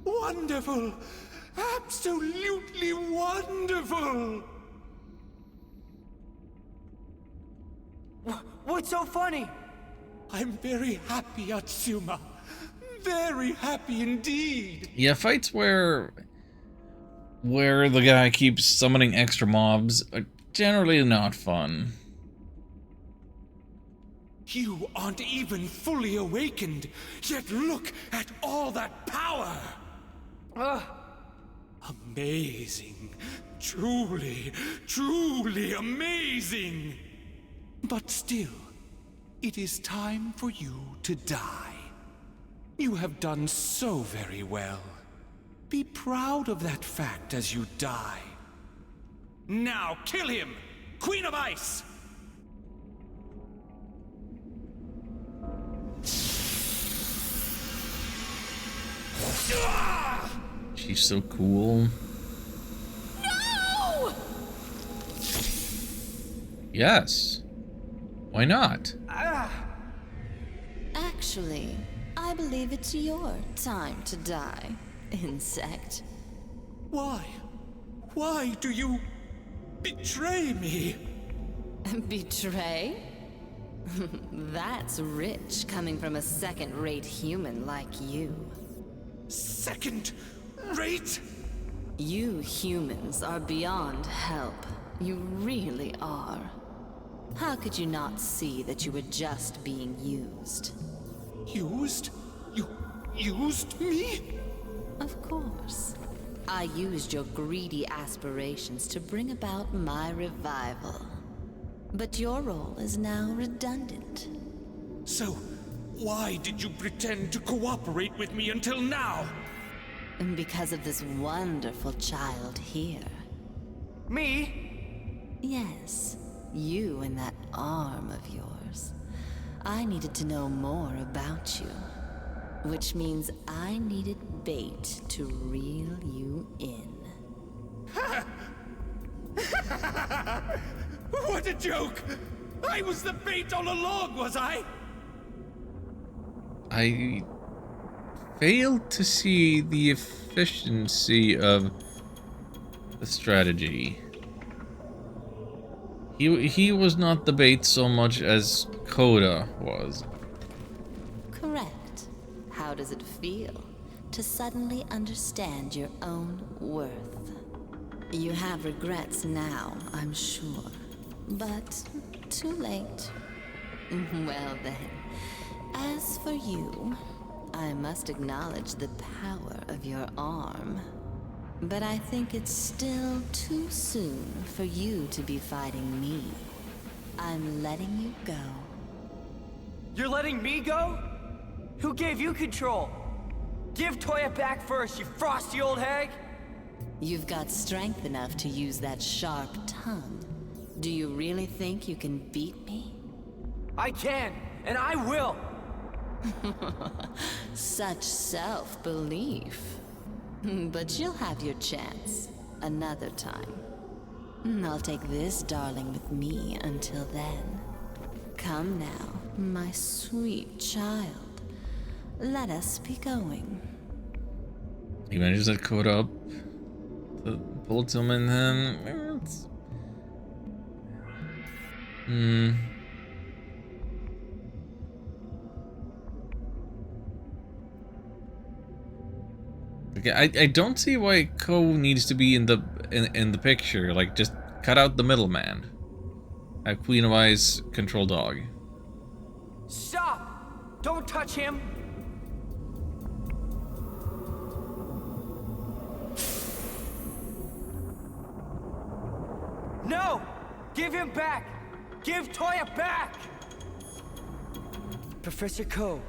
Wonderful! Absolutely wonderful! What's so funny? I'm very happy, Atsuma. Very happy indeed. Yeah, fights where the guy keeps summoning extra mobs are generally not fun. You aren't even fully awakened, yet look at all that power! Amazing. Truly, truly amazing! But still, it is time for you to die. You have done so very well. Be proud of that fact as you die. Now kill him, Queen of Ice! She's so cool. No! Yes. Why not? Actually, I believe it's your time to die, insect. Why? Why do you betray me? Betray? That's rich coming from a second-rate human like you. Second-rate? You humans are beyond help. You really are. How could you not see that you were just being used? Used? You used me? Of course. I used your greedy aspirations to bring about my revival. But your role is now redundant. So, why did you pretend to cooperate with me until now? Because of this wonderful child here. Me? Yes, you and that arm of yours. I needed to know more about you. Which means I needed bait to reel you in. What a joke! I was the bait all along, was I? I failed to see the efficiency of the strategy. He was not the bait so much as Coda was. Correct. How does it feel to suddenly understand your own worth? You have regrets now, I'm sure. But too late. Well then, as for you, I must acknowledge the power of your arm. But I think it's still too soon for you to be fighting me. I'm letting you go. You're letting me go? Who gave you control? Give Toya back first, you frosty old hag! You've got strength enough to use that sharp tongue. Do you really think you can beat me? I can, and I will! Such self-belief. But you'll have your chance. Another time. I'll take this darling with me until then. Come now, my sweet child. Let us be going. He manages to code up the bullet him and then Okay, I don't see why Ko needs to be in the picture. Like, just cut out the middleman. Have Queen of Ice control dog. Stop! Don't touch him! No! Give him back! Give Toya back! Professor Ko.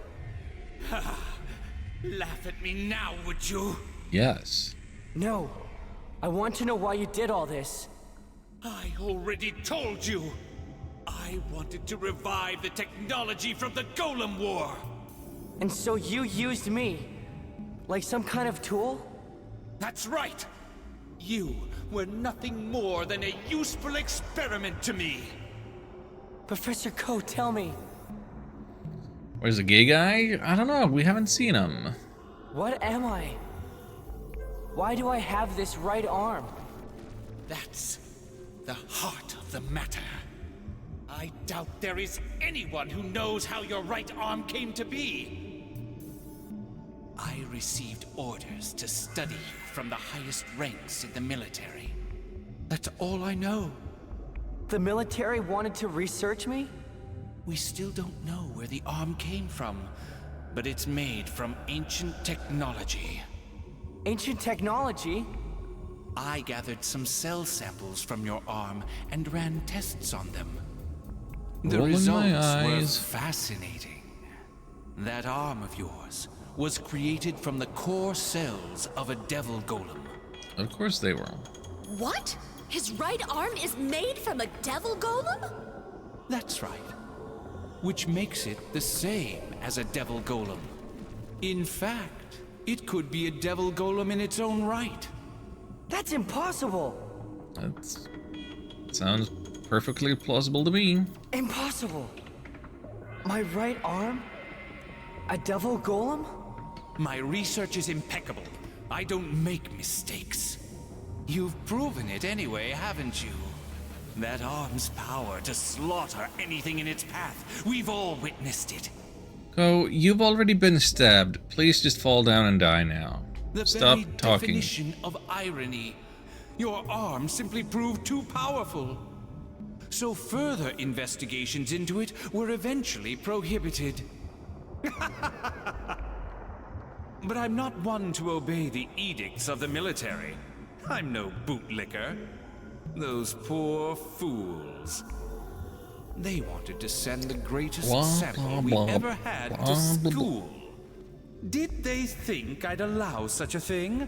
Laugh at me now, would you? Yes. No. I want to know why you did all this. I already told you. I wanted to revive the technology from the Golem War. And so you used me? Like some kind of tool? That's right. You were nothing more than a useful experiment to me. Professor Ko, tell me. Where's the gay guy? I don't know. We haven't seen him. What am I? Why do I have this right arm? That's the heart of the matter. I doubt there is anyone who knows how your right arm came to be. I received orders to study you from the highest ranks in the military. That's all I know. The military wanted to research me? We still don't know where the arm came from, but it's made from ancient technology. Ancient technology? I gathered some cell samples from your arm and ran tests on them. The Rolling results my were eyes. fascinating. That arm of yours was created from the core cells of a devil golem. Of course they were. What? His right arm is made from a devil golem? That's right. Which makes it the same as a devil golem. In fact, it could be a devil golem in its own right. That's impossible! That sounds perfectly plausible to me. Impossible! My right arm? A devil golem? My research is impeccable. I don't make mistakes. You've proven it anyway, haven't you? That arm's power to slaughter anything in its path. We've all witnessed it. Ko, you've already been stabbed. Please just fall down and die now. The Stop very talking. definition of irony. Your arm simply proved too powerful. So further investigations into it were eventually prohibited. But I'm not one to obey the edicts of the military. I'm no bootlicker. Those poor fools. They wanted to send the greatest sample we ever had to school. Did they think I'd allow such a thing?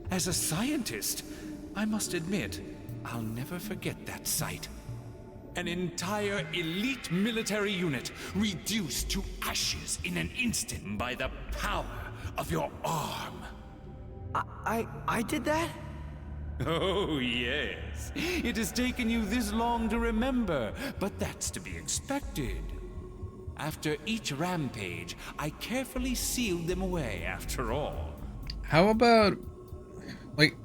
As a scientist, I must admit, I'll never forget that sight. An entire elite military unit reduced to ashes in an instant by the power of your arm. I did that? Oh, yes. It has taken you this long to remember, but that's to be expected. After each rampage, I carefully sealed them away after all. How about, like,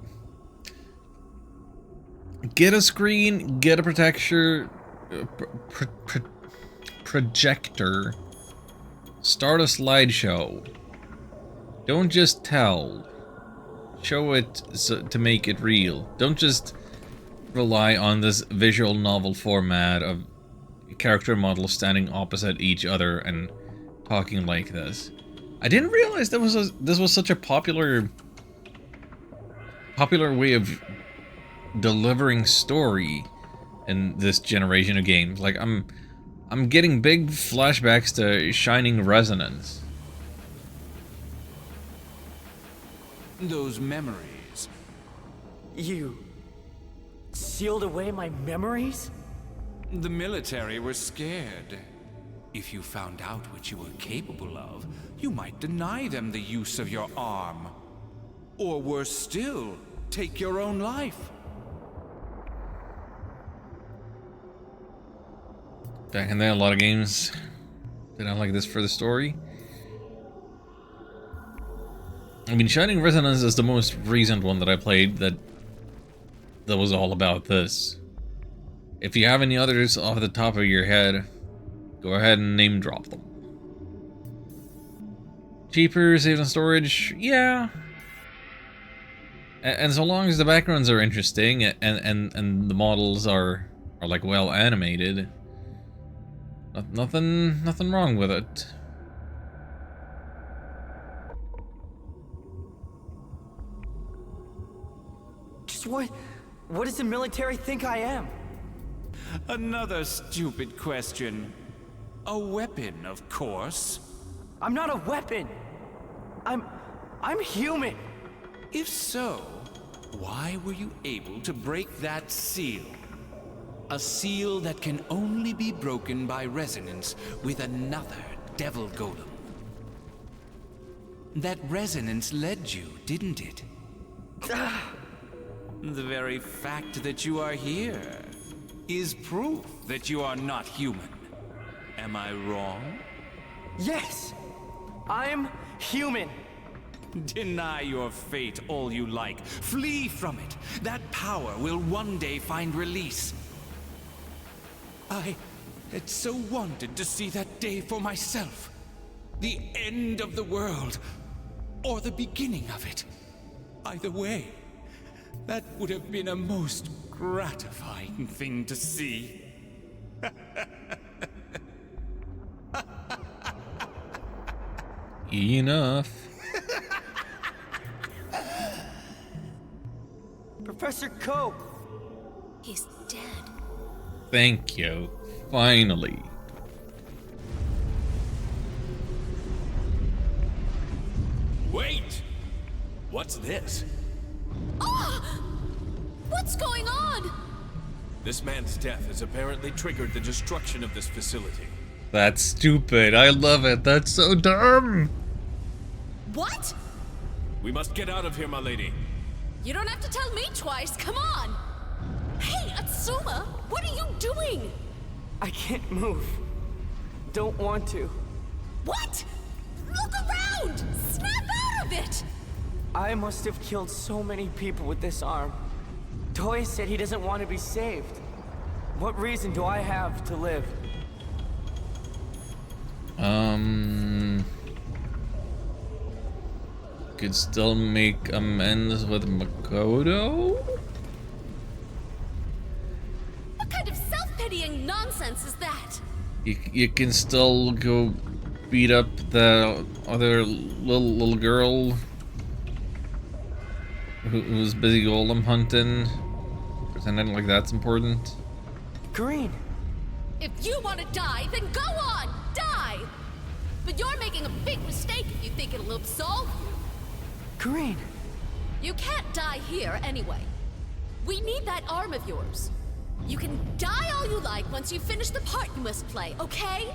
get a screen, get a projector, start a slideshow. Don't just tell. Show it to make it real. Don't just rely on this visual novel format of character models standing opposite each other and talking like this. I didn't realize this was such a popular way of delivering story in this generation of games. Like I'm getting big flashbacks to Shining Resonance. Those memories. You sealed away my memories? The military were scared. If you found out what you were capable of, you might deny them the use of your arm. Or worse still, take your own life. Back in there, a lot of games did not like this for the story. I mean, Shining Resonance is the most recent one that I played that was all about this. If you have any others off the top of your head, go ahead and name drop them. Cheaper, saves on storage, yeah. And so long as the backgrounds are interesting and the models are like well animated, nothing wrong with it. Just what does the military think I am? Another stupid question. A weapon, of course. I'm not a weapon. I'm human. If so, why were you able to break that seal? A seal that can only be broken by resonance with another devil golem. That resonance led you, didn't it? The very fact that you are here is proof that you are not human. Am I wrong? Yes, I'm human. Deny your fate all you like. Flee from it. That power will one day find release. I had so wanted to see that day for myself. The end of the world, or the beginning of it. Either way, that would have been a most gratifying thing to see. Enough. Professor Cope! He's dead. Thank you. Finally. Wait! What's this? Ah! What's going on? This man's death has apparently triggered the destruction of this facility. That's stupid. I love it. That's so dumb. What? We must get out of here, my lady. You don't have to tell me twice. Come on. Hey, Atsuma, what are you doing? I can't move. Don't want to. What? Look around! Snap out of it! I must have killed so many people with this arm. Toei said he doesn't want to be saved. What reason do I have to live? Could still make amends with Makoto? What kind of self-pitying nonsense is that? You can still go beat up the other little girl who's busy golem hunting, pretending like that's important. Green! If you want to die, then go on! Die! But you're making a big mistake if you think it'll absolve you. Green! You can't die here anyway. We need that arm of yours. You can die all you like once you finish the part you must play, okay?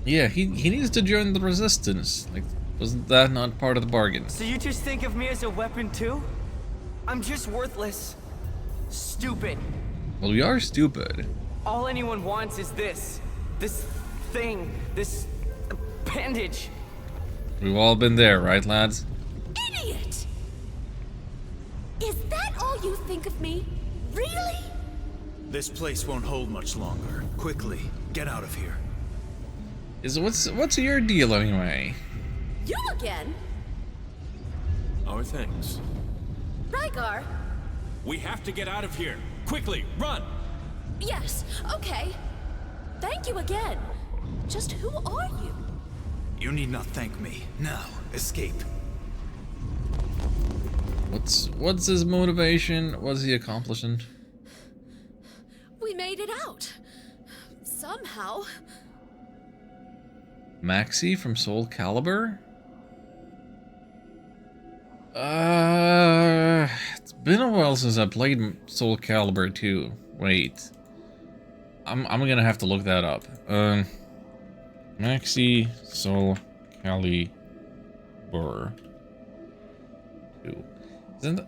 Yeah, he needs to join the resistance. Like, wasn't that not part of the bargain? So you just think of me as a weapon too? I'm just worthless. Stupid. Well, we are stupid. All anyone wants is this thing, this appendage. We've all been there, right, lads? Idiot! Is that all you think of me? Really? This place won't hold much longer. Quickly, get out of here. What's your deal anyway? You again? Our thanks. Rygar? We have to get out of here. Quickly, run! Yes, okay. Thank you again. Just who are you? You need not thank me. Now, escape. What's his motivation? What's he accomplishing? We made it out. Somehow. Maxi from Soul Calibur? It's been a while since I played Soul Calibur 2. Wait. I'm gonna have to look that up. Maxi Soul Calibur 2. Isn't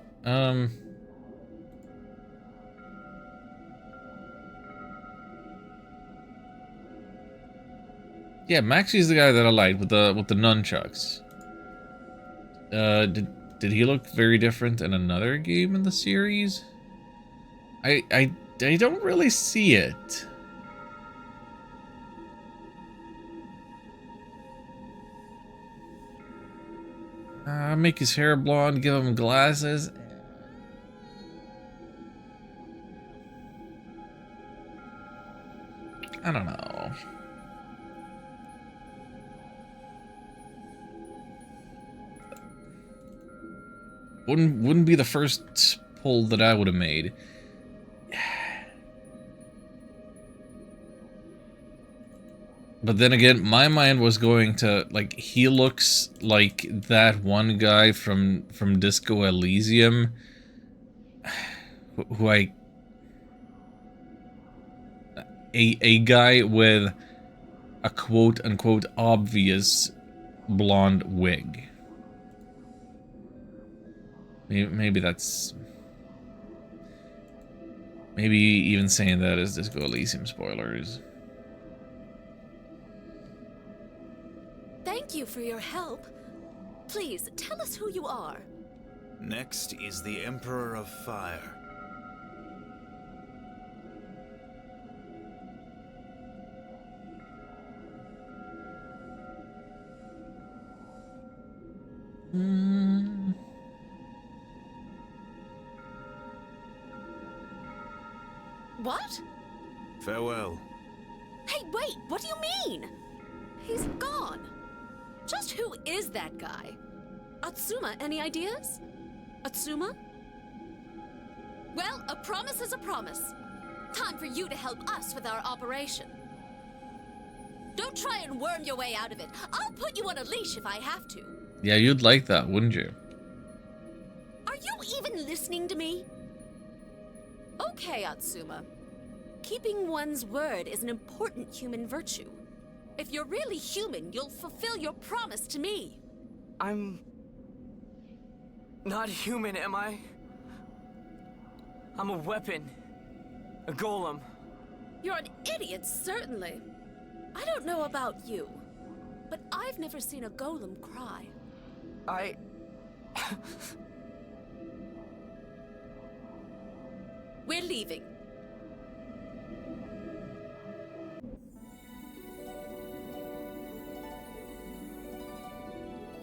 yeah, Maxi's the guy that I liked with the nunchucks. Did he look very different in another game in the series? I don't really see it. Make his hair blonde, give him glasses. I don't know. Wouldn't be the first pull that I would have made. But then again, my mind was going to, like, he looks like that one guy from Disco Elysium, who a guy with a quote-unquote obvious blonde wig. Maybe that's... Maybe even saying that is Disco Elysium spoilers. Thank you for your help. Please, tell us who you are. Next is the Emperor of Fire. What? Farewell. Hey, wait, what do you mean? He's gone. Just who is that guy? Atsuma, any ideas? Atsuma? Well, a promise is a promise. Time for you to help us with our operation. Don't try and worm your way out of it. I'll put you on a leash if I have to. Yeah, you'd like that, wouldn't you? Are you even listening to me? Okay, Atsuma. Keeping one's word is an important human virtue. If you're really human, you'll fulfill your promise to me. I'm not human, am I? I'm a weapon. A golem. You're an idiot, certainly. I don't know about you, but I've never seen a golem cry. We're leaving.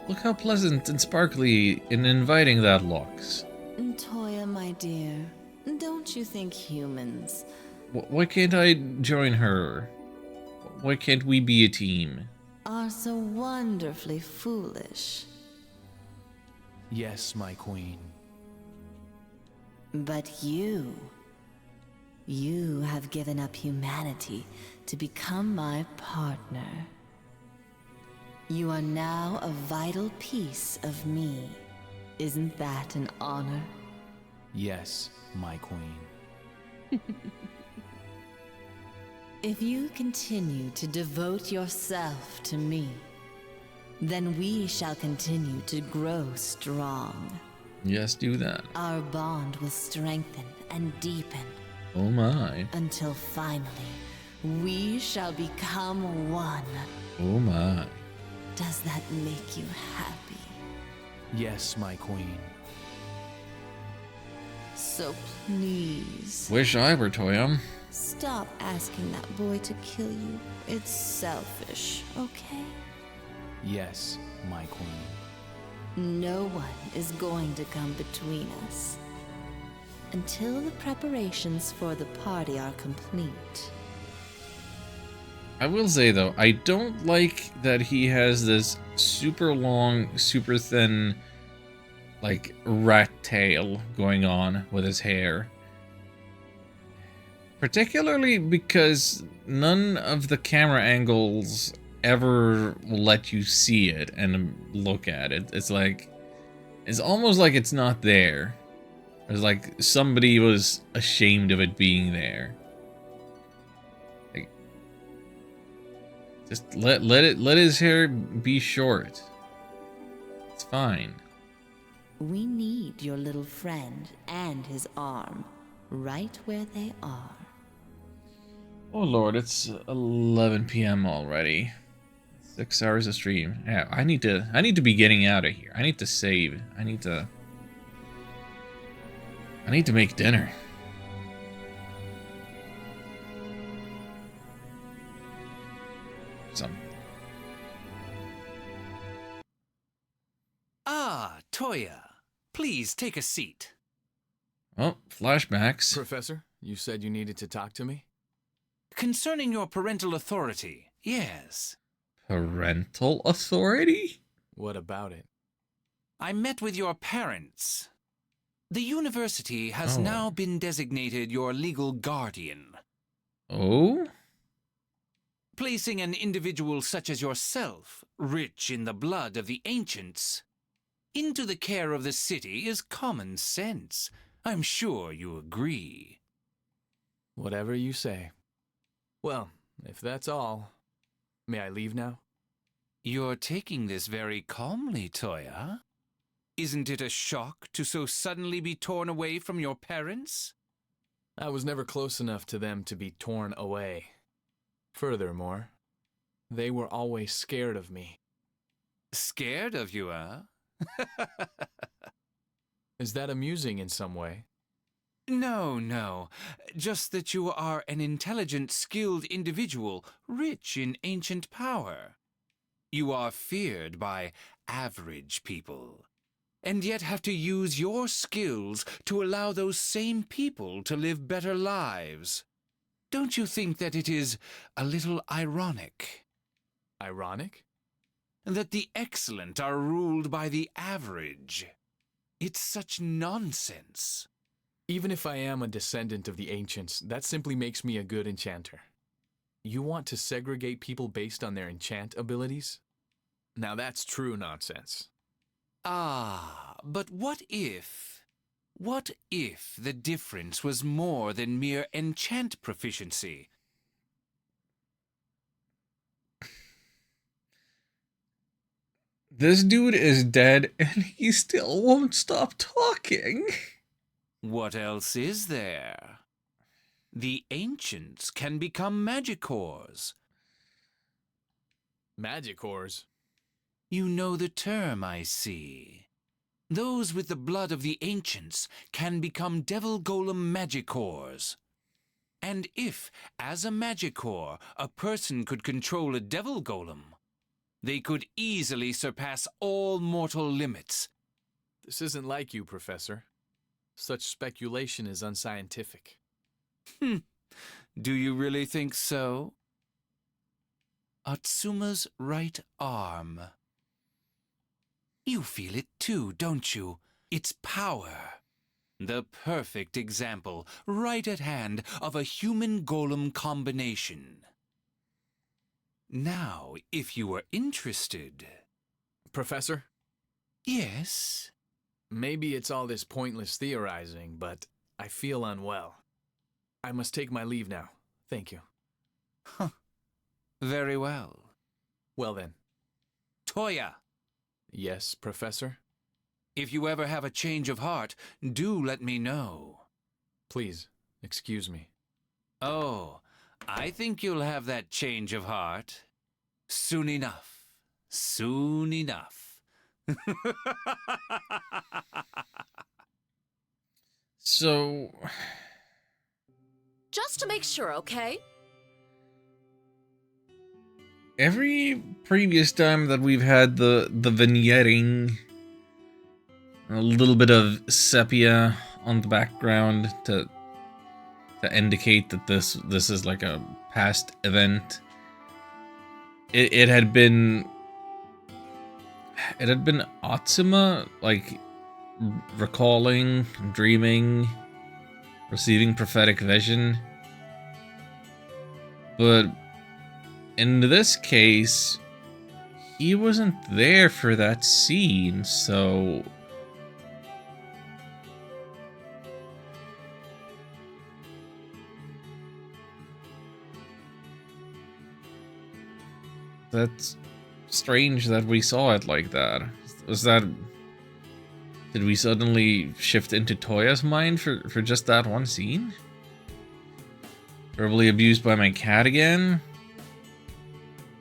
Look how pleasant and sparkly and inviting that looks. Toya, my dear, don't you think humans... Why can't I join her? Why can't we be a team? ...are so wonderfully foolish? Yes, my queen. But you have given up humanity to become my partner. You are now a vital piece of me. Isn't that an honor? Yes, my queen. If you continue to devote yourself to me, then we shall continue to grow strong. Yes, do that. Our bond will strengthen and deepen, Oh my. Until finally, we shall become one. Oh my. Does that make you happy? Yes, my queen. So please, Wish I were Toyam. stop asking that boy to kill you. It's selfish, okay? Yes, my queen. No one is going to come between us until the preparations for the party are complete. I will say though, I don't like that he has this super long, super thin, like, rat tail going on with his hair. Particularly because none of the camera angles ever let you see it and look at it. It's like, it's almost like it's not there. It's like somebody was ashamed of it being there. Like, just let his hair be short. It's fine. We need your little friend and his arm right where they are. Oh lord, it's 11 p.m. already. 6 hours of stream. Yeah, I need to be getting out of here. I need to save. I need to make dinner. Ah, Toya. Please take a seat. Oh, flashbacks. Professor, you said you needed to talk to me? Concerning your parental authority, yes. Parental authority? What about it? I met with your parents. The university has now been designated your legal guardian. Oh? Placing an individual such as yourself, rich in the blood of the ancients, into the care of the city is common sense. I'm sure you agree. Whatever you say. Well, if that's all, may I leave now? You're taking this very calmly, Toya. Isn't it a shock to so suddenly be torn away from your parents? I was never close enough to them to be torn away. Furthermore, they were always scared of me. Scared of you, huh? Is that amusing in some way? No. Just that you are an intelligent, skilled individual, rich in ancient power. You are feared by average people, and yet have to use your skills to allow those same people to live better lives. Don't you think that it is a little ironic? Ironic? That the excellent are ruled by the average. It's such nonsense. Even if I am a descendant of the ancients, that simply makes me a good enchanter. You want to segregate people based on their enchant abilities? Now that's true nonsense. Ah, but what if the difference was more than mere enchant proficiency? This dude is dead and he still won't stop talking. What else is there? The ancients can become magicors. Magicors? You know the term, I see. Those with the blood of the ancients can become devil golem magicors. And if, as a magicor, a person could control a devil golem, they could easily surpass all mortal limits. This isn't like you, Professor. Such speculation is unscientific. Do you really think so? Atsuma's right arm. You feel it too, don't you? Its power. The perfect example, right at hand, of a human golem combination. Now, if you were interested... Professor? Yes? Maybe it's all this pointless theorizing, but I feel unwell. I must take my leave now. Thank you. Huh. Very well. Well then. Toya! Yes, Professor? If you ever have a change of heart, do let me know. Please, Excuse me. Oh, I think you'll have that change of heart. Soon enough. Soon enough. So, Just to make sure, okay? every previous time that we've had the vignetting, a little bit of sepia on the background to indicate that this is like a past event. It had been Atsuma, like, recalling, dreaming, receiving prophetic vision. But in this case, he wasn't there for that scene, so... That's strange that we saw it like that. Was that... Did we suddenly shift into Toya's mind for just that one scene? Verbally abused by my cat again?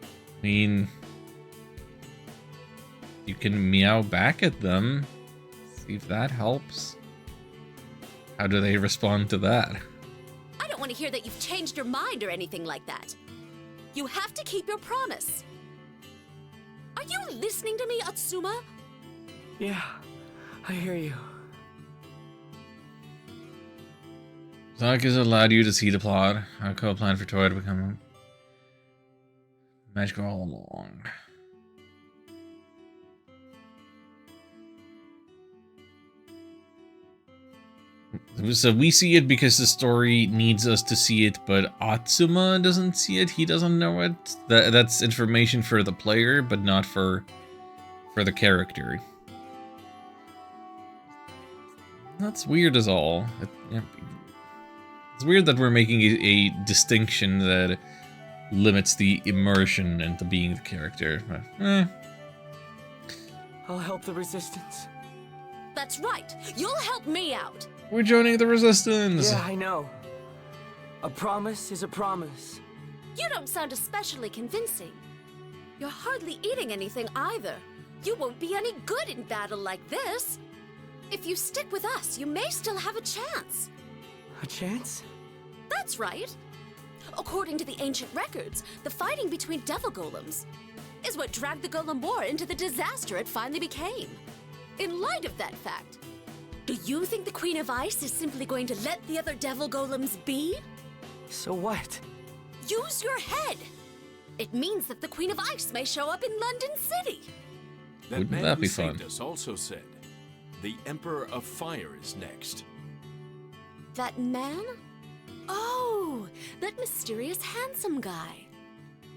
I mean... You can meow back at them. See if that helps. How do they respond to that? I don't want to hear that you've changed your mind or anything like that. You have to keep your promise. Are you listening to me, Atsuma? Yeah, I hear you. Saka's allowed you to see the plot. Our co-plan for Toya to become magical all along. So we see it because the story needs us to see it, but Atsuma doesn't see it. He doesn't know it. That's information for the player, but not for the character. That's weird as all. It's weird that we're making a distinction that limits the immersion into being the character. But, I'll help the resistance. That's right. You'll help me out. We're joining the resistance. Yeah, I know. A promise is a promise. You don't sound especially convincing. You're hardly eating anything either. You won't be any good in battle like this. If you stick with us, you may still have a chance. A chance? That's right. According to the ancient records, the fighting between devil golems is what dragged the Golem War into the disaster it finally became. In light of that fact, do you think the Queen of Ice is simply going to let the other devil golems be? So what? Use your head! It means that the Queen of Ice may show up in London City. That man who saved us also said, the Emperor of Fire is next. That man? Oh, that mysterious handsome guy.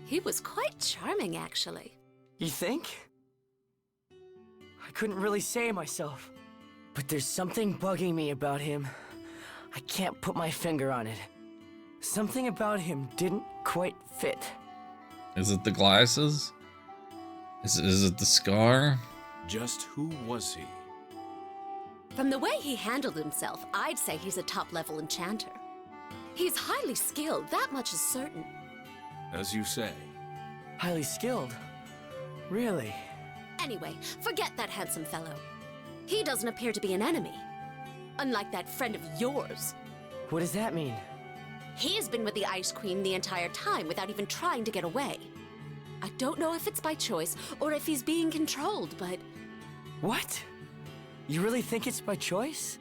He was quite charming, actually. You think? I couldn't really say myself. But there's something bugging me about him. I can't put my finger on it. Something about him didn't quite fit. Is it the glasses? Is it the scar? Just who was he? From the way he handled himself, I'd say he's a top-level enchanter. He's highly skilled, that much is certain. As you say. Highly skilled? Really? Anyway, forget that handsome fellow. He doesn't appear to be an enemy. Unlike that friend of yours. What does that mean? He's been with the Ice Queen the entire time without even trying to get away. I don't know if it's by choice or if he's being controlled, but... What? You really think it's by choice?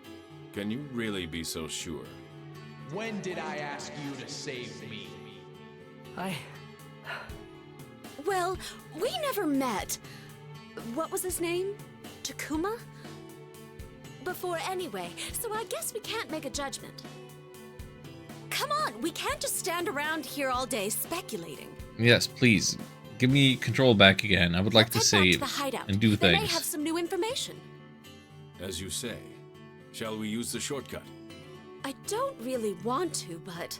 Can you really be so sure? When did I ask you to save me? Well, we never met. What was his name? Takuma? Before anyway, so I guess we can't make a judgment. Come on, we can't just stand around here all day speculating. Yes, please. Give me control back again. I would like to Let's head back save to the hideout. and do They may things. have some new information. As you say. Shall we use the shortcut? I don't really want to, but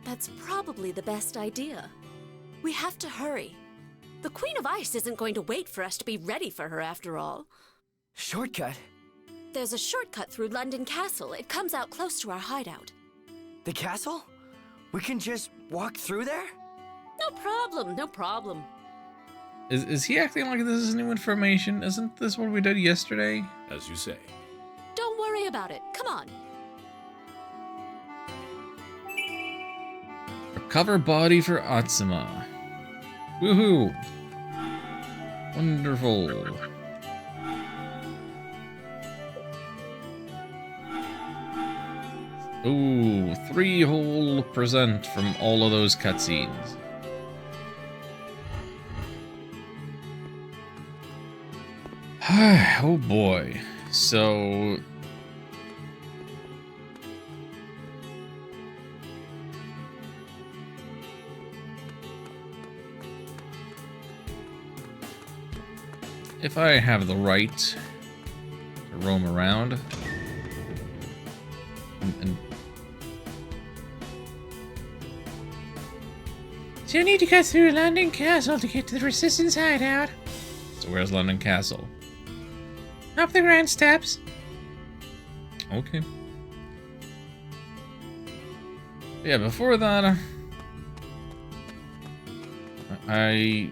that's probably the best idea. We have to hurry. The Queen of Ice isn't going to wait for us to be ready for her after all. Shortcut? There's a shortcut through London Castle. It comes out close to our hideout. The castle? We can just walk through there? No problem, no problem. Is he acting like this is new information? Isn't this what we did yesterday? As you say. Don't worry about it. Come on. Recover body for Atsuma. Woohoo! Wonderful. Ooh, 3 whole % from all of those cutscenes. Oh boy. So... if I have the right to roam around... and So you need to go through London Castle to get to the Resistance hideout. so where's London Castle? Up the grand steps. Okay. Yeah, before that, I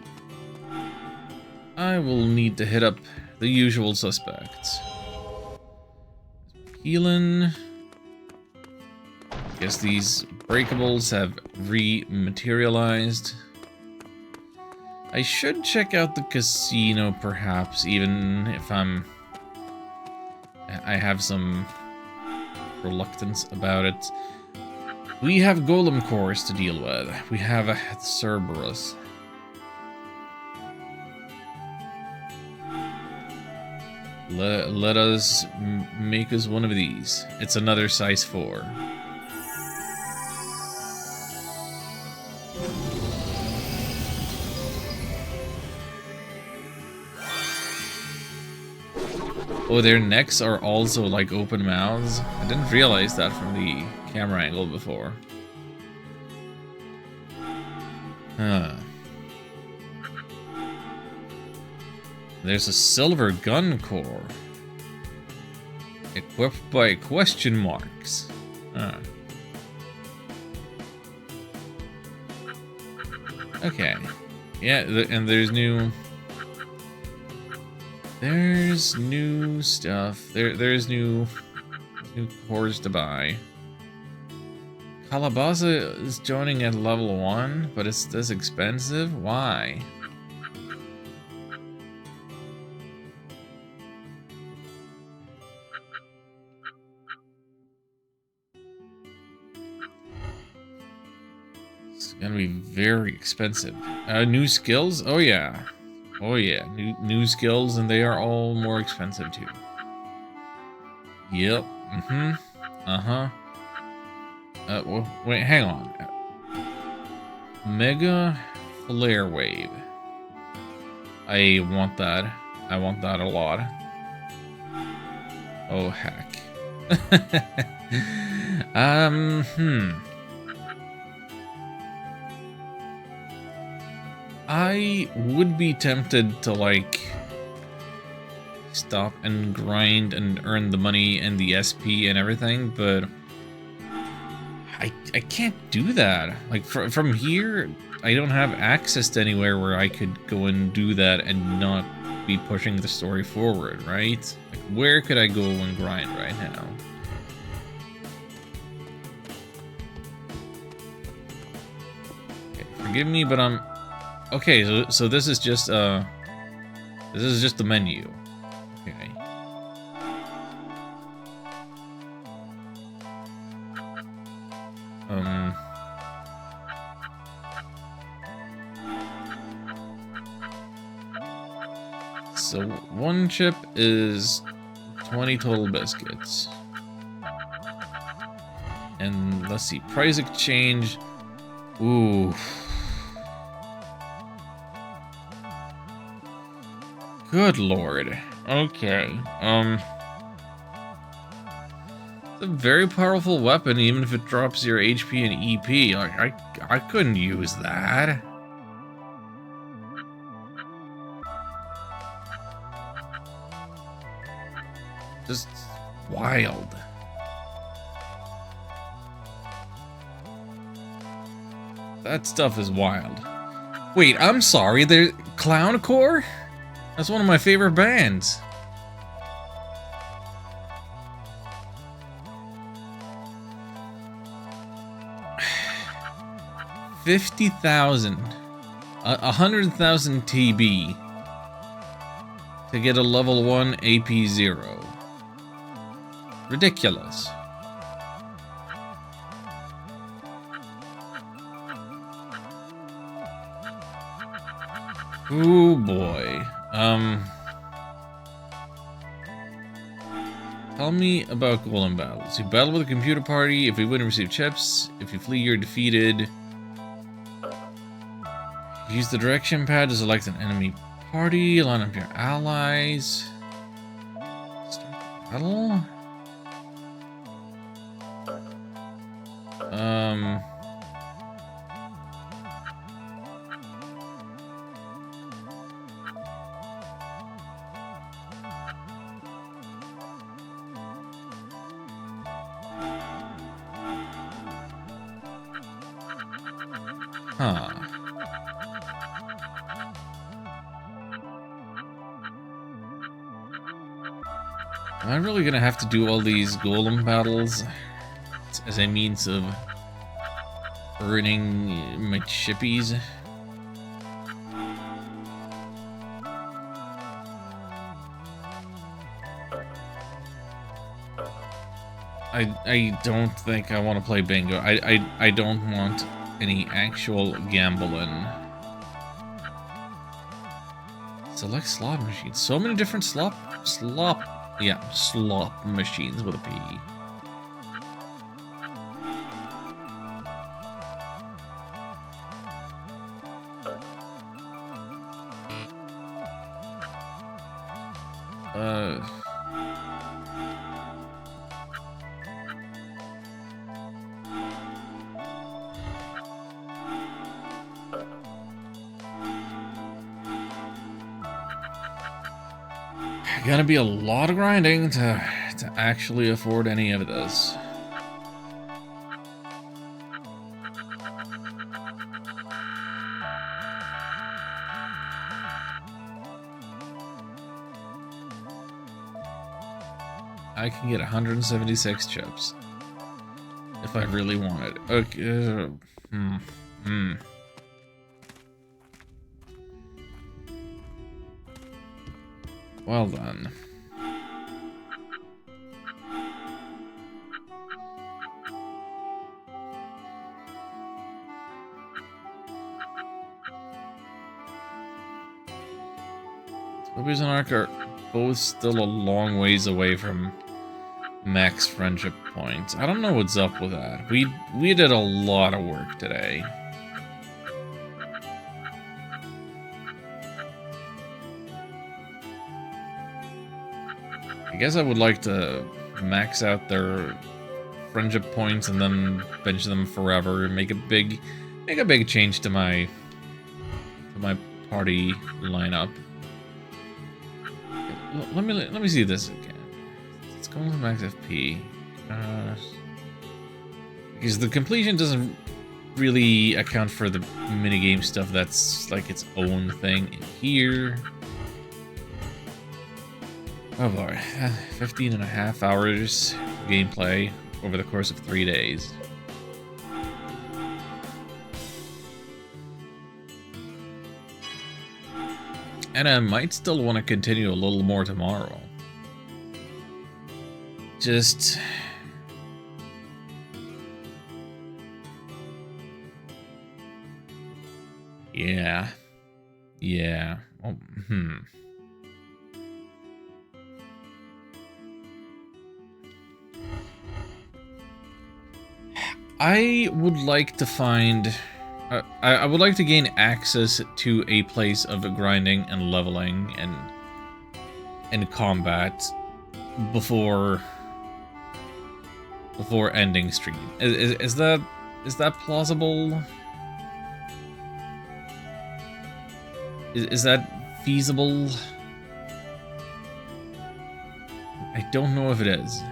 will need to hit up the usual suspects. Healing. Guess these breakables have rematerialized. I should check out the casino, perhaps, even if I have some reluctance about it. We have golem cores to deal with. We have a Cerberus. Let us make us one of these. It's another size 4. Oh, their necks are also like open mouths. I didn't realize that from the camera angle before. Huh. There's a silver gun core. Equipped by question marks. Huh. Okay. Yeah, and there's new stuff. There's new cores to buy. Kalabasa is joining at level 1, but it's this expensive? Why? It's gonna be very expensive. New skills? Oh yeah. Oh yeah, new skills, and they are all more expensive too. Yep. Well, wait, hang on. Mega Flare Wave. I want that. I want that a lot. Oh heck. I would be tempted to, like, stop and grind and earn the money and the SP and everything, but I can't do that. Like, from here, I don't have access to anywhere where I could go and do that and not be pushing the story forward, right? Like, where could I go and grind right now? Okay, forgive me, but I'm... Okay, so this is just the menu. Okay. So 1 chip is 20 total biscuits. And let's see, price exchange. Ooh. Good lord. Okay. It's a very powerful weapon, even if it drops your HP and EP. Like, I couldn't use that. Just wild. That stuff is wild. Wait, I'm sorry, they're Clowncore? That's one of my favorite bands. $50,000. 100,000 TB to get a level 1 AP0. Ridiculous. Ooh boy. Tell me about golem battles. You battle with a computer party. If you win, receive chips. If you flee, you're defeated. Use the direction pad to select an enemy party. Line up your allies. Start the battle. Huh. Am I really gonna have to do all these golem battles as a means of earning my chippies? I don't think I want to play bingo. I don't want any actual gambling. Select slot machines. So many different slot machines with a P. Gonna be a lot of grinding to actually afford any of this. I can get 176 chips if I really wanted. Okay. Well then. Tobias and Ark are both still a long ways away from max friendship points. I don't know what's up with that. We did a lot of work today. I guess I would like to max out their friendship points and then bench them forever and make a big change to my party lineup. Let me see this again. Let's go with max FP. Because the completion doesn't really account for the minigame stuff that's like its own thing in here. Oh boy, 15 and a half hours gameplay over the course of 3 days. And I might still want to continue a little more tomorrow. Just... yeah. Oh, I would like to find... I would like to gain access to a place of grinding and leveling and combat before ending stream. Is that plausible? Is that feasible? I don't know if it is.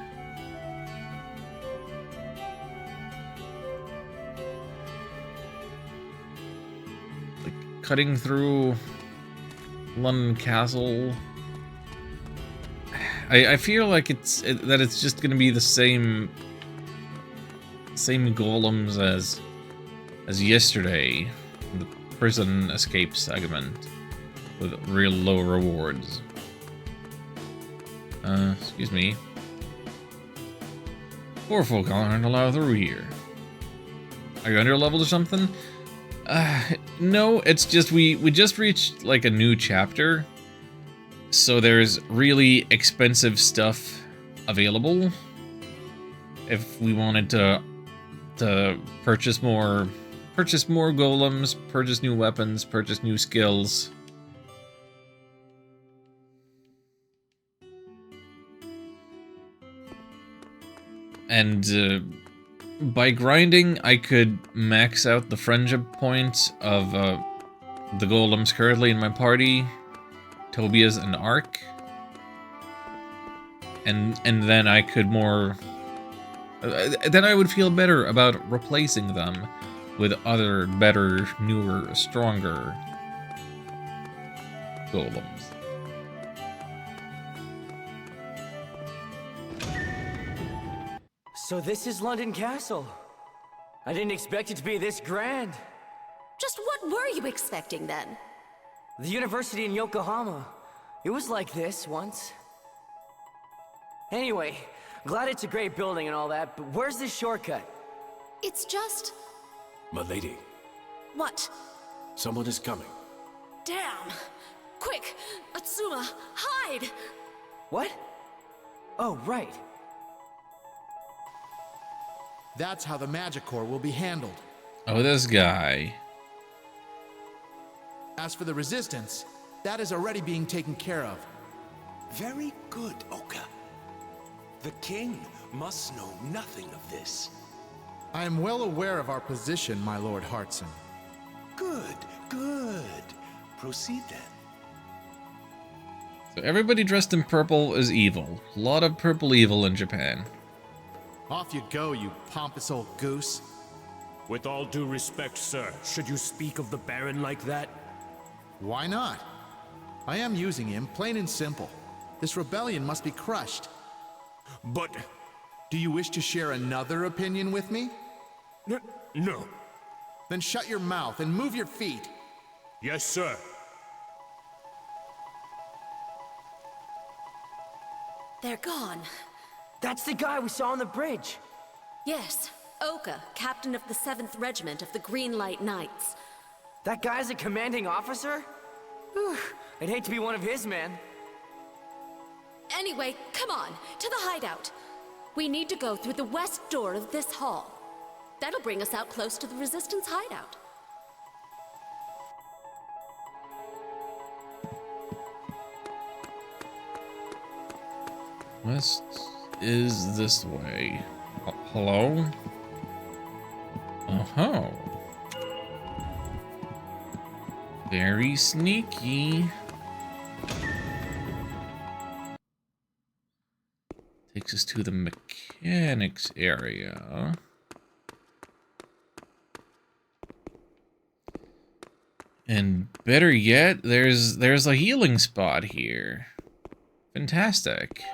cutting through London Castle. I feel like that it's just gonna be the same golems as yesterday, the prison escape segment, with real low rewards. Excuse me. Poor folk aren't allowed through here. Are you under-leveled or something? No, it's just we just reached like a new chapter, so there's really expensive stuff available. If we wanted to purchase more golems, purchase new weapons, purchase new skills. And by grinding, I could max out the friendship points of the golems currently in my party, Tobias and Ark. And then I could then I would feel better about replacing them with other, better, newer, stronger golems. So this is London Castle. I didn't expect it to be this grand. Just what were you expecting then? The university in Yokohama. It was like this once. Anyway, glad it's a great building and all that, but where's the shortcut? It's just... My lady, What? someone is coming. Damn! Quick! Atsuma, hide! What? Oh, right. That's how the Magicore will be handled. Oh, this guy. As for the resistance, that is already being taken care of. Very good, Oka. The king must know nothing of this. I am well aware of our position, my Lord Hartson. Good, good. Proceed then. So everybody dressed in purple is evil. A lot of purple evil in Japan. Off you go, you pompous old goose. With all due respect, sir, should you speak of the Baron like that? Why not? I am using him, plain and simple. This rebellion must be crushed. But... Do you wish to share another opinion with me? No. Then shut your mouth and move your feet. Yes, sir. They're gone. That's the guy we saw on the bridge. Yes, Oka, captain of the 7th Regiment of the Green Light Knights. That guy's a commanding officer? Whew, I'd hate to be one of his men. Anyway, come on, to the hideout. We need to go through the west door of this hall. That'll bring us out close to the Resistance hideout. West is this way. Hello? Oh-ho. Very sneaky. Takes us to the mechanics area. And better yet, there's a healing spot here. Fantastic.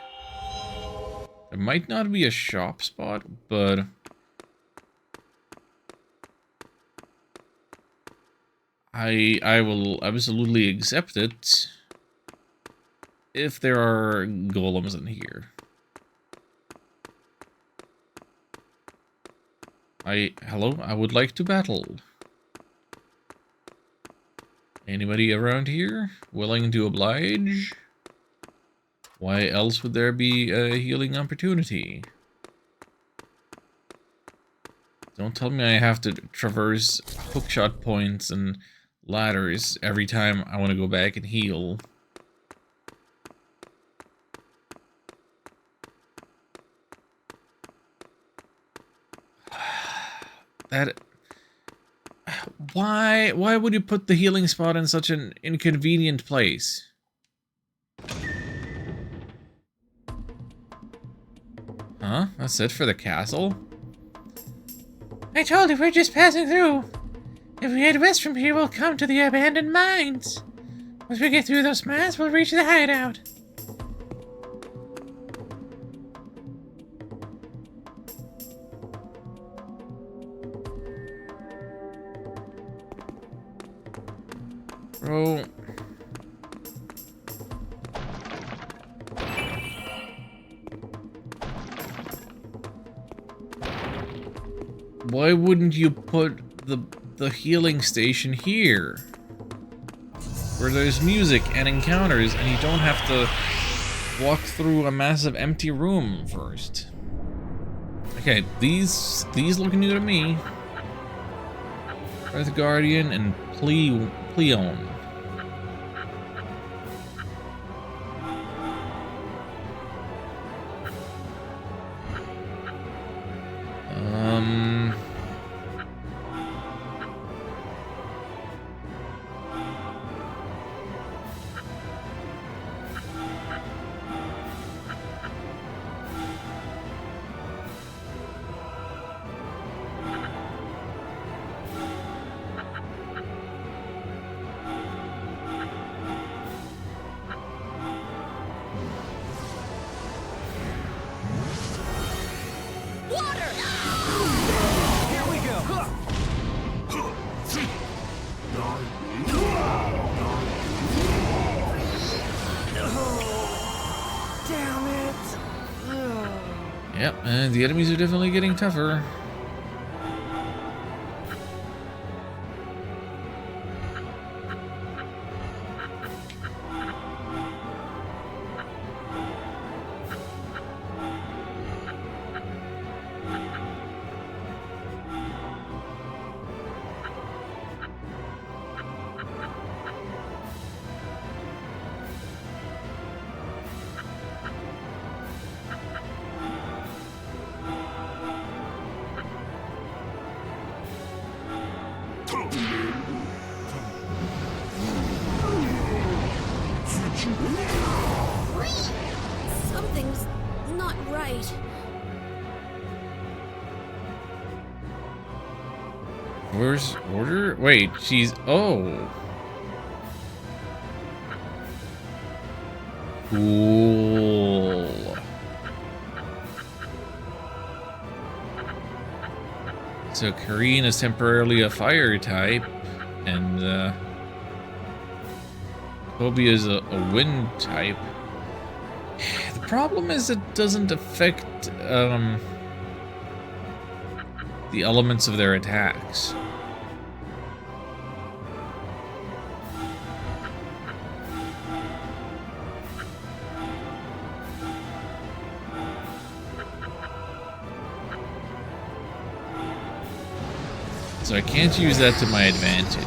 There might not be a shop spot, but I will absolutely accept it if there are golems in here. Hello, I would like to battle. Anybody around here willing to oblige? Why else would there be a healing opportunity? Don't tell me I have to traverse hookshot points and ladders every time I want to go back and heal. Why would you put the healing spot in such an inconvenient place? Huh? That's it for the castle? I told you we're just passing through. If we head west from here, we'll come to the abandoned mines. Once we get through those mines, we'll reach the hideout. Bro. Why wouldn't you put the healing station here? Where there's music and encounters and you don't have to walk through a massive empty room first. Okay, these look new to me. Earth Guardian and Pleon. Yep, and the enemies are definitely getting tougher. Something's not right. Where's Order? Wait, she's... Oh. Cool. So Kareen is temporarily a fire type, and Kobe is a wind type. The problem is it doesn't affect the elements of their attacks. So I can't use that to my advantage.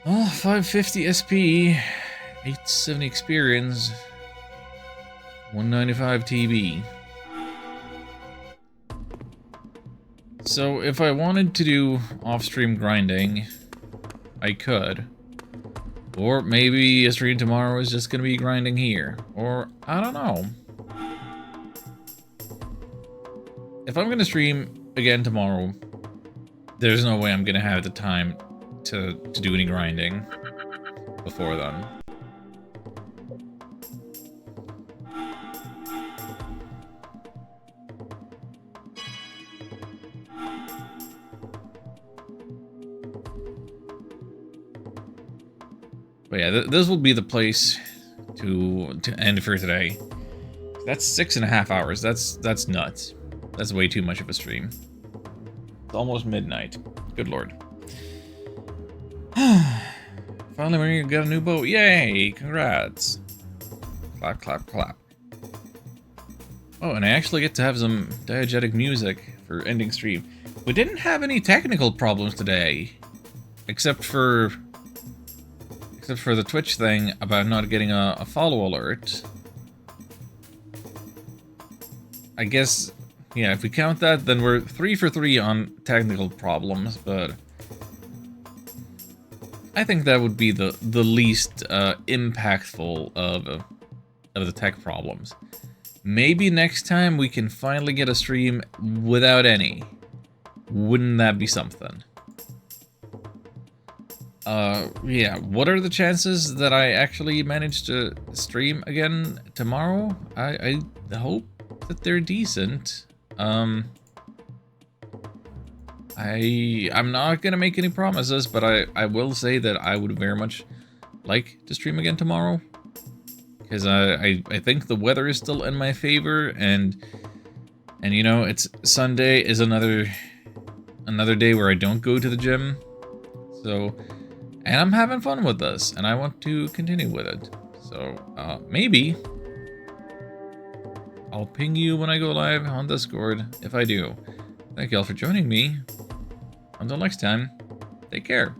Oh, 550 SP, 870 experience, 195 TB. So if I wanted to do off-stream grinding, I could. Or maybe a stream tomorrow is just gonna be grinding here. Or, I don't know. If I'm gonna stream again tomorrow, there's no way I'm gonna have the time to do any grinding before then. But yeah, this will be the place to end for today. That's 6.5 hours. That's nuts. That's way too much of a stream. It's almost midnight. Good lord. Finally, we got a new boat. Yay! Congrats. Clap, clap, clap. Oh, and I actually get to have some diegetic music for ending stream. We didn't have any technical problems today. Except for the Twitch thing about not getting a follow alert. I guess yeah, if we count that, then we're 3 for 3 on technical problems, but I think that would be the least impactful of the tech problems. Maybe next time we can finally get a stream without any. Wouldn't that be something? Yeah, what are the chances that I actually manage to stream again tomorrow? I hope that they're decent. I'm not gonna make any promises, but I will say that I would very much like to stream again tomorrow. Because I think the weather is still in my favor, and you know, it's Sunday is another day where I don't go to the gym. So, and I'm having fun with this, and I want to continue with it. So, maybe I'll ping you when I go live on Discord, if I do. Thank you all for joining me. Until next time, take care.